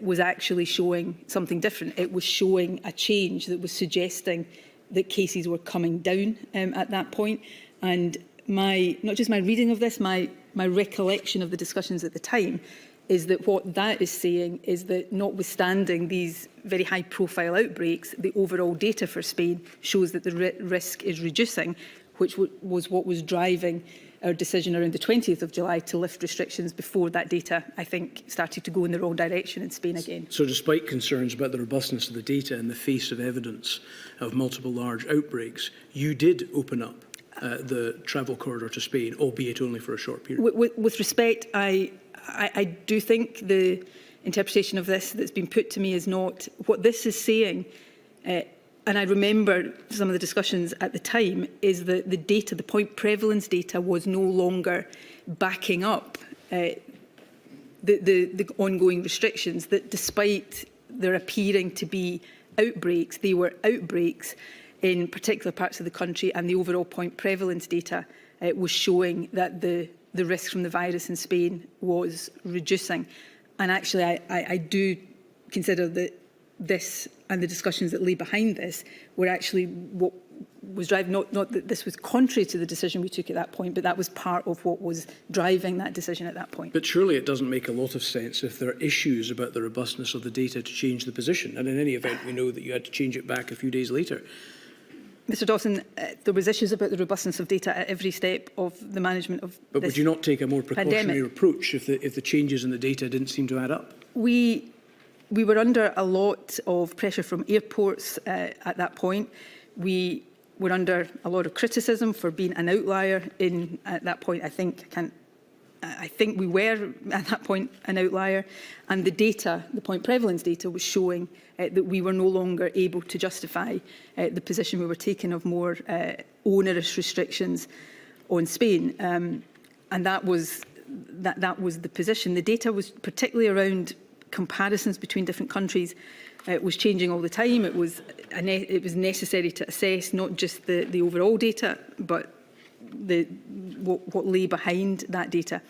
was actually showing something different. It was showing a change that was suggesting that cases were coming down at that point. And not just my reading of this, my recollection of the discussions at the time is that what that is saying is that, notwithstanding these very high-profile outbreaks, the overall data for Spain shows that the risk is reducing, which was what was driving our decision around the 20th of July to lift restrictions before that data, I think, started to go in the wrong direction in Spain again. So despite concerns about the robustness of the data in the face of evidence of multiple large outbreaks, you did open up the travel corridor to Spain, albeit only for a short period? With respect, I do think the interpretation of this that's been put to me is not what this is saying. and I remember some of the discussions at the time, is that the data, the point prevalence data, was no longer backing up the ongoing restrictions, that despite there appearing to be outbreaks, they were outbreaks in particular parts of the country, and the overall point prevalence data was showing that the risk from the virus in Spain was reducing. And actually, I do consider that this and the discussions that lay behind this were actually what was driving, not that this was contrary to the decision we took at that point, but that was part of what was driving that decision at that point. But surely it doesn't make a lot of sense if there are issues about the robustness of the data to change the position. And in any event, we know that you had to change it back a few days later. Mr Dawson, there was issues about the robustness of data at every step of the management of But would you not take a more precautionary pandemic approach if the changes in the data didn't seem to add up? We were under a lot of pressure from airports at that point. We were under a lot of criticism for being an outlier at that point. I think we were at that point an outlier, and the data, the point prevalence data, was showing that we were no longer able to justify the position we were taking of more onerous restrictions on Spain, and that was the position. The data was particularly around comparisons between different countries. It was changing all the time. It was necessary to assess not just the overall data, but what lay behind that data.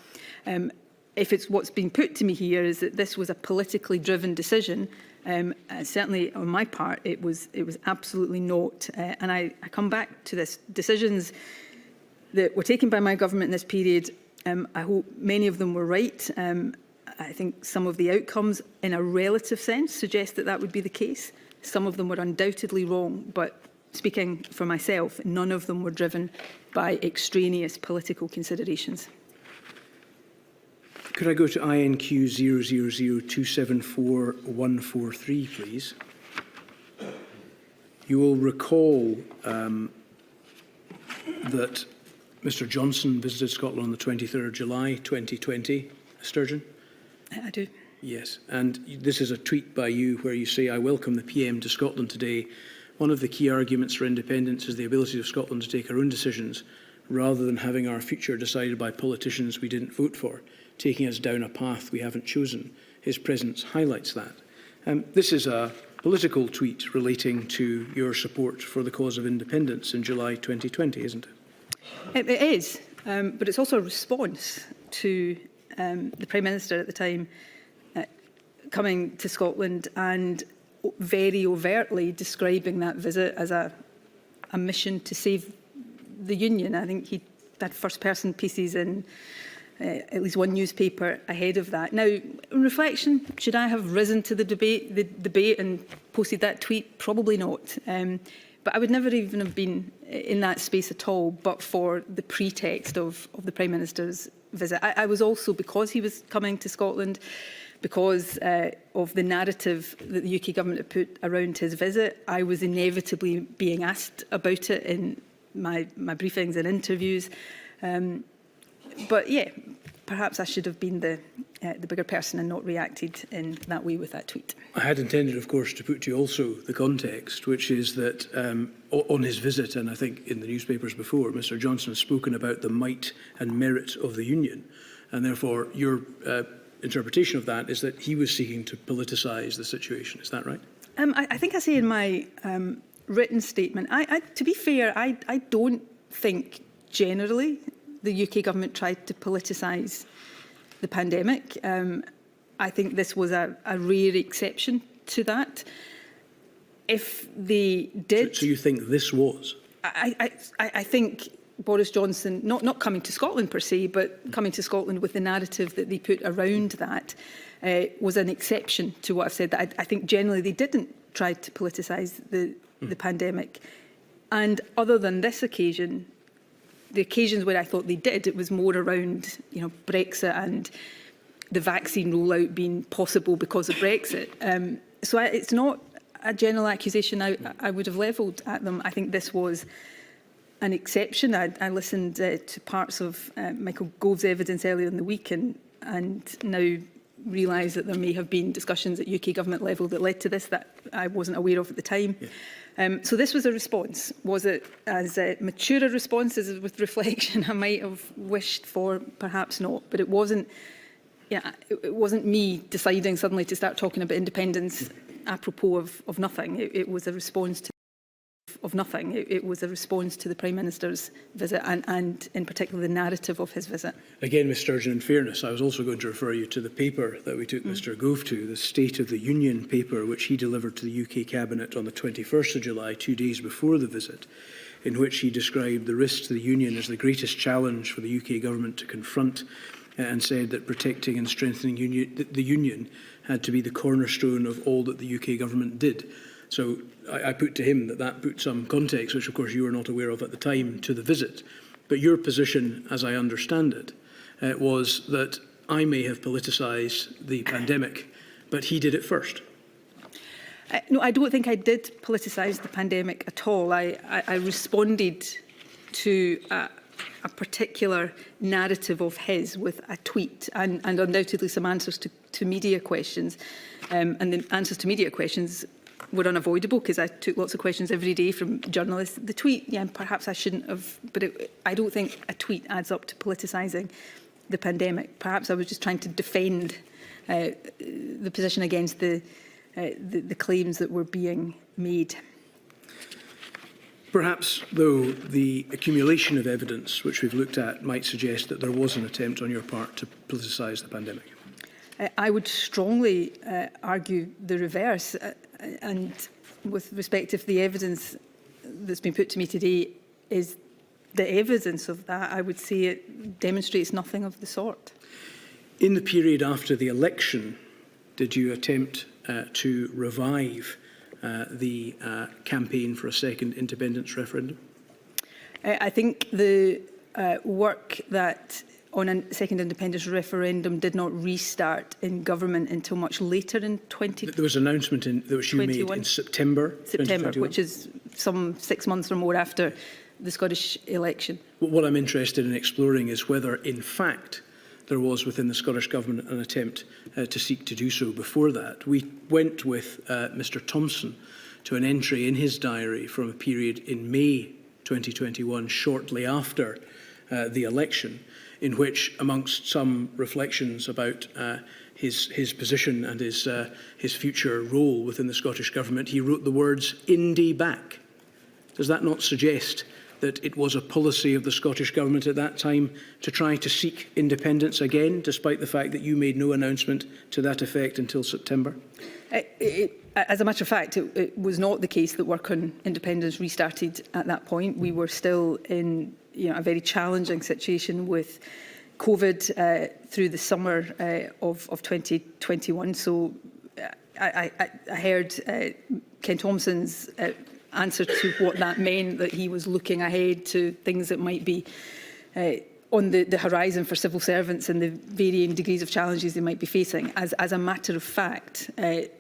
If it's what's been put to me here is that this was a politically driven decision, certainly on my part, it was absolutely not. And I come back to this: decisions that were taken by my government in this period. I hope many of them were right. I think some of the outcomes, in a relative sense, suggest that would be the case. Some of them were undoubtedly wrong, but speaking for myself, none of them were driven by extraneous political considerations. Could I go to INQ 000274-143, please? You will recall that Mr Johnson visited Scotland on the 23rd of July 2020, Sturgeon? I do. Yes, and this is a tweet by you where you say, "I welcome the PM to Scotland today. One of the key arguments for independence is the ability of Scotland to take our own decisions, rather than having our future decided by politicians we didn't vote for, taking us down a path we haven't chosen. His presence highlights that." This is a political tweet relating to your support for the cause of independence in July 2020, isn't it? It is, but it's also a response to the Prime Minister at the time coming to Scotland and very overtly describing that visit as a mission to save the Union. I think he had first-person pieces in at least one newspaper ahead of that. Now, in reflection, should I have risen to the debate and posted that tweet? Probably not. But I would never even have been in that space at all, but for the pretext of the Prime Minister's visit. I was also, because he was coming to Scotland, because of the narrative that the UK government had put around his visit, I was inevitably being asked about it in my briefings and interviews. But yeah, perhaps I should have been the bigger person and not reacted in that way with that tweet. I had intended, of course, to put to you also the context, which is that on his visit, and I think in the newspapers before, Mr Johnson has spoken about the might and merit of the Union, and therefore your interpretation of that is that he was seeking to politicise the situation. Is that right? I think I say in my written statement, to be fair, I don't think generally the UK government tried to politicise the pandemic. I think this was a rare exception to that. If they did... So you think this was? I think Boris Johnson, not coming to Scotland per se, but coming to Scotland with the narrative that they put around that, was an exception to what I've said. That I think generally they didn't try to politicise the pandemic. And other than this occasion, the occasions where I thought they did, it was more around, Brexit and the vaccine rollout being possible because of Brexit. So it's not a general accusation I would have levelled at them. I think this was an exception. I listened to parts of Michael Gove's evidence earlier in the week and now realise that there may have been discussions at UK government level that led to this that I wasn't aware of at the time. So this was a response. Was it as mature a response as with reflection I might have wished for? Perhaps not. But it wasn't. Yeah, it wasn't me deciding suddenly to start talking about independence apropos of nothing. It was a response to nothing. It was a response to the Prime Minister's visit and in particular the narrative of his visit. Again, Ms Sturgeon, in fairness, I was also going to refer you to the paper that we took Mr Gove to, the State of the Union paper, which he delivered to the UK Cabinet on the 21st of July, 2 days before the visit, in which he described the risks to the Union as the greatest challenge for the UK Government to confront, and said that protecting and strengthening the Union had to be the cornerstone of all that the UK Government did. So I put to him that put some context, which of course you were not aware of at the time, to the visit. But your position, as I understand it, was that I may have politicised the pandemic, but he did it first. No, I don't think I did politicise the pandemic at all. I responded to a particular narrative of his with a tweet and undoubtedly some answers to media questions. And the answers to media questions were unavoidable because I took lots of questions every day from journalists. The tweet, yeah, perhaps I shouldn't have, but I don't think a tweet adds up to politicising the pandemic. Perhaps I was just trying to defend the position against the claims that were being made. Perhaps, though, the accumulation of evidence which we've looked at might suggest that there was an attempt on your part to politicise the pandemic. I would strongly argue the reverse. And with respect, if the evidence that's been put to me today is the evidence of that, I would say it demonstrates nothing of the sort. In the period after the election, did you attempt to revive the campaign for a second independence referendum? I think the work that on a second independence referendum did not restart in government until much later in 2021. There was an announcement that you made in September 2021? Which is some 6 months or more after the Scottish election. What I'm interested in exploring is whether, in fact, there was within the Scottish Government an attempt to seek to do so before that. We went with Mr Thompson to an entry in his diary from a period in May 2021, shortly after the election, in which, amongst some reflections about his position and his future role within the Scottish Government, he wrote the words, "Indy back." Does that not suggest that it was a policy of the Scottish Government at that time to try to seek independence again, despite the fact that you made no announcement to that effect until September? As a matter of fact, it was not the case that work on independence restarted at that point. We were still in a very challenging situation with COVID through the summer of 2021. So I heard Ken Thompson's answer to what that meant, that he was looking ahead to things that might be on the horizon for civil servants and the varying degrees of challenges they might be facing. As a matter of fact,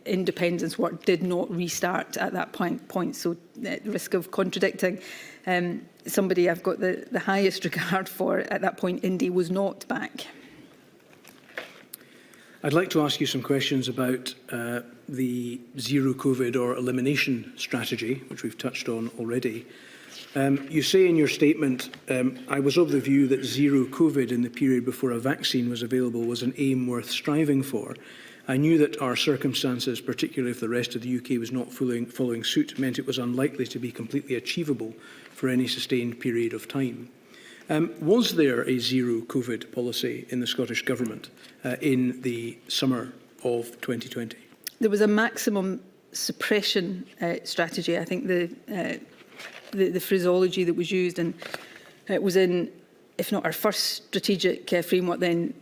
independence work did not restart at that point. So at risk of contradicting somebody I've got the highest regard for, at that point, Indy was not back. I'd like to ask you some questions about the zero COVID or elimination strategy, which we've touched on already. You say in your statement, I was of the view that zero COVID in the period before a vaccine was available was an aim worth striving for. I knew that our circumstances, particularly if the rest of the UK was not following suit, meant it was unlikely to be completely achievable for any sustained period of time. Was there a zero COVID policy in the Scottish Government in the summer of 2020? There was a maximum suppression strategy. I think the phraseology that was used, and it was in, if not our first strategic framework, then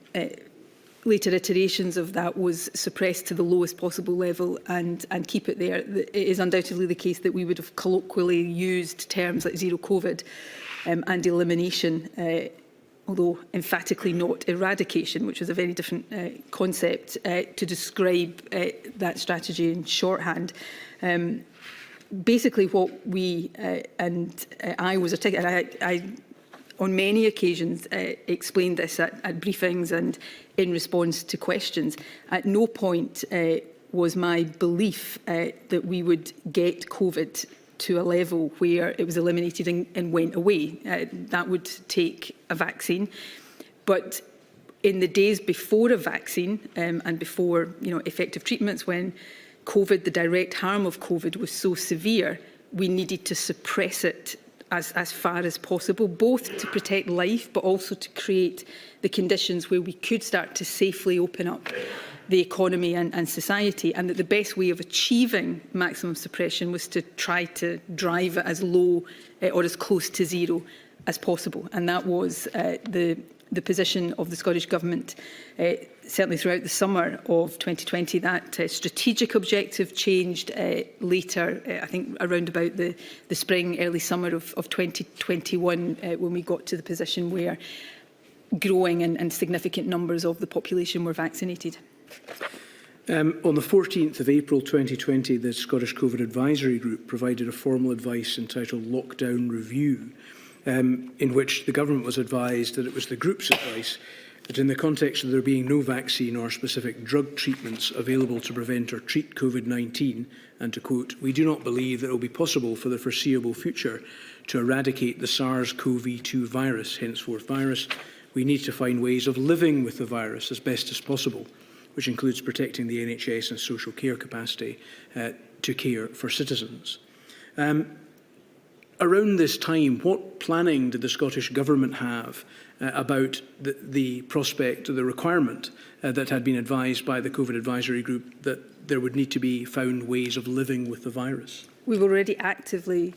later iterations of that was suppressed to the lowest possible level and keep it there. It is undoubtedly the case that we would have colloquially used terms like zero COVID and elimination, although emphatically not eradication, which was a very different concept, to describe that strategy in shorthand. Basically, what we and I was articulating, I on many occasions explained this at briefings and in response to questions. At no point was my belief that we would get COVID to a level where it was eliminated and went away. That would take a vaccine. But in the days before a vaccine and before effective treatments, when COVID, the direct harm of COVID was so severe, we needed to suppress it as far as possible, both to protect life, but also to create the conditions where we could start to safely open up the economy and society, and that the best way of achieving maximum suppression was to try to drive it as low or as close to zero as possible. And that was the position of the Scottish Government, certainly throughout the summer of 2020. That strategic objective changed later, I think around about the spring, early summer of 2021, when we got to the position where growing and significant numbers of the population were vaccinated. On the 14th of April 2020, the Scottish COVID Advisory Group provided a formal advice entitled Lockdown Review, in which the government was advised that it was the group's advice that in the context of there being no vaccine or specific drug treatments available to prevent or treat COVID-19, and to quote, "We do not believe that it will be possible for the foreseeable future to eradicate the SARS-CoV-2 virus, henceforth virus. We need to find ways of living with the virus as best as possible, which includes protecting the NHS and social care capacity to care for citizens." Around this time, what planning did the Scottish Government have about the prospect, the requirement that had been advised by the COVID Advisory Group that there would need to be found ways of living with the virus? We were already actively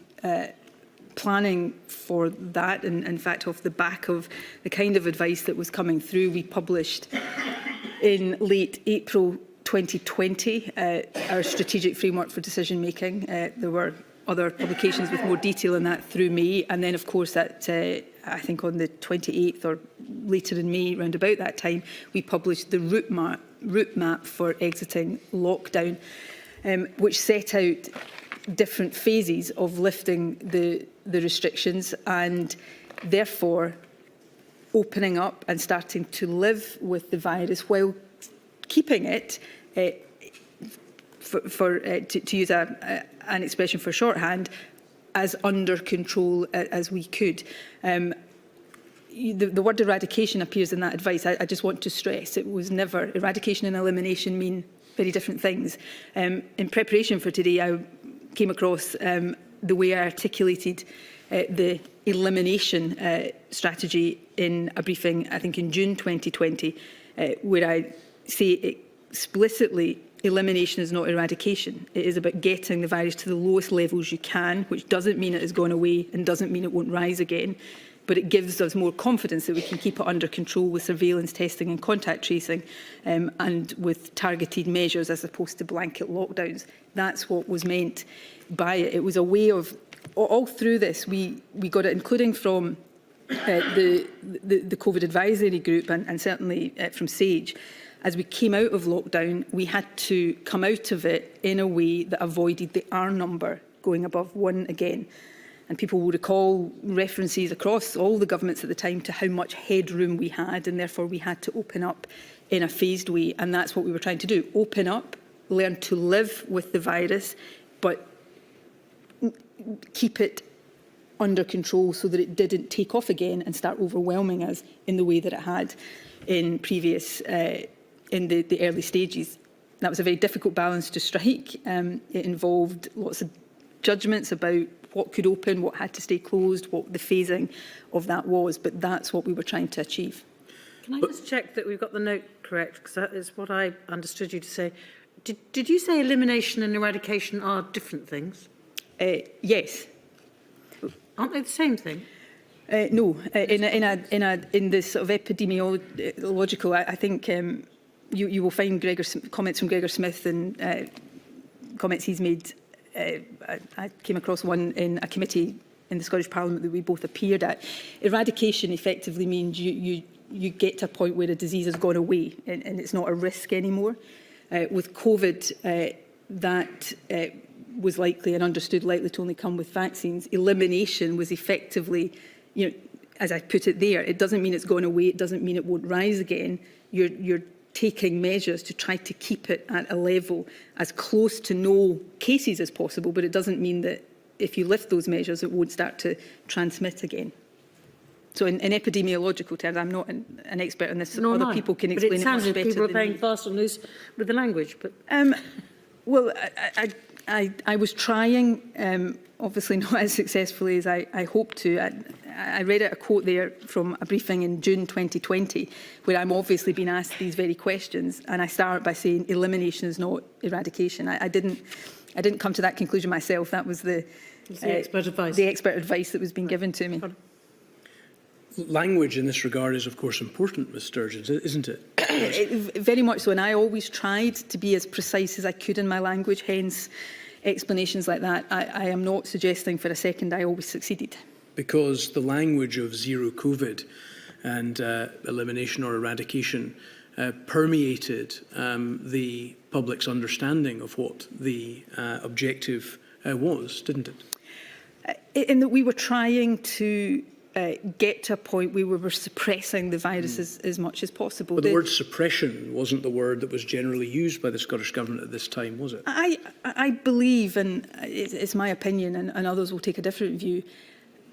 planning for that, and in fact, off the back of the kind of advice that was coming through, we published in late April 2020 our strategic framework for decision making. There were other publications with more detail on that through May, and then of course that I think on the 28th or later in May, round about that time, we published the route map for exiting lockdown, which set out different phases of lifting the restrictions and therefore opening up and starting to live with the virus while keeping it, to use an expression for shorthand, as under control as we could. The word eradication appears in that advice. I just want to stress it was never, eradication and elimination mean very different things. In preparation for today, I came across the way I articulated the elimination strategy in a briefing, I think in June 2020, where I say explicitly elimination is not eradication. It is about getting the virus to the lowest levels you can, which doesn't mean it has gone away and doesn't mean it won't rise again, but it gives us more confidence that we can keep it under control with surveillance, testing and contact tracing, and with targeted measures as opposed to blanket lockdowns. That's what was meant by it. It was a way of, all through this, we got it, including from the COVID Advisory Group and certainly from SAGE. As we came out of lockdown, we had to come out of it in a way that avoided the R number going above 1 again. And people will recall references across all the governments at the time to how much headroom we had, and therefore we had to open up in a phased way. And that's what we were trying to do. Open up, learn to live with the virus, but keep it under control so that it didn't take off again and start overwhelming us in the way that it had in previous in the early stages. That was a very difficult balance to strike. It involved lots of judgments about what could open, what had to stay closed, what the phasing of that was, but that's what we were trying to achieve. Can I just check that we've got the note correct, because that is what I understood you to say. Did you say elimination and eradication are different things? Yes. Aren't they the same thing? No. In this sort of epidemiological, I think you will find comments from Gregor Smith and comments he's made. I came across one in a committee in the Scottish Parliament that we both appeared at. Eradication effectively means you get to a point where the disease has gone away and it's not a risk anymore. With COVID, that was likely and understood likely to only come with vaccines. Elimination was effectively, as I put it there, it doesn't mean it's gone away, it doesn't mean it won't rise again. You're taking measures to try to keep it at a level as close to no cases as possible, but it doesn't mean that if you lift those measures, it won't start to transmit again. So in epidemiological terms, I'm not an expert on this. No, Other people can explain it much better than me. But it sounds like people are playing fast and loose with the language. But well, I was trying, obviously not as successfully as I hoped to. I read out a quote there from a briefing in June 2020, where I'm obviously being asked these very questions, and I start by saying elimination is not eradication. I didn't come to that conclusion myself. That was the expert advice. The expert advice that was being given to me. Language in this regard is, of course, important, Ms Sturgeon, isn't it? Very much so, and I always tried to be as precise as I could in my language, hence explanations like that. I am not suggesting for a second I always succeeded. Because the language of zero COVID and elimination or eradication permeated the public's understanding of what the objective was, didn't it? In that we were trying to get to a point where we were suppressing the virus as much as possible. But the word suppression wasn't the word that was generally used by the Scottish Government at this time, was it? I believe, and it's my opinion, and others will take a different view,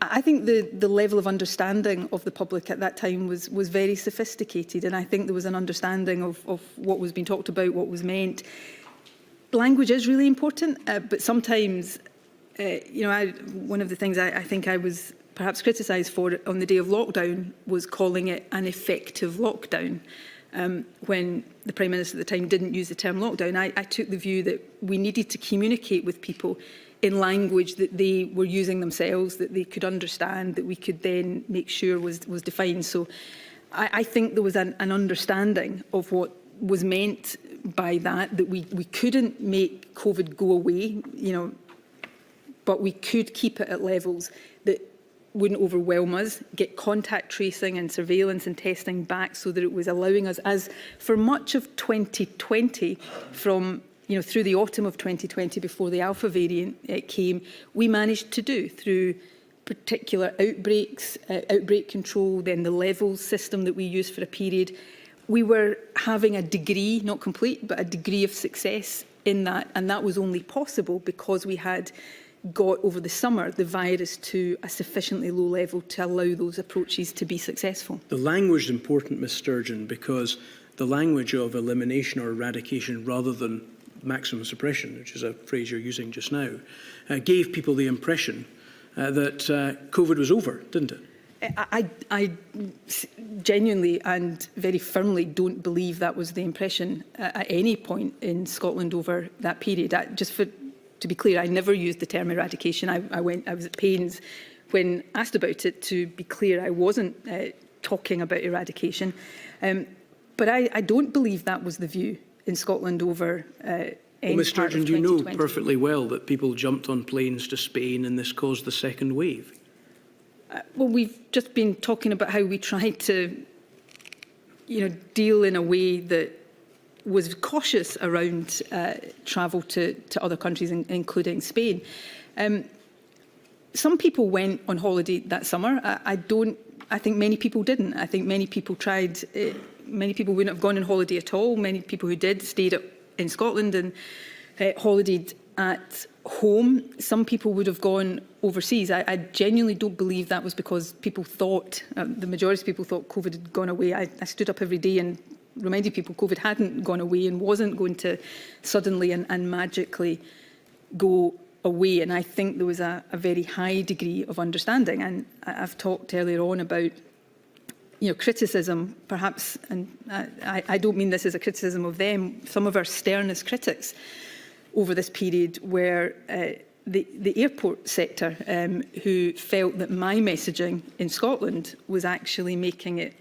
I think the level of understanding of the public at that time was very sophisticated, and I think there was an understanding of what was being talked about, what was meant. Language is really important, but sometimes, one of the things I think I was perhaps criticised for on the day of lockdown was calling it an effective lockdown. When the Prime Minister at the time didn't use the term lockdown, I took the view that we needed to communicate with people in language that they were using themselves, that they could understand, that we could then make sure was defined. So I think there was an understanding of what was meant by that we couldn't make COVID go away, but we could keep it at levels that wouldn't overwhelm us, get contact tracing and surveillance and testing back so that it was allowing us, as for much of 2020, from through the autumn of 2020 before the Alpha variant came, we managed to do through particular outbreaks, outbreak control, then the levels system that we used for a period. We were having a degree, not complete, but a degree of success in that, and that was only possible because we had got over the summer the virus to a sufficiently low level to allow those approaches to be successful. The language is important, Ms Sturgeon, because the language of elimination or eradication rather than maximum suppression, which is a phrase you're using just now, gave people the impression that COVID was over, didn't it? I genuinely and very firmly don't believe that was the impression at any point in Scotland over that period. To be clear, I never used the term eradication. I was at pains when asked about it to be clear I wasn't talking about eradication. But I don't believe that was the view in Scotland over any Ms part Sturgeon, of 2020. do you know perfectly well that people jumped on planes to Spain and this caused the second wave? Well, we've just been talking about how we tried to, deal in a way that was cautious around travel to other countries, including Spain. Some people went on holiday that summer. I think many people didn't. I think many people tried. Many people wouldn't have gone on holiday at all. Many people who did stayed in Scotland and holidayed at home. Some people would have gone overseas. I genuinely don't believe that was because people thought, the majority of people thought COVID had gone away. I stood up every day and reminded people COVID hadn't gone away and wasn't going to suddenly and magically go away. And I think there was a very high degree of understanding. And I've talked earlier on about criticism, perhaps, and I don't mean this as a criticism of them, some of our sternest critics over this period were the airport sector, who felt that my messaging in Scotland was actually making it,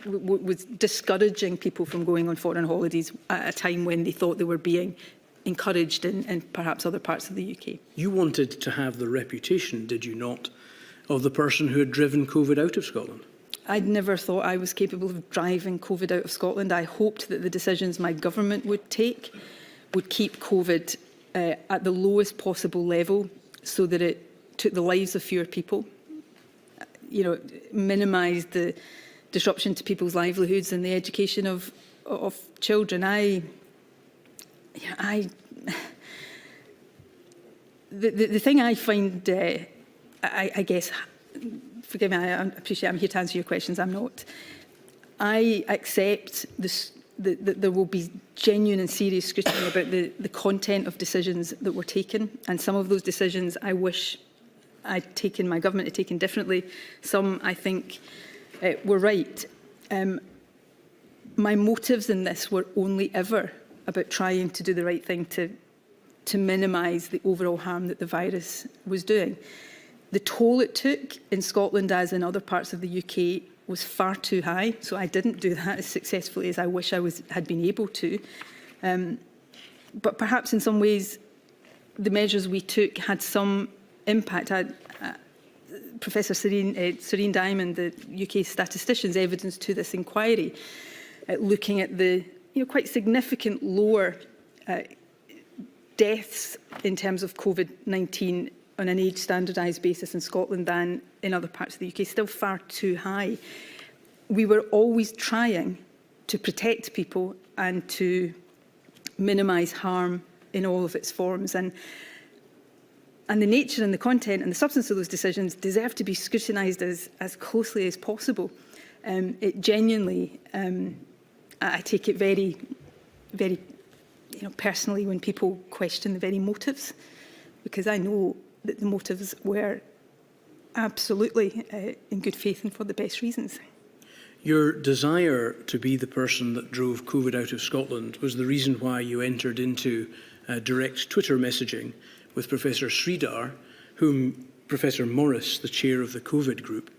was discouraging people from going on foreign holidays at a time when they thought they were being encouraged in perhaps other parts of the UK. You wanted to have the reputation, did you not, of the person who had driven COVID out of Scotland? I'd never thought I was capable of driving COVID out of Scotland. I hoped that the decisions my government would take would keep COVID at the lowest possible level so that it took the lives of fewer people, minimised the disruption to people's livelihoods and the education of the thing I find, I guess, forgive me, I appreciate I'm here to answer your questions, I'm not. I accept this, that there will be genuine and serious scrutiny about the content of decisions that were taken, and some of those decisions I wish I'd taken, my government had taken differently. Some, I think, were right. My motives in this were only ever about trying to do the right thing to minimise the overall harm that the virus was doing. The toll it took in Scotland, as in other parts of the UK, was far too high, so I didn't do that as successfully as I wish I had been able to. But perhaps in some ways, the measures we took had some impact. Professor Serene Diamond, the UK statistician's evidence to this inquiry, looking at the quite significant lower deaths in terms of COVID-19 on an age standardised basis in Scotland than in other parts of the UK, still far too high. We were always trying to protect people and to minimise harm in all of its forms. And the nature and the content and the substance of those decisions deserve to be scrutinised as closely as possible. It genuinely, I take it very, very personally when people question the very motives, because I know that the motives were absolutely in good faith and for the best reasons. Your desire to be the person that drove COVID out of Scotland was the reason why you entered into direct Twitter messaging with Professor Sridhar, whom Professor Morris, the chair of the COVID group,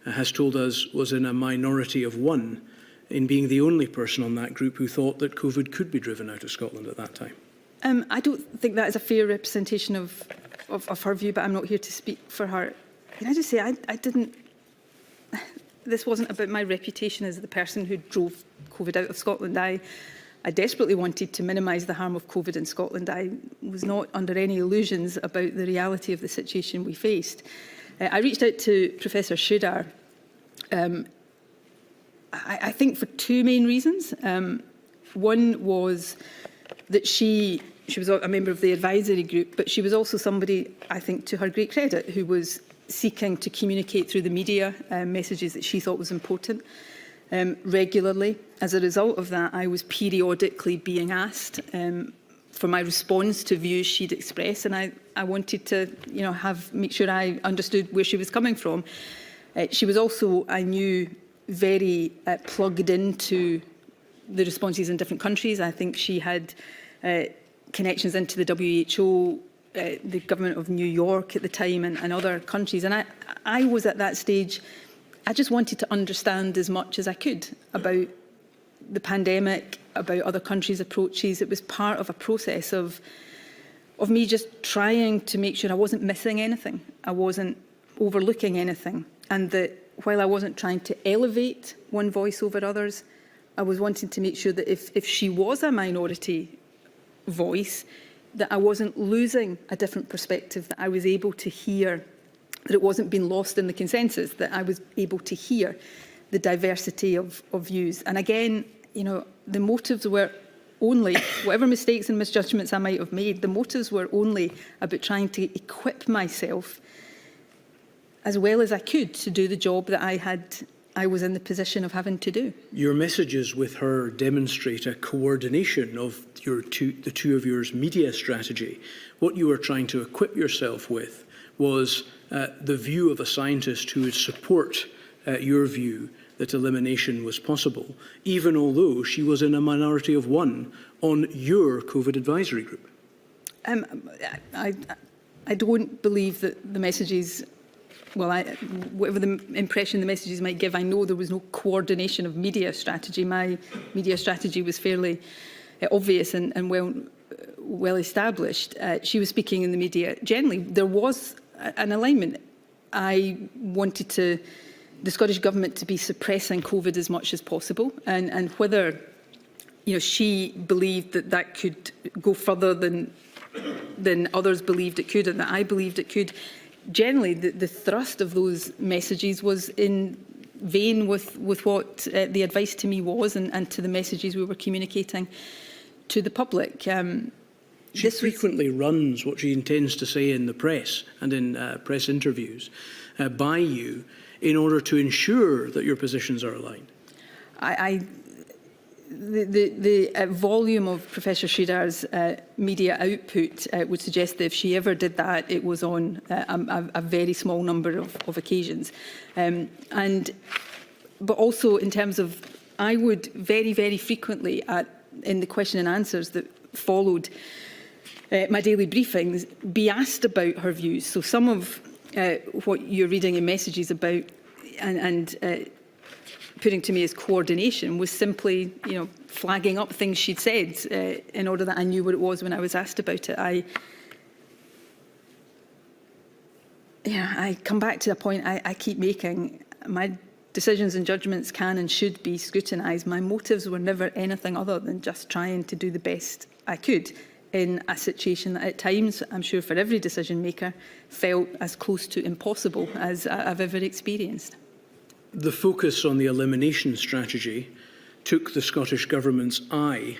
has told us was in a minority of one in being the only person on that group who thought that COVID could be driven out of Scotland at that time. I don't think that is a fair representation of her view, but I'm not here to speak for her. Can I just say, I didn't... This wasn't about my reputation as the person who drove COVID out of Scotland. I desperately wanted to minimise the harm of COVID in Scotland. I was not under any illusions about the reality of the situation we faced. I reached out to Professor Sridhar, I think for two main reasons. One was that she was a member of the advisory group, but she was also somebody, I think, to her great credit, who was seeking to communicate through the media messages that she thought was important regularly. As a result of that, I was periodically being asked for my response to views she'd expressed, and I wanted to, make sure I understood where she was coming from. She was also, I knew, very plugged into the responses in different countries. I think she had connections into the WHO, the government of New York at the time, and other countries. And I was at that stage, I just wanted to understand as much as I could about the pandemic, about other countries' approaches. It was part of a process of me just trying to make sure I wasn't missing anything, I wasn't overlooking anything, and that while I wasn't trying to elevate one voice over others, I was wanting to make sure that if she was a minority voice, that I wasn't losing a different perspective, that I was able to hear, that it wasn't being lost in the consensus, that I was able to hear the diversity of views. And again, the motives were only, whatever mistakes and misjudgments I might have made, the motives were only about trying to equip myself as well as I could to do the job that I was in the position of having to do. Your messages with her demonstrate a coordination of the two of yours media strategy. What you were trying to equip yourself with was the view of a scientist who would support your view that elimination was possible, even although she was in a minority of one on your COVID advisory group. I don't believe that the messages, whatever the impression the messages might give, I know there was no coordination of media strategy. My media strategy was fairly obvious and well established. She was speaking in the media. Generally, there was an alignment. I wanted the Scottish Government to be suppressing COVID as much as possible, and whether she believed that could go further than others believed it could, and that I believed it could. Generally, the thrust of those messages was in vein with what the advice to me was and to the messages we were communicating to the public. She frequently runs what she intends to say in the press and in press interviews by you in order to ensure that your positions are aligned. The volume of Professor Sridar's media output would suggest that if she ever did that, it was on a very small number of occasions. But also in terms of, I would very, very frequently in the question and answers that followed my daily briefings be asked about her views. So some of what you're reading in messages about and putting to me as coordination was simply, flagging up things she'd said in order that I knew what it was when I was asked about it. I come back to the point I keep making. My decisions and judgments can and should be scrutinised. My motives were never anything other than just trying to do the best I could in a situation that at times, I'm sure for every decision maker, felt as close to impossible as I've ever experienced. The focus on the elimination strategy took the Scottish Government's eye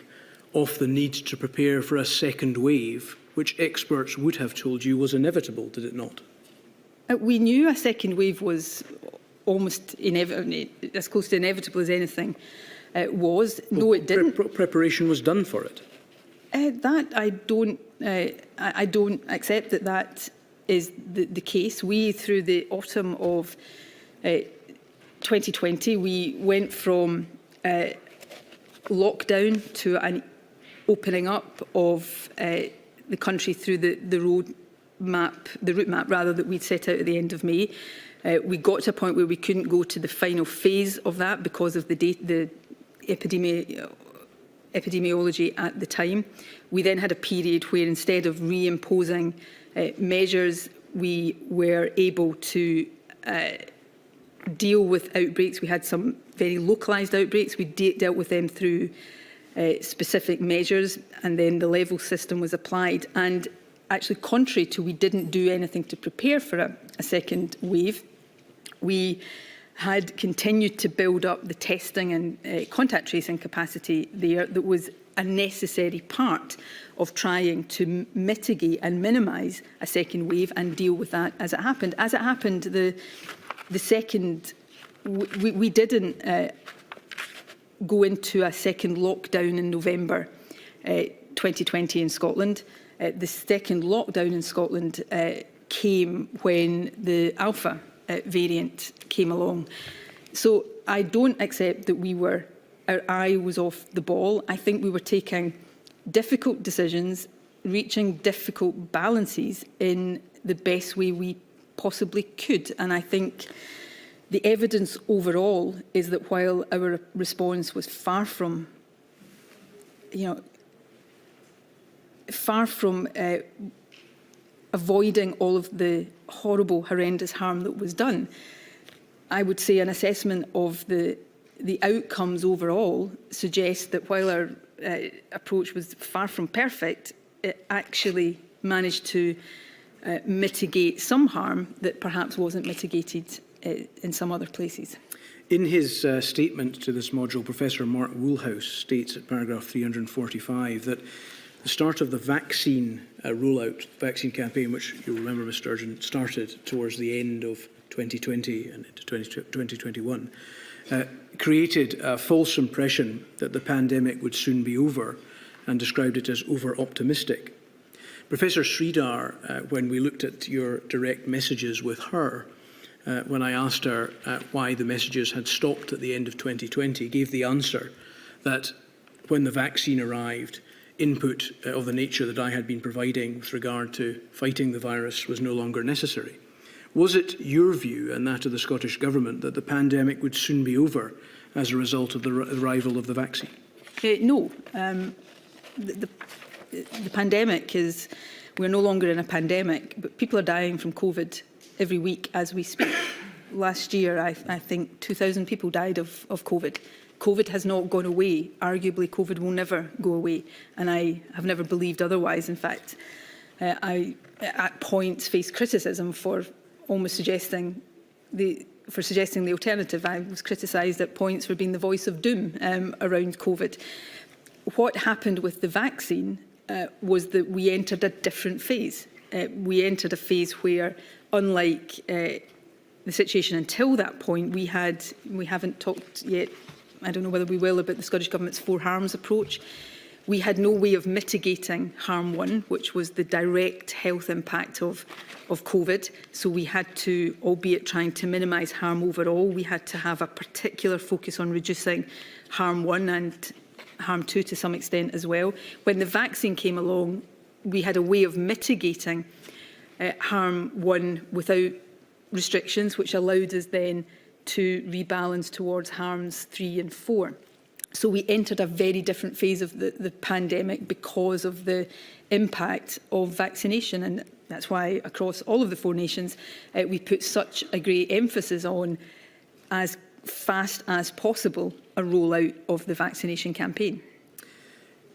off the need to prepare for a second wave, which experts would have told you was inevitable, did it not? We knew a second wave was almost as close to inevitable as anything was. No, it didn't. Preparation was done for it. That I don't accept that is the case. We, through the autumn of 2020, we went from lockdown to an opening up of the country through the route map rather that we'd set out at the end of May. We got to a point where we couldn't go to the final phase of that because of the epidemiology at the time. We then had a period where instead of reimposing measures, we were able to deal with outbreaks. We had some very localised outbreaks. We dealt with them through specific measures, and then the level system was applied. And actually, contrary to we didn't do anything to prepare for a second wave, we had continued to build up the testing and contact tracing capacity there that was a necessary part of trying to mitigate and minimise a second wave and deal with that as it happened. As it happened, we didn't go into a second lockdown in November 2020 in Scotland. The second lockdown in Scotland came when the Alpha variant came along. So I don't accept that our eye was off the ball. I think we were taking difficult decisions, reaching difficult balances in the best way we possibly could. And I think the evidence overall is that while our response was far from avoiding all of the horrible, horrendous harm that was done, I would say an assessment of the outcomes overall suggests that while our approach was far from perfect, it actually managed to mitigate some harm that perhaps wasn't mitigated in some other places. In his statement to this module, Professor Mark Woolhouse states at paragraph 345 that the start of the vaccine rollout, vaccine campaign, which you'll remember, Ms Sturgeon, started towards the end of 2020 and into 2021, created a false impression that the pandemic would soon be over and described it as over-optimistic. Professor Sridhar, when we looked at your direct messages with her, when I asked her why the messages had stopped at the end of 2020, gave the answer that when the vaccine arrived, input of the nature that I had been providing with regard to fighting the virus was no longer necessary. Was it your view and that of the Scottish Government that the pandemic would soon be over as a result of the arrival of the vaccine? No. The pandemic is, we're no longer in a pandemic, but people are dying from COVID every week as we speak. Last year, I think 2,000 people died of COVID. COVID has not gone away. Arguably, COVID will never go away. And I have never believed otherwise. In fact, I, at points, faced criticism for almost suggesting the alternative. I was criticised at points for being the voice of doom around COVID. What happened with the vaccine was that we entered a different phase. We entered a phase where, unlike the situation until that point, we haven't talked yet, I don't know whether we will, about the Scottish Government's four harms approach. We had no way of mitigating harm one, which was the direct health impact of COVID. So we had to, albeit trying to minimise harm overall, we had to have a particular focus on reducing harm one and harm two to some extent as well. When the vaccine came along, we had a way of mitigating harm one without restrictions, which allowed us then to rebalance towards harms 3 and 4. So we entered a very different phase of the pandemic because of the impact of vaccination. And that's why across all of the 4 nations, we put such a great emphasis on, as fast as possible, a rollout of the vaccination campaign.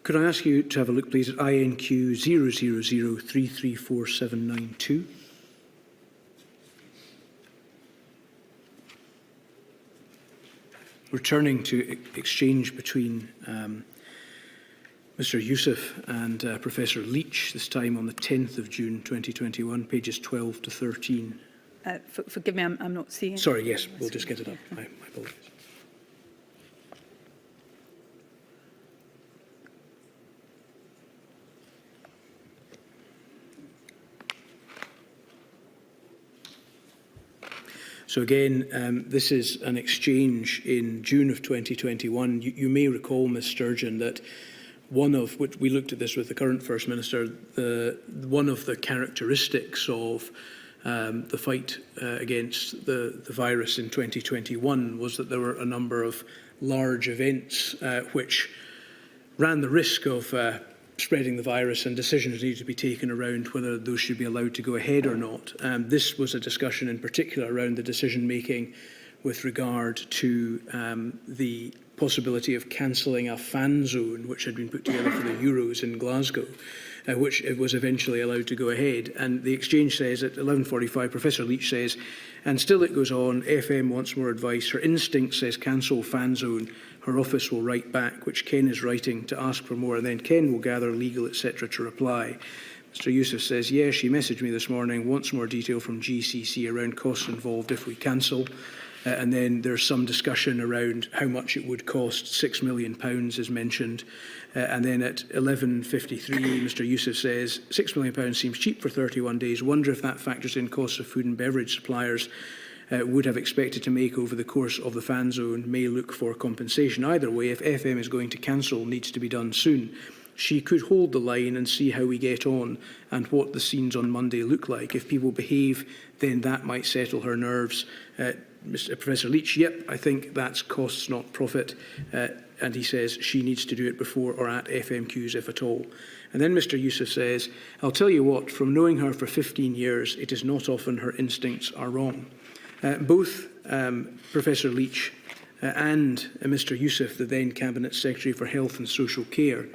Could I ask you to have a look, please, at INQ 000334792? Returning to exchange between Mr. Youssef and Professor Leach, this time on the 10th of June 2021, pages 12 to 13. Forgive me, I'm not seeing it. Sorry, yes, we'll just get it up. My apologies. So again, this is an exchange in June of 2021. You may recall, Ms. Sturgeon, that one of which we looked at this with the current First Minister. One of the characteristics of the fight against the virus in 2021 was that there were a number of large events which ran the risk of spreading the virus, and decisions needed to be taken around whether those should be allowed to go ahead or not. This was a discussion in particular around the decision-making with regard to the possibility of cancelling a fan zone which had been put together for the Euros in Glasgow, which it was eventually allowed to go ahead. And the exchange says at 11:45, Professor Leach says, and still it goes on, FM wants more advice. Her instinct says cancel fan zone. Her office will write back, which Ken is writing to ask for more, and then Ken will gather legal, etc. to reply. Mr. Youssef says, yes, she messaged me this morning, wants more detail from GCC around costs involved if we cancel. And then there's some discussion around how much it would cost. £6 million is mentioned. And then at 11:53, Mr. Youssef says, £6 million seems cheap for 31 days. Wonder if that factors in costs of food and beverage suppliers would have expected to make over the course of the fan zone, may look for compensation. Either way, if FM is going to cancel, needs to be done soon. She could hold the line and see how we get on and what the scenes on Monday look like. If people behave, then that might settle her nerves. Professor Leach, yep, I think that's costs, not profit. And he says she needs to do it before or at FMQs, if at all. And then Mr. Youssef says, I'll tell you what, from knowing her for 15 years, it is not often her instincts are wrong. Both Professor Leach and Mr. Youssef, the then Cabinet Secretary for Health and Social Care,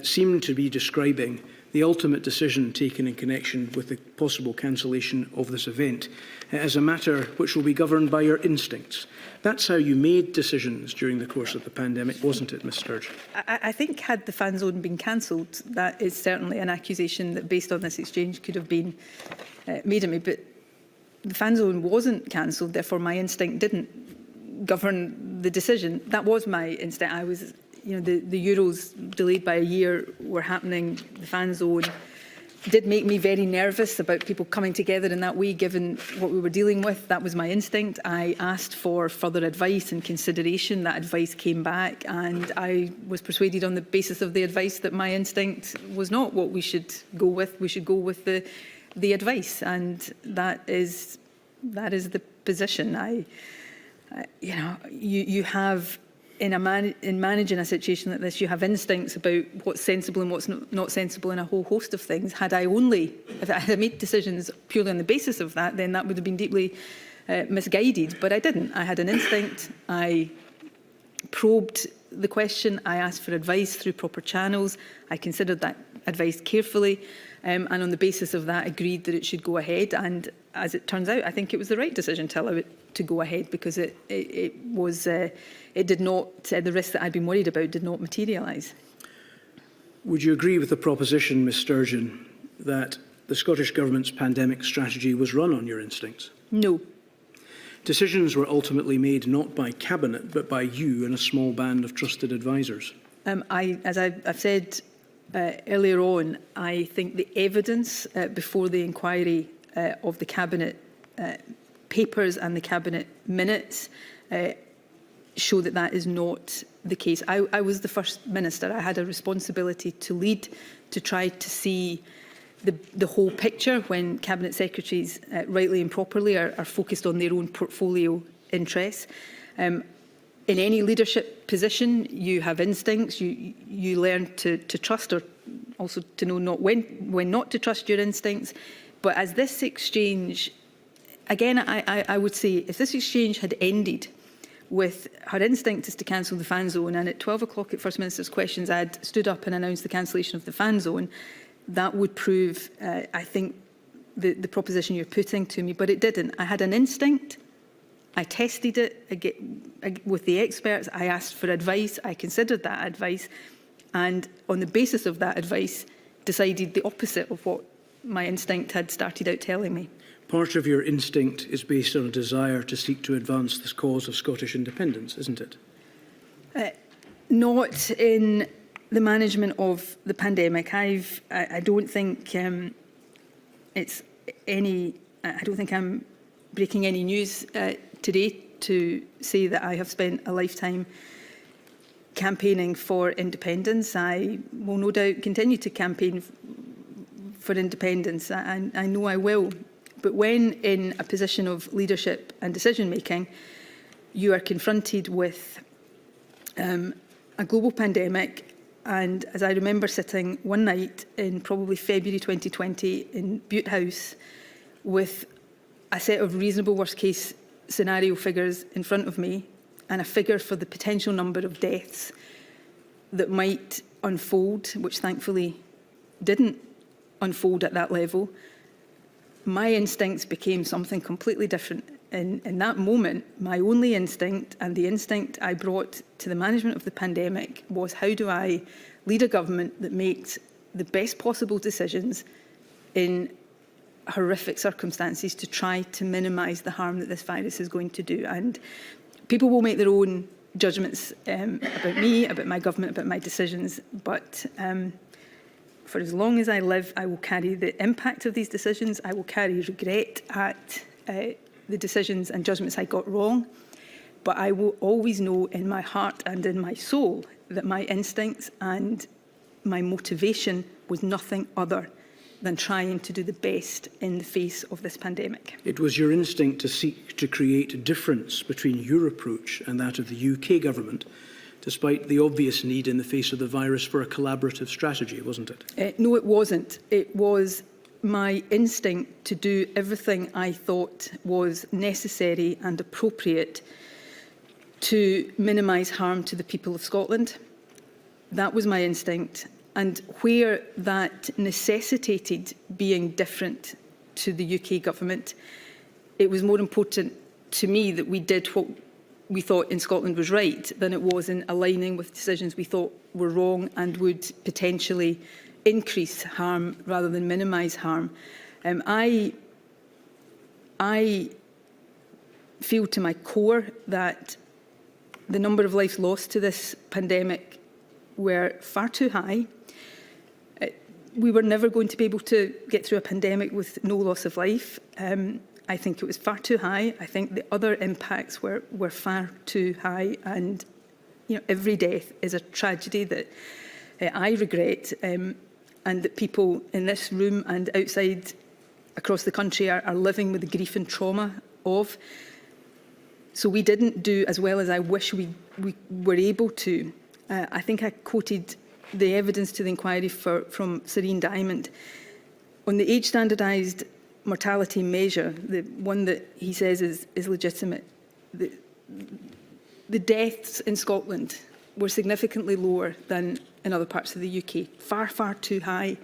seem to be describing the ultimate decision taken in connection with the possible cancellation of this event as a matter which will be governed by your instincts. That's how you made decisions during the course of the pandemic, wasn't it, Ms. Sturgeon? I think had the fan zone been cancelled, that is certainly an accusation that, based on this exchange, could have been made at me. But the fan zone wasn't cancelled, therefore my instinct didn't govern the decision. That was my instinct. I was, the Euros delayed by a year were happening. The fan zone did make me very nervous about people coming together in that way, given what we were dealing with. That was my instinct. I asked for further advice and consideration. That advice came back, and I was persuaded on the basis of the advice that my instinct was not what we should go with. We should go with the advice, and that is the position. You have in managing a situation like this, you have instincts about what's sensible and what's not sensible in a whole host of things. If I had made decisions purely on the basis of that, then that would have been deeply misguided. But I didn't. I had an instinct. I probed the question. I asked for advice through proper channels. I considered that advice carefully, and on the basis of that, agreed that it should go ahead. And as it turns out, I think it was the right decision to allow it to go ahead, because it did not, the risk that I'd been worried about did not materialise. Would you agree with the proposition, Ms Sturgeon, that the Scottish Government's pandemic strategy was run on your instincts? No. Decisions were ultimately made not by Cabinet, but by you and a small band of trusted advisers. As I've said earlier on, I think the evidence before the inquiry of the Cabinet papers and the Cabinet minutes show that that is not the case. I was the First Minister. I had a responsibility to lead, to try to see the whole picture when Cabinet Secretaries, rightly and properly, are focused on their own portfolio interests. In any leadership position, you have instincts. You learn to trust, or also to know not when not to trust your instincts. But as this exchange, again, I would say, if this exchange had ended with her instinct is to cancel the fan zone, and at 12 o'clock at First Minister's Questions, I had stood up and announced the cancellation of the fan zone, that would prove, I think, the proposition you're putting to me. But it didn't. I had an instinct. I tested it with the experts. I asked for advice. I considered that advice. And on the basis of that advice, decided the opposite of what my instinct had started out telling me. Part of your instinct is based on a desire to seek to advance this cause of Scottish independence, isn't it? Not in the management of the pandemic. I don't think it's any. I don't think I'm breaking any news today to say that I have spent a lifetime campaigning for independence. I will no doubt continue to campaign for independence. I know I will. But when in a position of leadership and decision-making, you are confronted with a global pandemic, and as I remember sitting one night in probably February 2020 in Butte House with a set of reasonable worst-case scenario figures in front of me and a figure for the potential number of deaths that might unfold, which thankfully didn't unfold at that level, my instincts became something completely different. In that moment, my only instinct, and the instinct I brought to the management of the pandemic, was how do I lead a government that makes the best possible decisions in horrific circumstances to try to minimise the harm that this virus is going to do. And people will make their own judgments about me, about my government, about my decisions, but for as long as I live, I will carry the impact of these decisions. I will carry regret at the decisions and judgments I got wrong. But I will always know in my heart and in my soul that my instincts and my motivation was nothing other than trying to do the best in the face of this pandemic. It was your instinct to seek to create a difference between your approach and that of the UK government, despite the obvious need in the face of the virus for a collaborative strategy, wasn't it? No, it wasn't. It was my instinct to do everything I thought was necessary and appropriate to minimise harm to the people of Scotland. That was my instinct. And where that necessitated being different to the UK government, it was more important to me that we did what we thought in Scotland was right than it was in aligning with decisions we thought were wrong and would potentially increase harm rather than minimise harm. I feel to my core that the number of lives lost to this pandemic were far too high. We were never going to be able to get through a pandemic with no loss of life. I think it was far too high. I think the other impacts were far too high, and every death is a tragedy that I regret, and that people in this room and outside across the country are living with the grief and trauma of. So we didn't do as well as I wish we were able to. I think I quoted the evidence to the inquiry from Serene Diamond on the age standardised mortality measure, the one that he says is legitimate. The deaths in Scotland were significantly lower than in other parts of the UK, far, far too high.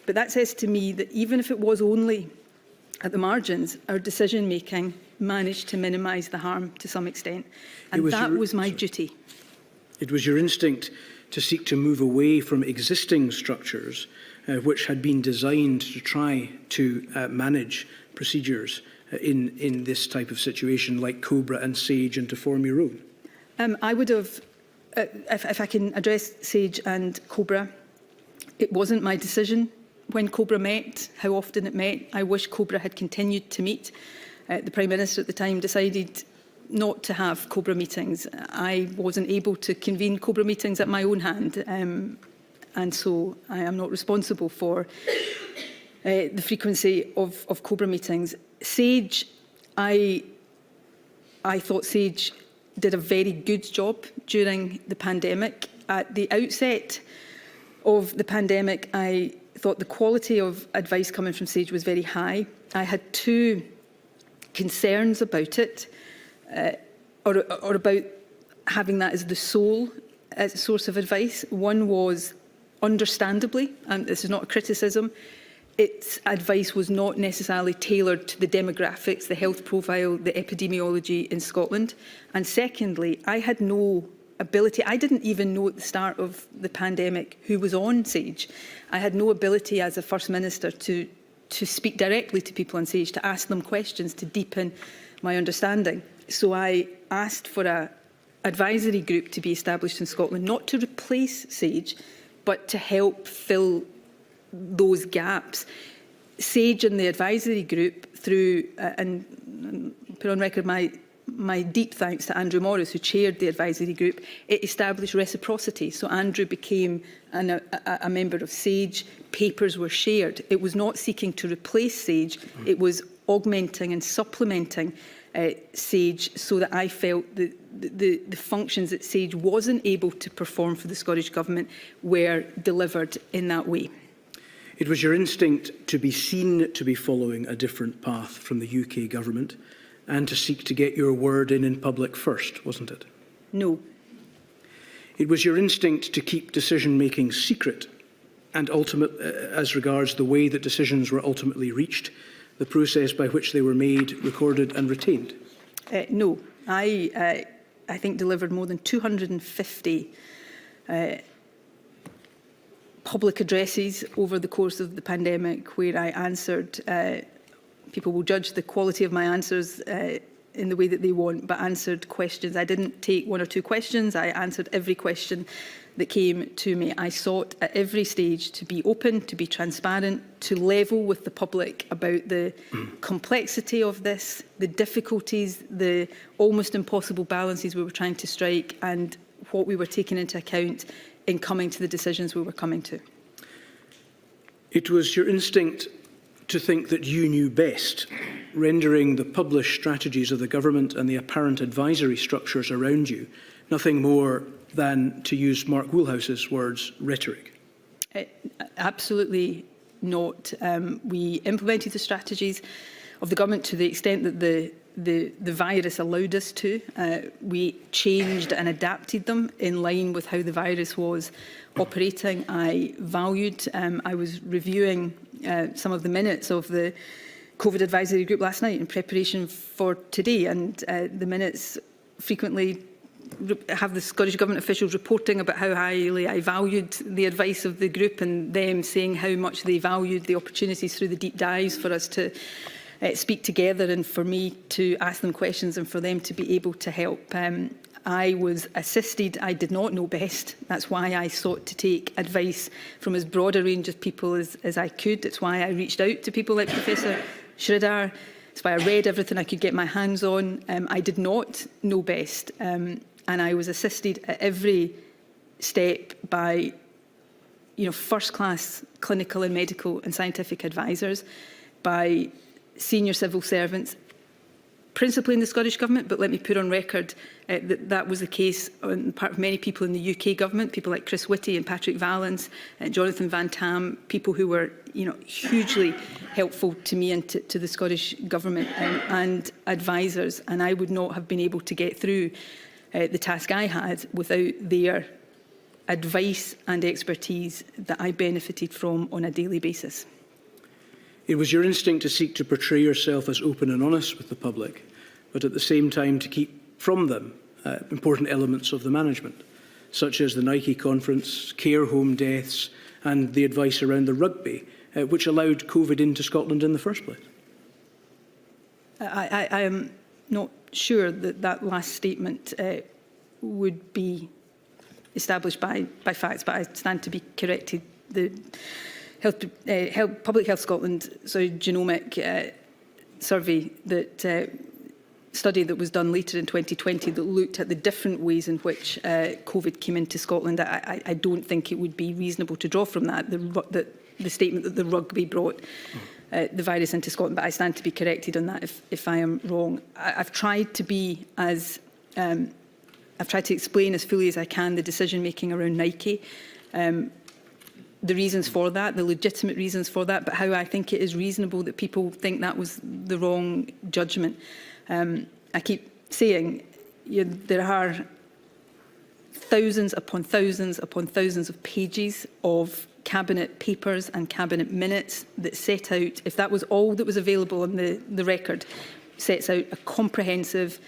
But that says to me that even if it was only at the margins, our decision-making managed to minimise the harm to some extent. And that was my duty. It was your instinct to seek to move away from existing structures which had been designed to try to manage procedures in this type of situation, like COBRA and SAGE, and to form your own? I would have, if I can address SAGE and COBRA, it wasn't my decision when COBRA met, how often it met. I wish COBRA had continued to meet. The Prime Minister at the time decided not to have COBRA meetings. I wasn't able to convene COBRA meetings at my own hand, and so I am not responsible for the frequency of COBRA meetings. SAGE, I thought SAGE did a very good job during the pandemic. At the outset of the pandemic, I thought the quality of advice coming from SAGE was very high. I had two concerns about it, or about having that as the sole source of advice. One was, understandably, and this is not a criticism, its advice was not necessarily tailored to the demographics, the health profile, the epidemiology in Scotland. And secondly, I had no ability, I didn't even know at the start of the pandemic who was on SAGE. I had no ability as a First Minister to speak directly to people on SAGE, to ask them questions, to deepen my understanding. So I asked for an advisory group to be established in Scotland, not to replace SAGE, but to help fill those gaps. SAGE and the advisory group, through, and put on record my deep thanks to Andrew Morris, who chaired the advisory group, it established reciprocity. So Andrew became a member of SAGE, papers were shared. It was not seeking to replace SAGE, it was augmenting and supplementing SAGE, so that I felt the functions that SAGE wasn't able to perform for the Scottish Government were delivered in that way. It was your instinct to be seen to be following a different path from the UK Government and to seek to get your word in public first, wasn't it? No. It was your instinct to keep decision-making secret and as regards the way that decisions were ultimately reached, the process by which they were made, recorded and retained? No. I think delivered more than 250 public addresses over the course of the pandemic, where I answered, people will judge the quality of my answers in the way that they want, but answered questions. I didn't take one or two questions, I answered every question that came to me. I sought at every stage to be open, to be transparent, to level with the public about the complexity of this, the difficulties, the almost impossible balances we were trying to strike, and what we were taking into account in coming to the decisions we were coming to. It was your instinct to think that you knew best, rendering the published strategies of the government and the apparent advisory structures around you nothing more than, to use Mark Woolhouse's words, rhetoric. Absolutely not. We implemented the strategies of the government to the extent that the virus allowed us to. We changed and adapted them in line with how the virus was operating. I was reviewing some of the minutes of the COVID advisory group last night in preparation for today, and the minutes frequently have the Scottish Government officials reporting about how highly I valued the advice of the group, and them saying how much they valued the opportunities through the deep dives for us to speak together and for me to ask them questions and for them to be able to help. I was assisted. I did not know best. That's why I sought to take advice from as broad a range of people as I could. It's why I reached out to people like Professor Schridar. It's why I read everything I could get my hands on. I did not know best. And I was assisted at every step by first-class clinical and medical and scientific advisors, by senior civil servants, principally in the Scottish Government, but let me put on record that was the case on the part of many people in the UK Government, people like Chris Whitty and Patrick Vallance, Jonathan Van Tam, people who were hugely helpful to me and to the Scottish Government and advisors, and I would not have been able to get through the task I had without their advice and expertise that I benefited from on a daily basis. It was your instinct to seek to portray yourself as open and honest with the public, but at the same time to keep from them important elements of the management, such as the Nike conference, care home deaths and the advice around the rugby, which allowed COVID into Scotland in the first place? I am not sure that that last statement would be established by facts, but I stand to be corrected. The Public Health Scotland genomic survey study that was done later in 2020 that looked at the different ways in which COVID came into Scotland. I don't think it would be reasonable to draw from that the statement that the rugby brought the virus into Scotland, but I stand to be corrected on that if I am wrong. I've tried to be as I've tried to explain as fully as I can the decision making around Nike, the reasons for that, the legitimate reasons for that, but how I think it is reasonable that people think that was the wrong judgment. I keep saying there are thousands upon thousands upon thousands of pages of Cabinet papers and Cabinet minutes that set out, if that was all that was available on the record, sets out a comprehensive,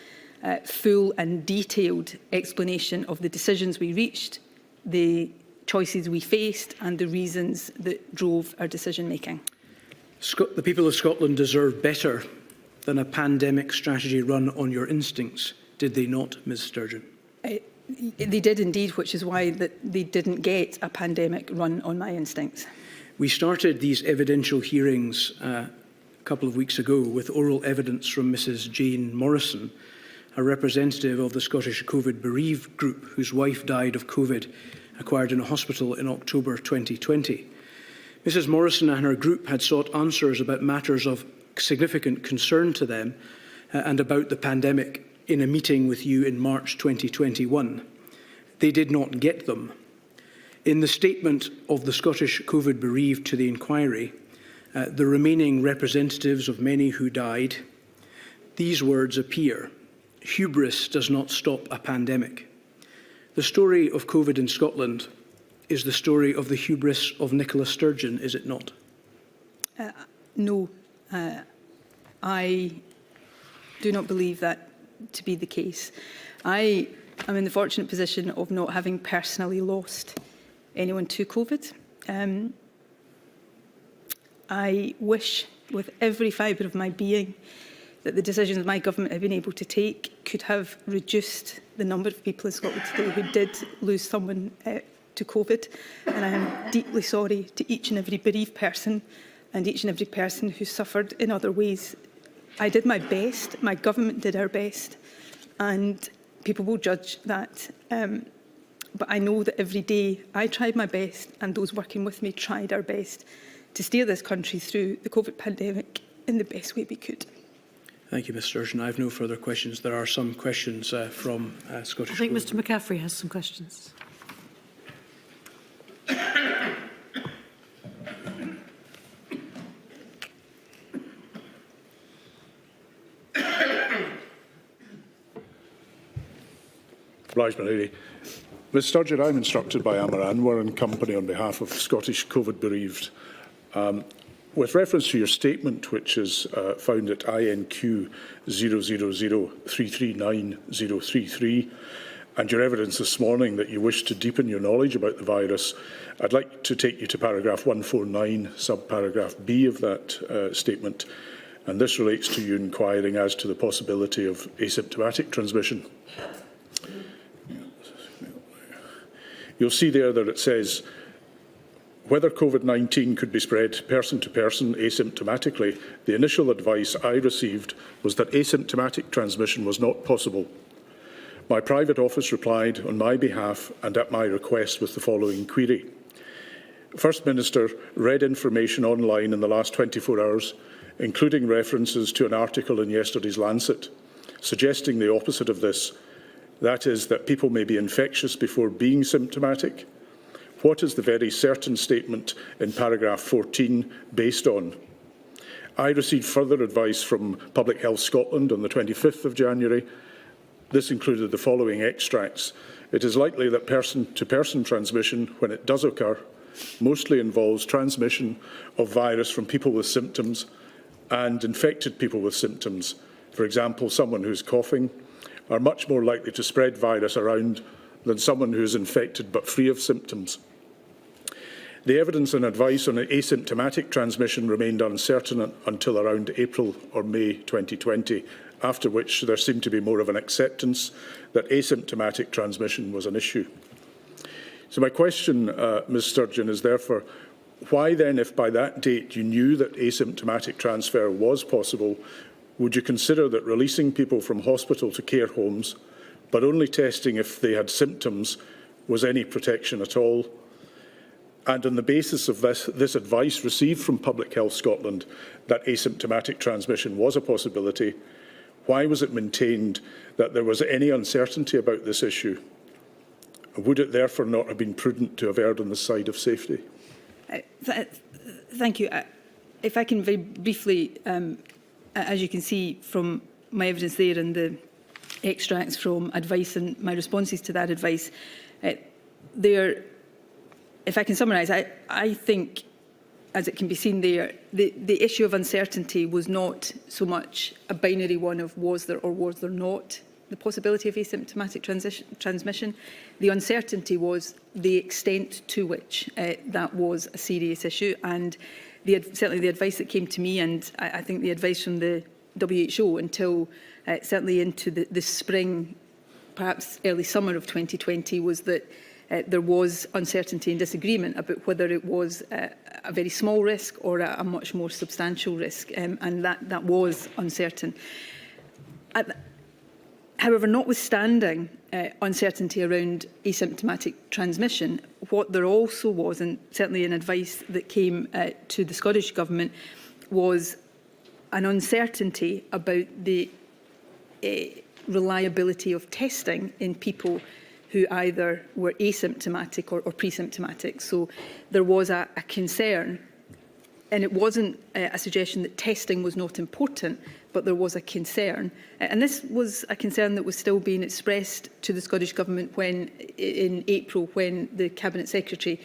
full and detailed explanation of the decisions we reached, the choices we faced and the reasons that drove our decision making. The people of Scotland deserve better than a pandemic strategy run on your instincts, did they not, Ms Sturgeon? They did indeed, which is why they didn't get a pandemic run on my instincts. We started these evidential hearings a couple of weeks ago with oral evidence from Mrs Jane Morrison, a representative of the Scottish COVID bereaved group whose wife died of COVID acquired in a hospital in October 2020. Mrs Morrison and her group had sought answers about matters of significant concern to them and about the pandemic in a meeting with you in March 2021. They did not get them. In the statement of the Scottish COVID bereaved to the inquiry, the remaining representatives of many who died, these words appear: hubris does not stop a pandemic. The story of COVID in Scotland is the story of the hubris of Nicola Sturgeon, is it not? No, I do not believe that to be the case. I am in the fortunate position of not having personally lost anyone to COVID. I wish with every fibre of my being that the decisions my government have been able to take could have reduced the number of people in Scotland today who did lose someone to COVID. And I am deeply sorry to each and every bereaved person and each and every person who suffered in other ways. I did my best, my government did our best, and people will judge that. But I know that every day I tried my best and those working with me tried our best to steer this country through the COVID pandemic in the best way we could. Thank you, Ms Sturgeon. I have no further questions. There are some questions from Scottish. I think Mr McCaffrey has some questions. Ms Sturgeon, I'm instructed by Amar Anwar and Company on behalf of Scottish COVID bereaved. With reference to your statement, which is found at INQ 000339033, and your evidence this morning that you wish to deepen your knowledge about the virus, I'd like to take you to paragraph 149, subparagraph B of that statement, and this relates to you inquiring as to the possibility of asymptomatic transmission. You'll see there that it says, whether COVID-19 could be spread person to person asymptomatically, the initial advice I received was that asymptomatic transmission was not possible. My private office replied on my behalf and at my request with the following query. First Minister read information online in the last 24 hours, including references to an article in yesterday's Lancet, suggesting the opposite of this. That is, that people may be infectious before being symptomatic. What is the very certain statement in paragraph 14 based on? I received further advice from Public Health Scotland on the 25th of January. This included the following extracts. It is likely that person-to-person transmission, when it does occur, mostly involves transmission of virus from people with symptoms and infected people with symptoms. For example, someone who's coughing are much more likely to spread virus around than someone who is infected but free of symptoms. The evidence and advice on asymptomatic transmission remained uncertain until around April or May 2020, after which there seemed to be more of an acceptance that asymptomatic transmission was an issue. So my question, Ms Sturgeon, is therefore, why then, if by that date you knew that asymptomatic transfer was possible, would you consider that releasing people from hospital to care homes, but only testing if they had symptoms, was any protection at all? And on the basis of this advice received from Public Health Scotland that asymptomatic transmission was a possibility, why was it maintained that there was any uncertainty about this issue? Would it therefore not have been prudent to have erred on the side of safety? Thank you. If I can very briefly, as you can see from my evidence there and the extracts from advice and my responses to that advice, if I can summarise, I think, as it can be seen there, the issue of uncertainty was not so much a binary one of was there or was there not the possibility of asymptomatic transmission. The uncertainty was the extent to which that was a serious issue, and certainly the advice that came to me, and I think the advice from the WHO until certainly into the spring, perhaps early summer of 2020, was that there was uncertainty and disagreement about whether it was a very small risk or a much more substantial risk, and that was uncertain. However, notwithstanding uncertainty around asymptomatic transmission, what there also was, and certainly an advice that came to the Scottish Government, was an uncertainty about the reliability of testing in people who either were asymptomatic or pre-symptomatic. So there was a concern, and it wasn't a suggestion that testing was not important, but there was a concern. And this was a concern that was still being expressed to the Scottish Government when, in April, when the Cabinet Secretary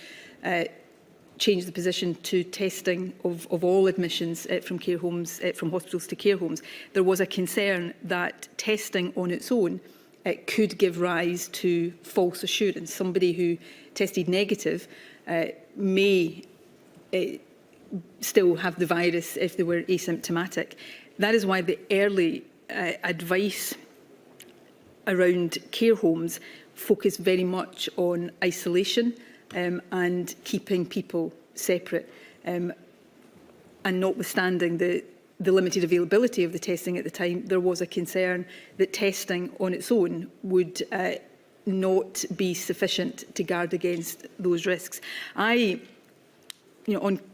changed the position to testing of all admissions from care homes, from hospitals to care homes. There was a concern that testing on its own could give rise to false assurance. Somebody who tested negative may still have the virus if they were asymptomatic. That is why the early advice around care homes focused very much on isolation and keeping people separate. And notwithstanding the limited availability of the testing at the time, there was a concern that testing on its own would not be sufficient to guard against those risks. On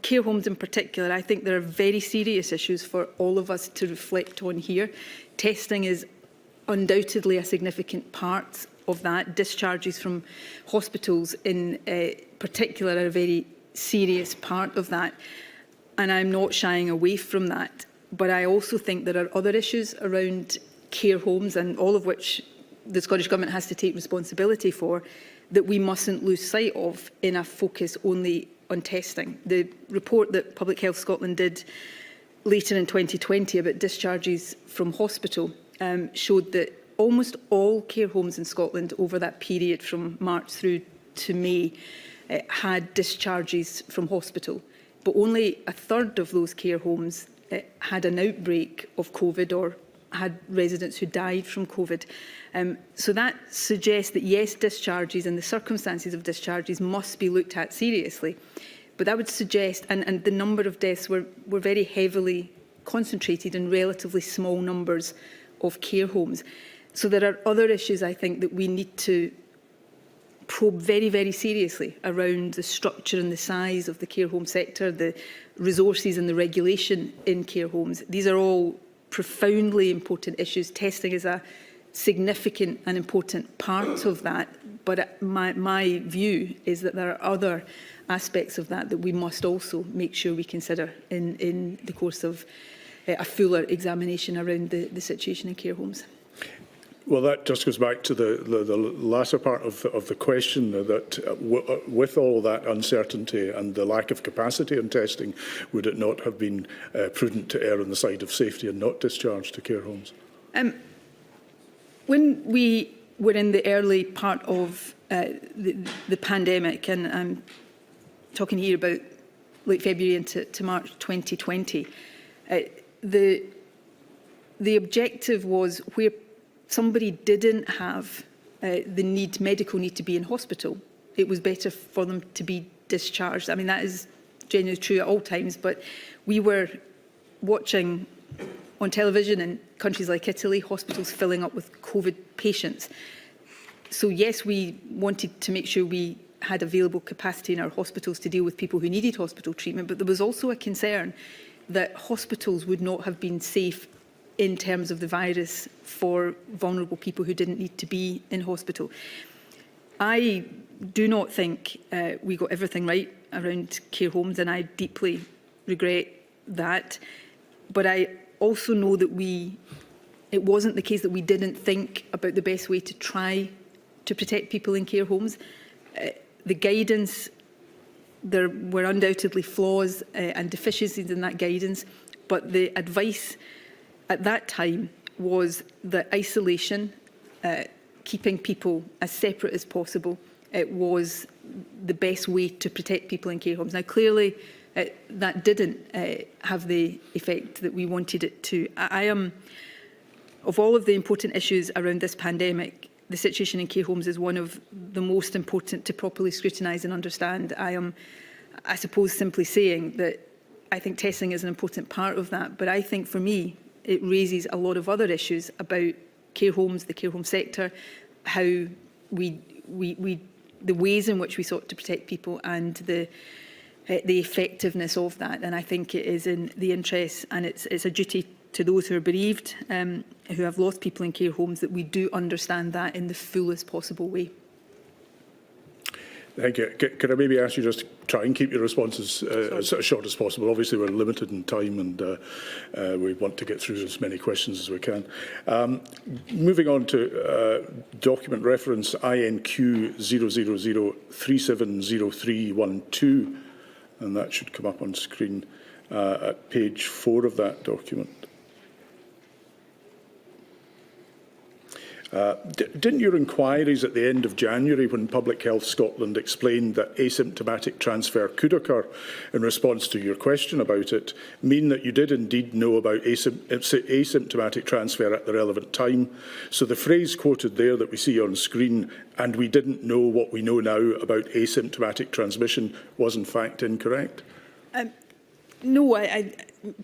care homes in particular, I think there are very serious issues for all of us to reflect on here. Testing is undoubtedly a significant part of that. Discharges from hospitals in particular are a very serious part of that. And I'm not shying away from that. But I also think there are other issues around care homes, and all of which the Scottish Government has to take responsibility for, that we mustn't lose sight of in a focus only on testing. The report that Public Health Scotland did later in 2020 about discharges from hospital showed that almost all care homes in Scotland over that period from March through to May had discharges from hospital. But only a third of those care homes had an outbreak of COVID or had residents who died from COVID. So that suggests that, yes, discharges and the circumstances of discharges must be looked at seriously. But that would suggest, and the number of deaths were very heavily concentrated in relatively small numbers of care homes. So there are other issues, I think, that we need to probe very, very seriously around the structure and the size of the care home sector, the resources and the regulation in care homes. These are all profoundly important issues. Testing is a significant and important part of that, but my view is that there are other aspects of that that we must also make sure we consider in the course of a fuller examination around the situation in care homes. Well, that just goes back to the latter part of the question, that with all that uncertainty and the lack of capacity in testing, would it not have been prudent to err on the side of safety and not discharge to care homes? When we were in the early part of the pandemic, and I'm talking here about late February into March 2020, the objective was where somebody didn't have the medical need to be in hospital, it was better for them to be discharged. I mean, that is genuinely true at all times, but we were watching on television in countries like Italy, hospitals filling up with COVID patients. So yes, we wanted to make sure we had available capacity in our hospitals to deal with people who needed hospital treatment, but there was also a concern that hospitals would not have been safe in terms of the virus for vulnerable people who didn't need to be in hospital. I do not think we got everything right around care homes, and I deeply regret that. But I also know that it wasn't the case that we didn't think about the best way to try to protect people in care homes. The guidance, there were undoubtedly flaws and deficiencies in that guidance, but the advice at that time was that isolation, keeping people as separate as possible, was the best way to protect people in care homes. Now, clearly, that didn't have the effect that we wanted it to. Of all of the important issues around this pandemic, the situation in care homes is one of the most important to properly scrutinise and understand. I am, I suppose, simply saying that I think testing is an important part of that, but I think for me, it raises a lot of other issues about care homes, the care home sector, how the ways in which we sought to protect people and the effectiveness of that. And I think it is in the interest, and it's a duty to those who are bereaved, who have lost people in care homes, that we do understand that in the fullest possible way. Thank you. Could I maybe ask you just to try and keep your responses as short as possible? Obviously, we're limited in time, and we want to get through as many questions as we can. Moving on to document reference INQ 000370312, and that should come up on screen at page 4 of that document. Didn't your inquiries at the end of January, when Public Health Scotland explained that asymptomatic transfer could occur in response to your question about it, mean that you did indeed know about asymptomatic transfer at the relevant time? So the phrase quoted there that we see on screen, "and we didn't know what we know now about asymptomatic transmission," was in fact incorrect? No,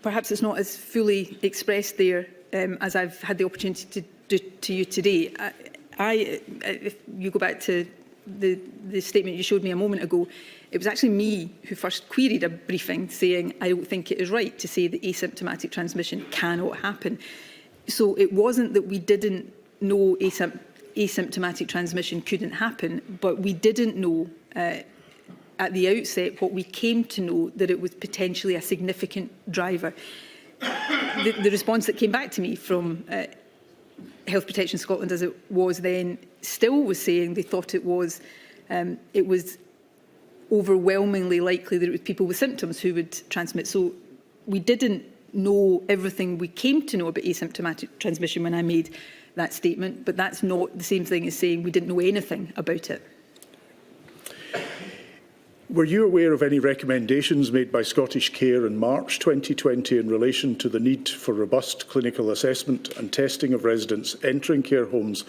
perhaps it's not as fully expressed there as I've had the opportunity to do to you today. If you go back to the statement you showed me a moment ago, it was actually me who first queried a briefing saying I don't think it is right to say that asymptomatic transmission cannot happen. So it wasn't that we didn't know asymptomatic transmission couldn't happen, but we didn't know at the outset what we came to know, that it was potentially a significant driver. The response that came back to me from Health Protection Scotland, as it was then, still was saying they thought it was overwhelmingly likely that it was people with symptoms who would transmit. So we didn't know everything we came to know about asymptomatic transmission when I made that statement, but that's not the same thing as saying we didn't know anything about it. Were you aware of any recommendations made by Scottish Care in March 2020 in relation to the need for robust clinical assessment and testing of residents entering care homes,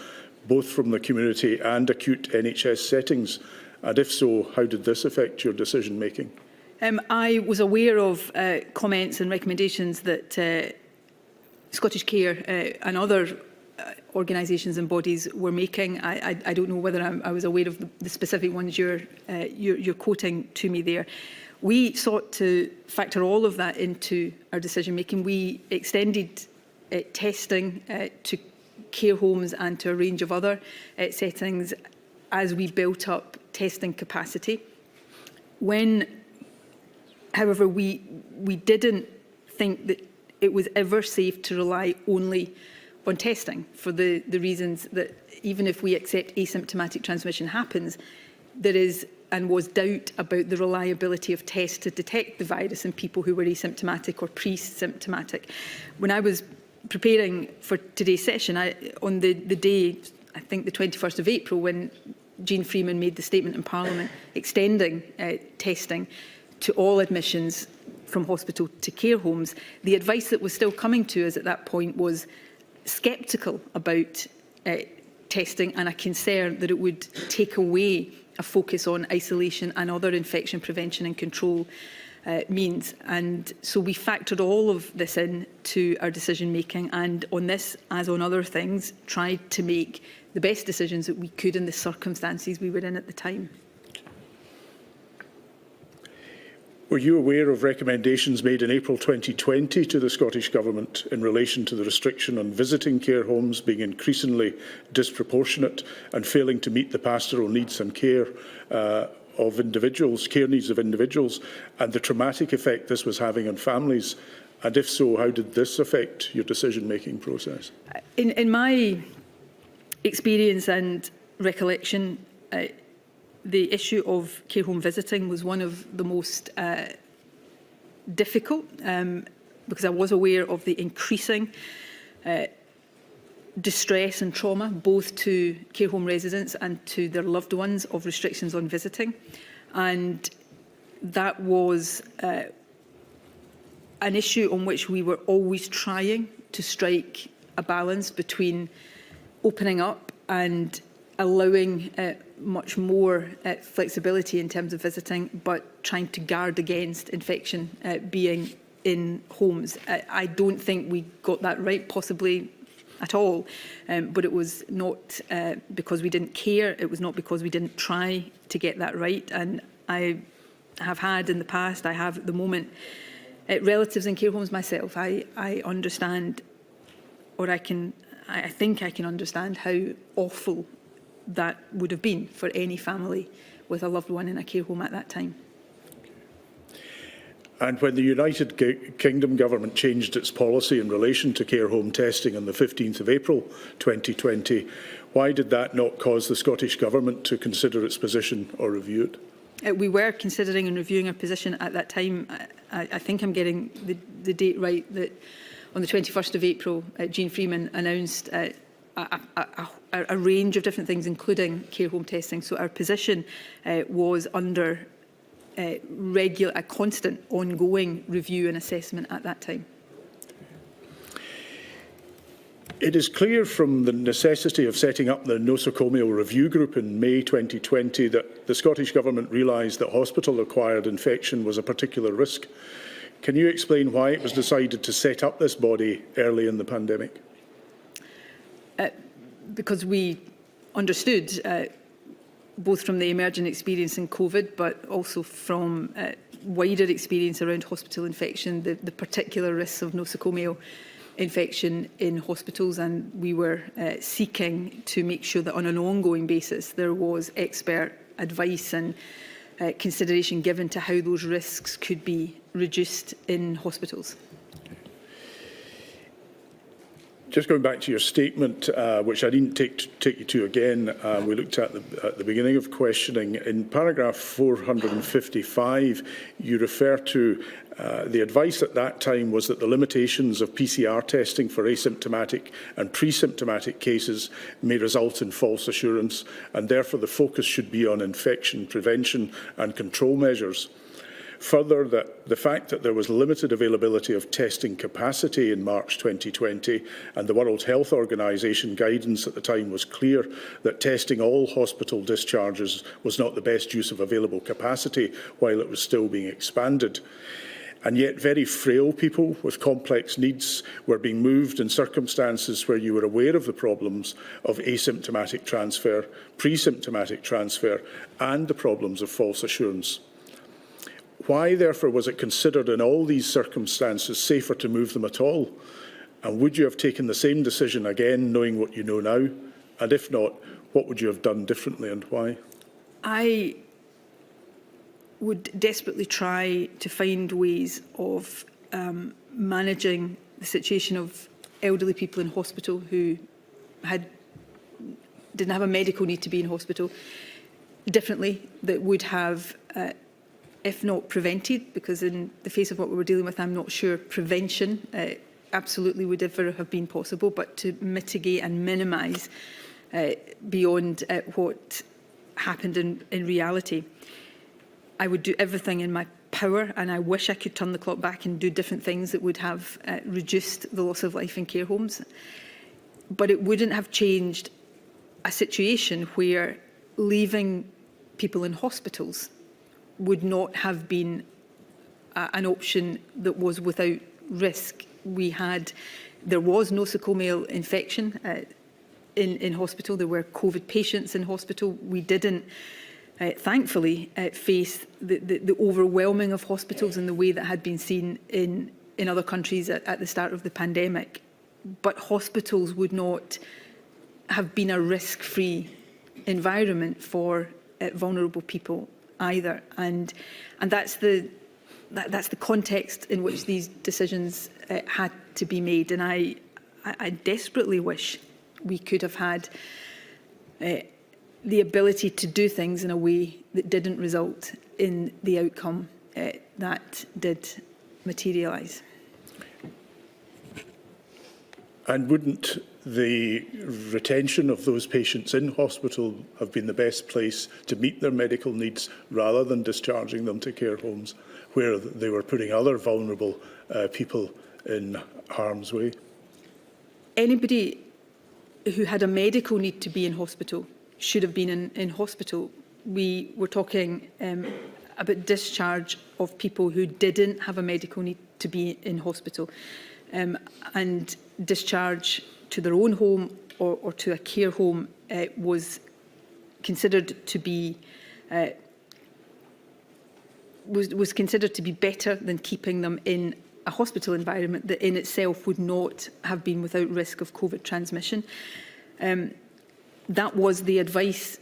both from the community and acute NHS settings? And if so, how did this affect your decision making? I was aware of comments and recommendations that Scottish Care and other organisations and bodies were making. I don't know whether I was aware of the specific ones you're quoting to me there. We sought to factor all of that into our decision making. We extended testing to care homes and to a range of other settings as we built up testing capacity. However, we didn't think that it was ever safe to rely only on testing, for the reasons that even if we accept asymptomatic transmission happens, there is and was doubt about the reliability of tests to detect the virus in people who were asymptomatic or pre-symptomatic. When I was preparing for today's session, on the day, I think the 21st of April, when Jean Freeman made the statement in Parliament extending testing to all admissions from hospital to care homes, the advice that was still coming to us at that point was sceptical about testing and a concern that it would take away a focus on isolation and other infection prevention and control means. And so we factored all of this into our decision making, and on this, as on other things, tried to make the best decisions that we could in the circumstances we were in at the time. Were you aware of recommendations made in April 2020 to the Scottish Government in relation to the restriction on visiting care homes being increasingly disproportionate and failing to meet the pastoral needs and care of individuals, care needs of individuals, and the traumatic effect this was having on families? And if so, how did this affect your decision-making process? In my experience and recollection, the issue of care home visiting was one of the most difficult because I was aware of the increasing distress and trauma, both to care home residents and to their loved ones, of restrictions on visiting. And that was an issue on which we were always trying to strike a balance between opening up and allowing much more flexibility in terms of visiting, but trying to guard against infection being in homes. I don't think we got that right, possibly at all, but it was not because we didn't care. It was not because we didn't try to get that right. And I have had in the past, I have at the moment, relatives in care homes myself. I understand, or I think I can understand how awful that would have been for any family with a loved one in a care home at that time. And when the United Kingdom government changed its policy in relation to care home testing on the 15th of April 2020, why did that not cause the Scottish Government to consider its position or review it? We were considering and reviewing our position at that time. I think I'm getting the date right, that on the 21st of April, Jean Freeman announced a range of different things, including care home testing. So our position was under a constant, ongoing review and assessment at that time. It is clear from the necessity of setting up the nosocomial review group in May 2020 that the Scottish Government realised that hospital-acquired infection was a particular risk. Can you explain why it was decided to set up this body early in the pandemic? Because we understood, both from the emergent experience in COVID, but also from wider experience around hospital infection, the particular risks of nosocomial infection in hospitals, and we were seeking to make sure that on an ongoing basis there was expert advice and consideration given to how those risks could be reduced in hospitals. Just going back to your statement, which I didn't take you to again, we looked at the beginning of questioning. In paragraph 455, you refer to the advice at that time was that the limitations of PCR testing for asymptomatic and pre-symptomatic cases may result in false assurance, and therefore the focus should be on infection prevention and control measures. Further, that the fact that there was limited availability of testing capacity in March 2020 and the World Health Organization guidance at the time was clear that testing all hospital discharges was not the best use of available capacity while it was still being expanded. And yet very frail people with complex needs were being moved in circumstances where you were aware of the problems of asymptomatic transfer, pre-symptomatic transfer, and the problems of false assurance. Why, therefore, was it considered in all these circumstances safer to move them at all? And would you have taken the same decision again, knowing what you know now? And if not, what would you have done differently and why? I would desperately try to find ways of managing the situation of elderly people in hospital who didn't have a medical need to be in hospital differently, that would have if not prevented, because in the face of what we were dealing with, I'm not sure prevention absolutely would ever have been possible, but to mitigate and minimise beyond what happened in reality. I would do everything in my power, and I wish I could turn the clock back and do different things that would have reduced the loss of life in care homes. But it wouldn't have changed a situation where leaving people in hospitals would not have been an option that was without risk. There was nosocomial infection in hospital. There were COVID patients in hospital. We didn't, thankfully, face the overwhelming of hospitals in the way that had been seen in other countries at the start of the pandemic. But hospitals would not have been a risk-free environment for vulnerable people either, and that's the context in which these decisions had to be made. And I desperately wish we could have had the ability to do things in a way that didn't result in the outcome that did materialise. And wouldn't the retention of those patients in hospital have been the best place to meet their medical needs rather than discharging them to care homes where they were putting other vulnerable people in harm's way? Anybody who had a medical need to be in hospital should have been in hospital. We were talking about discharge of people who didn't have a medical need to be in hospital, and discharge to their own home or to a care home was considered to be was considered to be better than keeping them in a hospital environment that in itself would not have been without risk of COVID transmission. That was the advice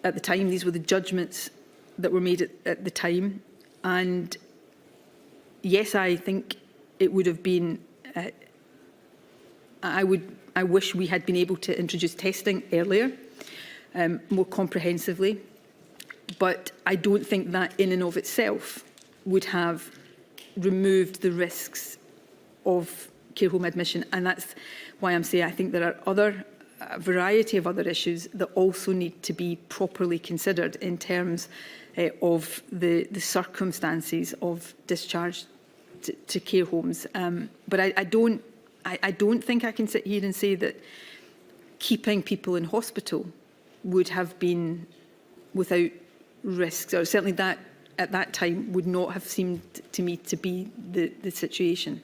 at the time. These were the judgments that were made at the time. And yes, I think it would have been, I wish we had been able to introduce testing earlier, more comprehensively. But I don't think that in and of itself would have removed the risks of care home admission. And that's why I'm saying I think there are a variety of other issues that also need to be properly considered in terms of the circumstances of discharge to care homes. But I don't think I can sit here and say that keeping people in hospital would have been without risks, or certainly that at that time would not have seemed to me to be the situation.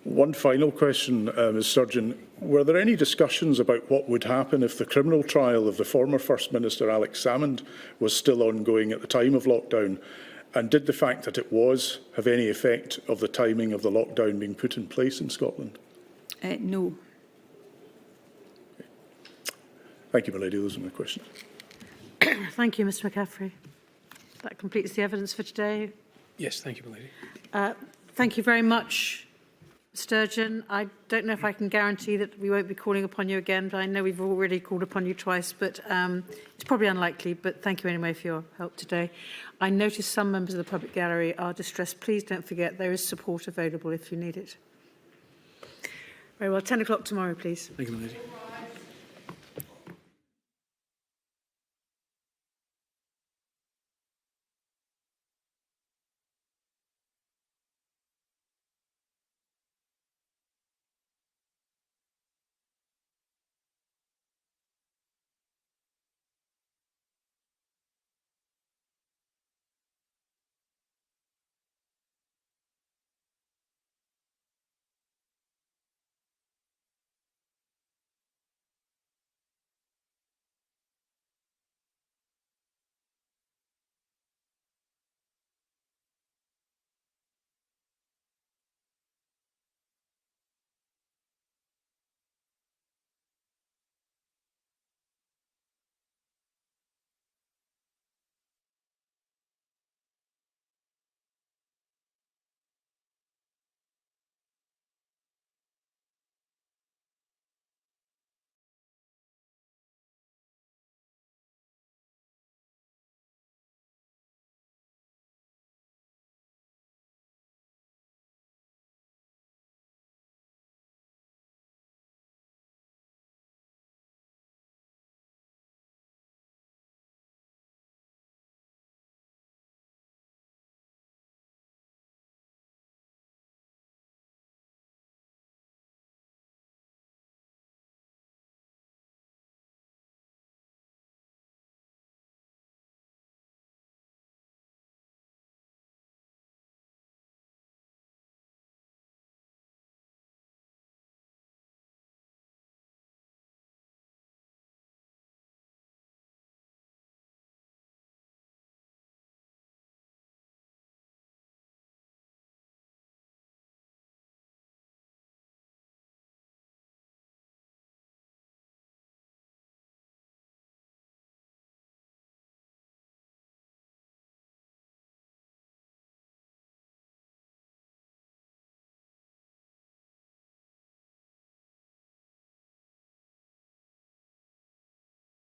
One final question, Ms Sturgeon. Were there any discussions about what would happen if the criminal trial of the former First Minister Alex Salmond was still ongoing at the time of lockdown? And did the fact that it was have any effect of the timing of the lockdown being put in place in Scotland? No. Thank you, my lady. Those are my questions. Thank you, Mr McCaffrey. That completes the evidence for today. Yes, thank you, my lady. Thank you very much, Sturgeon. I don't know if I can guarantee that we won't be calling upon you again, but I know we've already called upon you twice, but it's probably unlikely, but thank you anyway for your help today. I notice some members of the public gallery are distressed. Please don't forget there is support available if you need it. Very well, 10 o'clock tomorrow, please. Thank you, my lady.